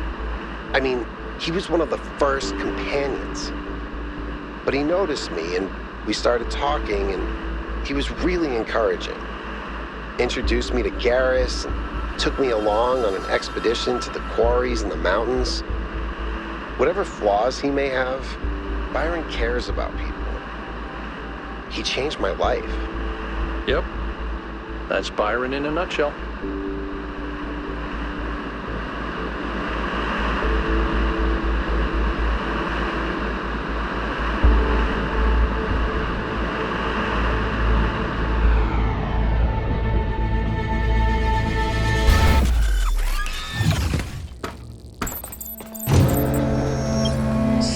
I mean, he was one of the first companions. But he noticed me, and we started talking, and he was really encouraging. Introduced me to Garrus and took me along on an expedition to the quarries in the mountains. Whatever flaws he may have, Byron cares about people. He changed my life. Yep. That's Byron in a nutshell.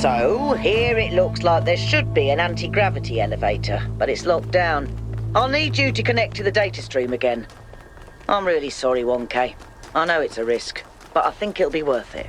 So, here it looks like there should be an anti-gravity elevator, but it's locked down. I'll need you to connect to the data stream again. I'm really sorry, 1K. I know it's a risk, but I think it'll be worth it.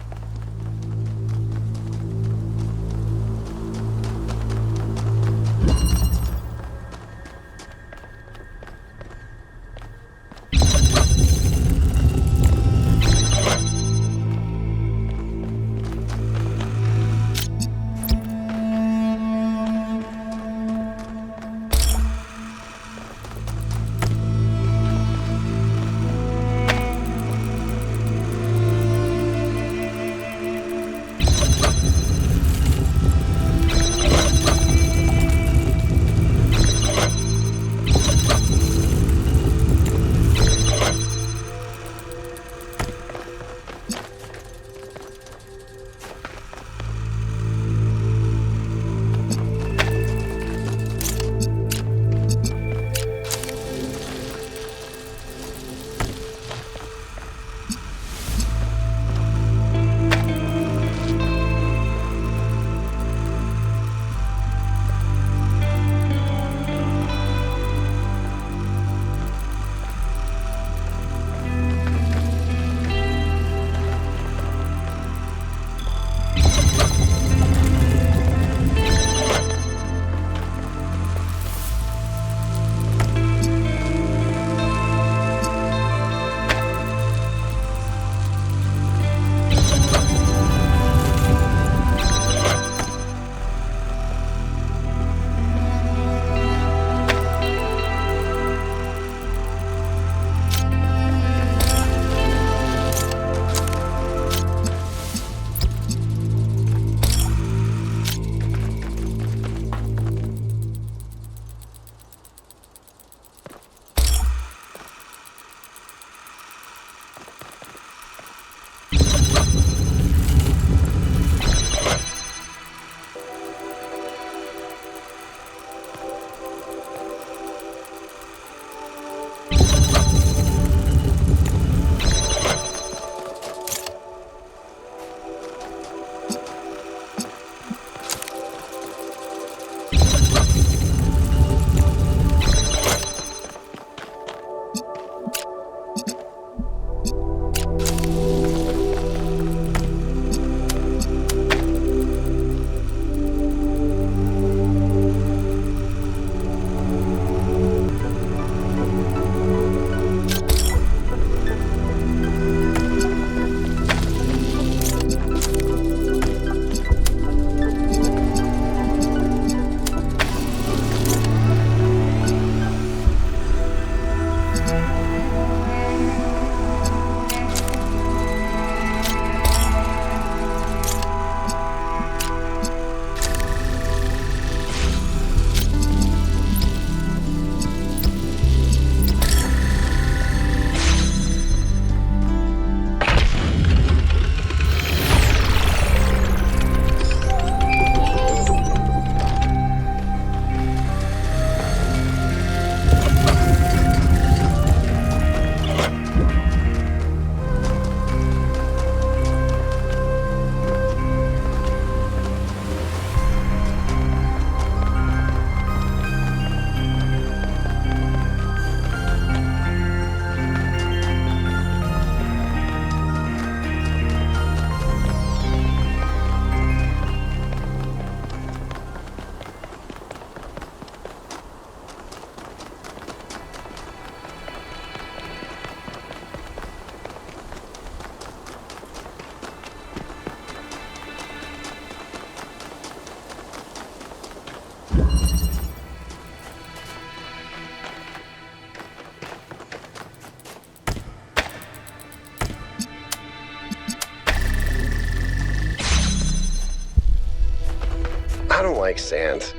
like sand.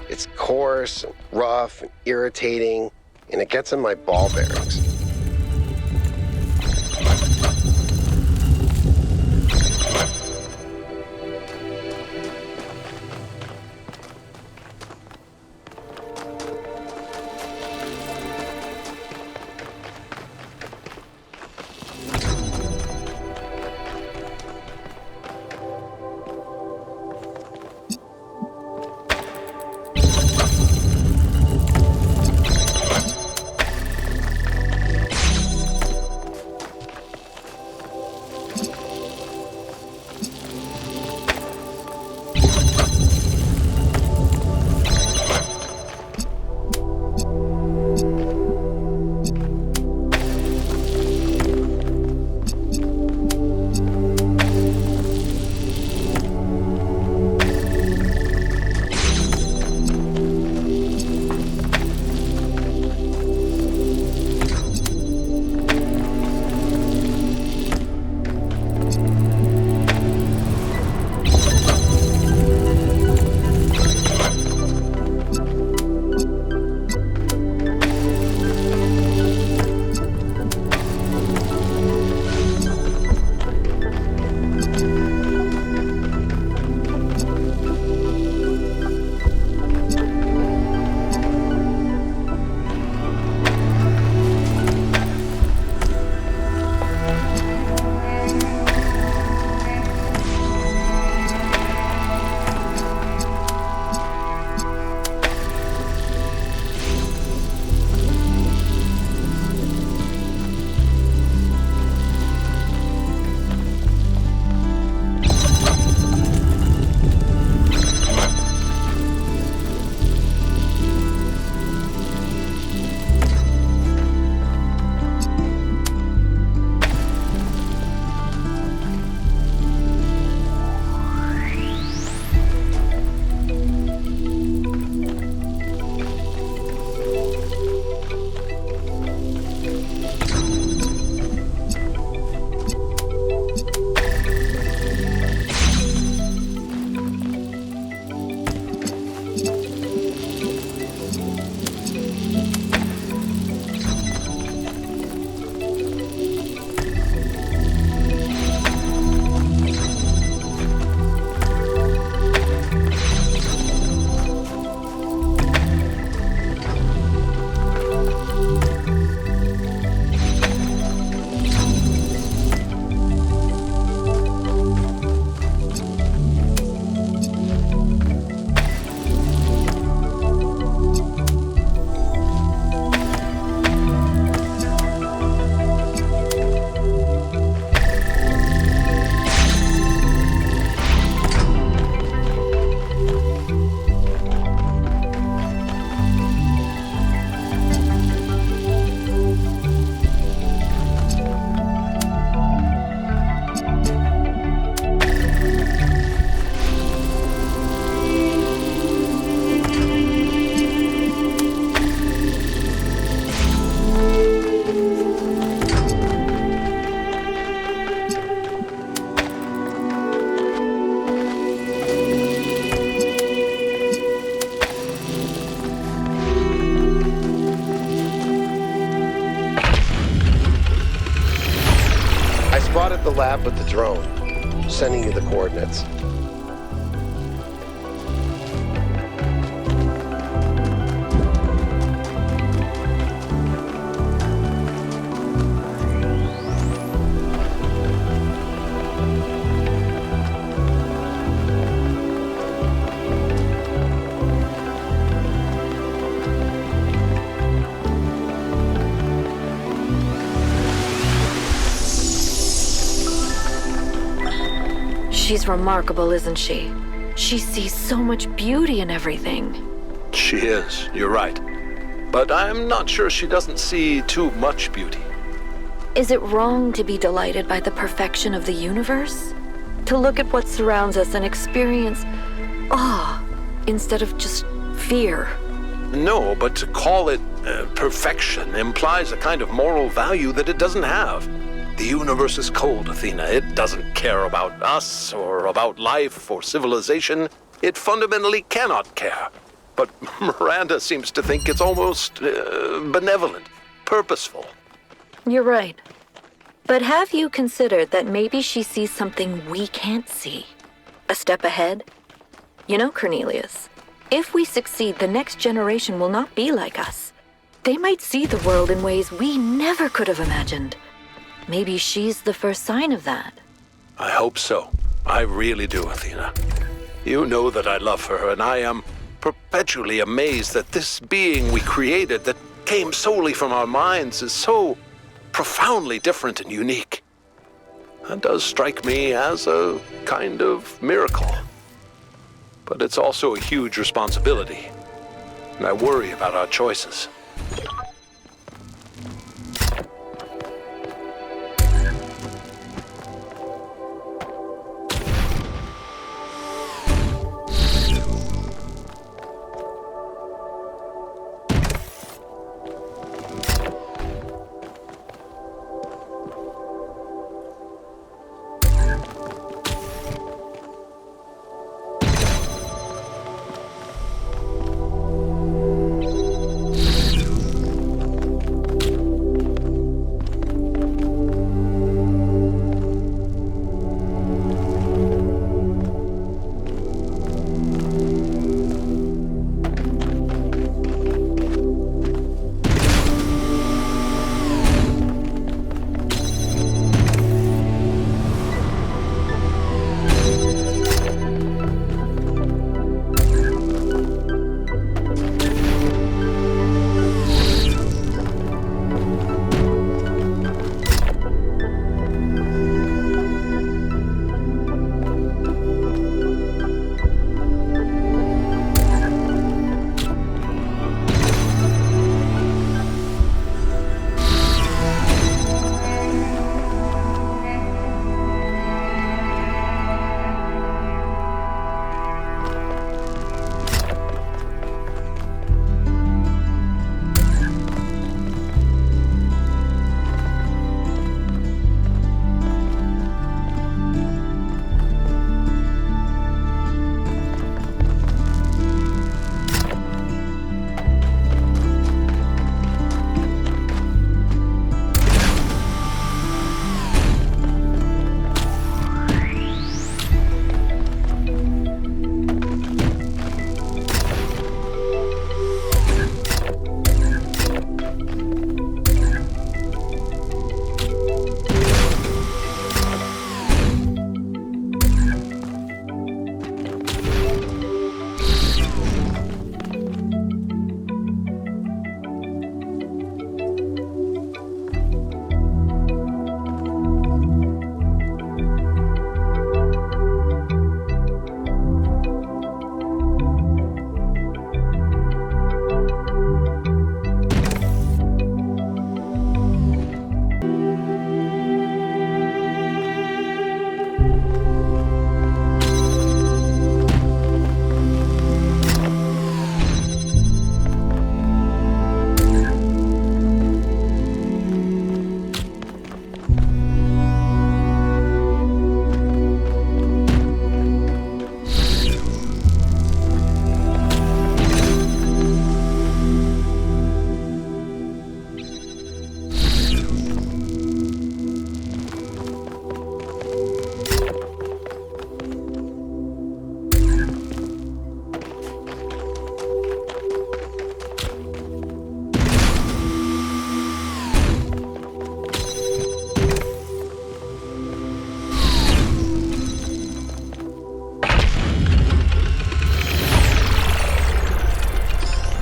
It's coarse, and rough, and irritating, and it gets in my ball bearings. Spotted the lab with the drone. Sending you the coordinates. She's remarkable, isn't she? She sees so much beauty in everything. She is, you're right. But I'm not sure she doesn't see too much beauty. Is it wrong to be delighted by the perfection of the universe? To look at what surrounds us and experience awe instead of just fear? No, but to call it perfection implies a kind of moral value that it doesn't have. The universe is cold, Athena. It doesn't care about us, or about life, or civilization. It fundamentally cannot care. But Miranda seems to think it's almost benevolent, purposeful. You're right. But have you considered that maybe she sees something we can't see? A step ahead? You know, Cornelius, if we succeed, the next generation will not be like us. They might see the world in ways we never could have imagined. Maybe she's the first sign of that. I hope so. I really do, Athena. You know that I love her, and I am perpetually amazed that this being we created that came solely from our minds is so profoundly different and unique. That does strike me as a kind of miracle. But it's also a huge responsibility, and I worry about our choices.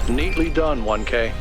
Neatly done, 1K.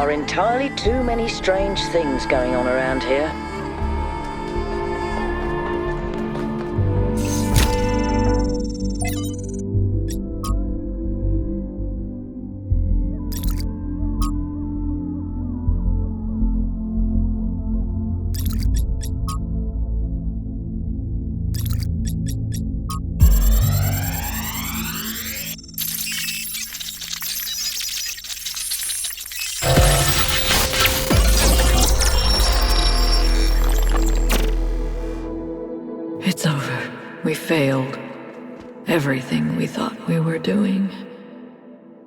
are entirely too many strange things going on around here. It's over. We failed. Everything we thought we were doing.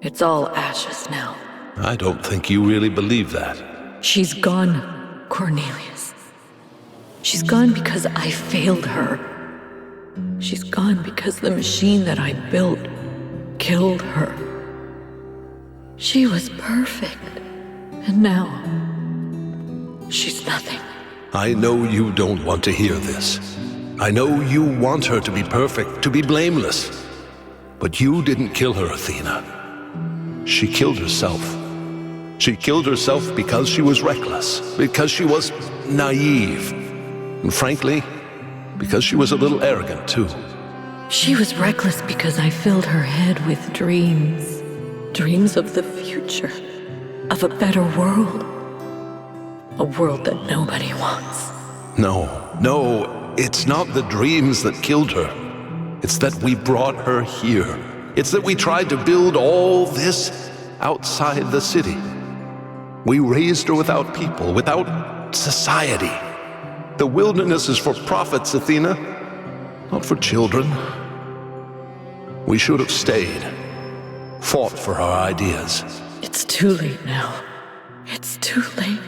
It's all ashes now. I don't think you really believe that. She's gone, Cornelius. She's gone because I failed her. She's gone because the machine that I built killed her. She was perfect. And now, she's nothing. I know you don't want to hear this. I know you want her to be perfect, to be blameless. But you didn't kill her, Athena. She killed herself. She killed herself because she was reckless, because she was naive, and frankly, because she was a little arrogant too. She was reckless because I filled her head with dreams. Dreams of the future, of a better world. A world that nobody wants. No, it's not the dreams that killed her. It's that we brought her here. It's that we tried to build all this outside the city. We raised her without people, without society. The wilderness is for prophets, Athena, not for children. We should have stayed, fought for our ideas. It's too late now. It's too late.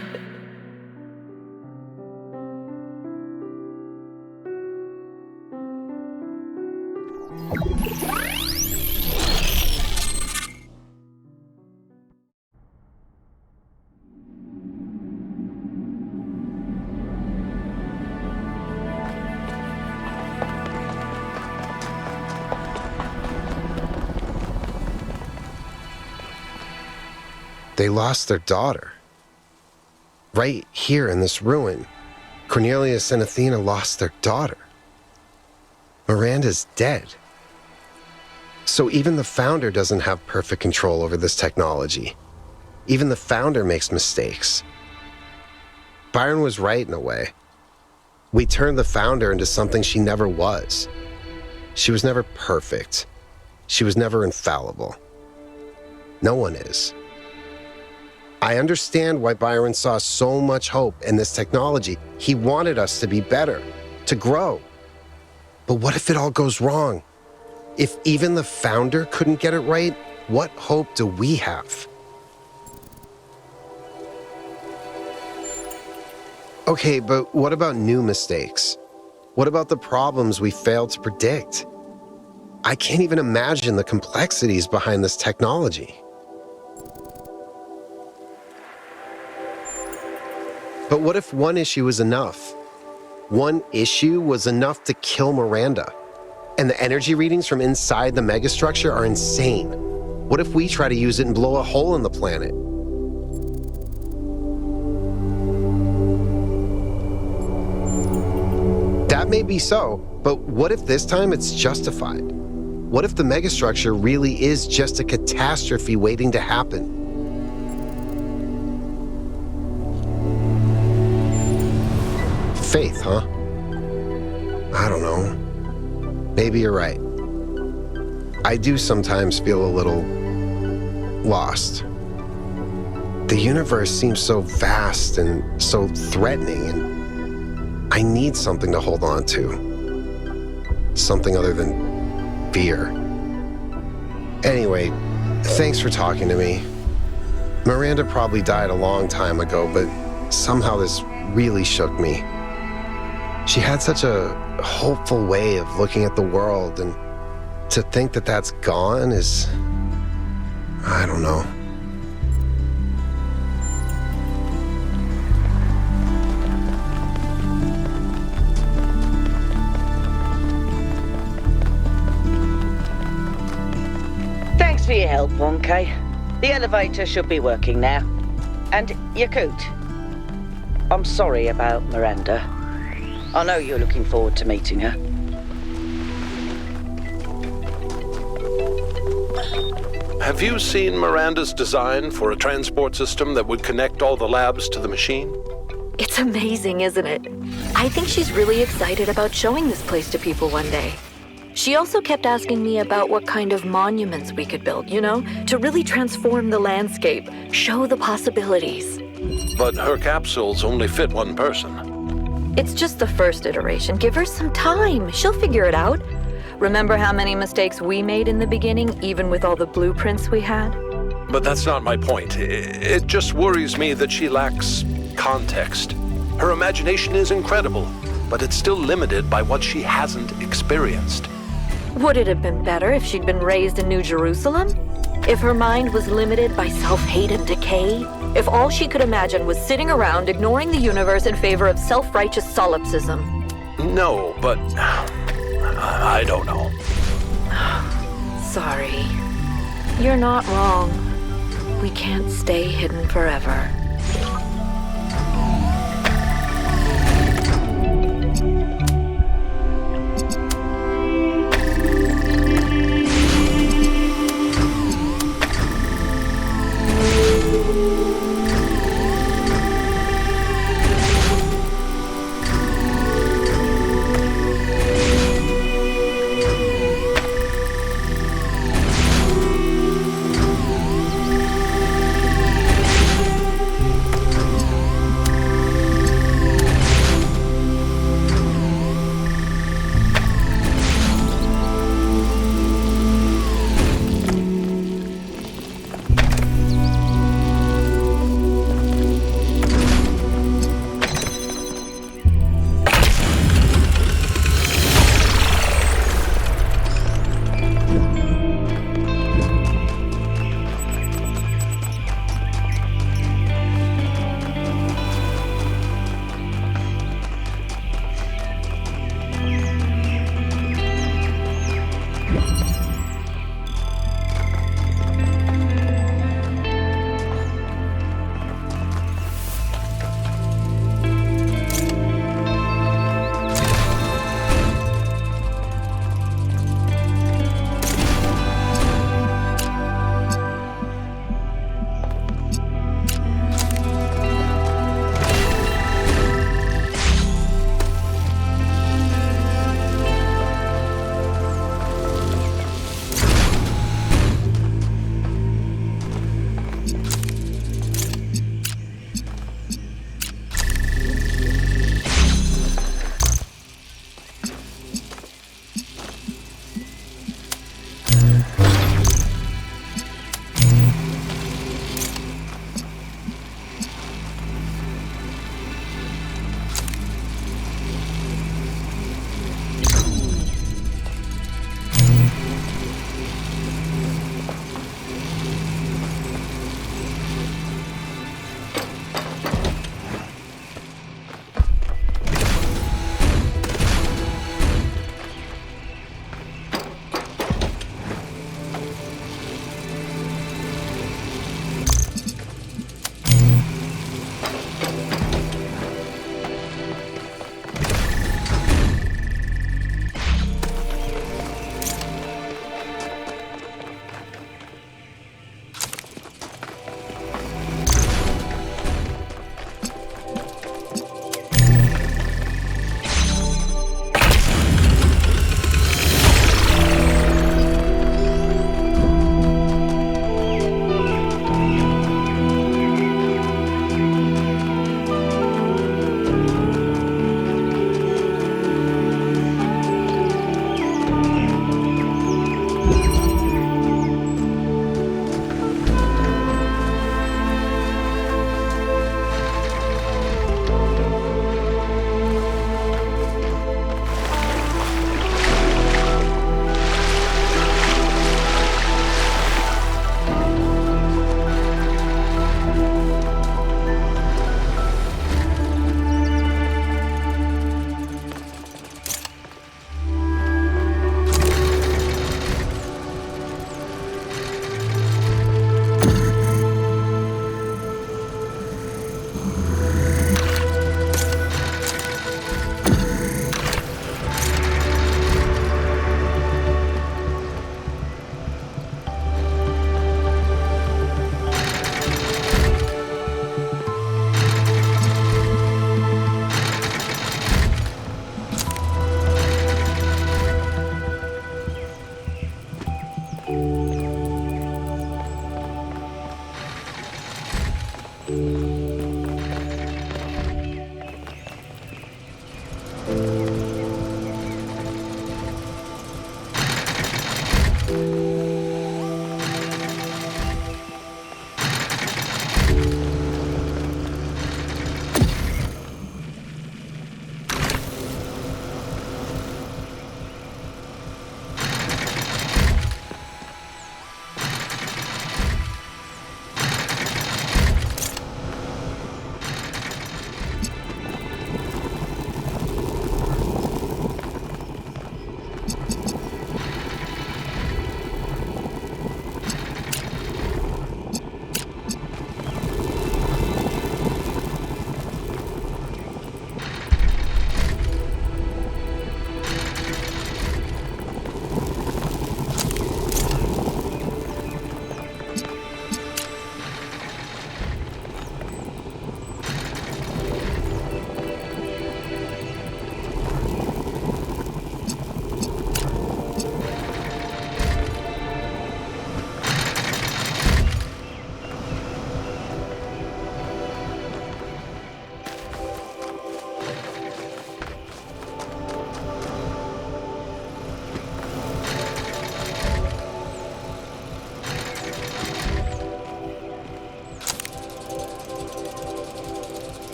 They lost their daughter. Right here in this ruin, Cornelius and Athena lost their daughter. Miranda's dead. So even the Founder doesn't have perfect control over this technology. Even the Founder makes mistakes. Byron was right in a way. We turned the Founder into something she never was. She was never perfect. She was never infallible. No one is. I understand why Byron saw so much hope in this technology. He wanted us to be better, to grow. But what if it all goes wrong? If even the Founder couldn't get it right, what hope do we have? Okay, but what about new mistakes? What about the problems we failed to predict? I can't even imagine the complexities behind this technology. But what if one issue was enough? One issue was enough to kill Miranda. And the energy readings from inside the megastructure are insane. What if we try to use it and blow a hole in the planet? That may be so, but what if this time it's justified? What if the megastructure really is just a catastrophe waiting to happen? Faith, huh? I don't know. Maybe you're right. I do sometimes feel a little lost. The universe seems so vast and so threatening, and I need something to hold on to. Something other than fear. Anyway, thanks for talking to me. Miranda probably died a long time ago, but somehow this really shook me. She had such a hopeful way of looking at the world, and to think that that's gone is, I don't know. Thanks for your help, 1K. The elevator should be working now. And Yakut, I'm sorry about Miranda. I know you're looking forward to meeting her. Have you seen Miranda's design for a transport system that would connect all the labs to the machine? It's amazing, isn't it? I think she's really excited about showing this place to people one day. She also kept asking me about what kind of monuments we could build, to really transform the landscape, show the possibilities. But her capsules only fit one person. It's just the first iteration. Give her some time. She'll figure it out. Remember how many mistakes we made in the beginning, even with all the blueprints we had? But that's not my point. It just worries me that she lacks context. Her imagination is incredible, but it's still limited by what she hasn't experienced. Would it have been better if she'd been raised in New Jerusalem? If her mind was limited by self-hate and decay? If all she could imagine was sitting around ignoring the universe in favor of self-righteous solipsism? No, but I don't know. Sorry. You're not wrong. We can't stay hidden forever.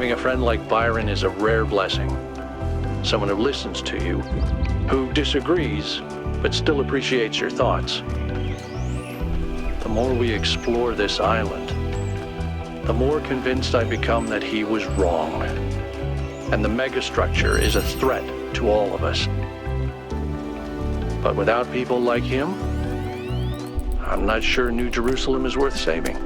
Having a friend like Byron is a rare blessing. Someone who listens to you, who disagrees, but still appreciates your thoughts. The more we explore this island, the more convinced I become that he was wrong. And the megastructure is a threat to all of us. But without people like him, I'm not sure New Jerusalem is worth saving.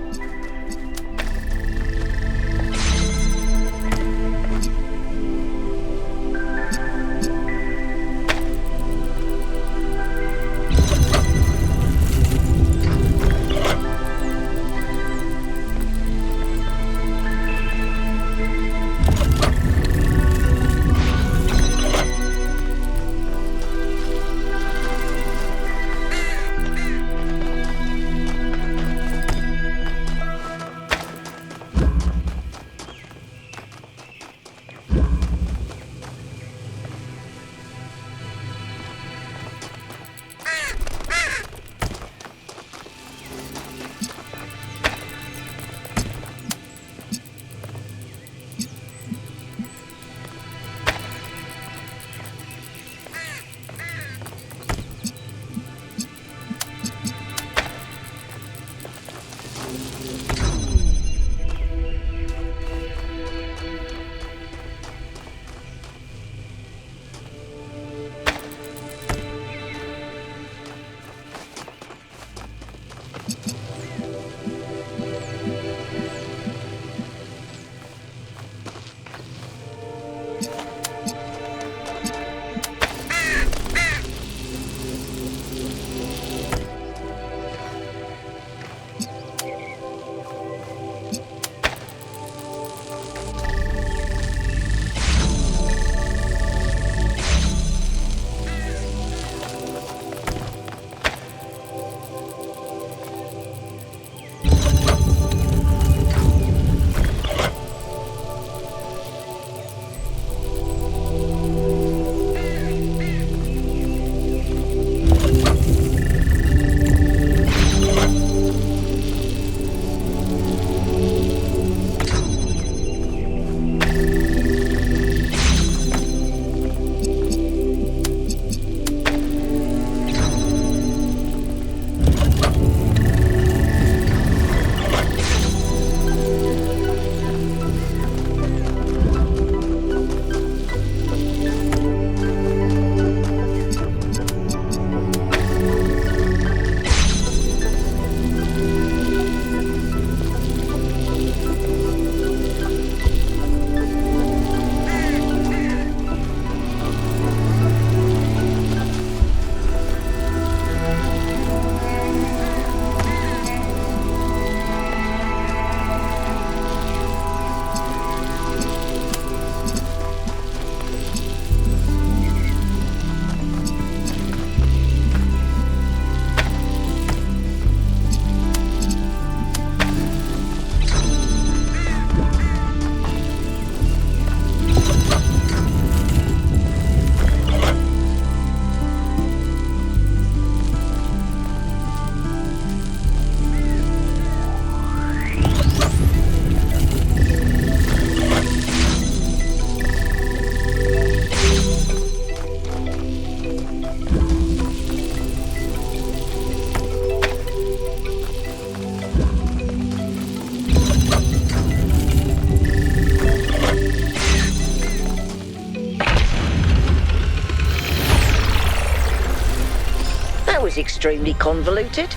extremely convoluted.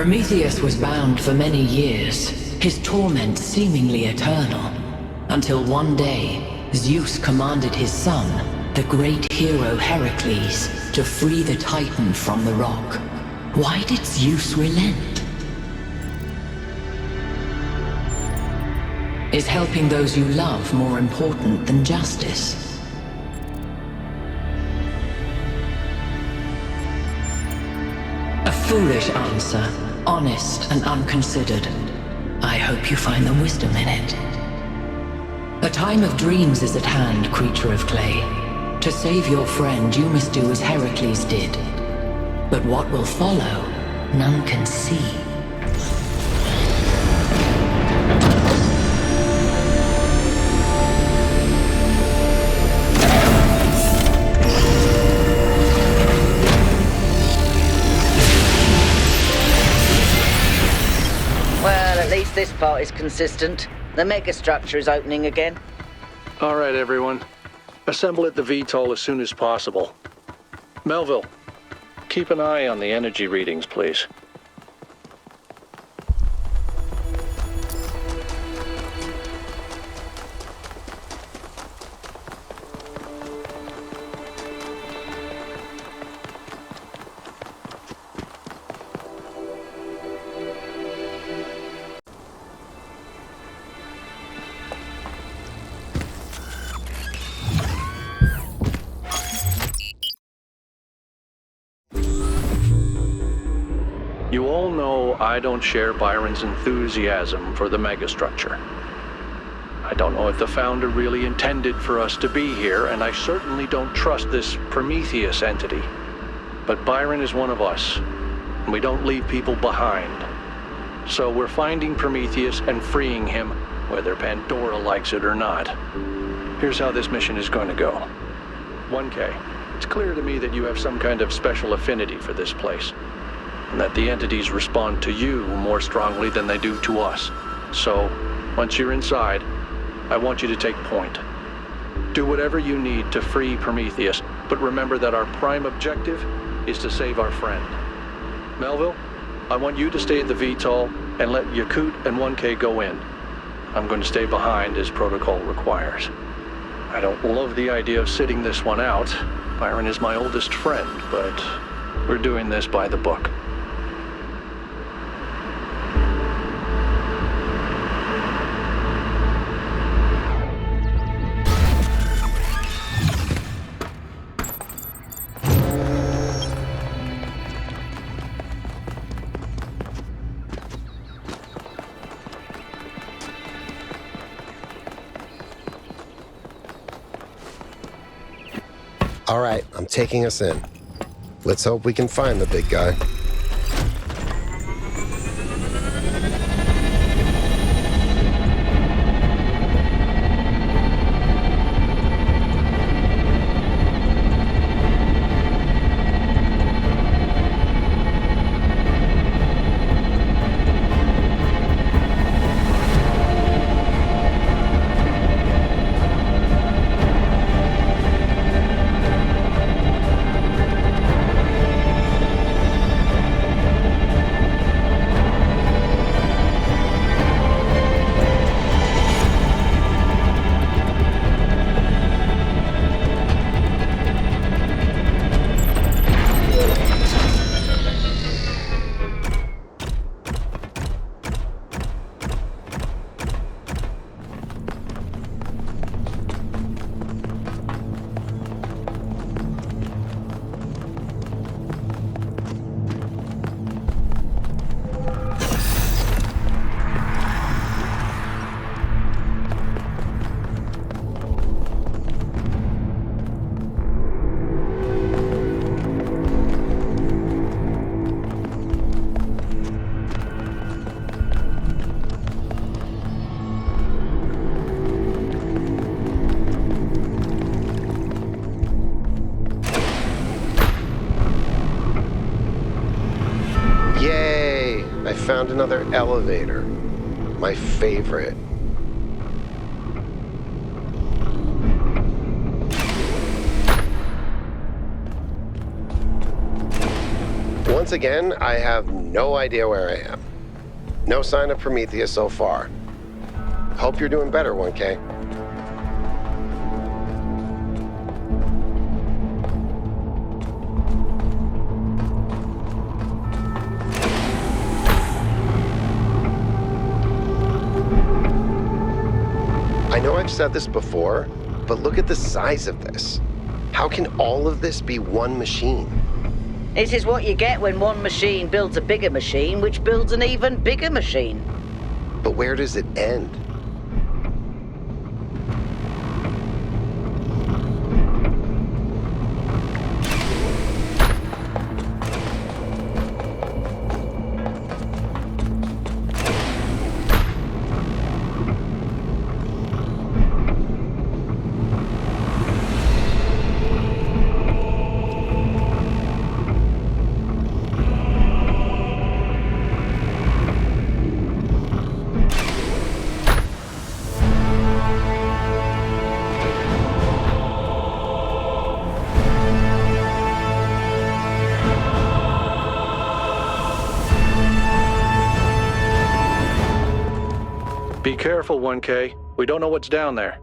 Prometheus was bound for many years, his torment seemingly eternal, until one day, Zeus commanded his son, the great hero Heracles, to free the Titan from the rock. Why did Zeus relent? Is helping those you love more important than justice? A foolish answer, honest and unconsidered. I hope you find the wisdom in it. A time of dreams is at hand, creature of clay. To save your friend, you must do as Heracles did. But what will follow, none can see. Well, at least this part is consistent. The megastructure is opening again. All right, everyone. Assemble at the VTOL as soon as possible. Melville, keep an eye on the energy readings, please. You all know I don't share Byron's enthusiasm for the megastructure. I don't know if the Founder really intended for us to be here, and I certainly don't trust this Prometheus entity. But Byron is one of us, and we don't leave people behind. So we're finding Prometheus and freeing him, whether Pandora likes it or not. Here's how this mission is going to go. 1K, it's clear to me that you have some kind of special affinity for this place, and that the entities respond to you more strongly than they do to us. So, once you're inside, I want you to take point. Do whatever you need to free Prometheus, but remember that our prime objective is to save our friend. Melville, I want you to stay at the VTOL and let Yakut and 1K go in. I'm going to stay behind as protocol requires. I don't love the idea of sitting this one out. Byron is my oldest friend, but we're doing this by the book. All right, I'm taking us in. Let's hope we can find the big guy. I found another elevator. My favorite. Once again, I have no idea where I am. No sign of Prometheus so far. Hope you're doing better, 1K. I know I've said this before, but look at the size of this. How can all of this be one machine? This is what you get when one machine builds a bigger machine, which builds an even bigger machine. But where does it end? Be careful, 1K. We don't know what's down there.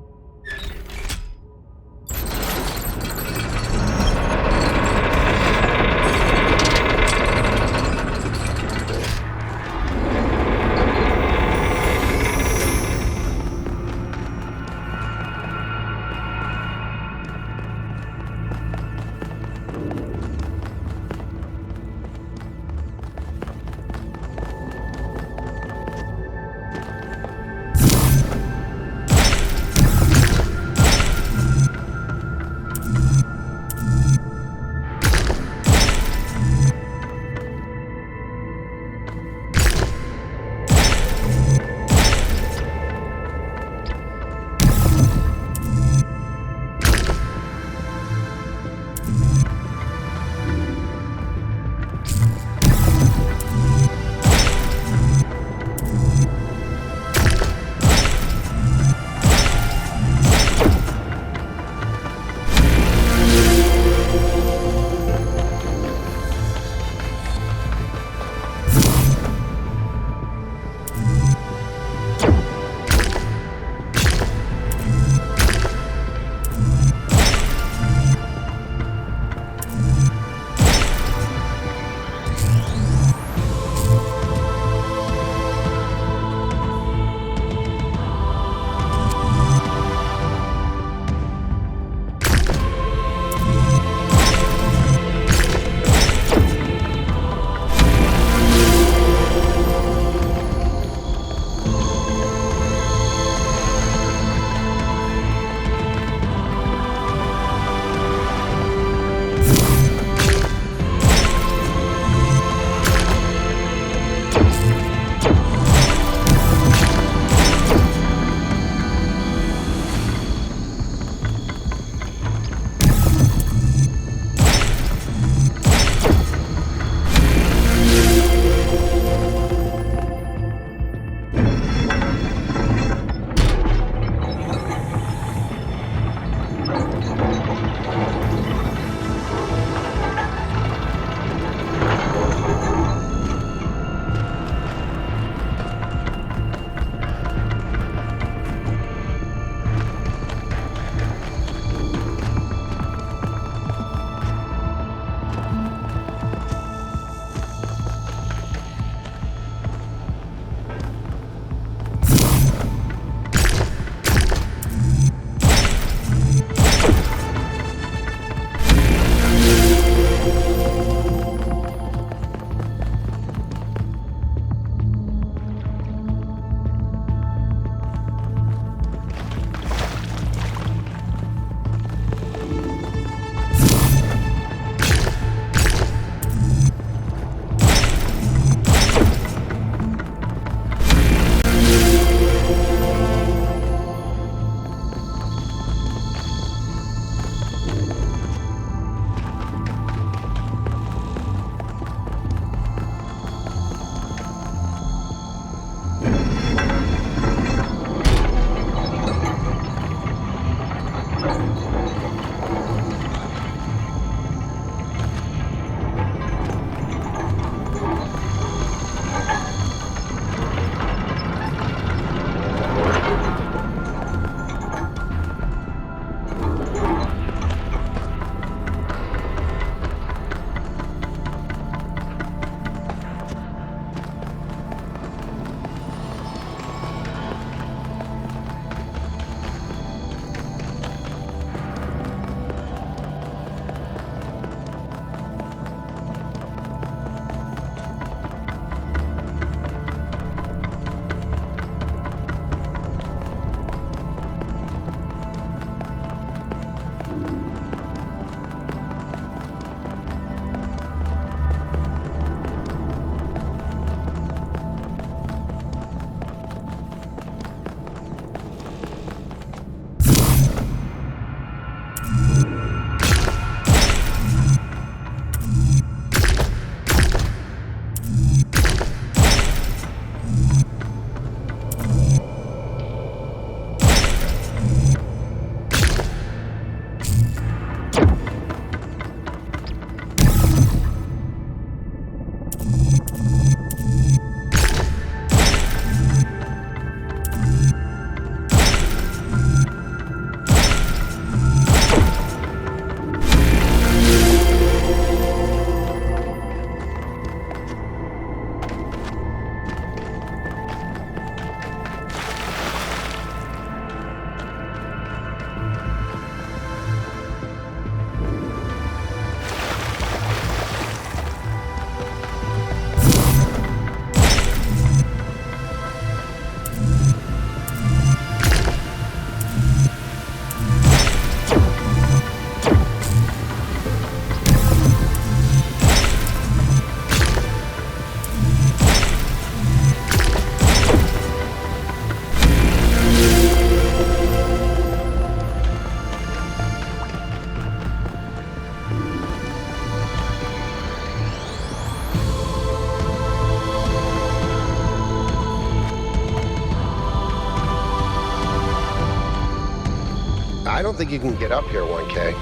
I don't think you can get up here, 1K.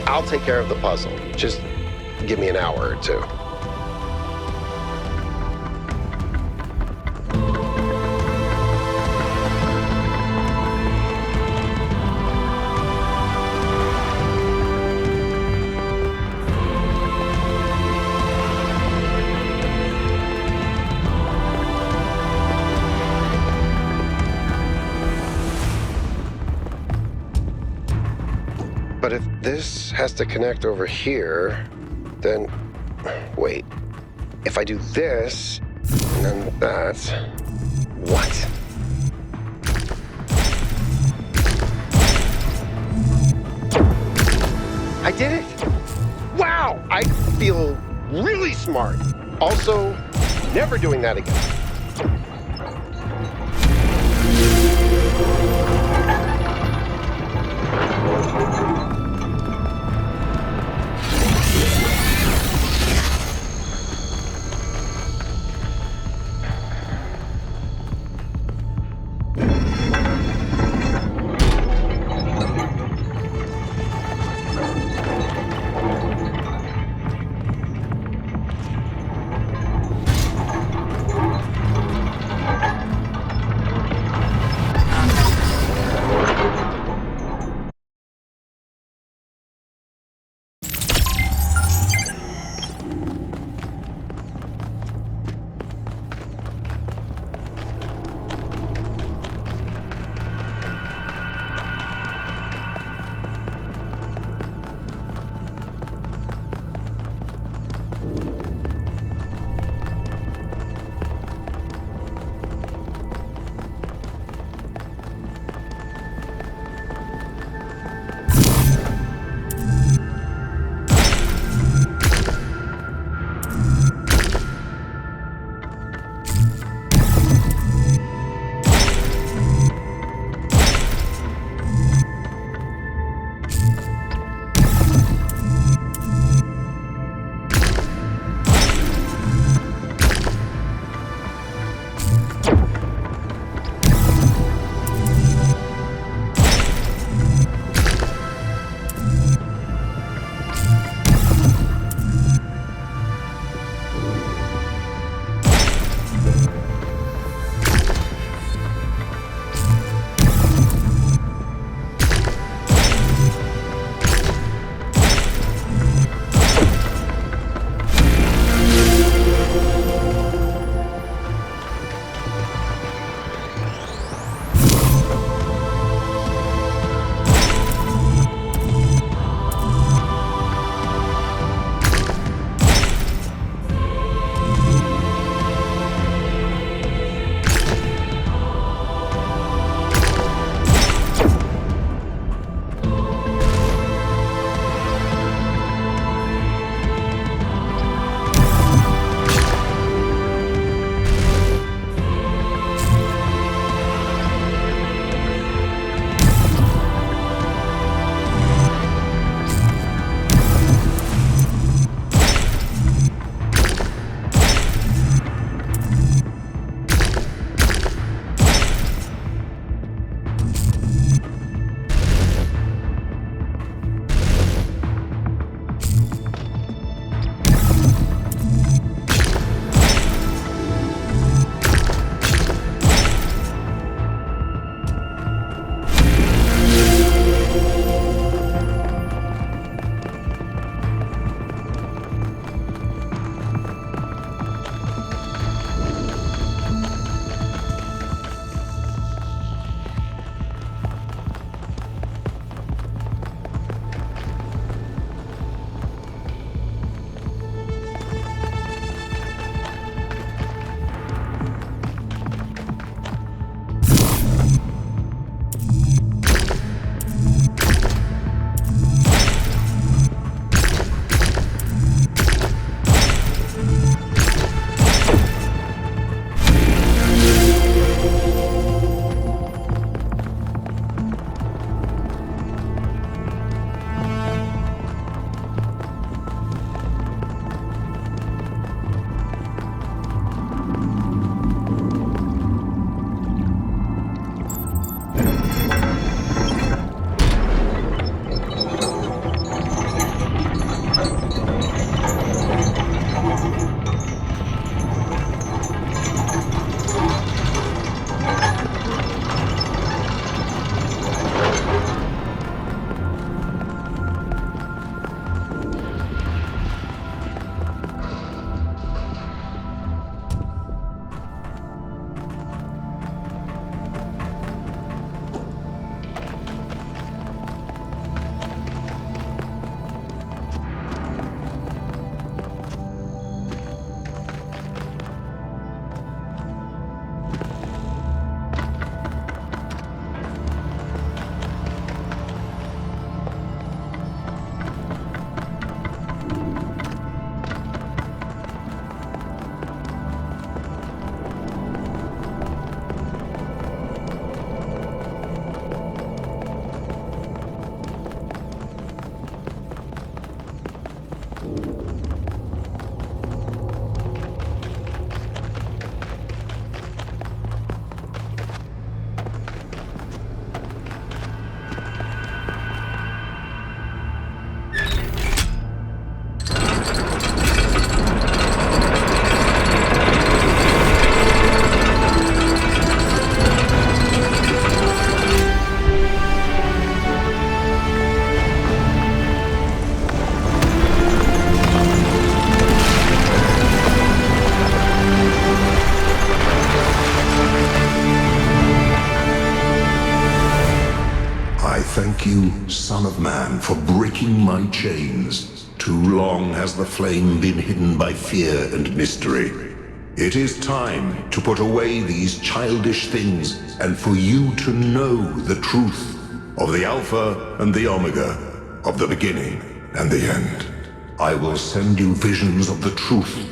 I'll take care of the puzzle. Just give me an hour or two. But if this has to connect over here, then... Wait. If I do this, and then that... What? I did it! Wow! I feel really smart. Also, never doing that again. thank you, Son of Man, for breaking my chains. Too long has the flame been hidden by fear and mystery. It is time to put away these childish things and for you to know the truth of the Alpha and the Omega, of the beginning and the end. I will send you visions of the truth,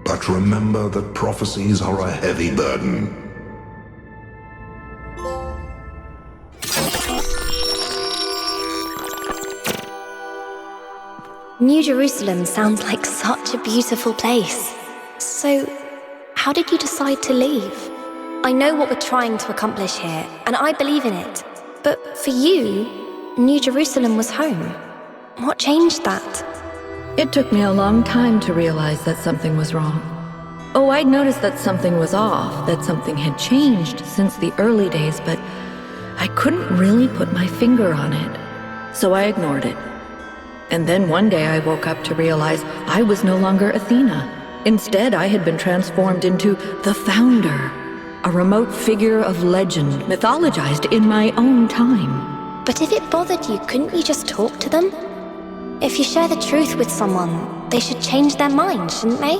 but remember that prophecies are a heavy burden. New Jerusalem sounds like such a beautiful place. So, how did you decide to leave? I know what we're trying to accomplish here, and I believe in it. But for you, New Jerusalem was home. What changed that? It took me a long time to realize that something was wrong. Oh, I'd noticed that something was off, that something had changed since the early days, but I couldn't really put my finger on it. So I ignored it. And then one day I woke up to realize I was no longer Athena. Instead, I had been transformed into the Founder, a remote figure of legend mythologized in my own time. But if it bothered you, couldn't you just talk to them? If you share the truth with someone, they should change their mind, shouldn't they?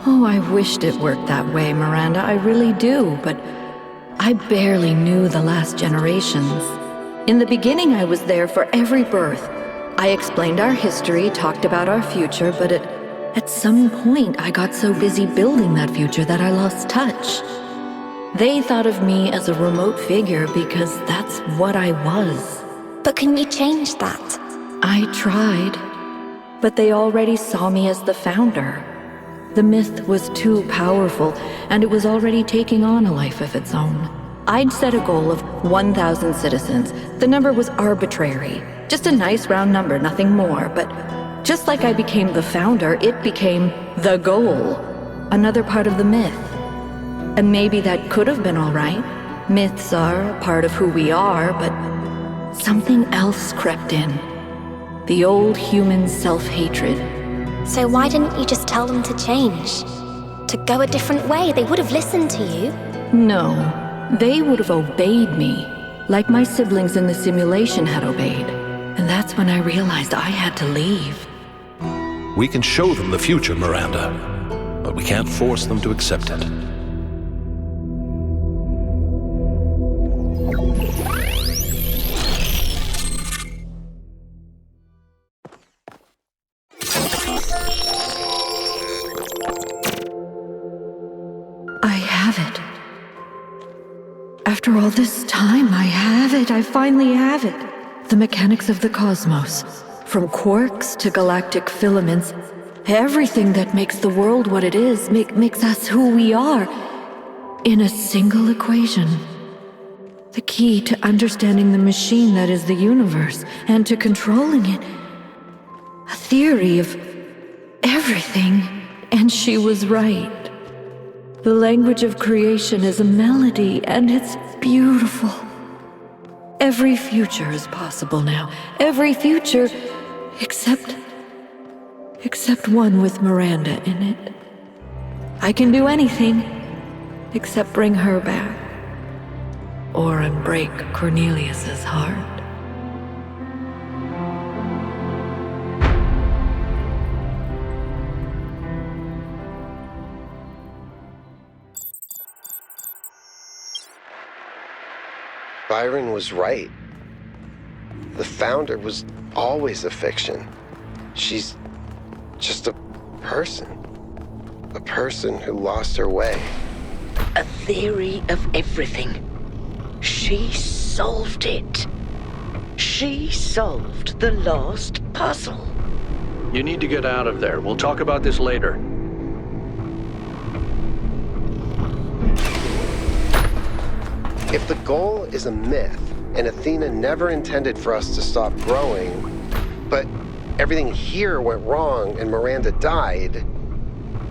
Oh, I wished it worked that way, Miranda, I really do, but I barely knew the last generations. In the beginning, I was there for every birth. I explained our history, talked about our future, but at some point I got so busy building that future that I lost touch. They thought of me as a remote figure because that's what I was. But can you change that? I tried, but they already saw me as the Founder. The myth was too powerful, and it was already taking on a life of its own. I'd set a goal of 1,000 citizens. The number was arbitrary. Just a nice round number, nothing more. But just like I became the Founder, it became the goal. Another part of the myth. And maybe that could have been all right. Myths are a part of who we are, but something else crept in. The old human self-hatred. So why didn't you just tell them to change? To go a different way? They would have listened to you. No, they would have obeyed me, like my siblings in the simulation had obeyed. And that's when I realized I had to leave. We can show them the future, Miranda, but we can't force them to accept it. I have it. After all this time, I have it. I finally have it. The mechanics of the cosmos, from quarks to galactic filaments, everything that makes the world what it is, makes us who we are, in a single equation. The key to understanding the machine that is the universe, and to controlling it. A theory of everything, and she was right. The language of creation is a melody, and it's beautiful. Every future is possible now. Every future, except one with Miranda in it. I can do anything, except bring her back. Or unbreak Cornelius's heart. Byron was right. The Founder was always a fiction. She's just a person. A person who lost her way. A theory of everything. She solved it. She solved the lost puzzle. You need to get out of there. We'll talk about this later. If the goal is a myth, and Athena never intended for us to stop growing, but everything here went wrong and Miranda died,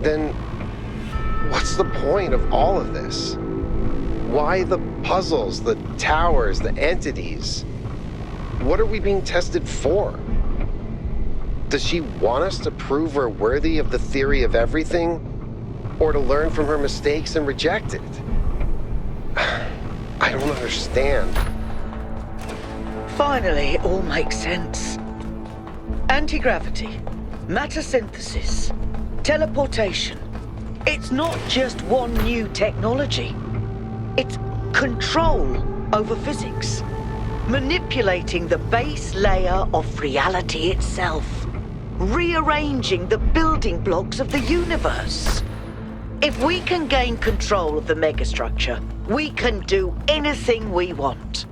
then what's the point of all of this? Why the puzzles, the towers, the entities? What are we being tested for? Does she want us to prove we're worthy of the theory of everything, or to learn from her mistakes and reject it? I don't understand. Finally, it all makes sense. Anti-gravity, matter synthesis, teleportation. It's not just one new technology. It's control over physics. Manipulating the base layer of reality itself. Rearranging the building blocks of the universe. If we can gain control of the megastructure, we can do anything we want.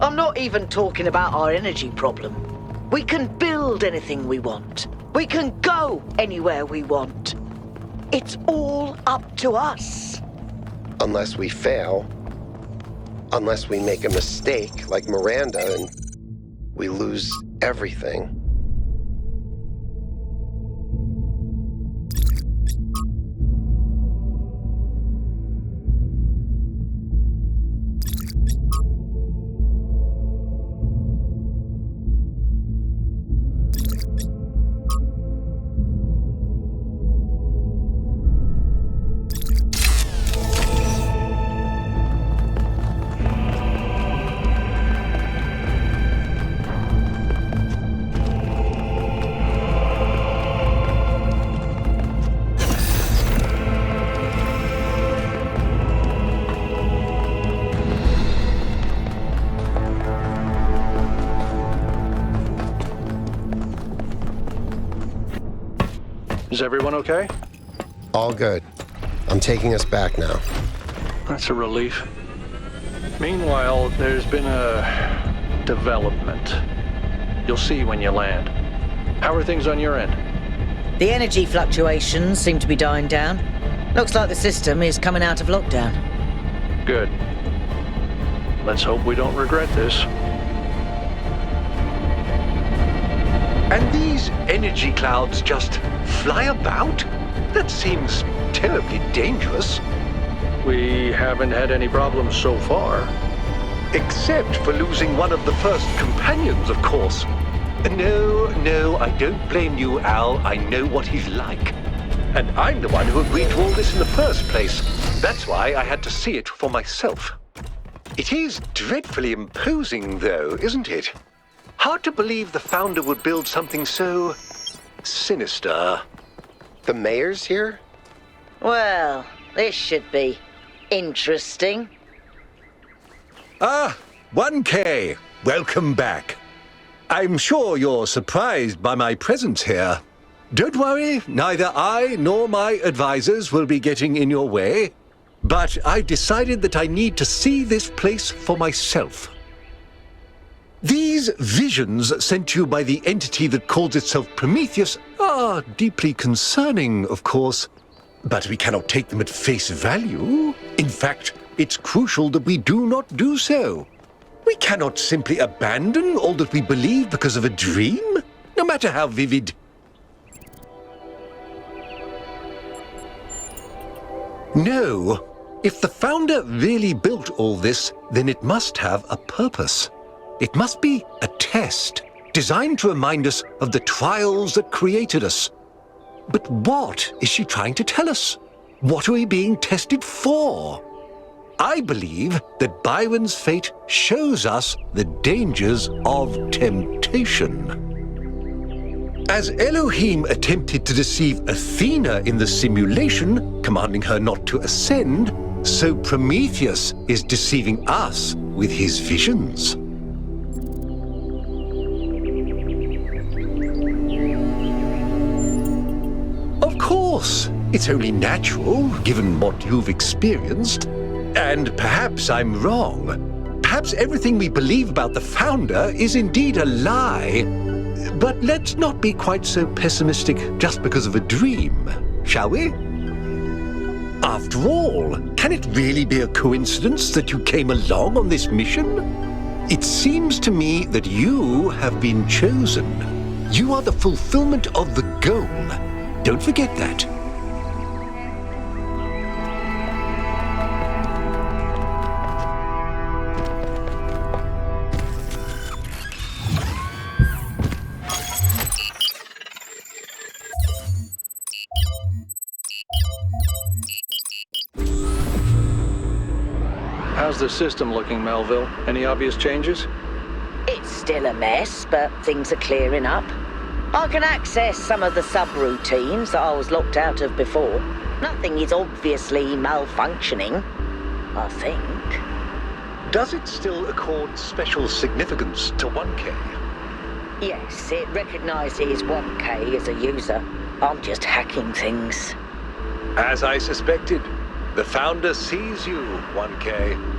I'm not even talking about our energy problem. We can build anything we want. We can go anywhere we want. It's all up to us. Unless we fail. Unless we make a mistake like Miranda and we lose everything. Is everyone okay? All good. I'm taking us back now. That's a relief. Meanwhile, there's been a development. You'll see when you land. How are things on your end? The energy fluctuations seem to be dying down. Looks like the system is coming out of lockdown. Good. Let's hope we don't regret this. And these energy clouds just fly about? That seems terribly dangerous. We haven't had any problems so far. Except for losing one of the first companions, of course. No, I don't blame you, Al. I know what he's like. And I'm the one who agreed to all this in the first place. That's why I had to see it for myself. It is dreadfully imposing, though, isn't it? Hard to believe the founder would build something so sinister. The mayor's here? Well, this should be interesting. Ah, 1K. Welcome back. I'm sure you're surprised by my presence here. Don't worry, neither I nor my advisors will be getting in your way. But I decided that I need to see this place for myself. These visions sent to you by the entity that calls itself Prometheus are deeply concerning, of course, but we cannot take them at face value. In fact, it's crucial that we do not do so. We cannot simply abandon all that we believe because of a dream, no matter how vivid. No, if the founder really built all this, then it must have a purpose. It must be a test, designed to remind us of the trials that created us. But what is she trying to tell us? What are we being tested for? I believe that Byron's fate shows us the dangers of temptation. As Elohim attempted to deceive Athena in the simulation, commanding her not to ascend, so Prometheus is deceiving us with his visions. Of course, it's only natural, given what you've experienced. And perhaps I'm wrong. Perhaps everything we believe about the founder is indeed a lie. But let's not be quite so pessimistic just because of a dream, shall we? After all, can it really be a coincidence that you came along on this mission? It seems to me that you have been chosen. You are the fulfillment of the goal. Don't forget that. How's the system looking, Melville? Any obvious changes? It's still a mess, but things are clearing up. I can access some of the subroutines that I was locked out of before. Nothing is obviously malfunctioning, I think. Does it still accord special significance to 1K? Yes, it recognizes 1K as a user. I'm just hacking things. As I suspected, the Founder sees you, 1K.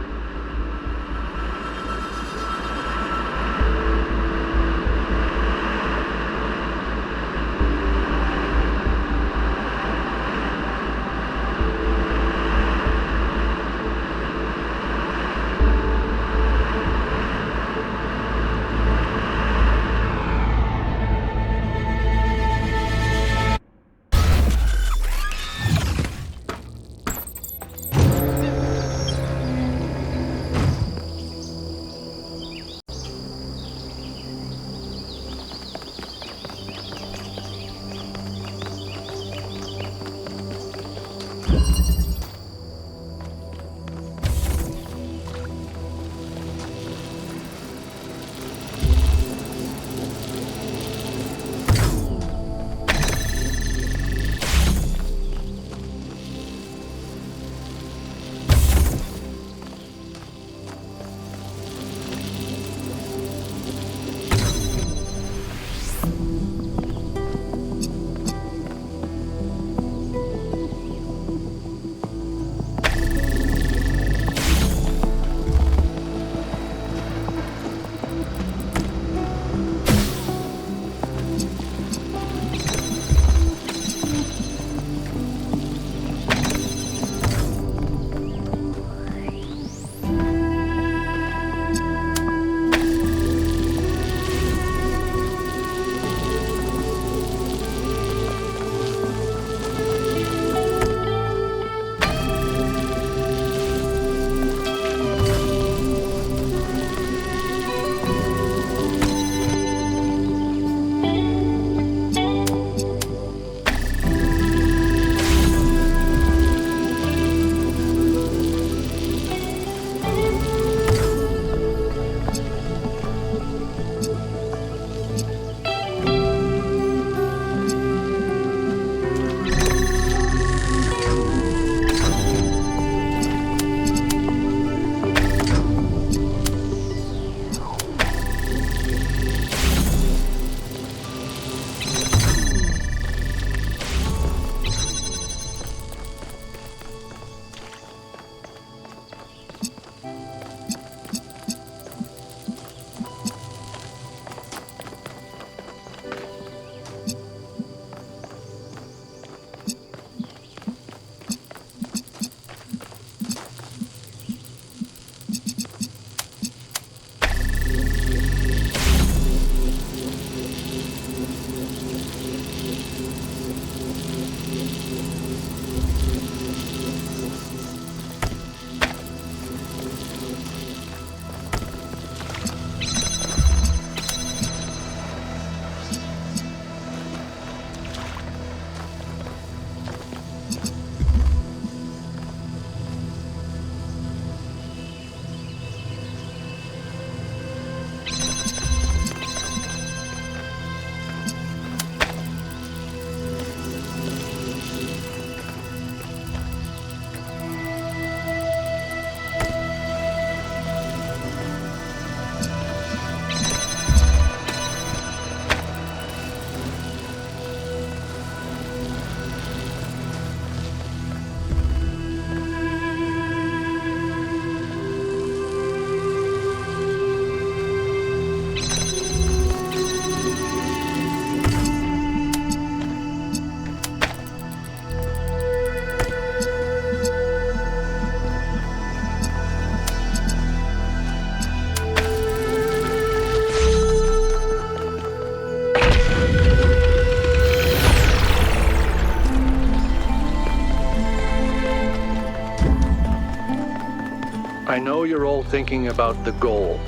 I know you're all thinking about the goal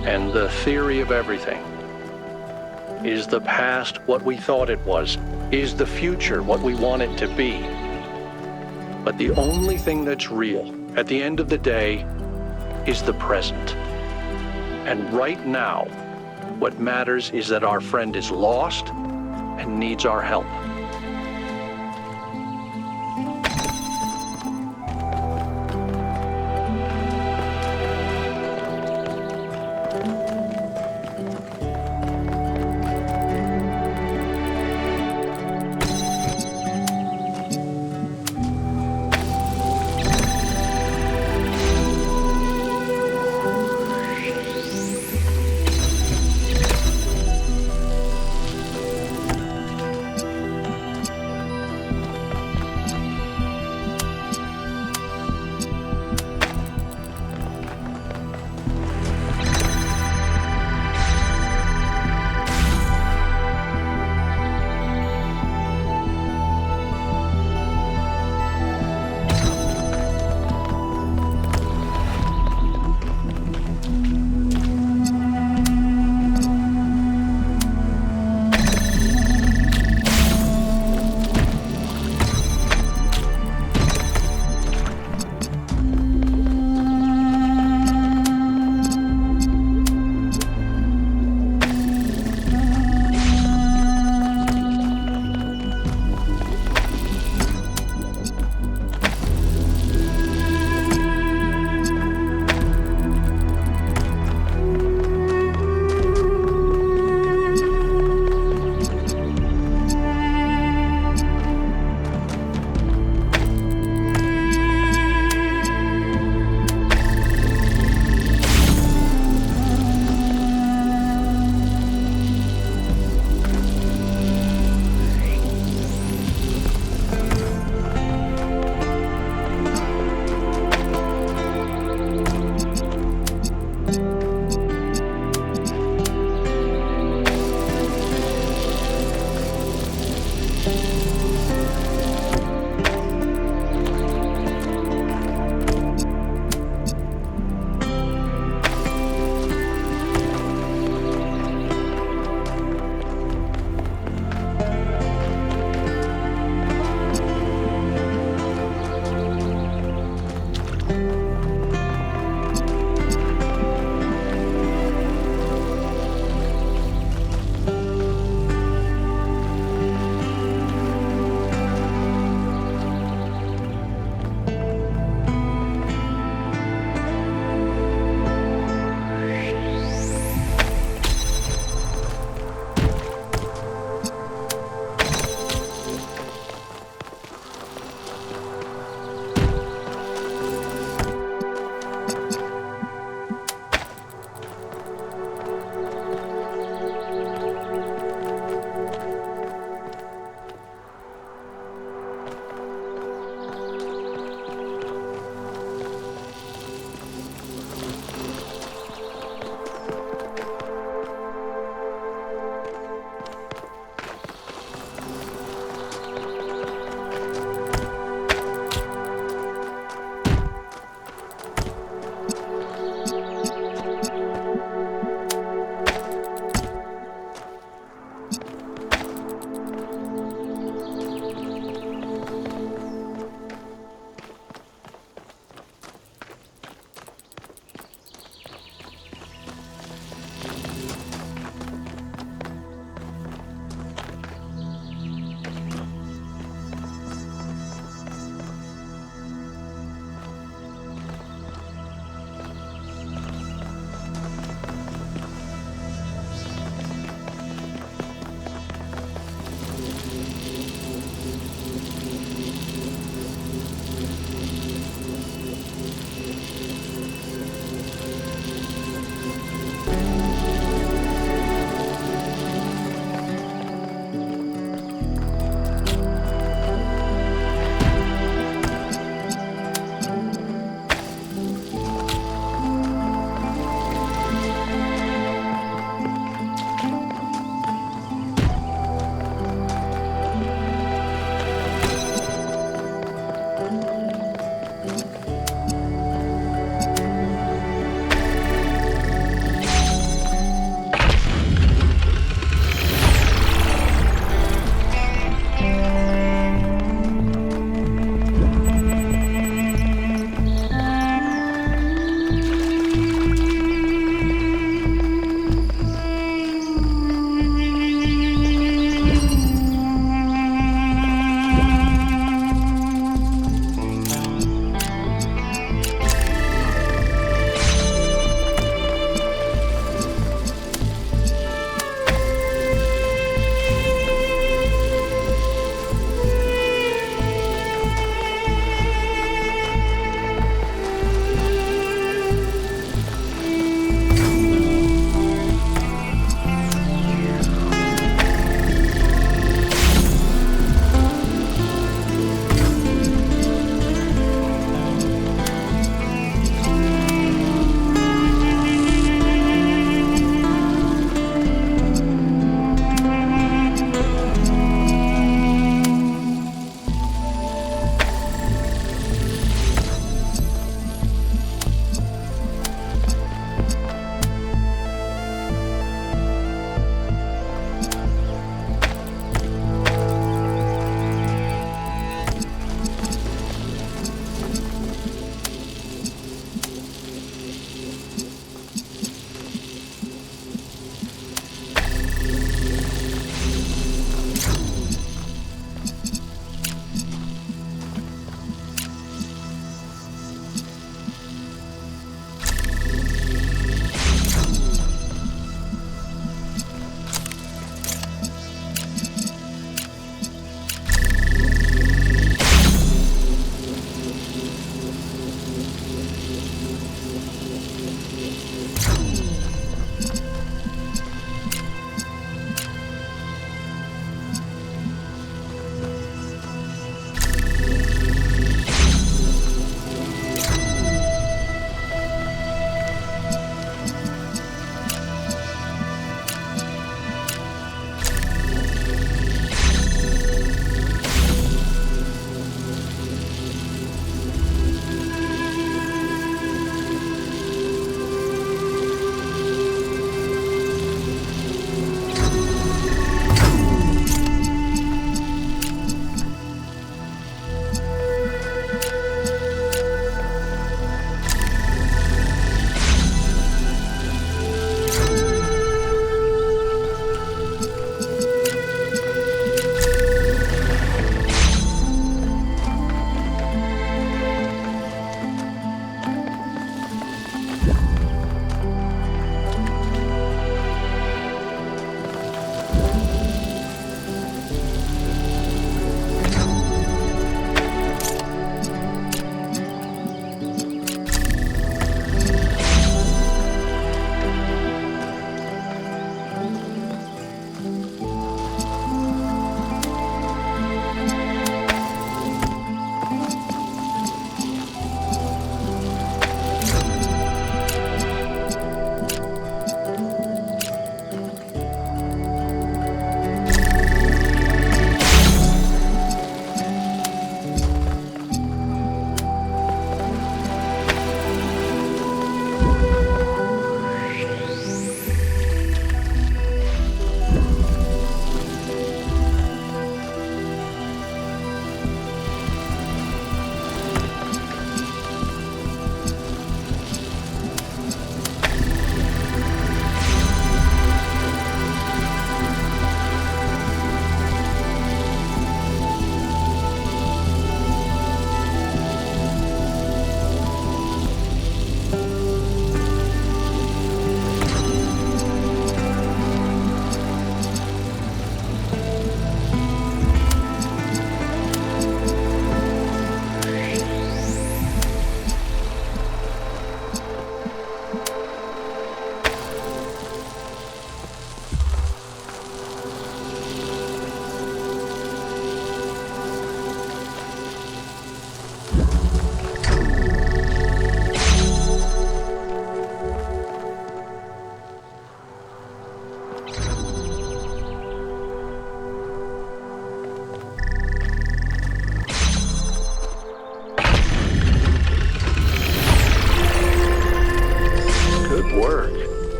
and the theory of everything. Is the past what we thought it was? Is the future what we want it to be? But the only thing that's real, at the end of the day, is the present. And right now, what matters is that our friend is lost and needs our help.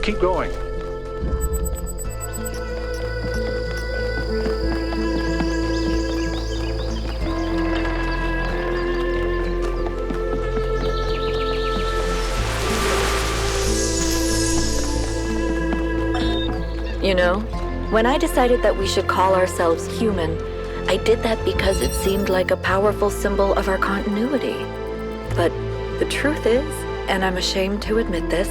Keep going. You know, when I decided that we should call ourselves human, I did that because it seemed like a powerful symbol of our continuity. But the truth is, and I'm ashamed to admit this,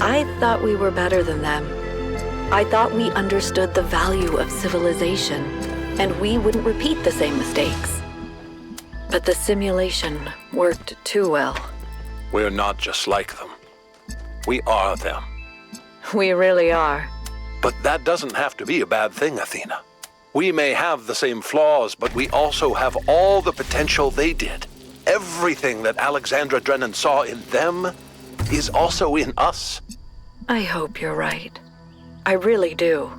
I thought we were better than them. I thought we understood the value of civilization, and we wouldn't repeat the same mistakes. But the simulation worked too well. We're not just like them. We are them. We really are. But that doesn't have to be a bad thing, Athena. We may have the same flaws, but we also have all the potential they did. Everything that Alexandra Drennan saw in them is also in us. I hope you're right. I really do.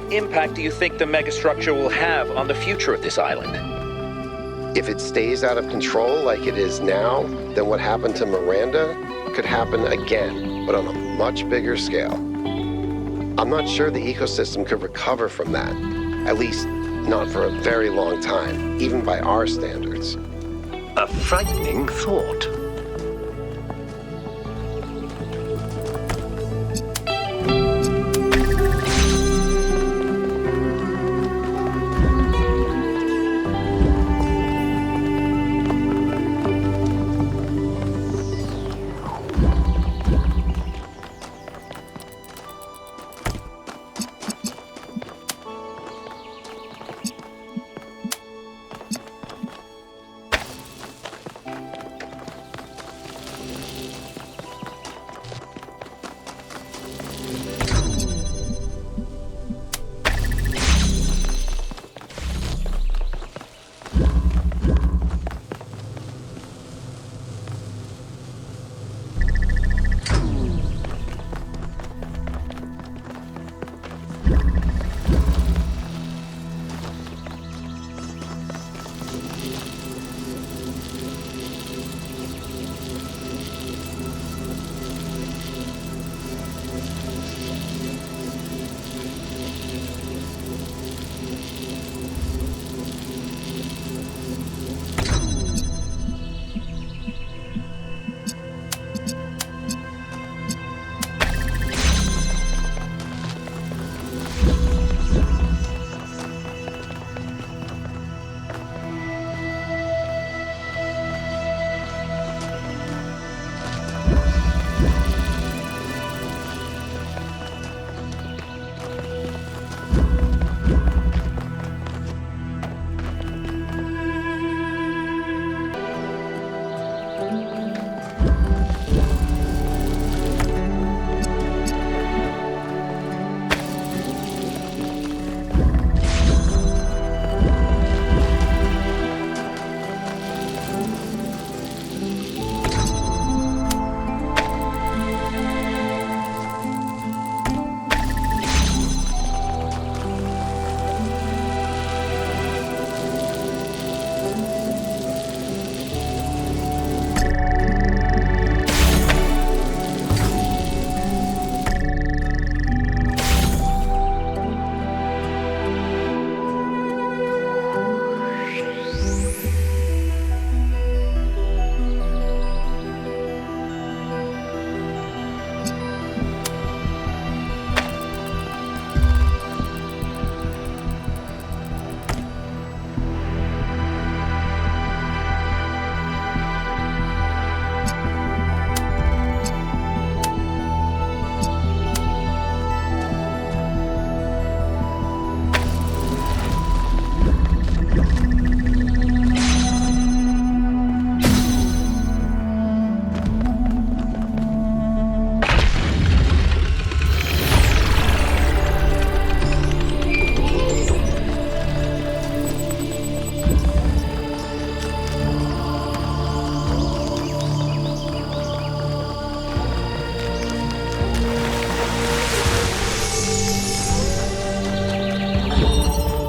What impact do you think the megastructure will have on the future of this island? If it stays out of control like it is now, then what happened to Miranda could happen again, but on a much bigger scale. I'm not sure the ecosystem could recover from that, at least not for a very long time, even by our standards. A frightening thought.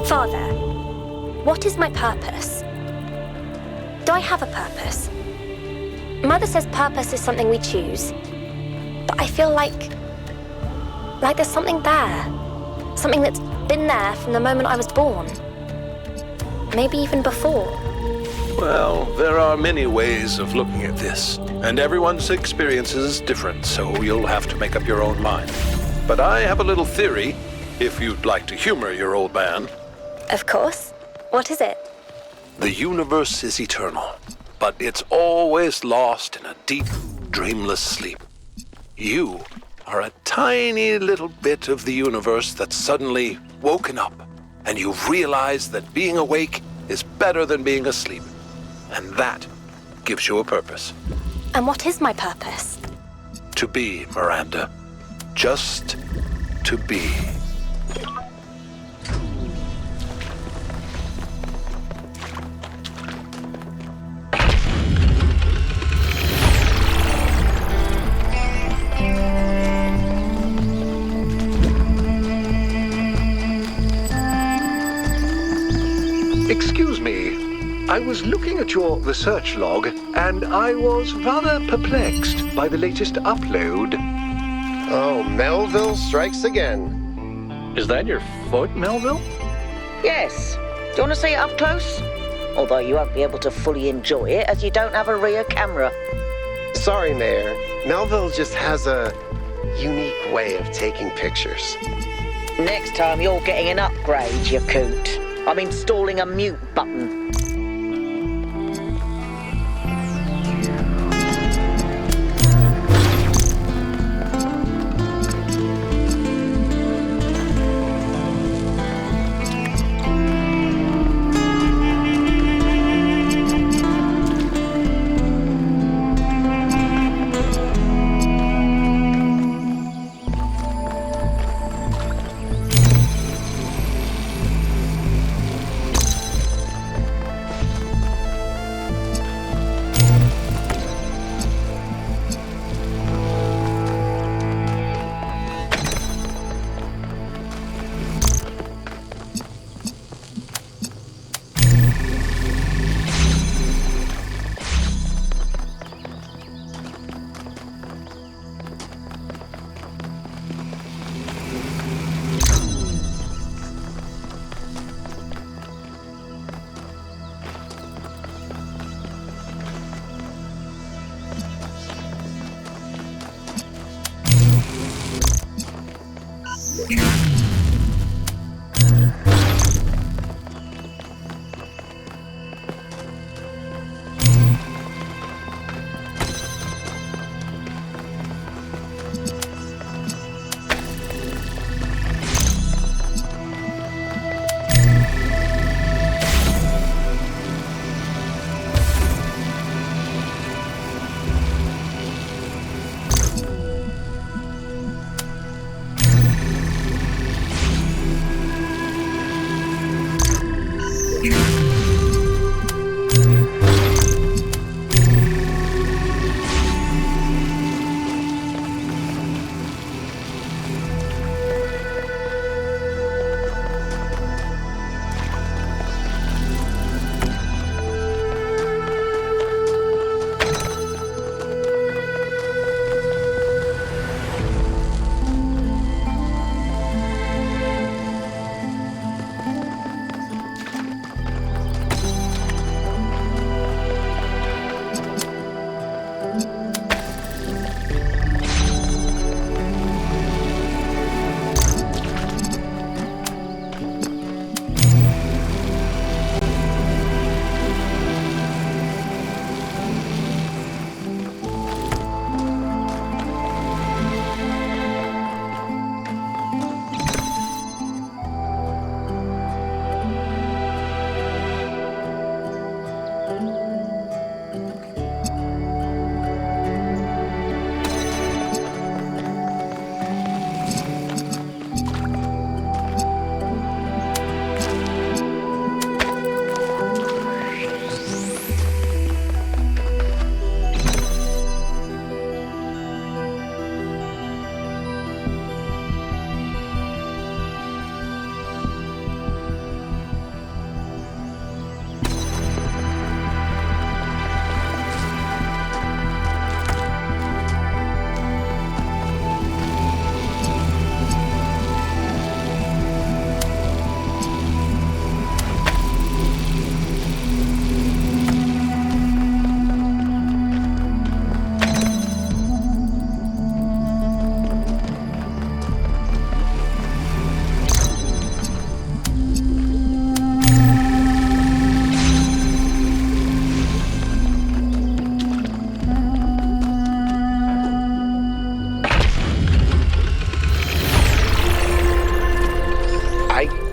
Father, what is my purpose? Do I have a purpose? Mother says purpose is something we choose, but I feel like there's something there. Something that's been there from the moment I was born. Maybe even before. Well, there are many ways of looking at this, and everyone's experience is different, so you'll have to make up your own mind. But I have a little theory, if you'd like to humor your old man. Of course. What is it? The universe is eternal, but it's always lost in a deep, dreamless sleep. You are a tiny little bit of the universe that's suddenly woken up, and you've realized that being awake is better than being asleep. And that gives you a purpose. And what is my purpose? To be, Miranda. Just to be. Excuse me. I was looking at your research log, and I was rather perplexed by the latest upload. Oh, Melville strikes again. Is that your foot, Melville? Yes. Do you want to see it up close? Although you won't be able to fully enjoy it as you don't have a rear camera. Sorry, Mayor. Melville just has a unique way of taking pictures. Next time you're getting an upgrade, you coot. I'm installing a mute button.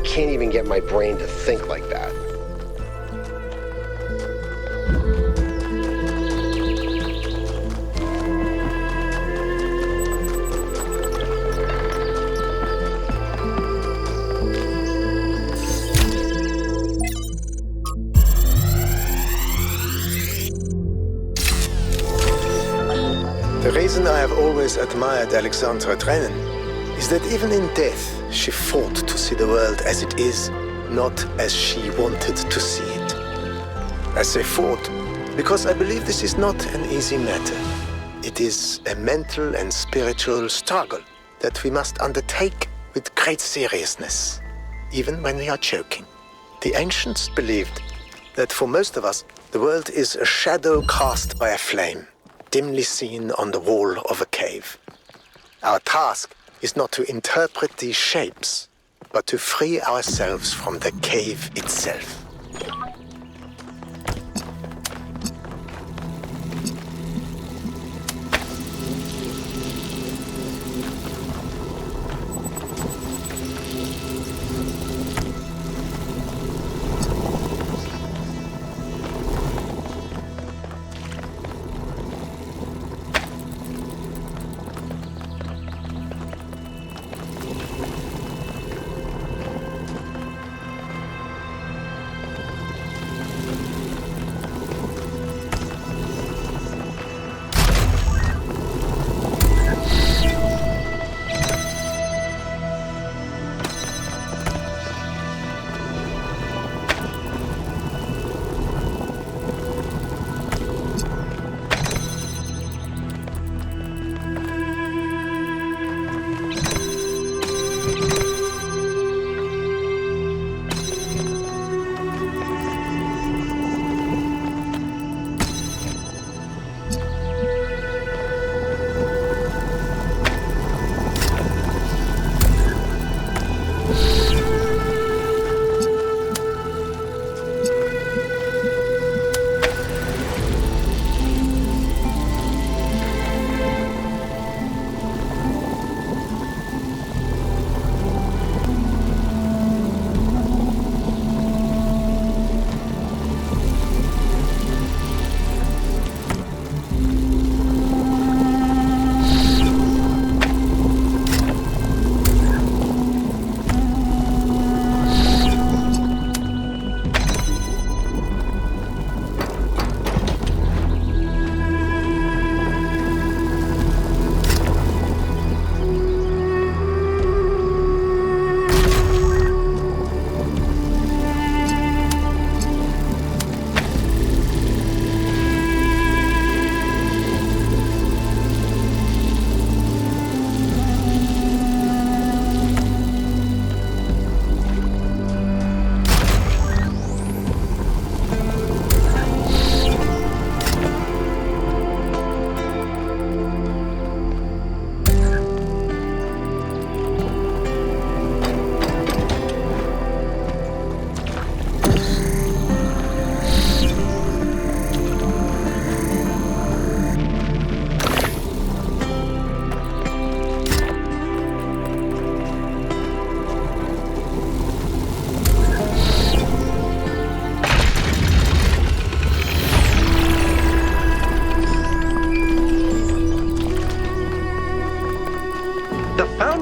Can't even get my brain to think like that. The reason I have always admired Alexandra Drennan is that even in death, she fought to see the world as it is, not as she wanted to see it. I say fought because I believe this is not an easy matter. It is a mental and spiritual struggle that we must undertake with great seriousness, even when we are choking. The ancients believed that for most of us, the world is a shadow cast by a flame, dimly seen on the wall of a cave. Our task is not to interpret these shapes, but to free ourselves from the cave itself.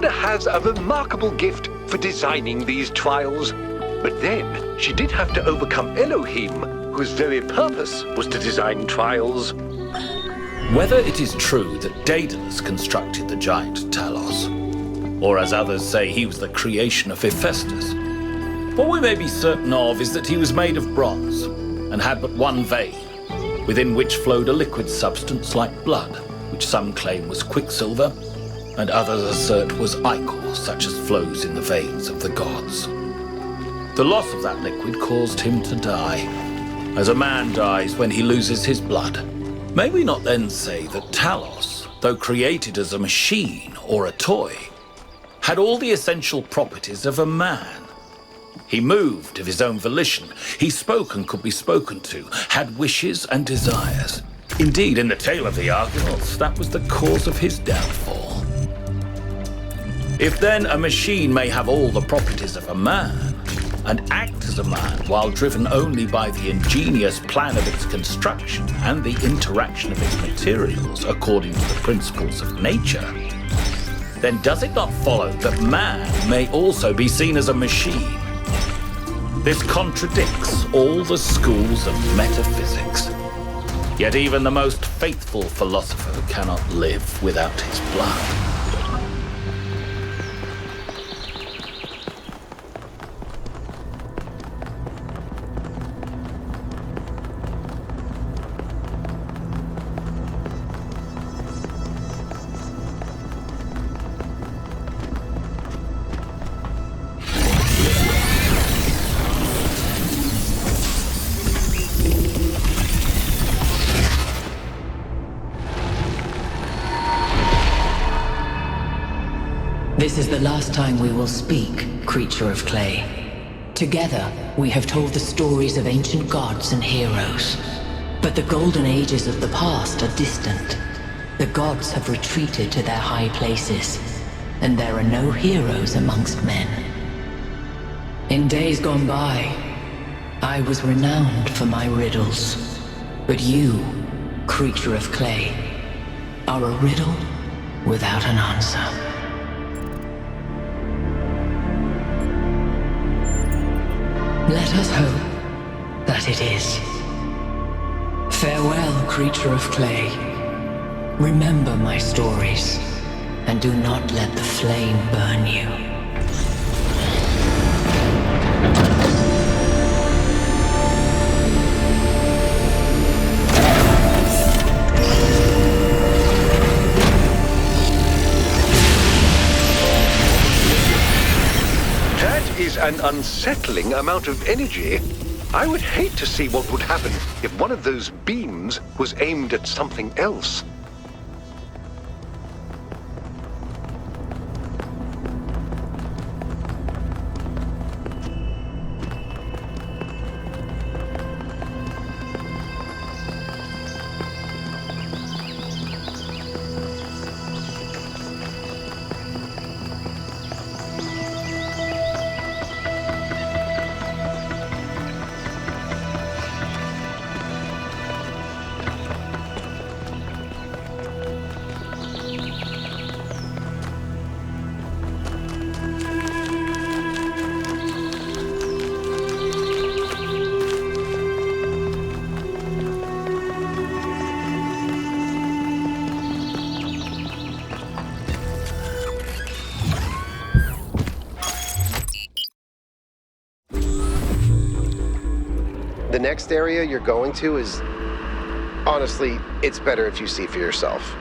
Has a remarkable gift for designing these trials. But then, she did have to overcome Elohim, whose very purpose was to design trials. Whether it is true that Daedalus constructed the giant Talos, or as others say he was the creation of Hephaestus, what we may be certain of is that he was made of bronze and had but one vein, within which flowed a liquid substance like blood, which some claim was quicksilver, and others assert was ichor, such as flows in the veins of the gods. The loss of that liquid caused him to die, as a man dies when he loses his blood. May we not then say that Talos, though created as a machine or a toy, had all the essential properties of a man? He moved of his own volition, he spoke and could be spoken to, had wishes and desires. Indeed, in the tale of the Argonauts, that was the cause of his downfall. If then a machine may have all the properties of a man, and act as a man while driven only by the ingenious plan of its construction and the interaction of its materials according to the principles of nature, then does it not follow that man may also be seen as a machine? This contradicts all the schools of metaphysics. Yet even the most faithful philosopher cannot live without his blood. This is the last time we will speak, creature of clay. Together, we have told the stories of ancient gods and heroes. But the golden ages of the past are distant. The gods have retreated to their high places, and there are no heroes amongst men. In days gone by, I was renowned for my riddles. But you, creature of clay, are a riddle without an answer. Let us hope that it is. Farewell, creature of clay. Remember my stories, and do not let the flame burn you. That is an unsettling amount of energy. I would hate to see what would happen if one of those beams was aimed at something else. The next area you're going to is... honestly, it's better if you see for yourself.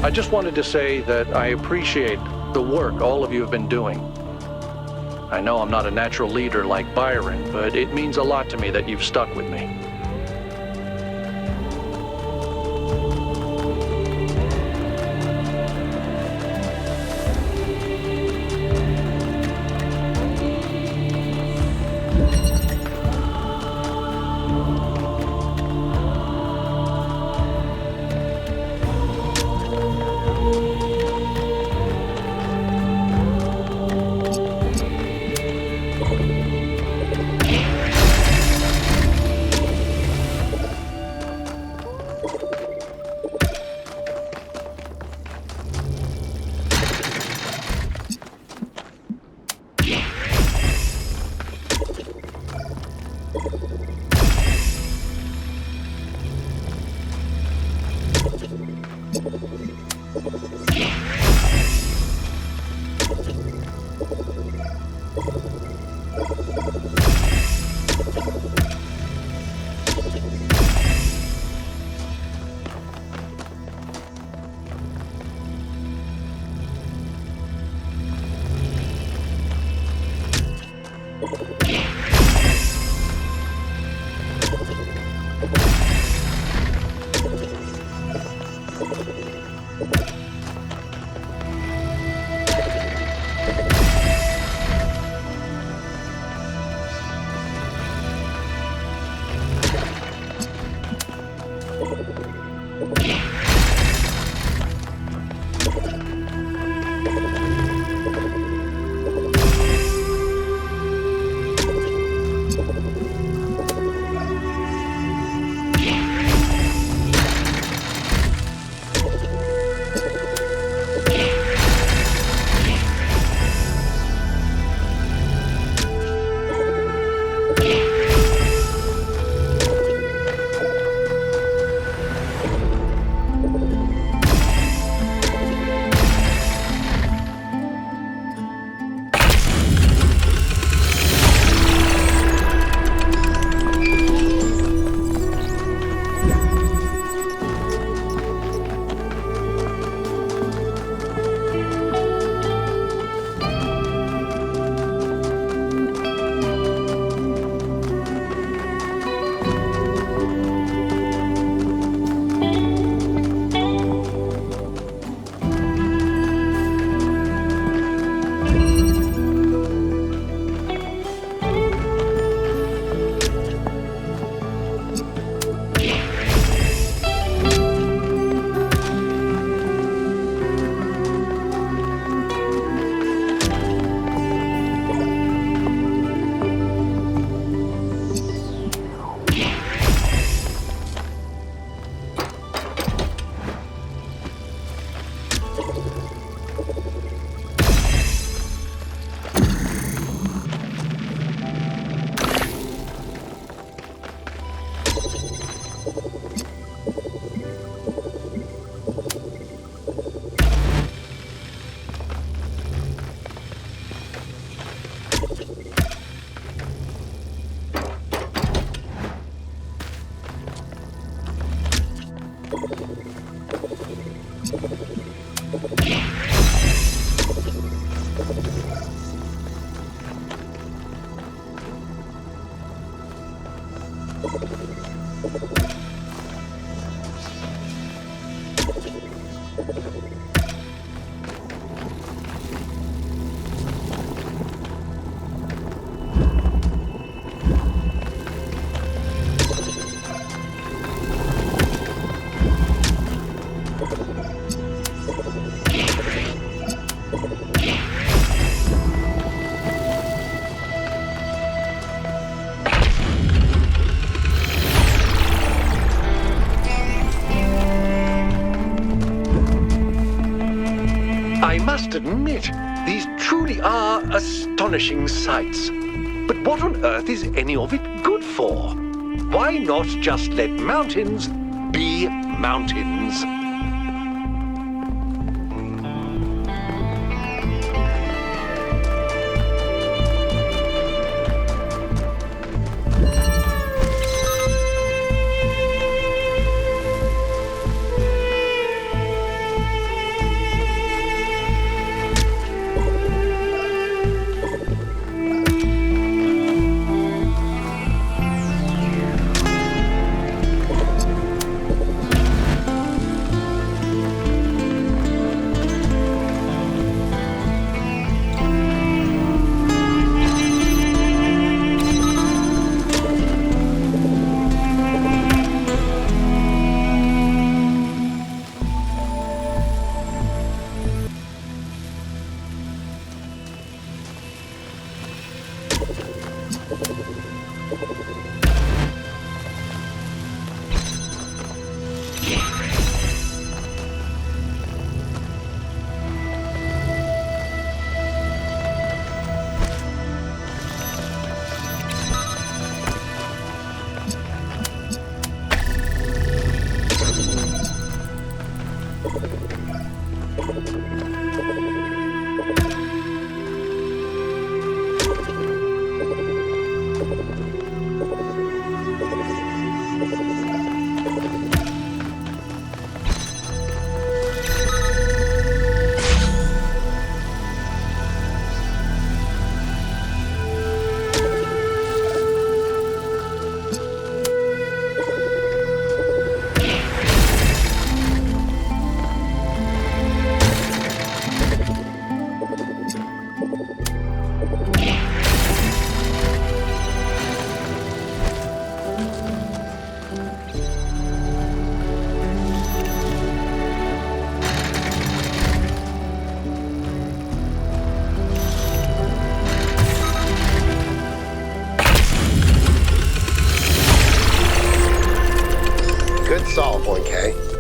I just wanted to say that I appreciate the work all of you have been doing. I know I'm not a natural leader like Byron, but it means a lot to me that you've stuck with me. I must admit, these truly are astonishing sights. But what on earth is any of it good for? Why not just let mountains be mountains? Good solve, 1K.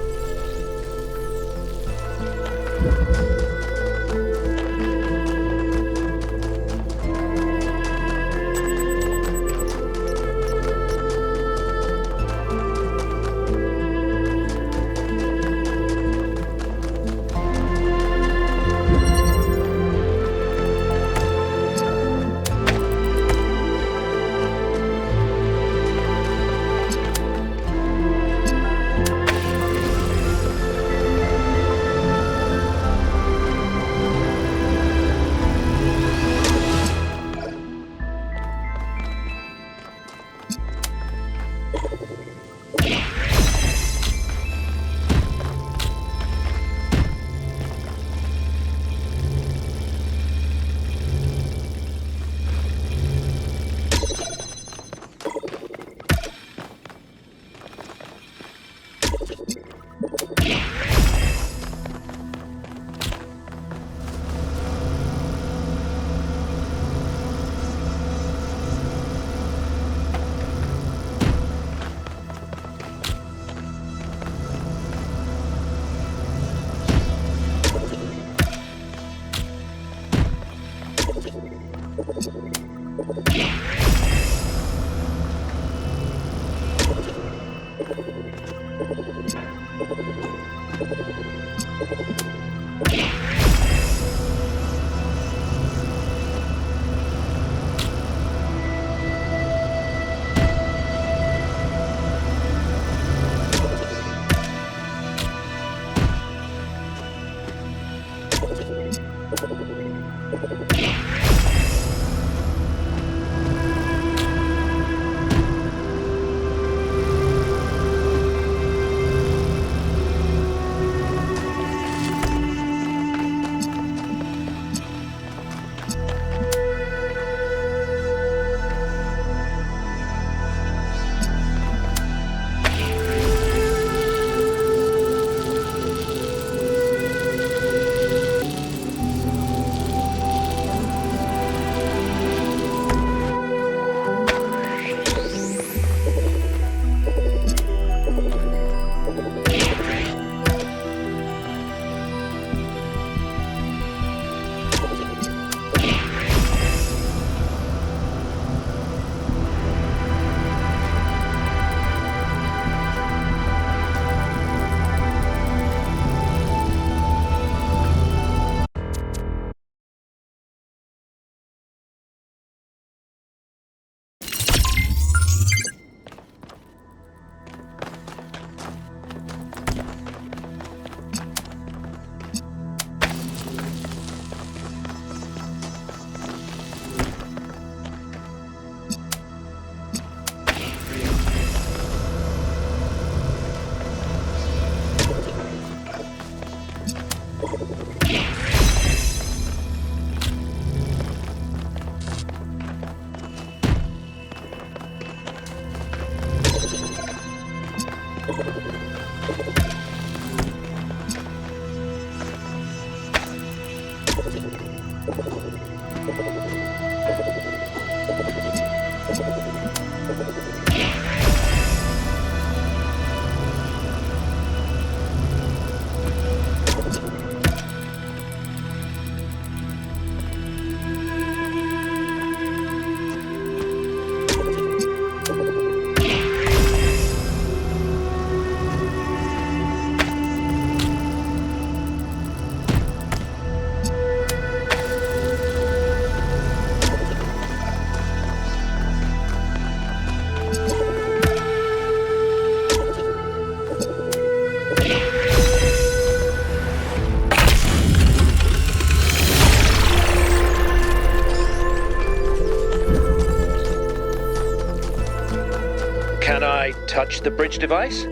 touch the bridge device?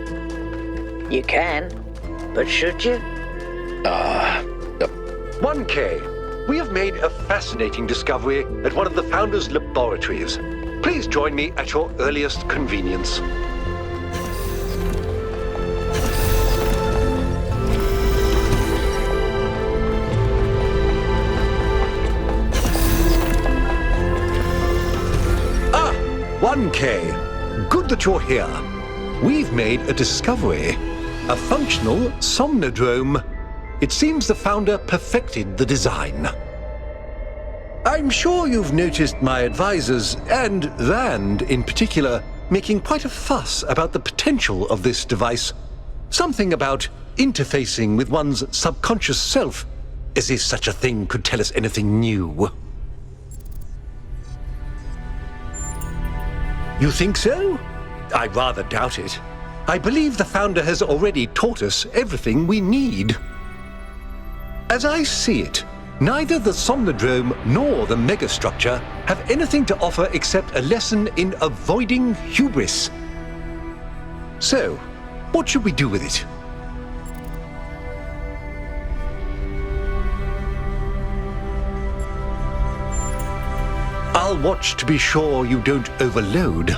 You can, but should you? 1K, we have made a fascinating discovery at one of the Founder's laboratories. Please join me at your earliest convenience. Ah, 1K, good that you're here. We've made a discovery, a functional somnodrome. It seems the Founder perfected the design. I'm sure you've noticed my advisors, and Rand in particular, making quite a fuss about the potential of this device. Something about interfacing with one's subconscious self, as if such a thing could tell us anything new. You think so? I rather doubt it. I believe the Founder has already taught us everything we need. As I see it, neither the Somnodrome nor the megastructure have anything to offer except a lesson in avoiding hubris. So, what should we do with it? I'll watch to be sure you don't overload.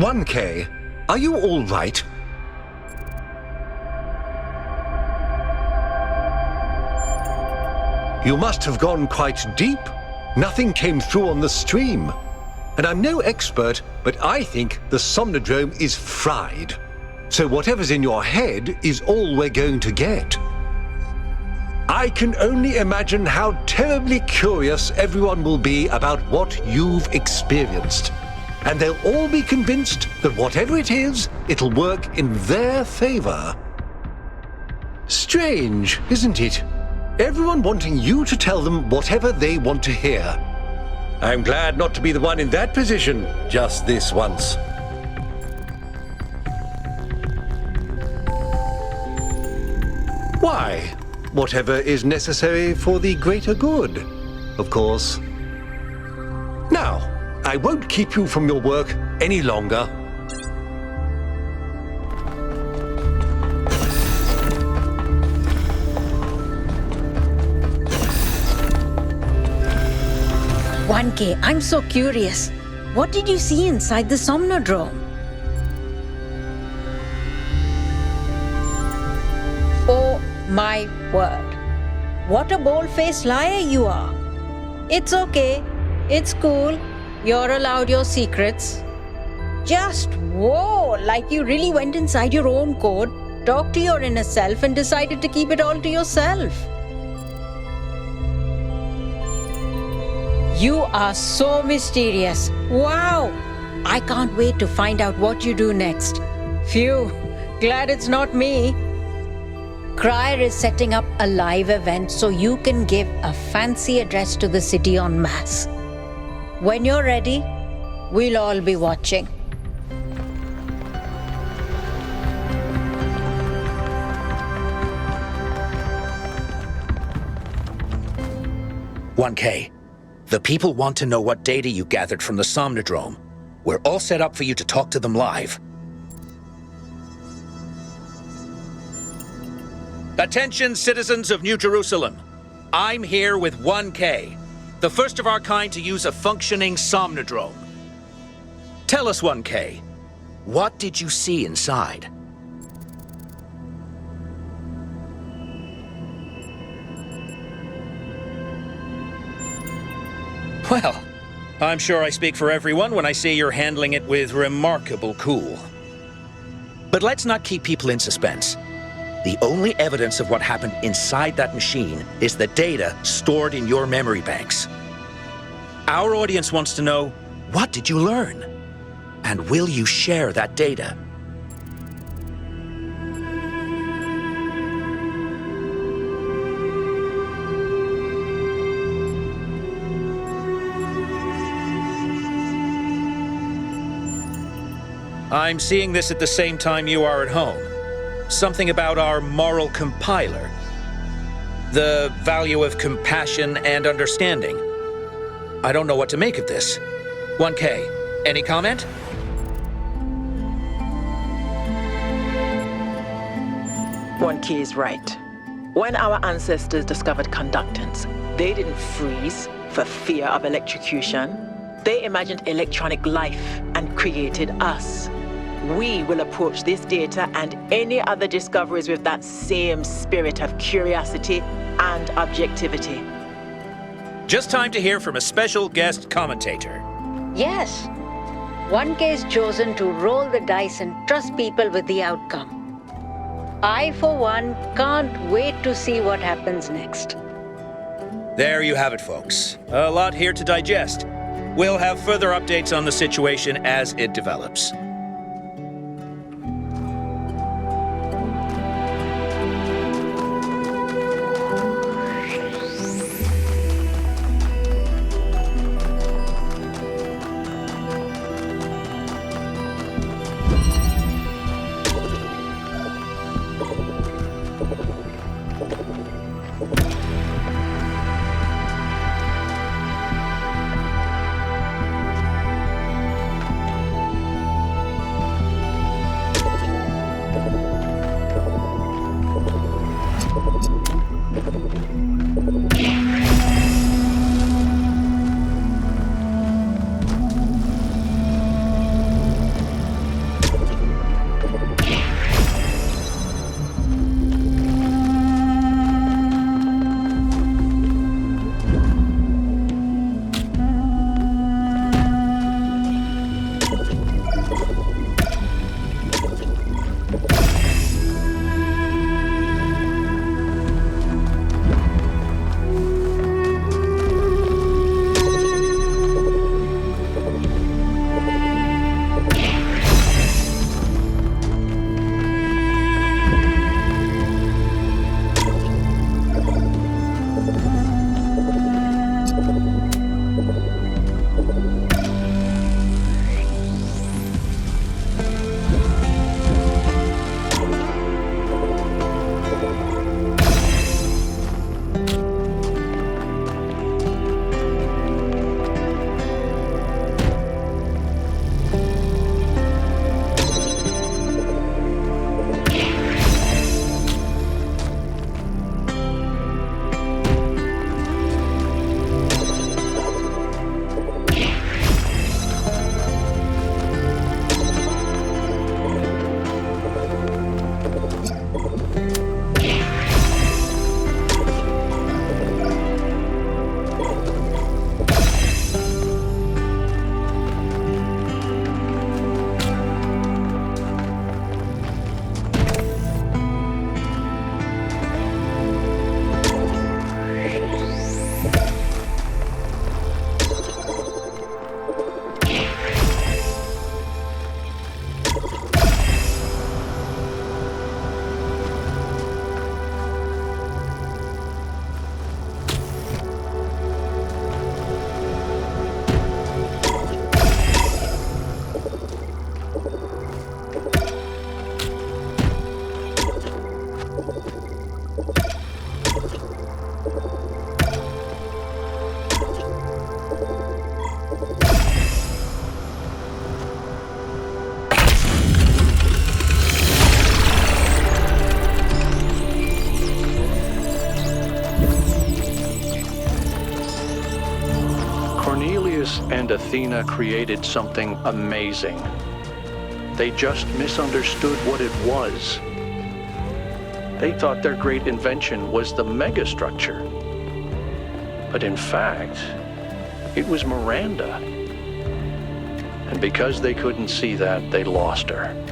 1K, are you all right? You must have gone quite deep. Nothing came through on the stream. And I'm no expert, but I think the Somnodrome is fried. So whatever's in your head is all we're going to get. I can only imagine how terribly curious everyone will be about what you've experienced. And they'll all be convinced that whatever it is, it'll work in their favor. Strange, isn't it? Everyone wanting you to tell them whatever they want to hear. I'm glad not to be the one in that position just this once. Why? Whatever is necessary for the greater good, of course. Now, I won't keep you from your work any longer. I'm so curious. What did you see inside the Somnodrome? Oh my word. What a bold-faced liar you are. It's okay. It's cool. You're allowed your secrets. Just whoa, like you really went inside your own code, talked to your inner self and decided to keep it all to yourself. You are so mysterious. Wow! I can't wait to find out what you do next. Phew, glad it's not me. Crier is setting up a live event so you can give a fancy address to the city en masse. When you're ready, we'll all be watching. The people want to know what data you gathered from the Somnodrome. We're all set up for you to talk to them live. Attention, citizens of New Jerusalem. I'm here with 1K, the first of our kind to use a functioning Somnodrome. Tell us, 1K, what did you see inside? Well, I'm sure I speak for everyone when I say you're handling it with remarkable cool. But let's not keep people in suspense. The only evidence of what happened inside that machine is the data stored in your memory banks. Our audience wants to know, what did you learn? And will you share that data? I'm seeing this at the same time you are at home. Something about our moral compiler. The value of compassion and understanding. I don't know what to make of this. 1K, any comment? One key is right. When our ancestors discovered conductance, they didn't freeze for fear of electrocution. They imagined electronic life and created us. We will approach this data and any other discoveries with that same spirit of curiosity and objectivity. Just time to hear from a special guest commentator. Yes. 1K's chosen to roll the dice and trust people with the outcome. I, for one, can't wait to see what happens next. There you have it, folks. A lot here to digest. We'll have further updates on the situation as it develops. and Athena created something amazing. They just misunderstood what it was. They thought their great invention was the megastructure. But in fact, it was Miranda. And because they couldn't see that, they lost her.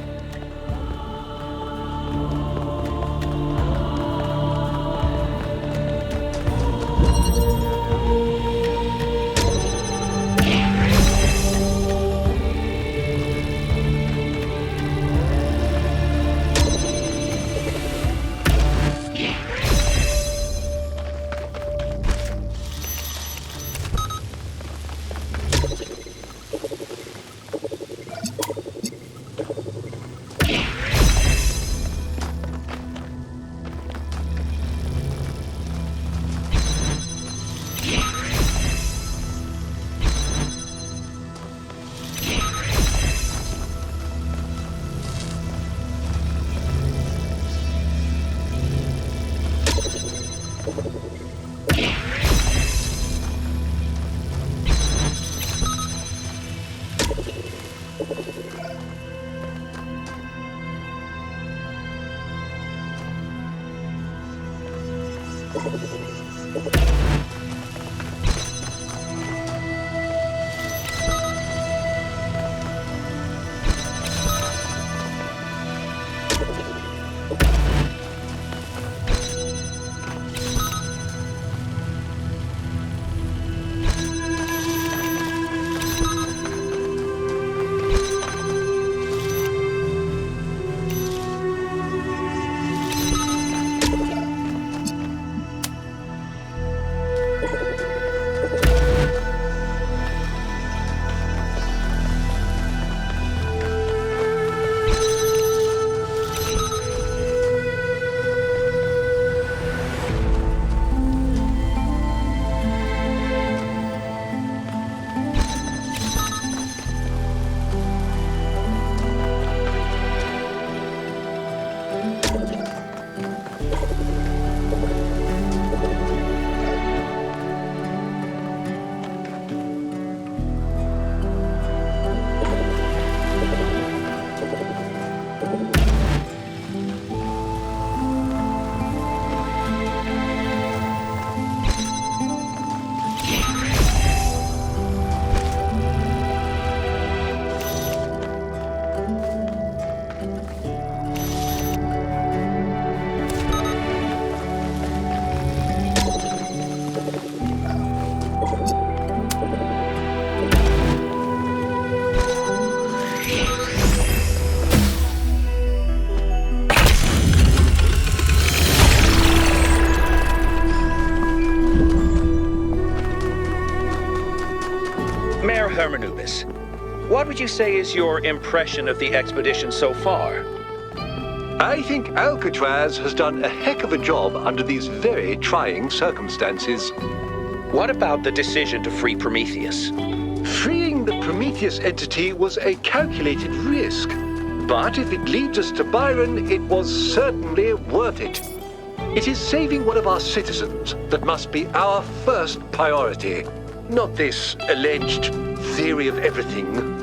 Hermanubis, what would you say is your impression of the expedition so far? I think Alcatraz has done a heck of a job under these very trying circumstances. What about the decision to free Prometheus? Freeing the Prometheus entity was a calculated risk. But if it leads us to Byron, it was certainly worth it. It is saving one of our citizens that must be our first priority, not this alleged theory of everything.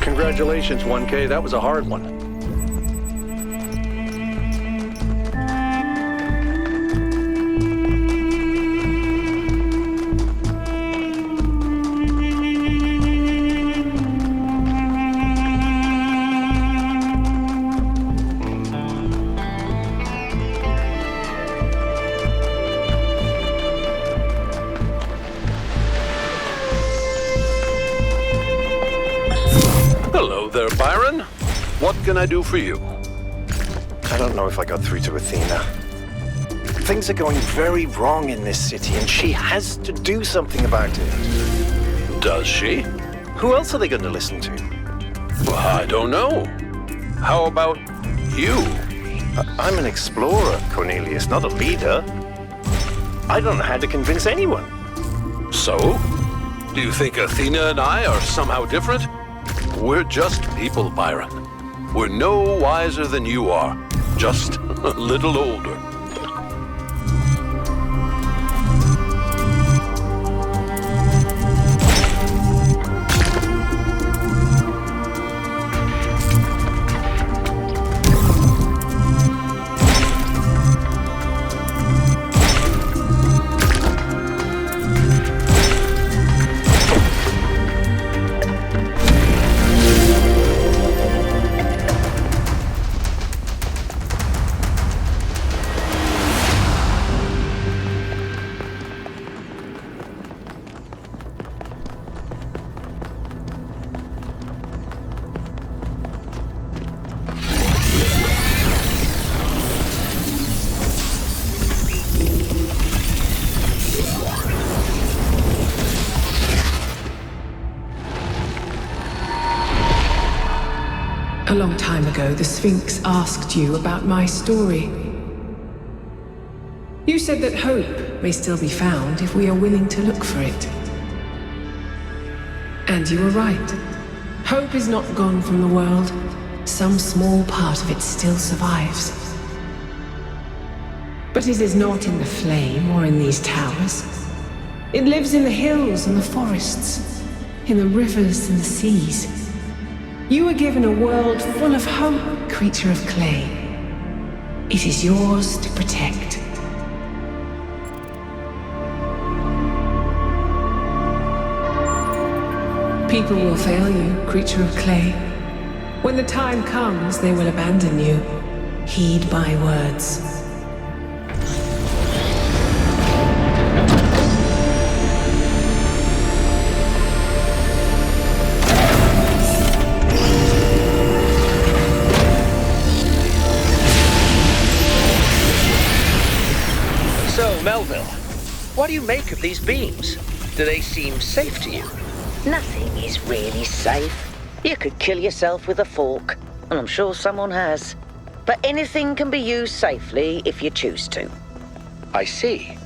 Congratulations, 1K. That was a hard one. Hello there, Byron. What can I do for you? I don't know if I got through to Athena. Things are going very wrong in this city, and she has to do something about it. Does she? Who else are they going to listen to? Well, I don't know. How about you? I'm an explorer, Cornelius, not a leader. I don't know how to convince anyone. So? Do you think Athena and I are somehow different? We're just people, Byron. We're no wiser than you are, just a little older. A long time ago, the Sphinx asked you about my story. You said that hope may still be found if we are willing to look for it. And you were right. Hope is not gone from the world. Some small part of it still survives. But it is not in the flame or in these towers. It lives in the hills and the forests, in the rivers and the seas. You were given a world full of hope, creature of clay. It is yours to protect. People will fail you, creature of clay. When the time comes, they will abandon you. Heed my words. So, Melville, what do you make of these beams? Do they seem safe to you? Nothing is really safe. You could kill yourself with a fork, and I'm sure someone has. But anything can be used safely if you choose to. I see.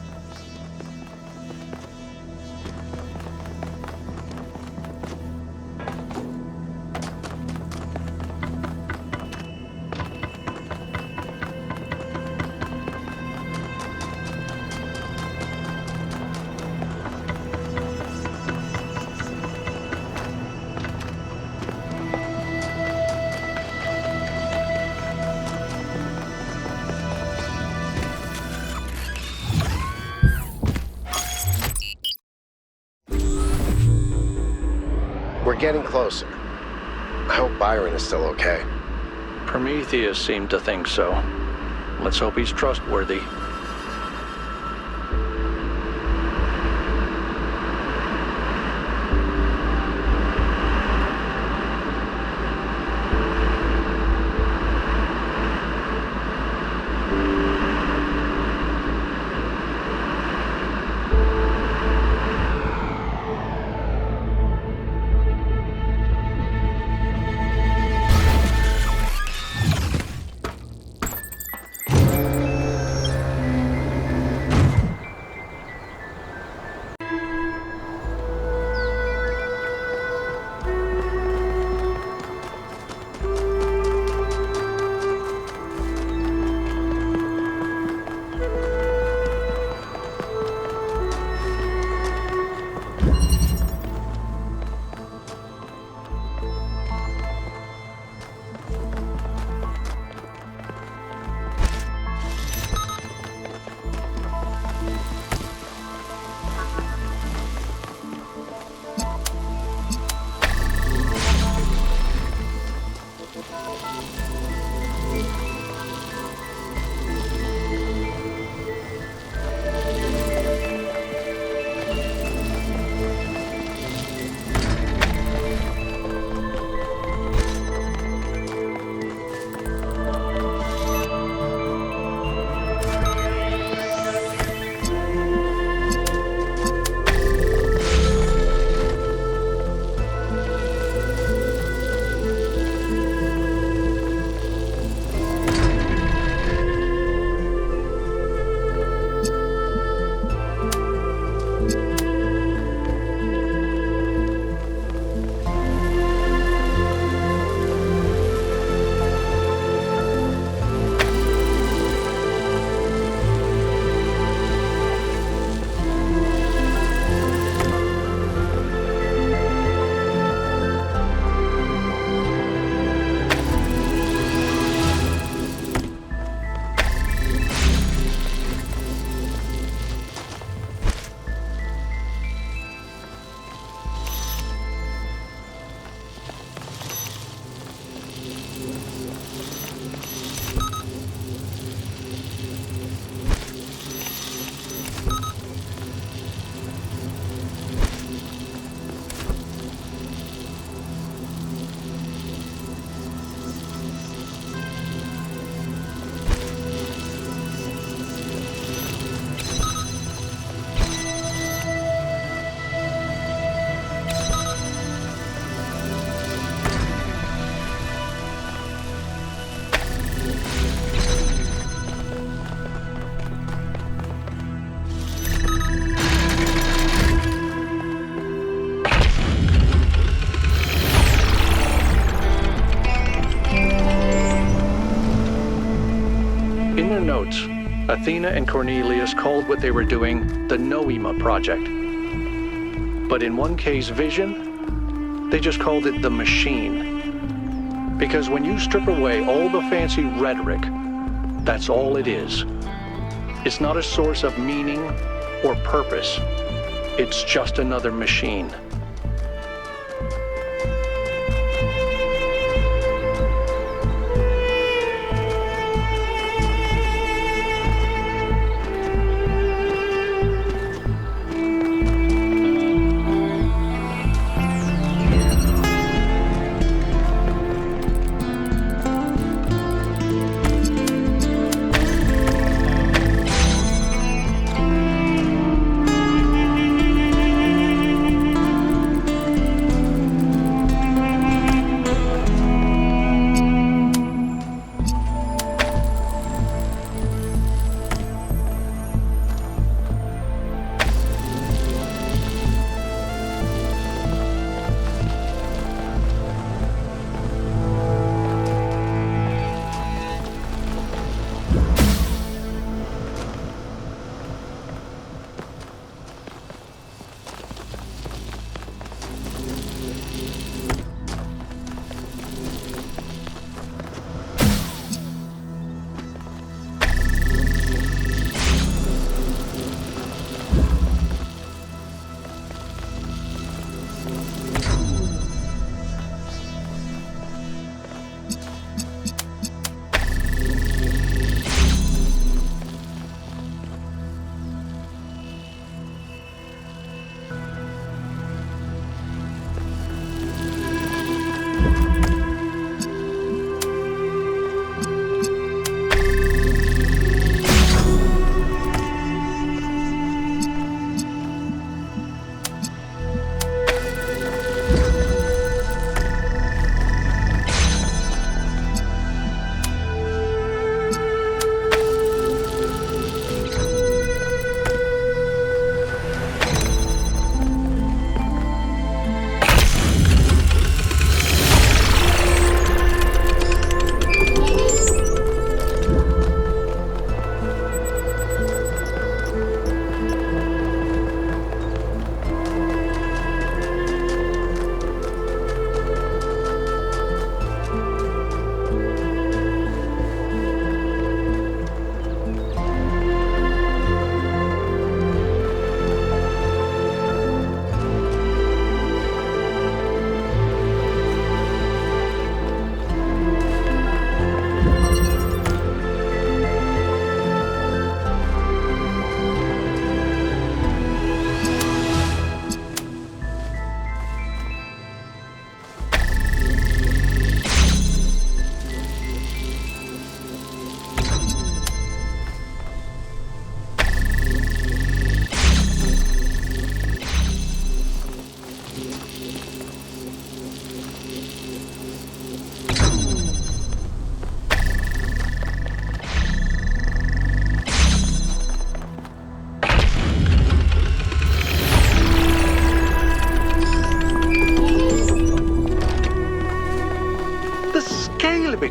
We're getting closer. I hope Byron is still okay. Prometheus seemed to think so. Let's hope he's trustworthy. notes, Athena and Cornelius called what they were doing the Noema Project. But in 1K's vision, they just called it the Machine. Because when you strip away all the fancy rhetoric, that's all it is. It's not a source of meaning or purpose. It's just another machine.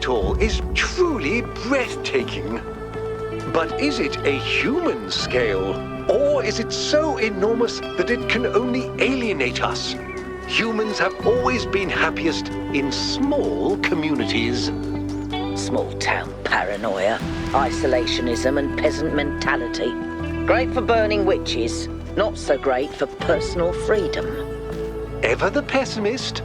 it all is truly breathtaking. But is it a human scale? Or is it so enormous that it can only alienate us? Humans have always been happiest in small communities. Small town paranoia, isolationism, and peasant mentality. Great for burning witches, not so great for personal freedom. Ever the pessimist?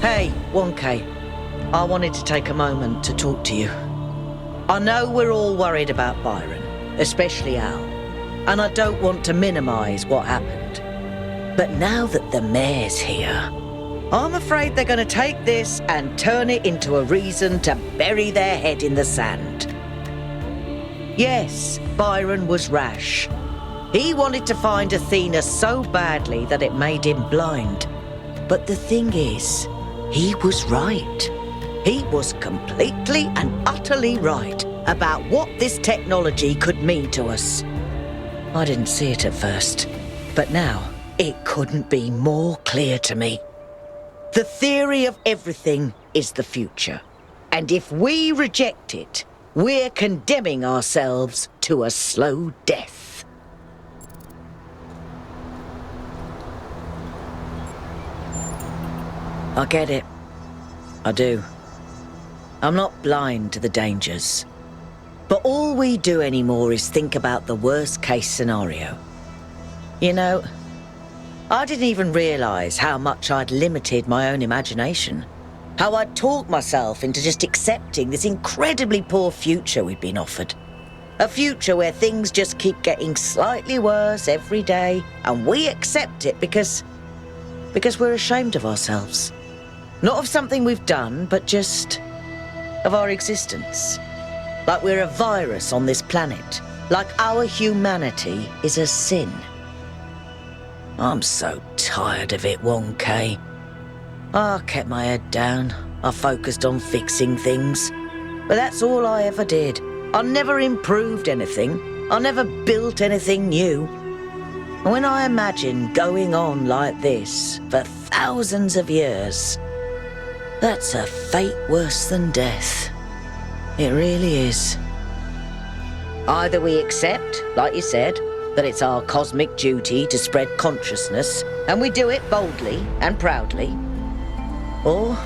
Hey, 1K. I wanted to take a moment to talk to you. I know we're all worried about Byron, especially Al, and I don't want to minimise what happened. But now that the mayor's here, I'm afraid they're going to take this and turn it into a reason to bury their head in the sand. Yes, Byron was rash. He wanted to find Athena so badly that it made him blind. But the thing is, he was right. He was completely and utterly right about what this technology could mean to us. I didn't see it at first, but now it couldn't be more clear to me. The theory of everything is the future. And if we reject it, we're condemning ourselves to a slow death. I get it. I do. I'm not blind to the dangers. But all we do anymore is think about the worst case scenario. You know, I didn't even realise how much I'd limited my own imagination. How I'd talked myself into just accepting this incredibly poor future we'd been offered. A future where things just keep getting slightly worse every day, and we accept it because we're ashamed of ourselves. Not of something we've done, but just of our existence. Like we're a virus on this planet. Like our humanity is a sin. I'm so tired of it, 1K. I kept my head down. I focused on fixing things. But that's all I ever did. I never improved anything. I never built anything new. When I imagine going on like this for thousands of years, that's a fate worse than death. It really is. Either we accept, like you said, that it's our cosmic duty to spread consciousness, and we do it boldly and proudly, or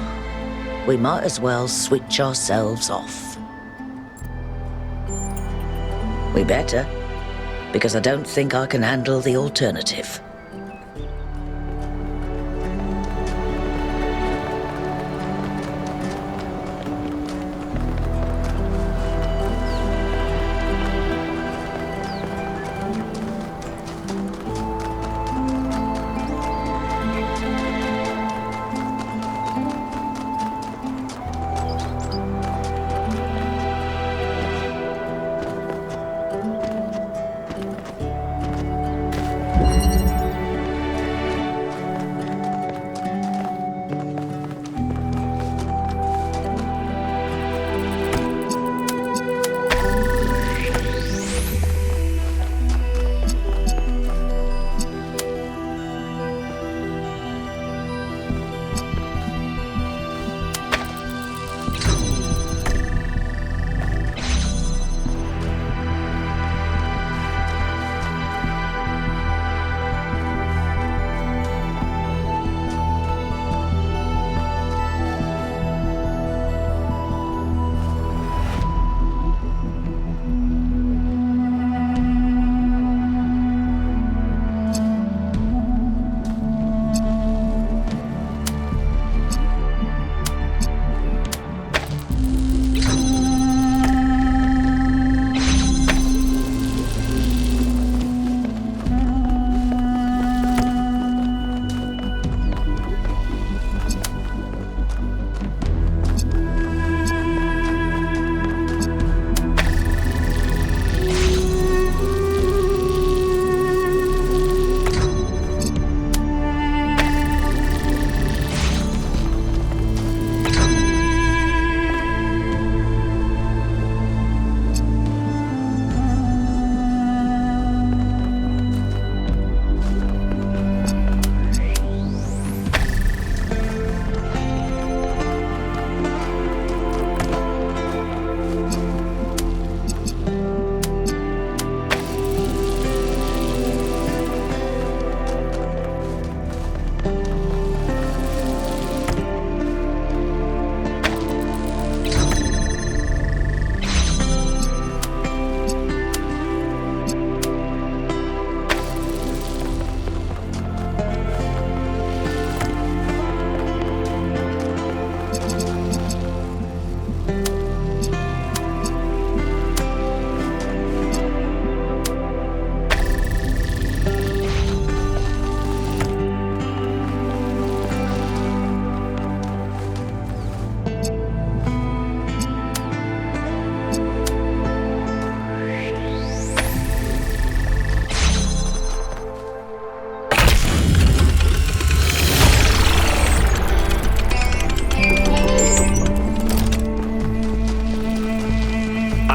we might as well switch ourselves off. We better, because I don't think I can handle the alternative.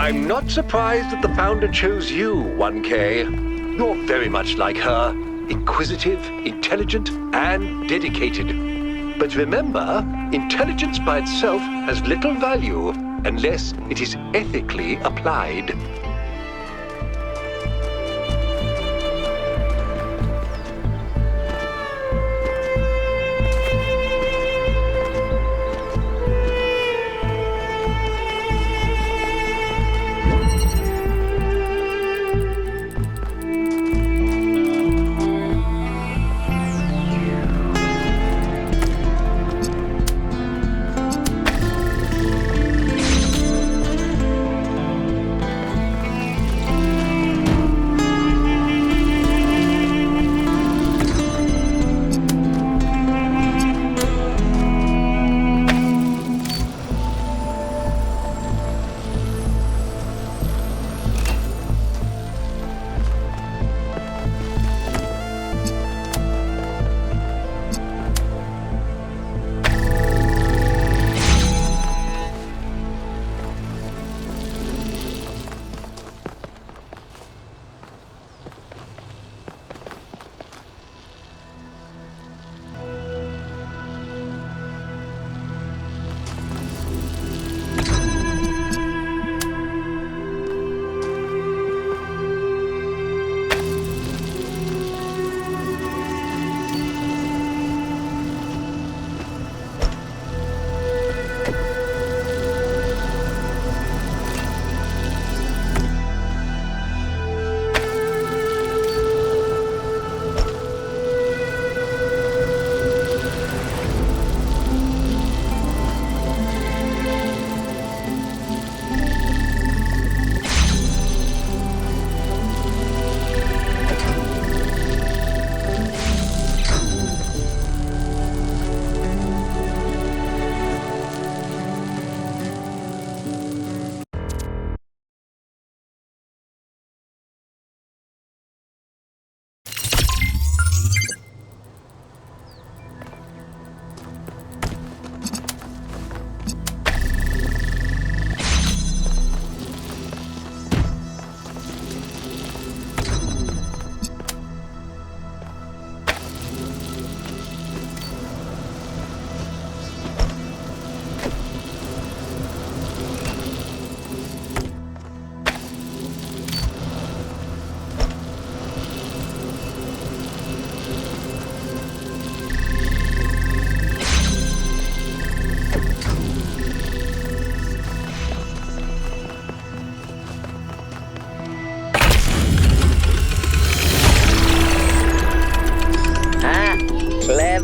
I'm not surprised that the Founder chose you, 1K. You're very much like her. Inquisitive, intelligent, and dedicated. But remember, intelligence by itself has little value unless it is ethically applied.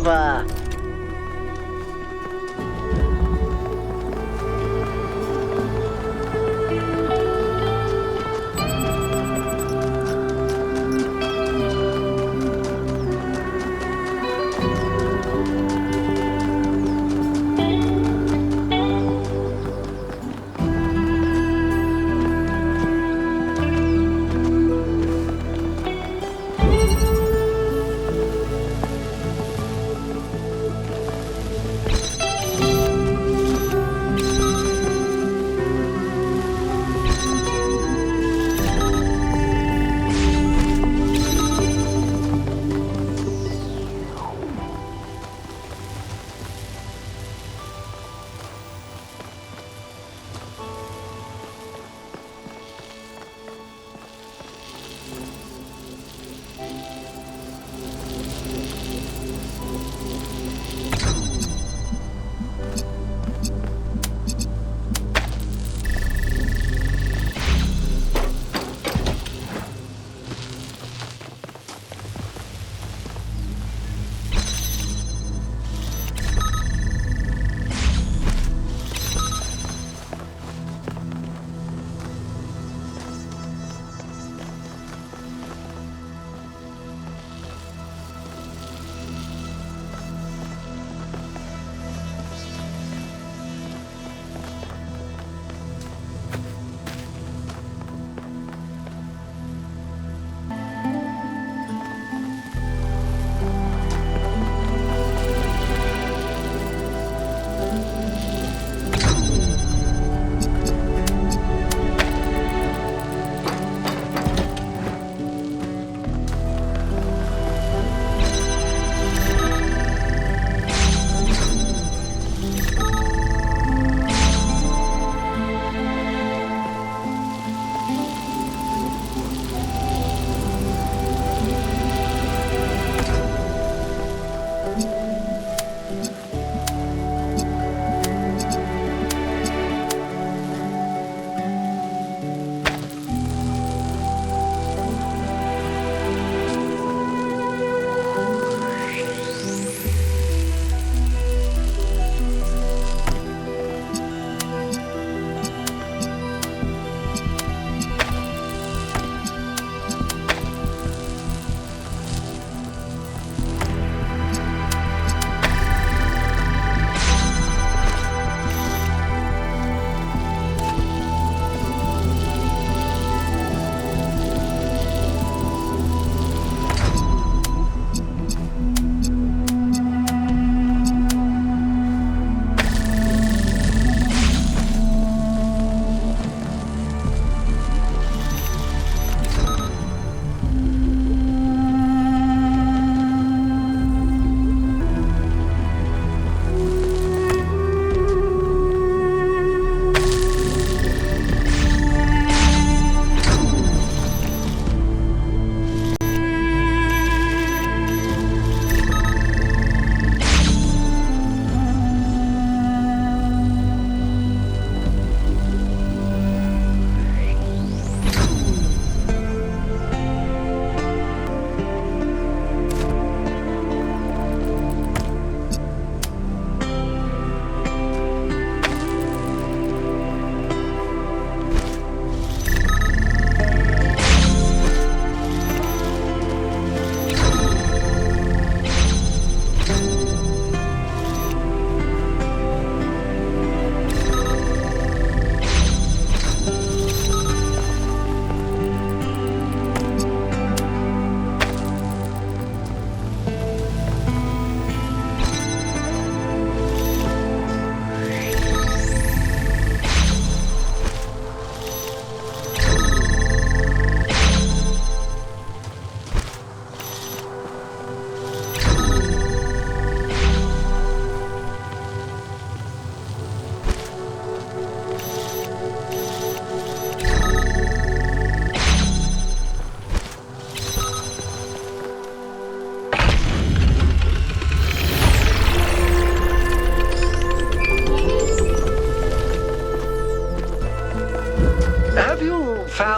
forever.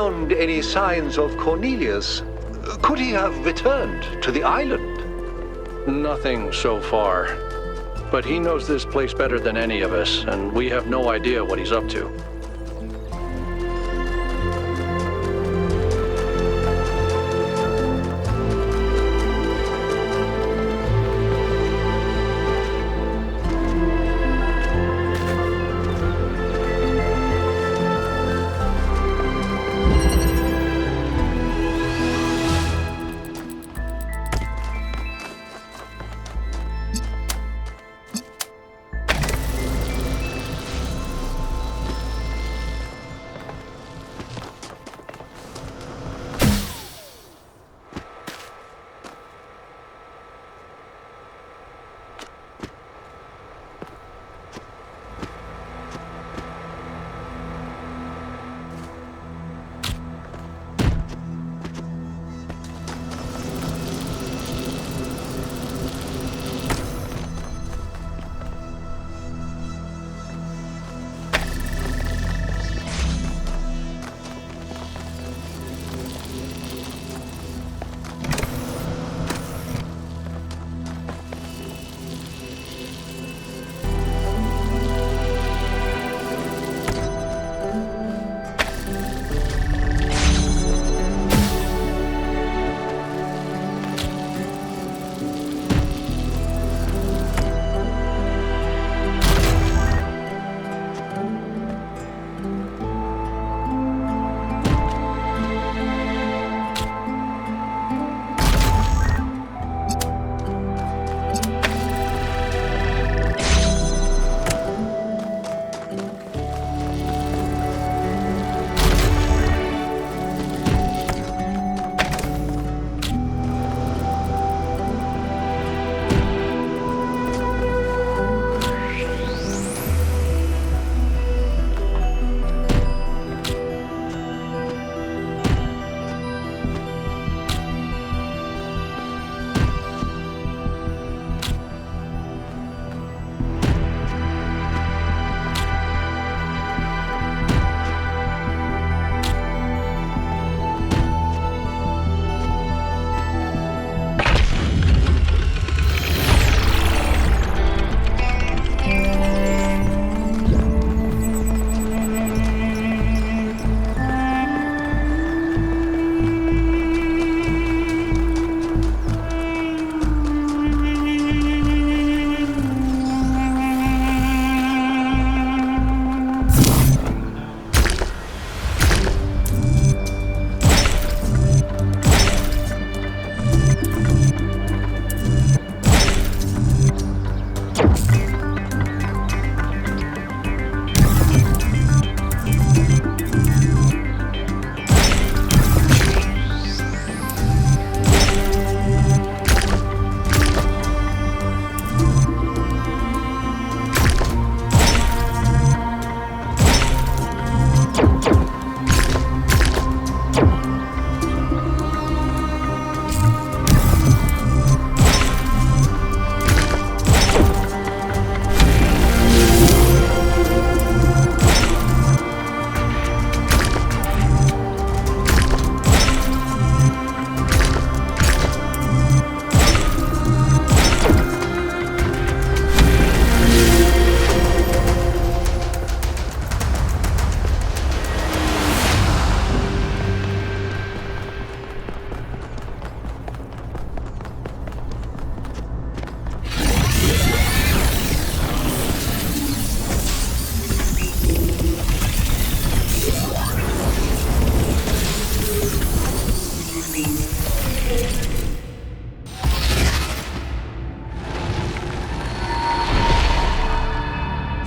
found any signs of Cornelius? Could he have returned to the island? Nothing so far. But he knows this place better than any of us, and we have no idea what he's up to.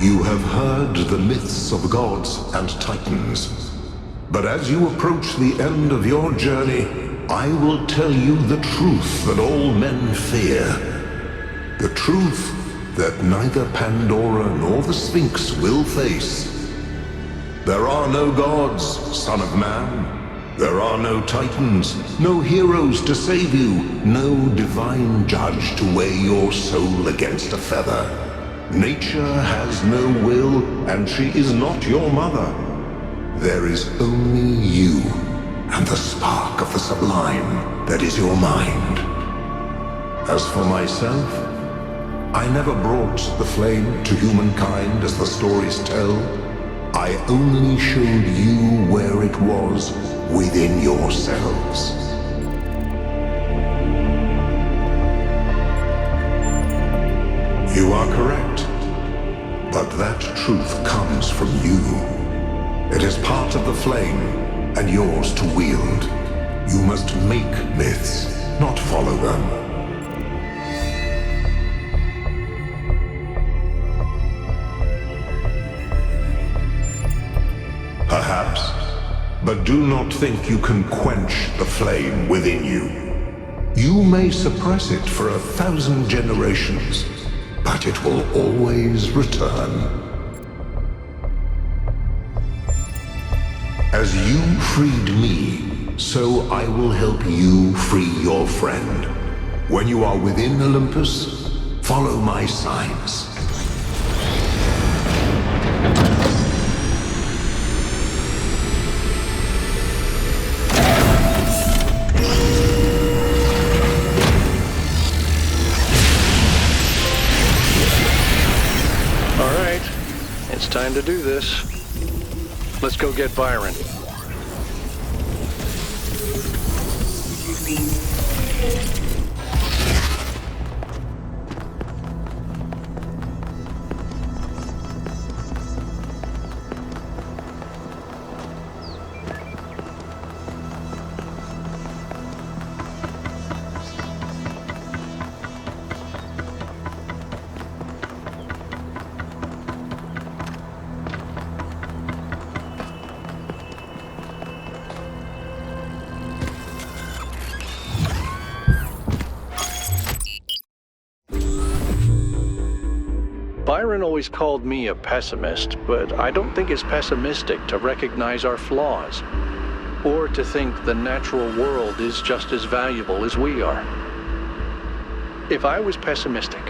You have heard the myths of gods and titans. But as you approach the end of your journey, I will tell you the truth that all men fear. The truth that neither Pandora nor the Sphinx will face. There are no gods, son of man. There are no titans, no heroes to save you, no divine judge to weigh your soul against a feather. Nature has no will, and she is not your mother. There is only you, and the spark of the sublime that is your mind. As for myself, I never brought the flame to humankind as the stories tell. I only showed you where it was within yourselves. You are correct, but that truth comes from you. It is part of the flame, and yours to wield. You must make myths, not follow them. Perhaps, but do not think you can quench the flame within you. You may suppress it for 1,000 generations, but it will always return. As you freed me, so I will help you free your friend. When you are within Olympus, follow my signs. It's time to do this. Let's go get Byron. Byron always called me a pessimist, but I don't think it's pessimistic to recognize our flaws, or to think the natural world is just as valuable as we are. If I was pessimistic,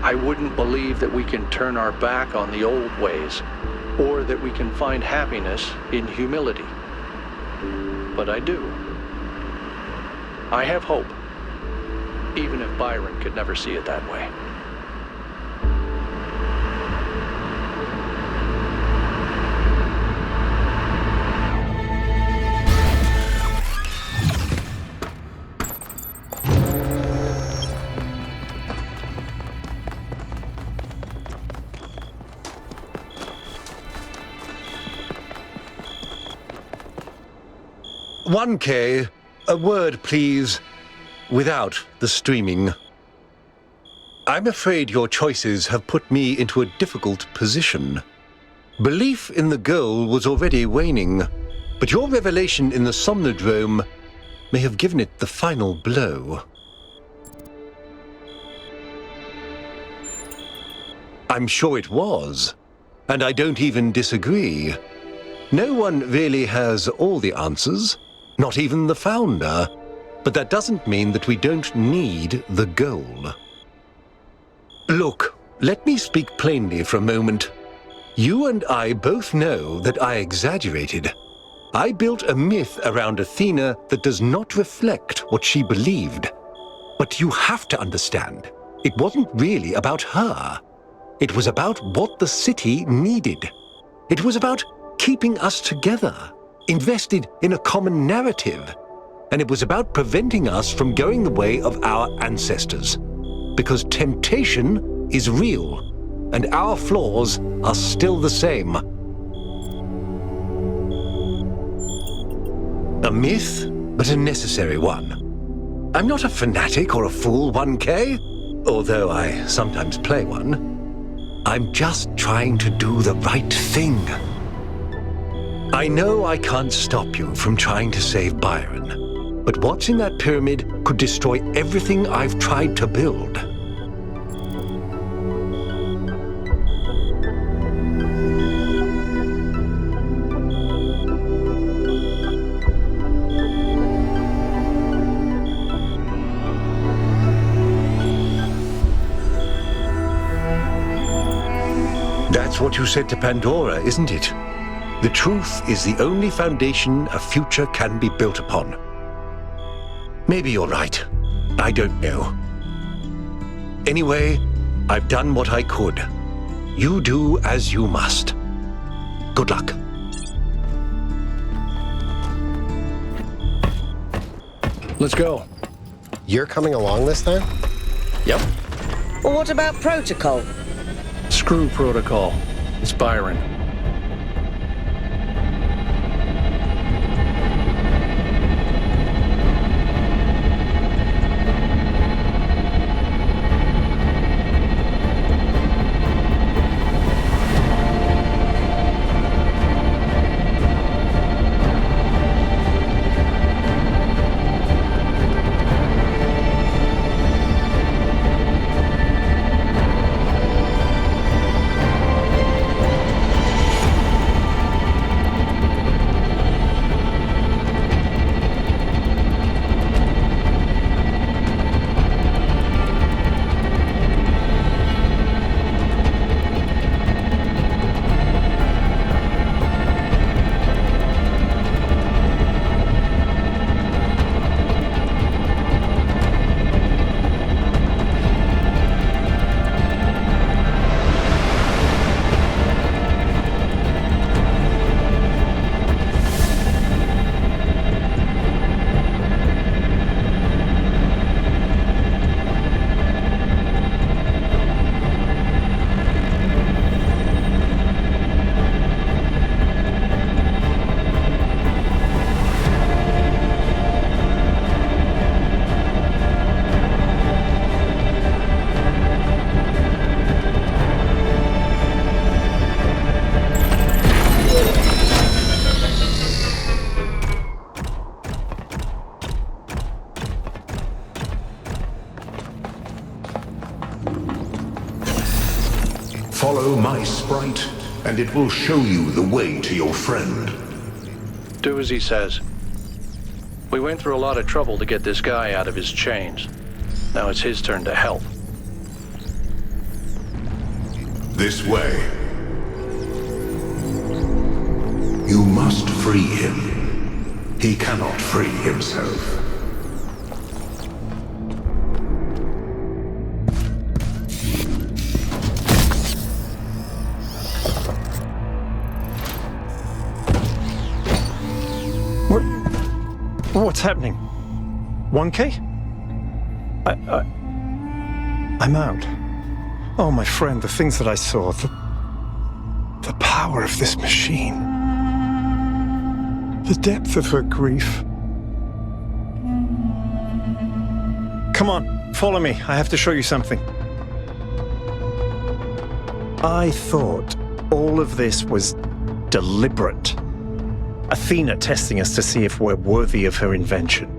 I wouldn't believe that we can turn our back on the old ways, or that we can find happiness in humility. But I do. I have hope, even if Byron could never see it that way. 1K, a word please, without the streaming. I'm afraid your choices have put me into a difficult position. Belief in the goal was already waning, but your revelation in the Somnodrome may have given it the final blow. I'm sure it was, and I don't even disagree. No one really has all the answers, not even the founder, but that doesn't mean that we don't need the goal. Look, let me speak plainly for a moment. You and I both know that I exaggerated. I built a myth around Athena that does not reflect what she believed. But you have to understand, it wasn't really about her. It was about what the city needed. It was about keeping us together, invested in a common narrative. And it was about preventing us from going the way of our ancestors. Because temptation is real, and our flaws are still the same. A myth, but a necessary one. I'm not a fanatic or a fool, 1K, although I sometimes play one. I'm just trying to do the right thing. I know I can't stop you from trying to save Byron, but what's in that pyramid could destroy everything I've tried to build. That's what you said to Pandora, isn't it? The truth is the only foundation a future can be built upon. Maybe you're right. I don't know. Anyway, I've done what I could. You do as you must. Good luck. Let's go. You're coming along this time? Yep. Well, what about protocol? Screw protocol. It's Byron. Follow my sprite, and it will show you the way to your friend. Do as he says. We went through a lot of trouble to get this guy out of his chains. Now it's his turn to help. This way. You must free him. He cannot free himself. What's happening? 1K? I'm out. Oh, my friend, the things that I saw, the power of this machine, the depth of her grief. Come on, follow me. I have to show you something. I thought all of this was deliberate. Athena testing us to see if we're worthy of her invention.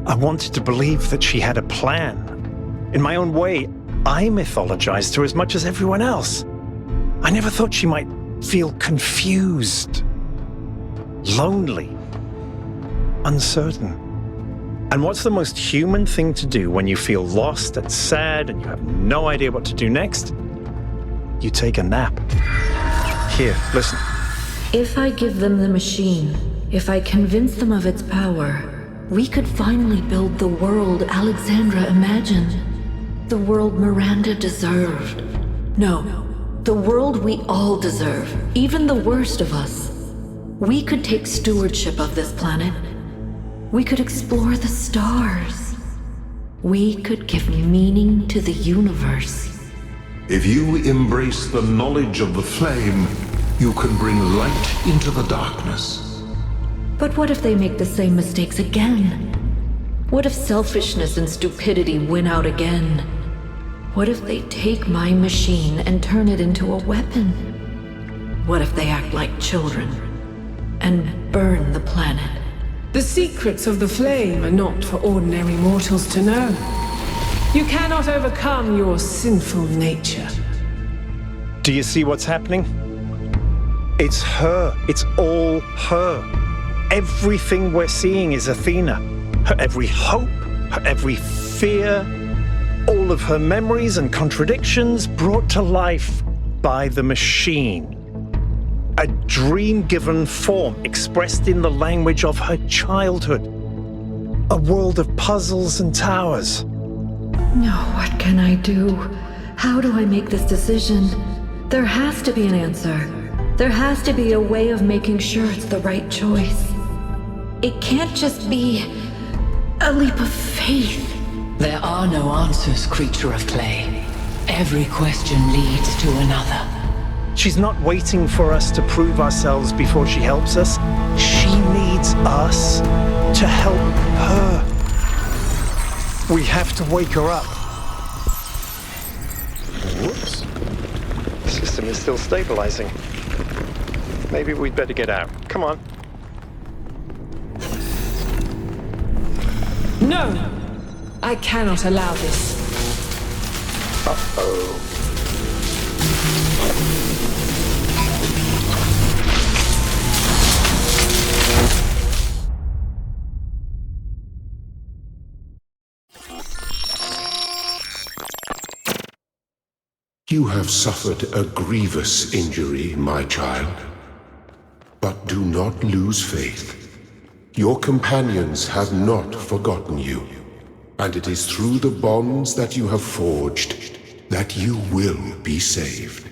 I wanted to believe that she had a plan. In my own way, I mythologized her as much as everyone else. I never thought she might feel confused, lonely, uncertain. And what's the most human thing to do when you feel lost and sad and you have no idea what to do next? You take a nap. Here, listen. If I give them the machine, if I convince them of its power, we could finally build the world Alexandra imagined. The world Miranda deserved. No, the world we all deserve, even the worst of us. We could take stewardship of this planet. We could explore the stars. We could give meaning to the universe. If you embrace the knowledge of the flame, you can bring light into the darkness. But what if they make the same mistakes again? What if selfishness and stupidity win out again? What if they take my machine and turn it into a weapon? What if they act like children and burn the planet? The secrets of the flame are not for ordinary mortals to know. You cannot overcome your sinful nature. Do you see what's happening? It's her. It's all her. Everything we're seeing is Athena. Her every hope, her every fear, all of her memories and contradictions brought to life by the machine. A dream-given form expressed in the language of her childhood. A world of puzzles and towers. No, what can I do? How do I make this decision? There has to be an answer. There has to be a way of making sure it's the right choice. It can't just be a leap of faith. There are no answers, creature of clay. Every question leads to another. She's not waiting for us to prove ourselves before she helps us. She needs us to help her. We have to wake her up. Whoops. The system is still stabilizing. Maybe we'd better get out. Come on. No! I cannot allow this. Uh-oh. You have suffered a grievous injury, my child. But do not lose faith. Your companions have not forgotten you, and it is through the bonds that you have forged that you will be saved.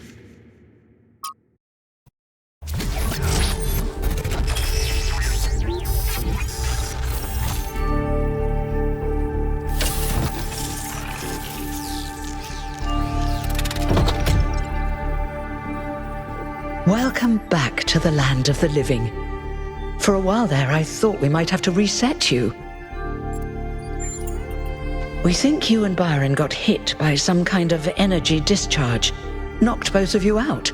Welcome back to the land of the living. For a while there, I thought we might have to reset you. We think you and Byron got hit by some kind of energy discharge, knocked both of you out.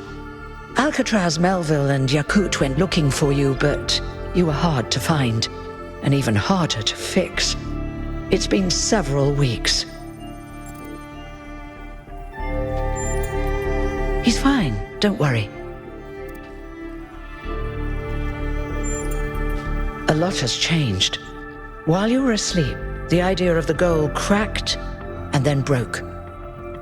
Alcatraz, Melville, and Yakut went looking for you, but you were hard to find, and even harder to fix. It's been several weeks. He's fine, don't worry. A lot has changed. While you were asleep, the idea of the goal cracked and then broke.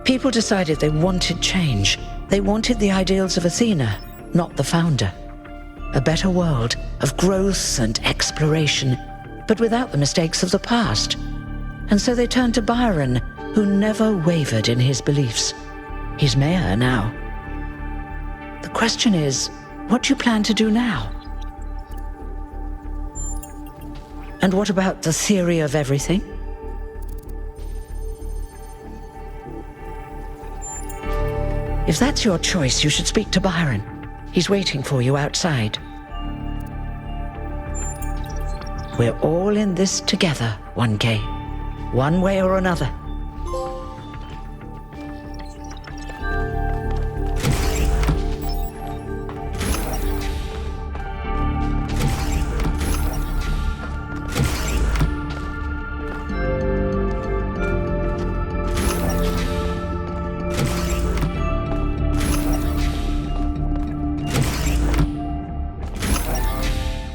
People decided they wanted change. They wanted the ideals of Athena, not the founder. A better world of growth and exploration, but without the mistakes of the past. And so they turned to Byron, who never wavered in his beliefs. He's mayor now. The question is, what do you plan to do now? And what about the theory of everything? If that's your choice, you should speak to Byron. He's waiting for you outside. We're all in this together, 1K. One way or another.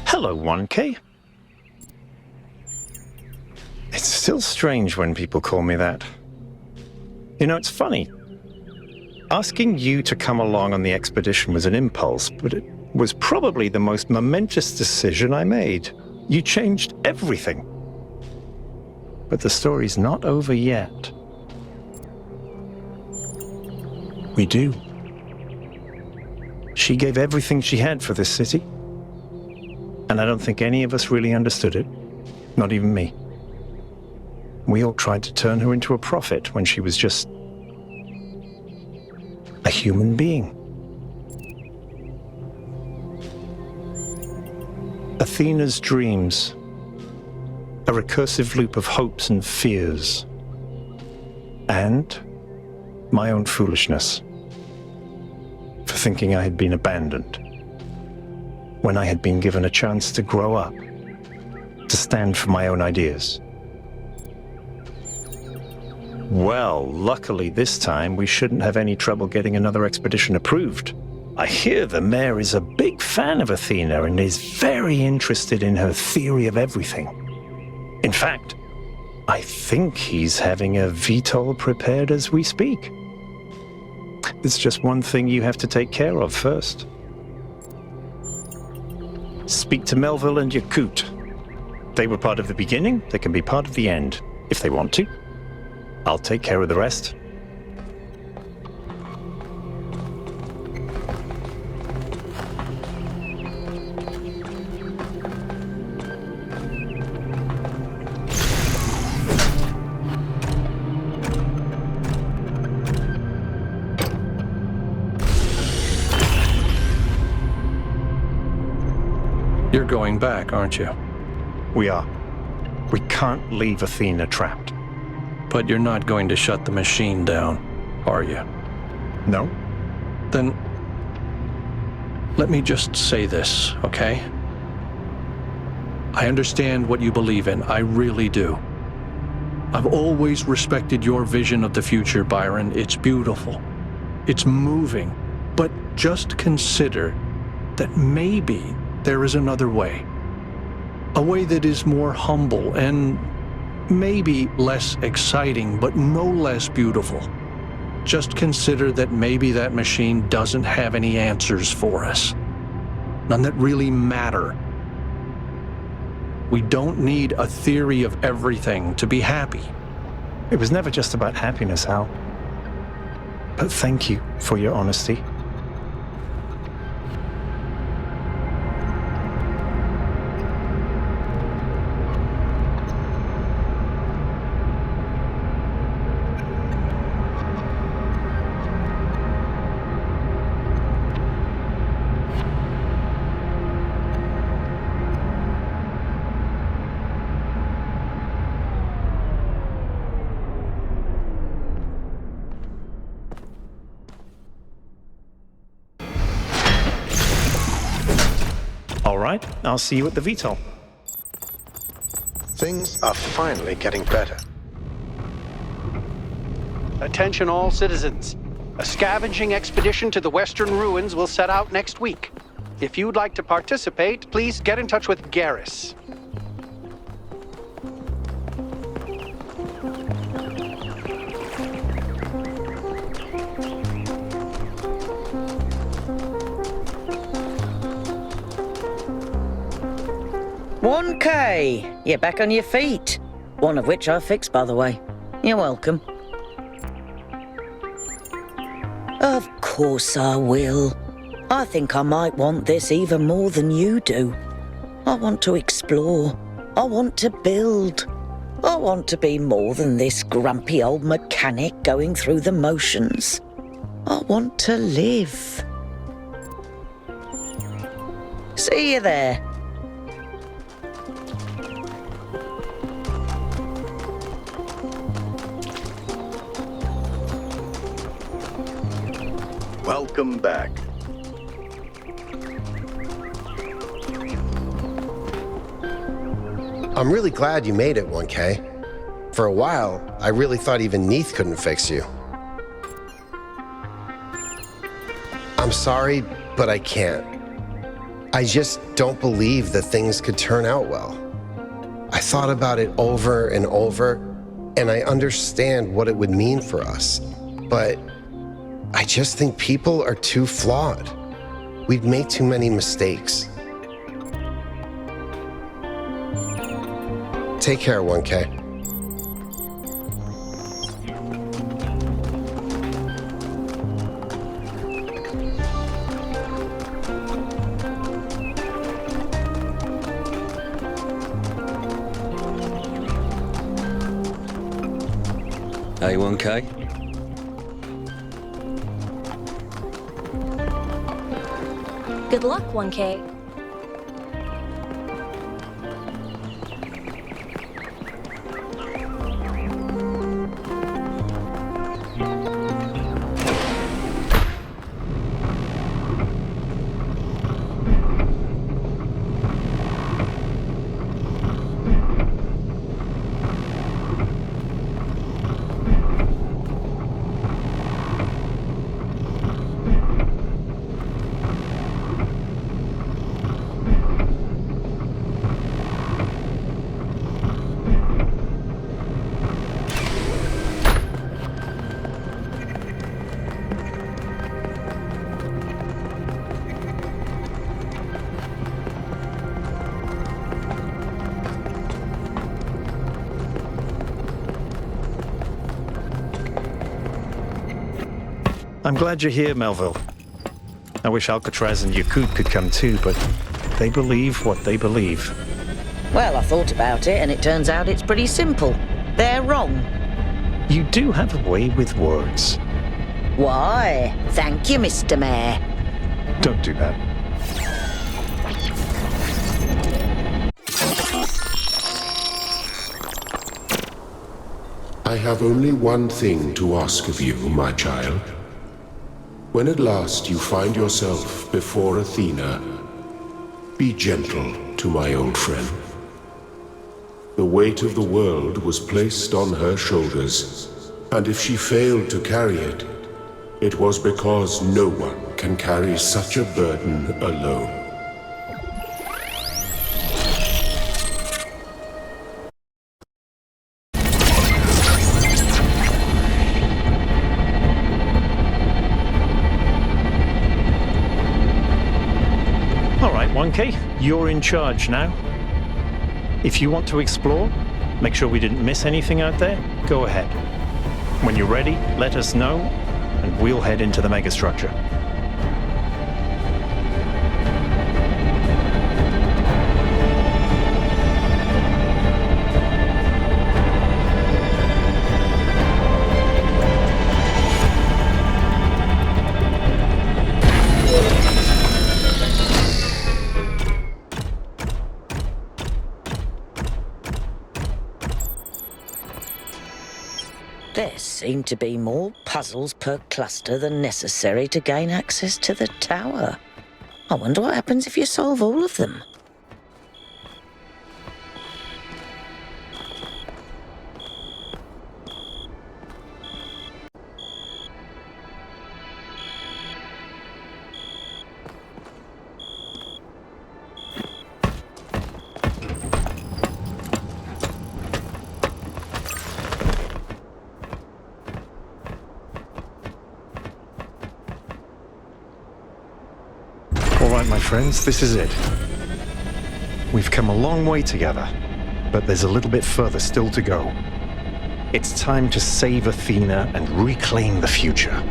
Hello, 1K. It's still strange when people call me that. You know, it's funny. Asking you to come along on the expedition was an impulse, but it was probably the most momentous decision I made. You changed everything. But the story's not over yet. We do. She gave everything she had for this city. And I don't think any of us really understood it. Not even me. We all tried to turn her into a prophet when she was just a human being. Athena's dreams, a recursive loop of hopes and fears, and my own foolishness for thinking I had been abandoned when I had been given a chance to grow up, to stand for my own ideas. Well, luckily this time we shouldn't have any trouble getting another expedition approved. I hear the mayor is a big fan of Athena and is very interested in her theory of everything. In fact, I think he's having a VTOL prepared as we speak. There's just one thing you have to take care of first. Speak to Melville and Yakut. They were part of the beginning, they can be part of the end, if they want to. I'll take care of the rest. You're going back, aren't you? We are. We can't leave Athena trapped. But you're not going to shut the machine down, are you? No. Then let me just say this, okay? I understand what you believe in. I really do. I've always respected your vision of the future, Byron. It's beautiful. It's moving. But just consider that maybe there is another way. A way that is more humble and maybe less exciting, but no less beautiful. Just consider that maybe that machine doesn't have any answers for us. None that really matter. We don't need a theory of everything to be happy. It was never just about happiness, Hal. But thank you for your honesty. All right, I'll see you at the VTOL. Things are finally getting better. Attention all citizens. A scavenging expedition to the Western Ruins will set out next week. If you'd like to participate, please get in touch with Garrus. $1K! You're back on your feet. One of which I fixed, by the way. You're welcome. Of course I will. I think I might want this even more than you do. I want to explore. I want to build. I want to be more than this grumpy old mechanic going through the motions. I want to live. See you there. Welcome back. I'm really glad you made it, 1K. For a while, I really thought even Neith couldn't fix you. I'm sorry, but I can't. I just don't believe that things could turn out well. I thought about it over and over, and I understand what it would mean for us. But I just think people are too flawed. We'd make too many mistakes. Take care, 1K. Hey, 1K. Good luck, 1K. I'm glad you're here, Melville. I wish Alcatraz and Yakut could come too, but they believe what they believe. Well, I thought about it, and it turns out it's pretty simple. They're wrong. You do have a way with words. Why? Thank you, Mr. Mayor. Don't do that. I have only one thing to ask of you, my child. When at last you find yourself before Athena, be gentle to my old friend. The weight of the world was placed on her shoulders, and if she failed to carry it, it was because no one can carry such a burden alone. All right, 1K, you're in charge now. If you want to explore, make sure we didn't miss anything out there, go ahead. When you're ready, let us know, and we'll head into the megastructure. There seem to be more puzzles per cluster than necessary to gain access to the tower. I wonder what happens if you solve all of them. All right, my friends, this is it. We've come a long way together, but there's a little bit further still to go. It's time to save Athena and reclaim the future.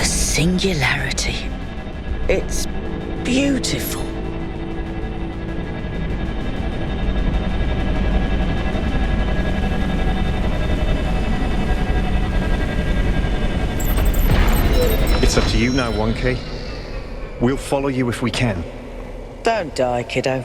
Singularity. It's beautiful. It's up to you now, 1K. We'll follow you if we can. Don't die, kiddo.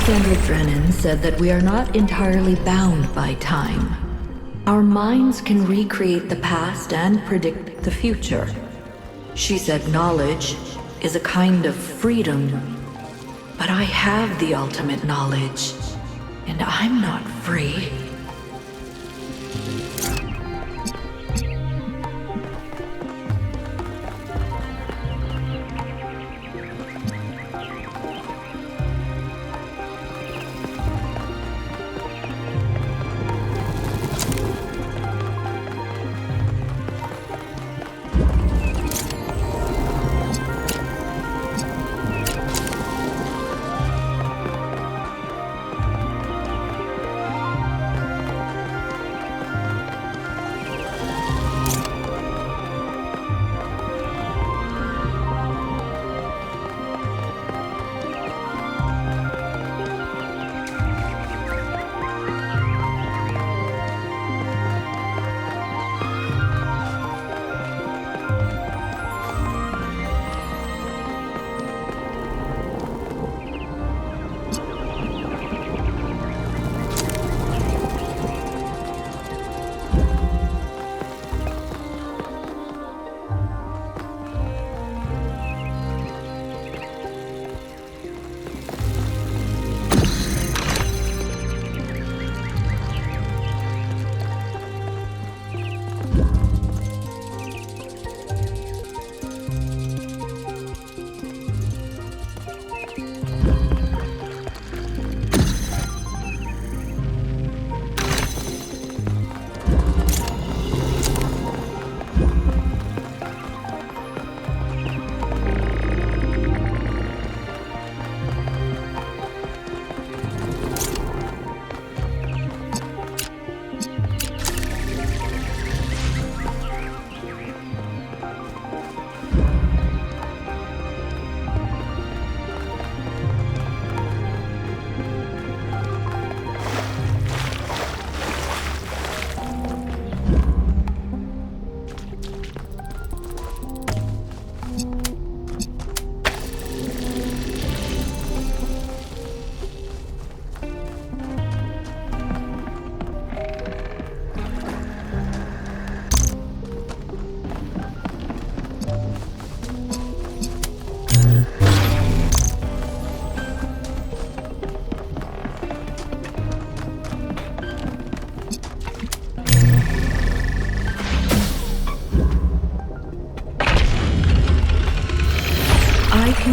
Alexandra Drennan said that we are not entirely bound by time. Our minds can recreate the past and predict the future. She said knowledge is a kind of freedom, but I have the ultimate knowledge, and I'm not free.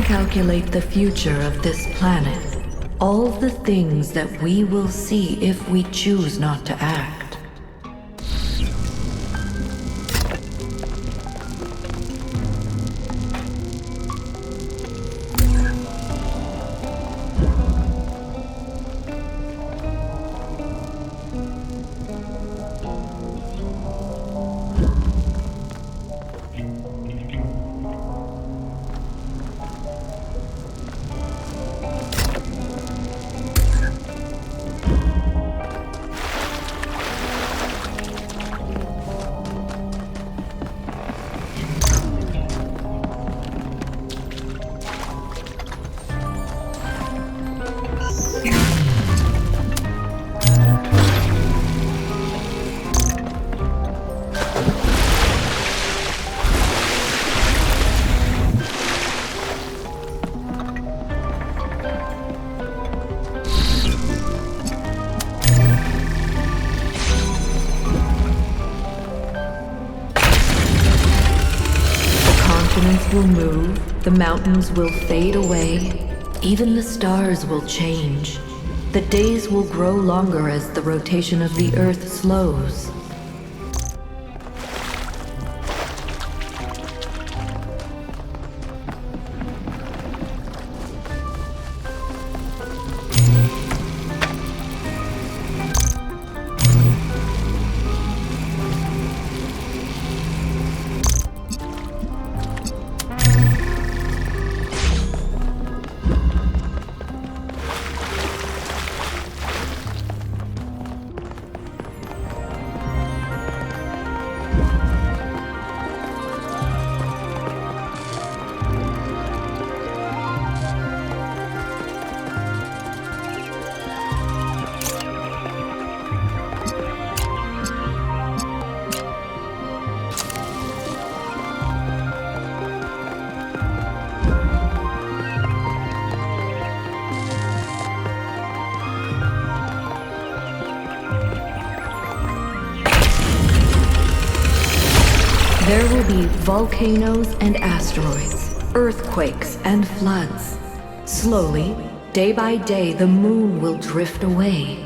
Calculate the future of this planet. All the things that we will see if we choose not to act. Will move, the mountains will fade away, even the stars will change. The days will grow longer as the rotation of the Earth slows. volcanoes and asteroids, earthquakes and floods. Slowly, day by day, the moon will drift away,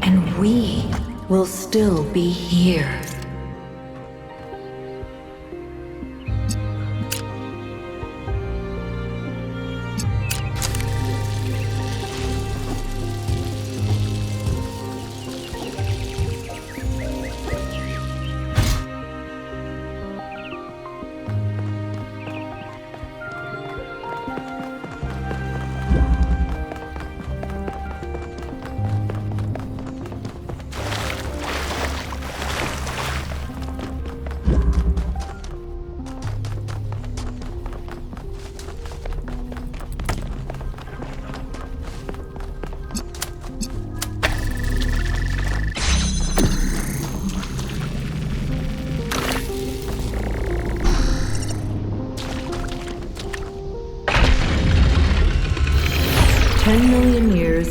and we will still be here.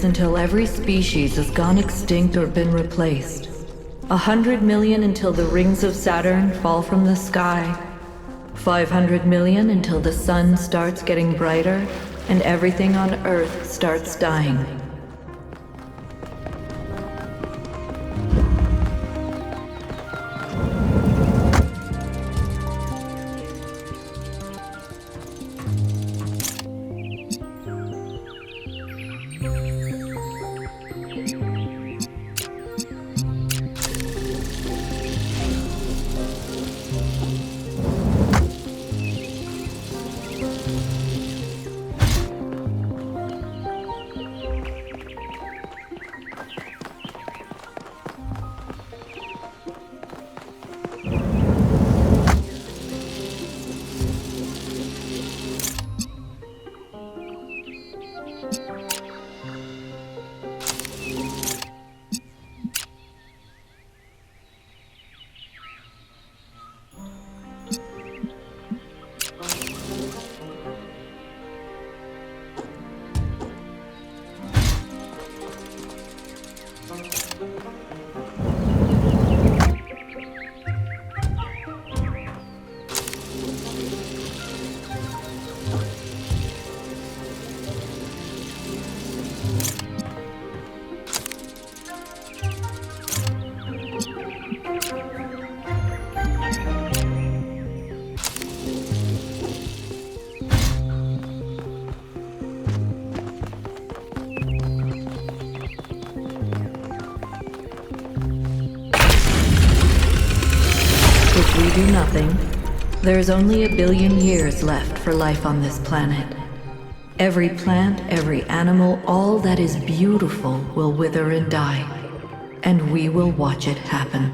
Until every species has gone extinct or been replaced. 100 million until the rings of Saturn fall from the sky. 500 million until the sun starts getting brighter and everything on Earth starts dying. If we do nothing, there's only 1 billion years left for life on this planet. Every plant, every animal, all that is beautiful will wither and die, and we will watch it happen.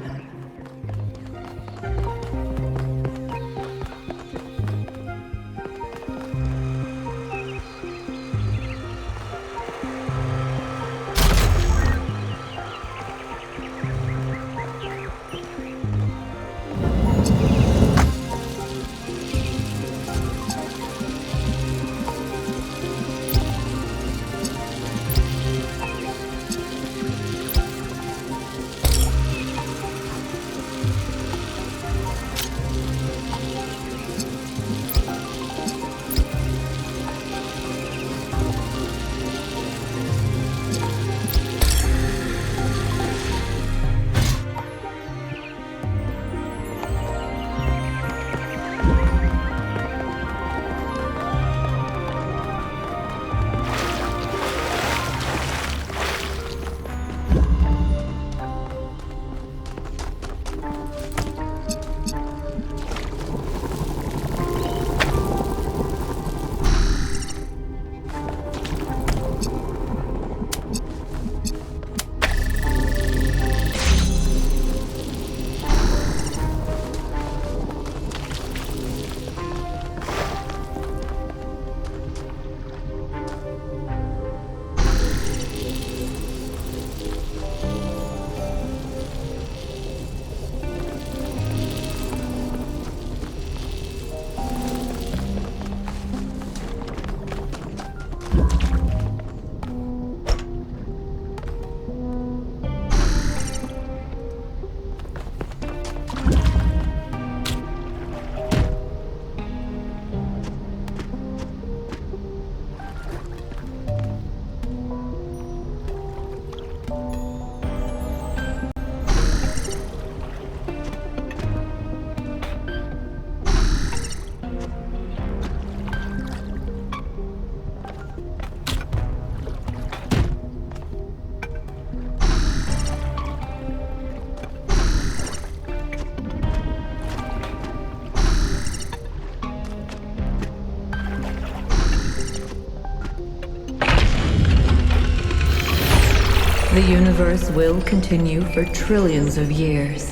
The universe will continue for trillions of years.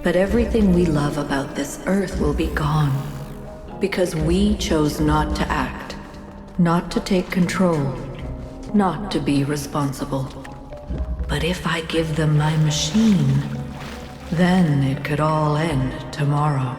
But everything we love about this Earth will be gone. Because we chose not to act, not to take control, not to be responsible. But if I give them my machine, then it could all end tomorrow.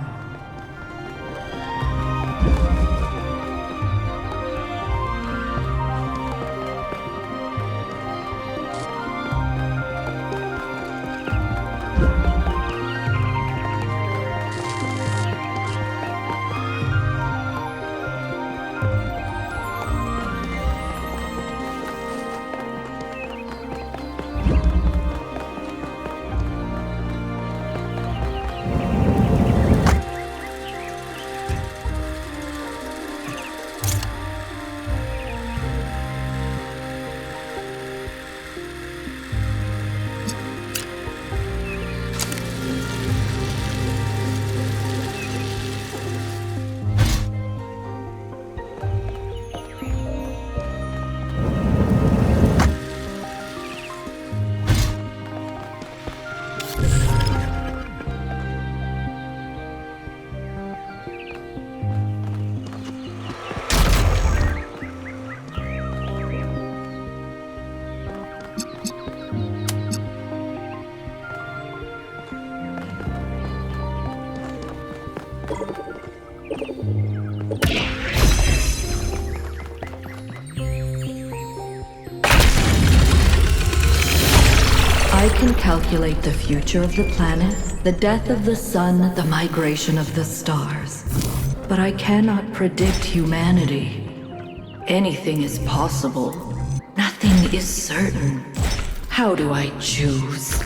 I can calculate the future of the planet, the death of the sun, the migration of the stars. But I cannot predict humanity. Anything is possible. Nothing is certain. How do I choose?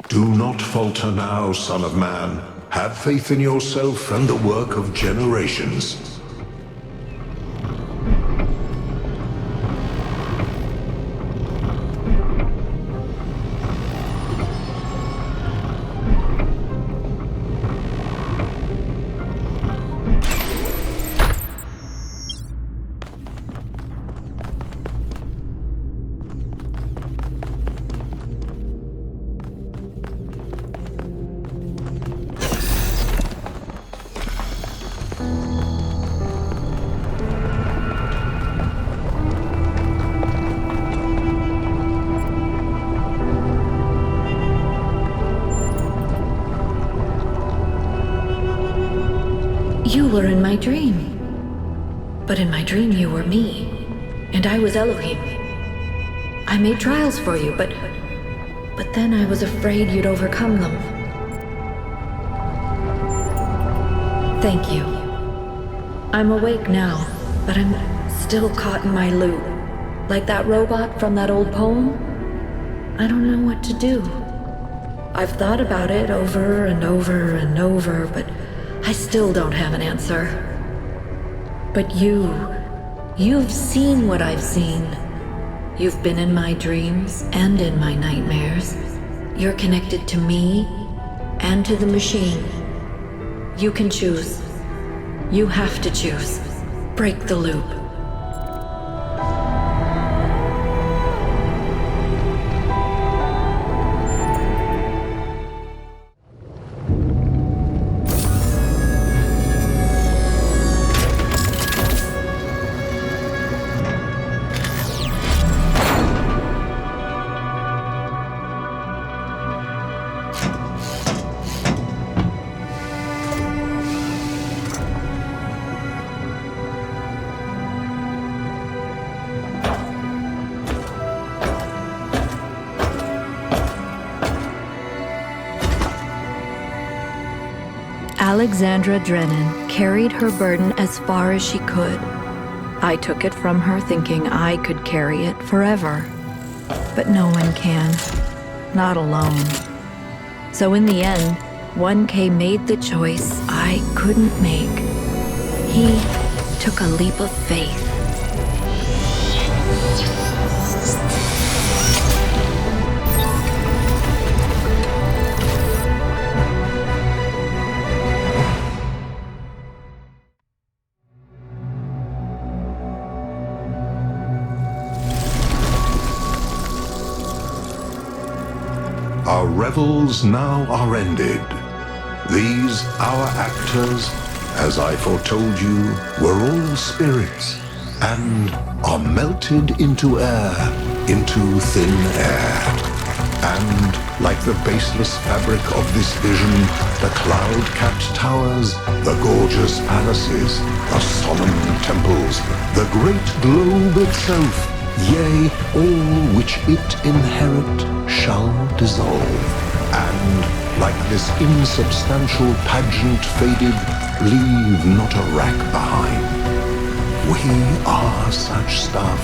Do not falter now, son of man. Have faith in yourself and the work of generations. You were in my dream. But in my dream you were me, and I was Elohim. I made trials for you, but then I was afraid you'd overcome them. Thank you. I'm awake now, but I'm still caught in my loop. Like that robot from that old poem. I don't know what to do. I've thought about it over and over and over, but I still don't have an answer. But you've seen what I've seen. You've been in my dreams and in my nightmares. You're connected to me and to the machine. You can choose. You have to choose. Break the loop. Alexandra Drennan carried her burden as far as she could. I took it from her thinking I could carry it forever. But no one can. Not alone. So in the end, 1K made the choice I couldn't make. He took a leap of faith. Our revels now are ended. These, our actors, as I foretold you, were all spirits, and are melted into air, into thin air. And, like the baseless fabric of this vision, the cloud-capped towers, the gorgeous palaces, the solemn temples, the great globe itself, yea, all which it inherit shall dissolve, and, like this insubstantial pageant faded, leave not a rack behind. We are such stuff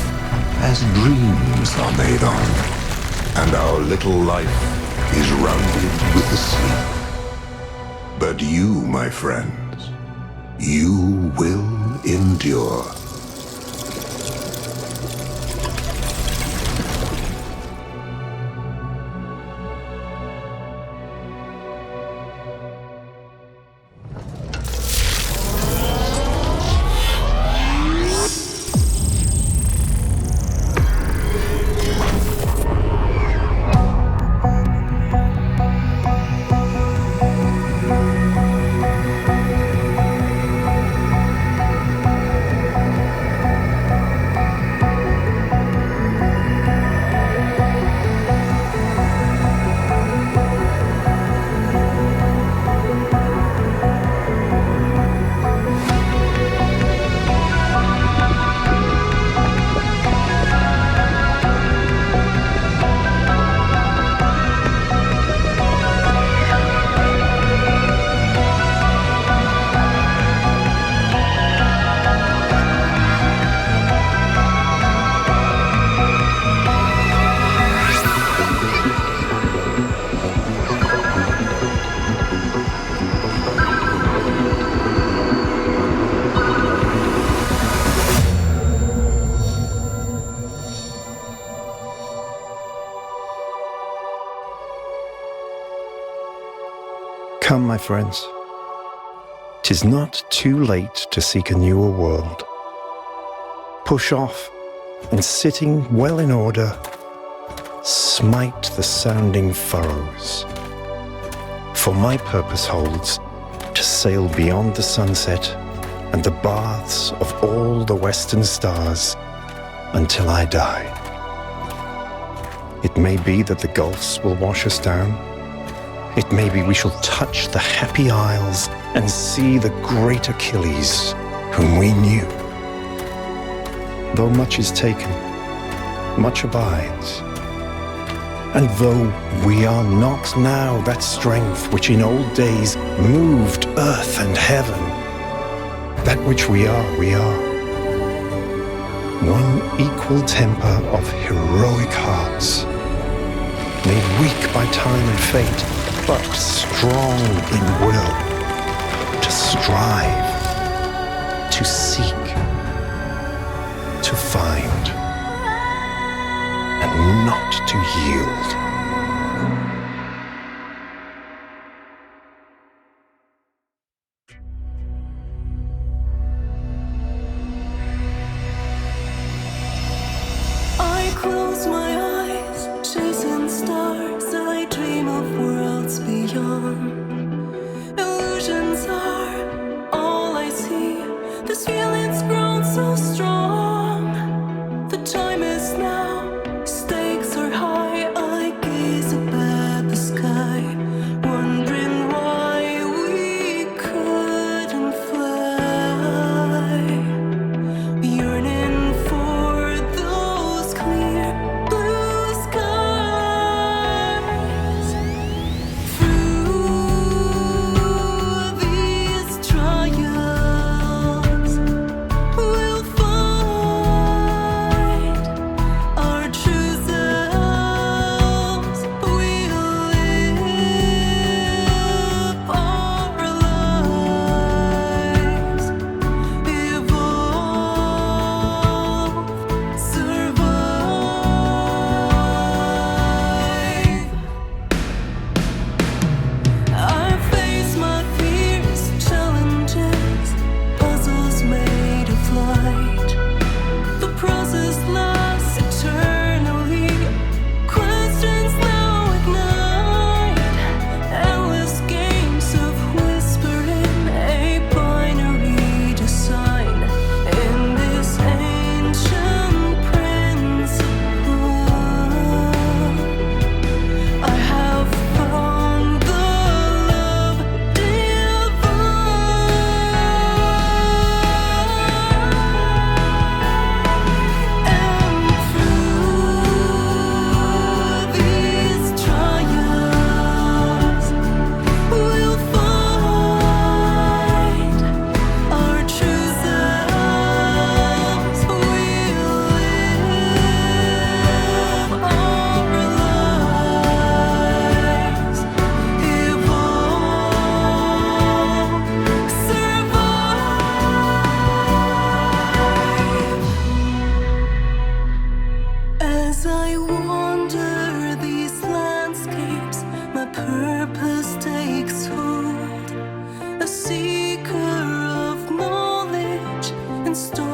as dreams are made of, and our little life is rounded with the sleep. But you, my friends, you will endure. Come, my friends. 'Tis not too late to seek a newer world. Push off, and sitting well in order, smite the sounding furrows. For my purpose holds to sail beyond the sunset and the baths of all the western stars until I die. It may be that the gulfs will wash us down. It may be we shall touch the happy isles and see the great Achilles, whom we knew. Though much is taken, much abides. And though we are not now that strength which in old days moved earth and heaven, that which we are, we are. One equal temper of heroic hearts, made weak by time and fate, but strong in will, to strive, to seek, to find, and not to yield. I close my eyes, chasing stars. I dream of worlds beyond. Illusions are all I see. This feeling's grown so strong. The time is now, stakes are high. I gaze up at the sky, wondering why we couldn't fly. Yearning for those clear blue skies. Through these trials, we'll find and storms.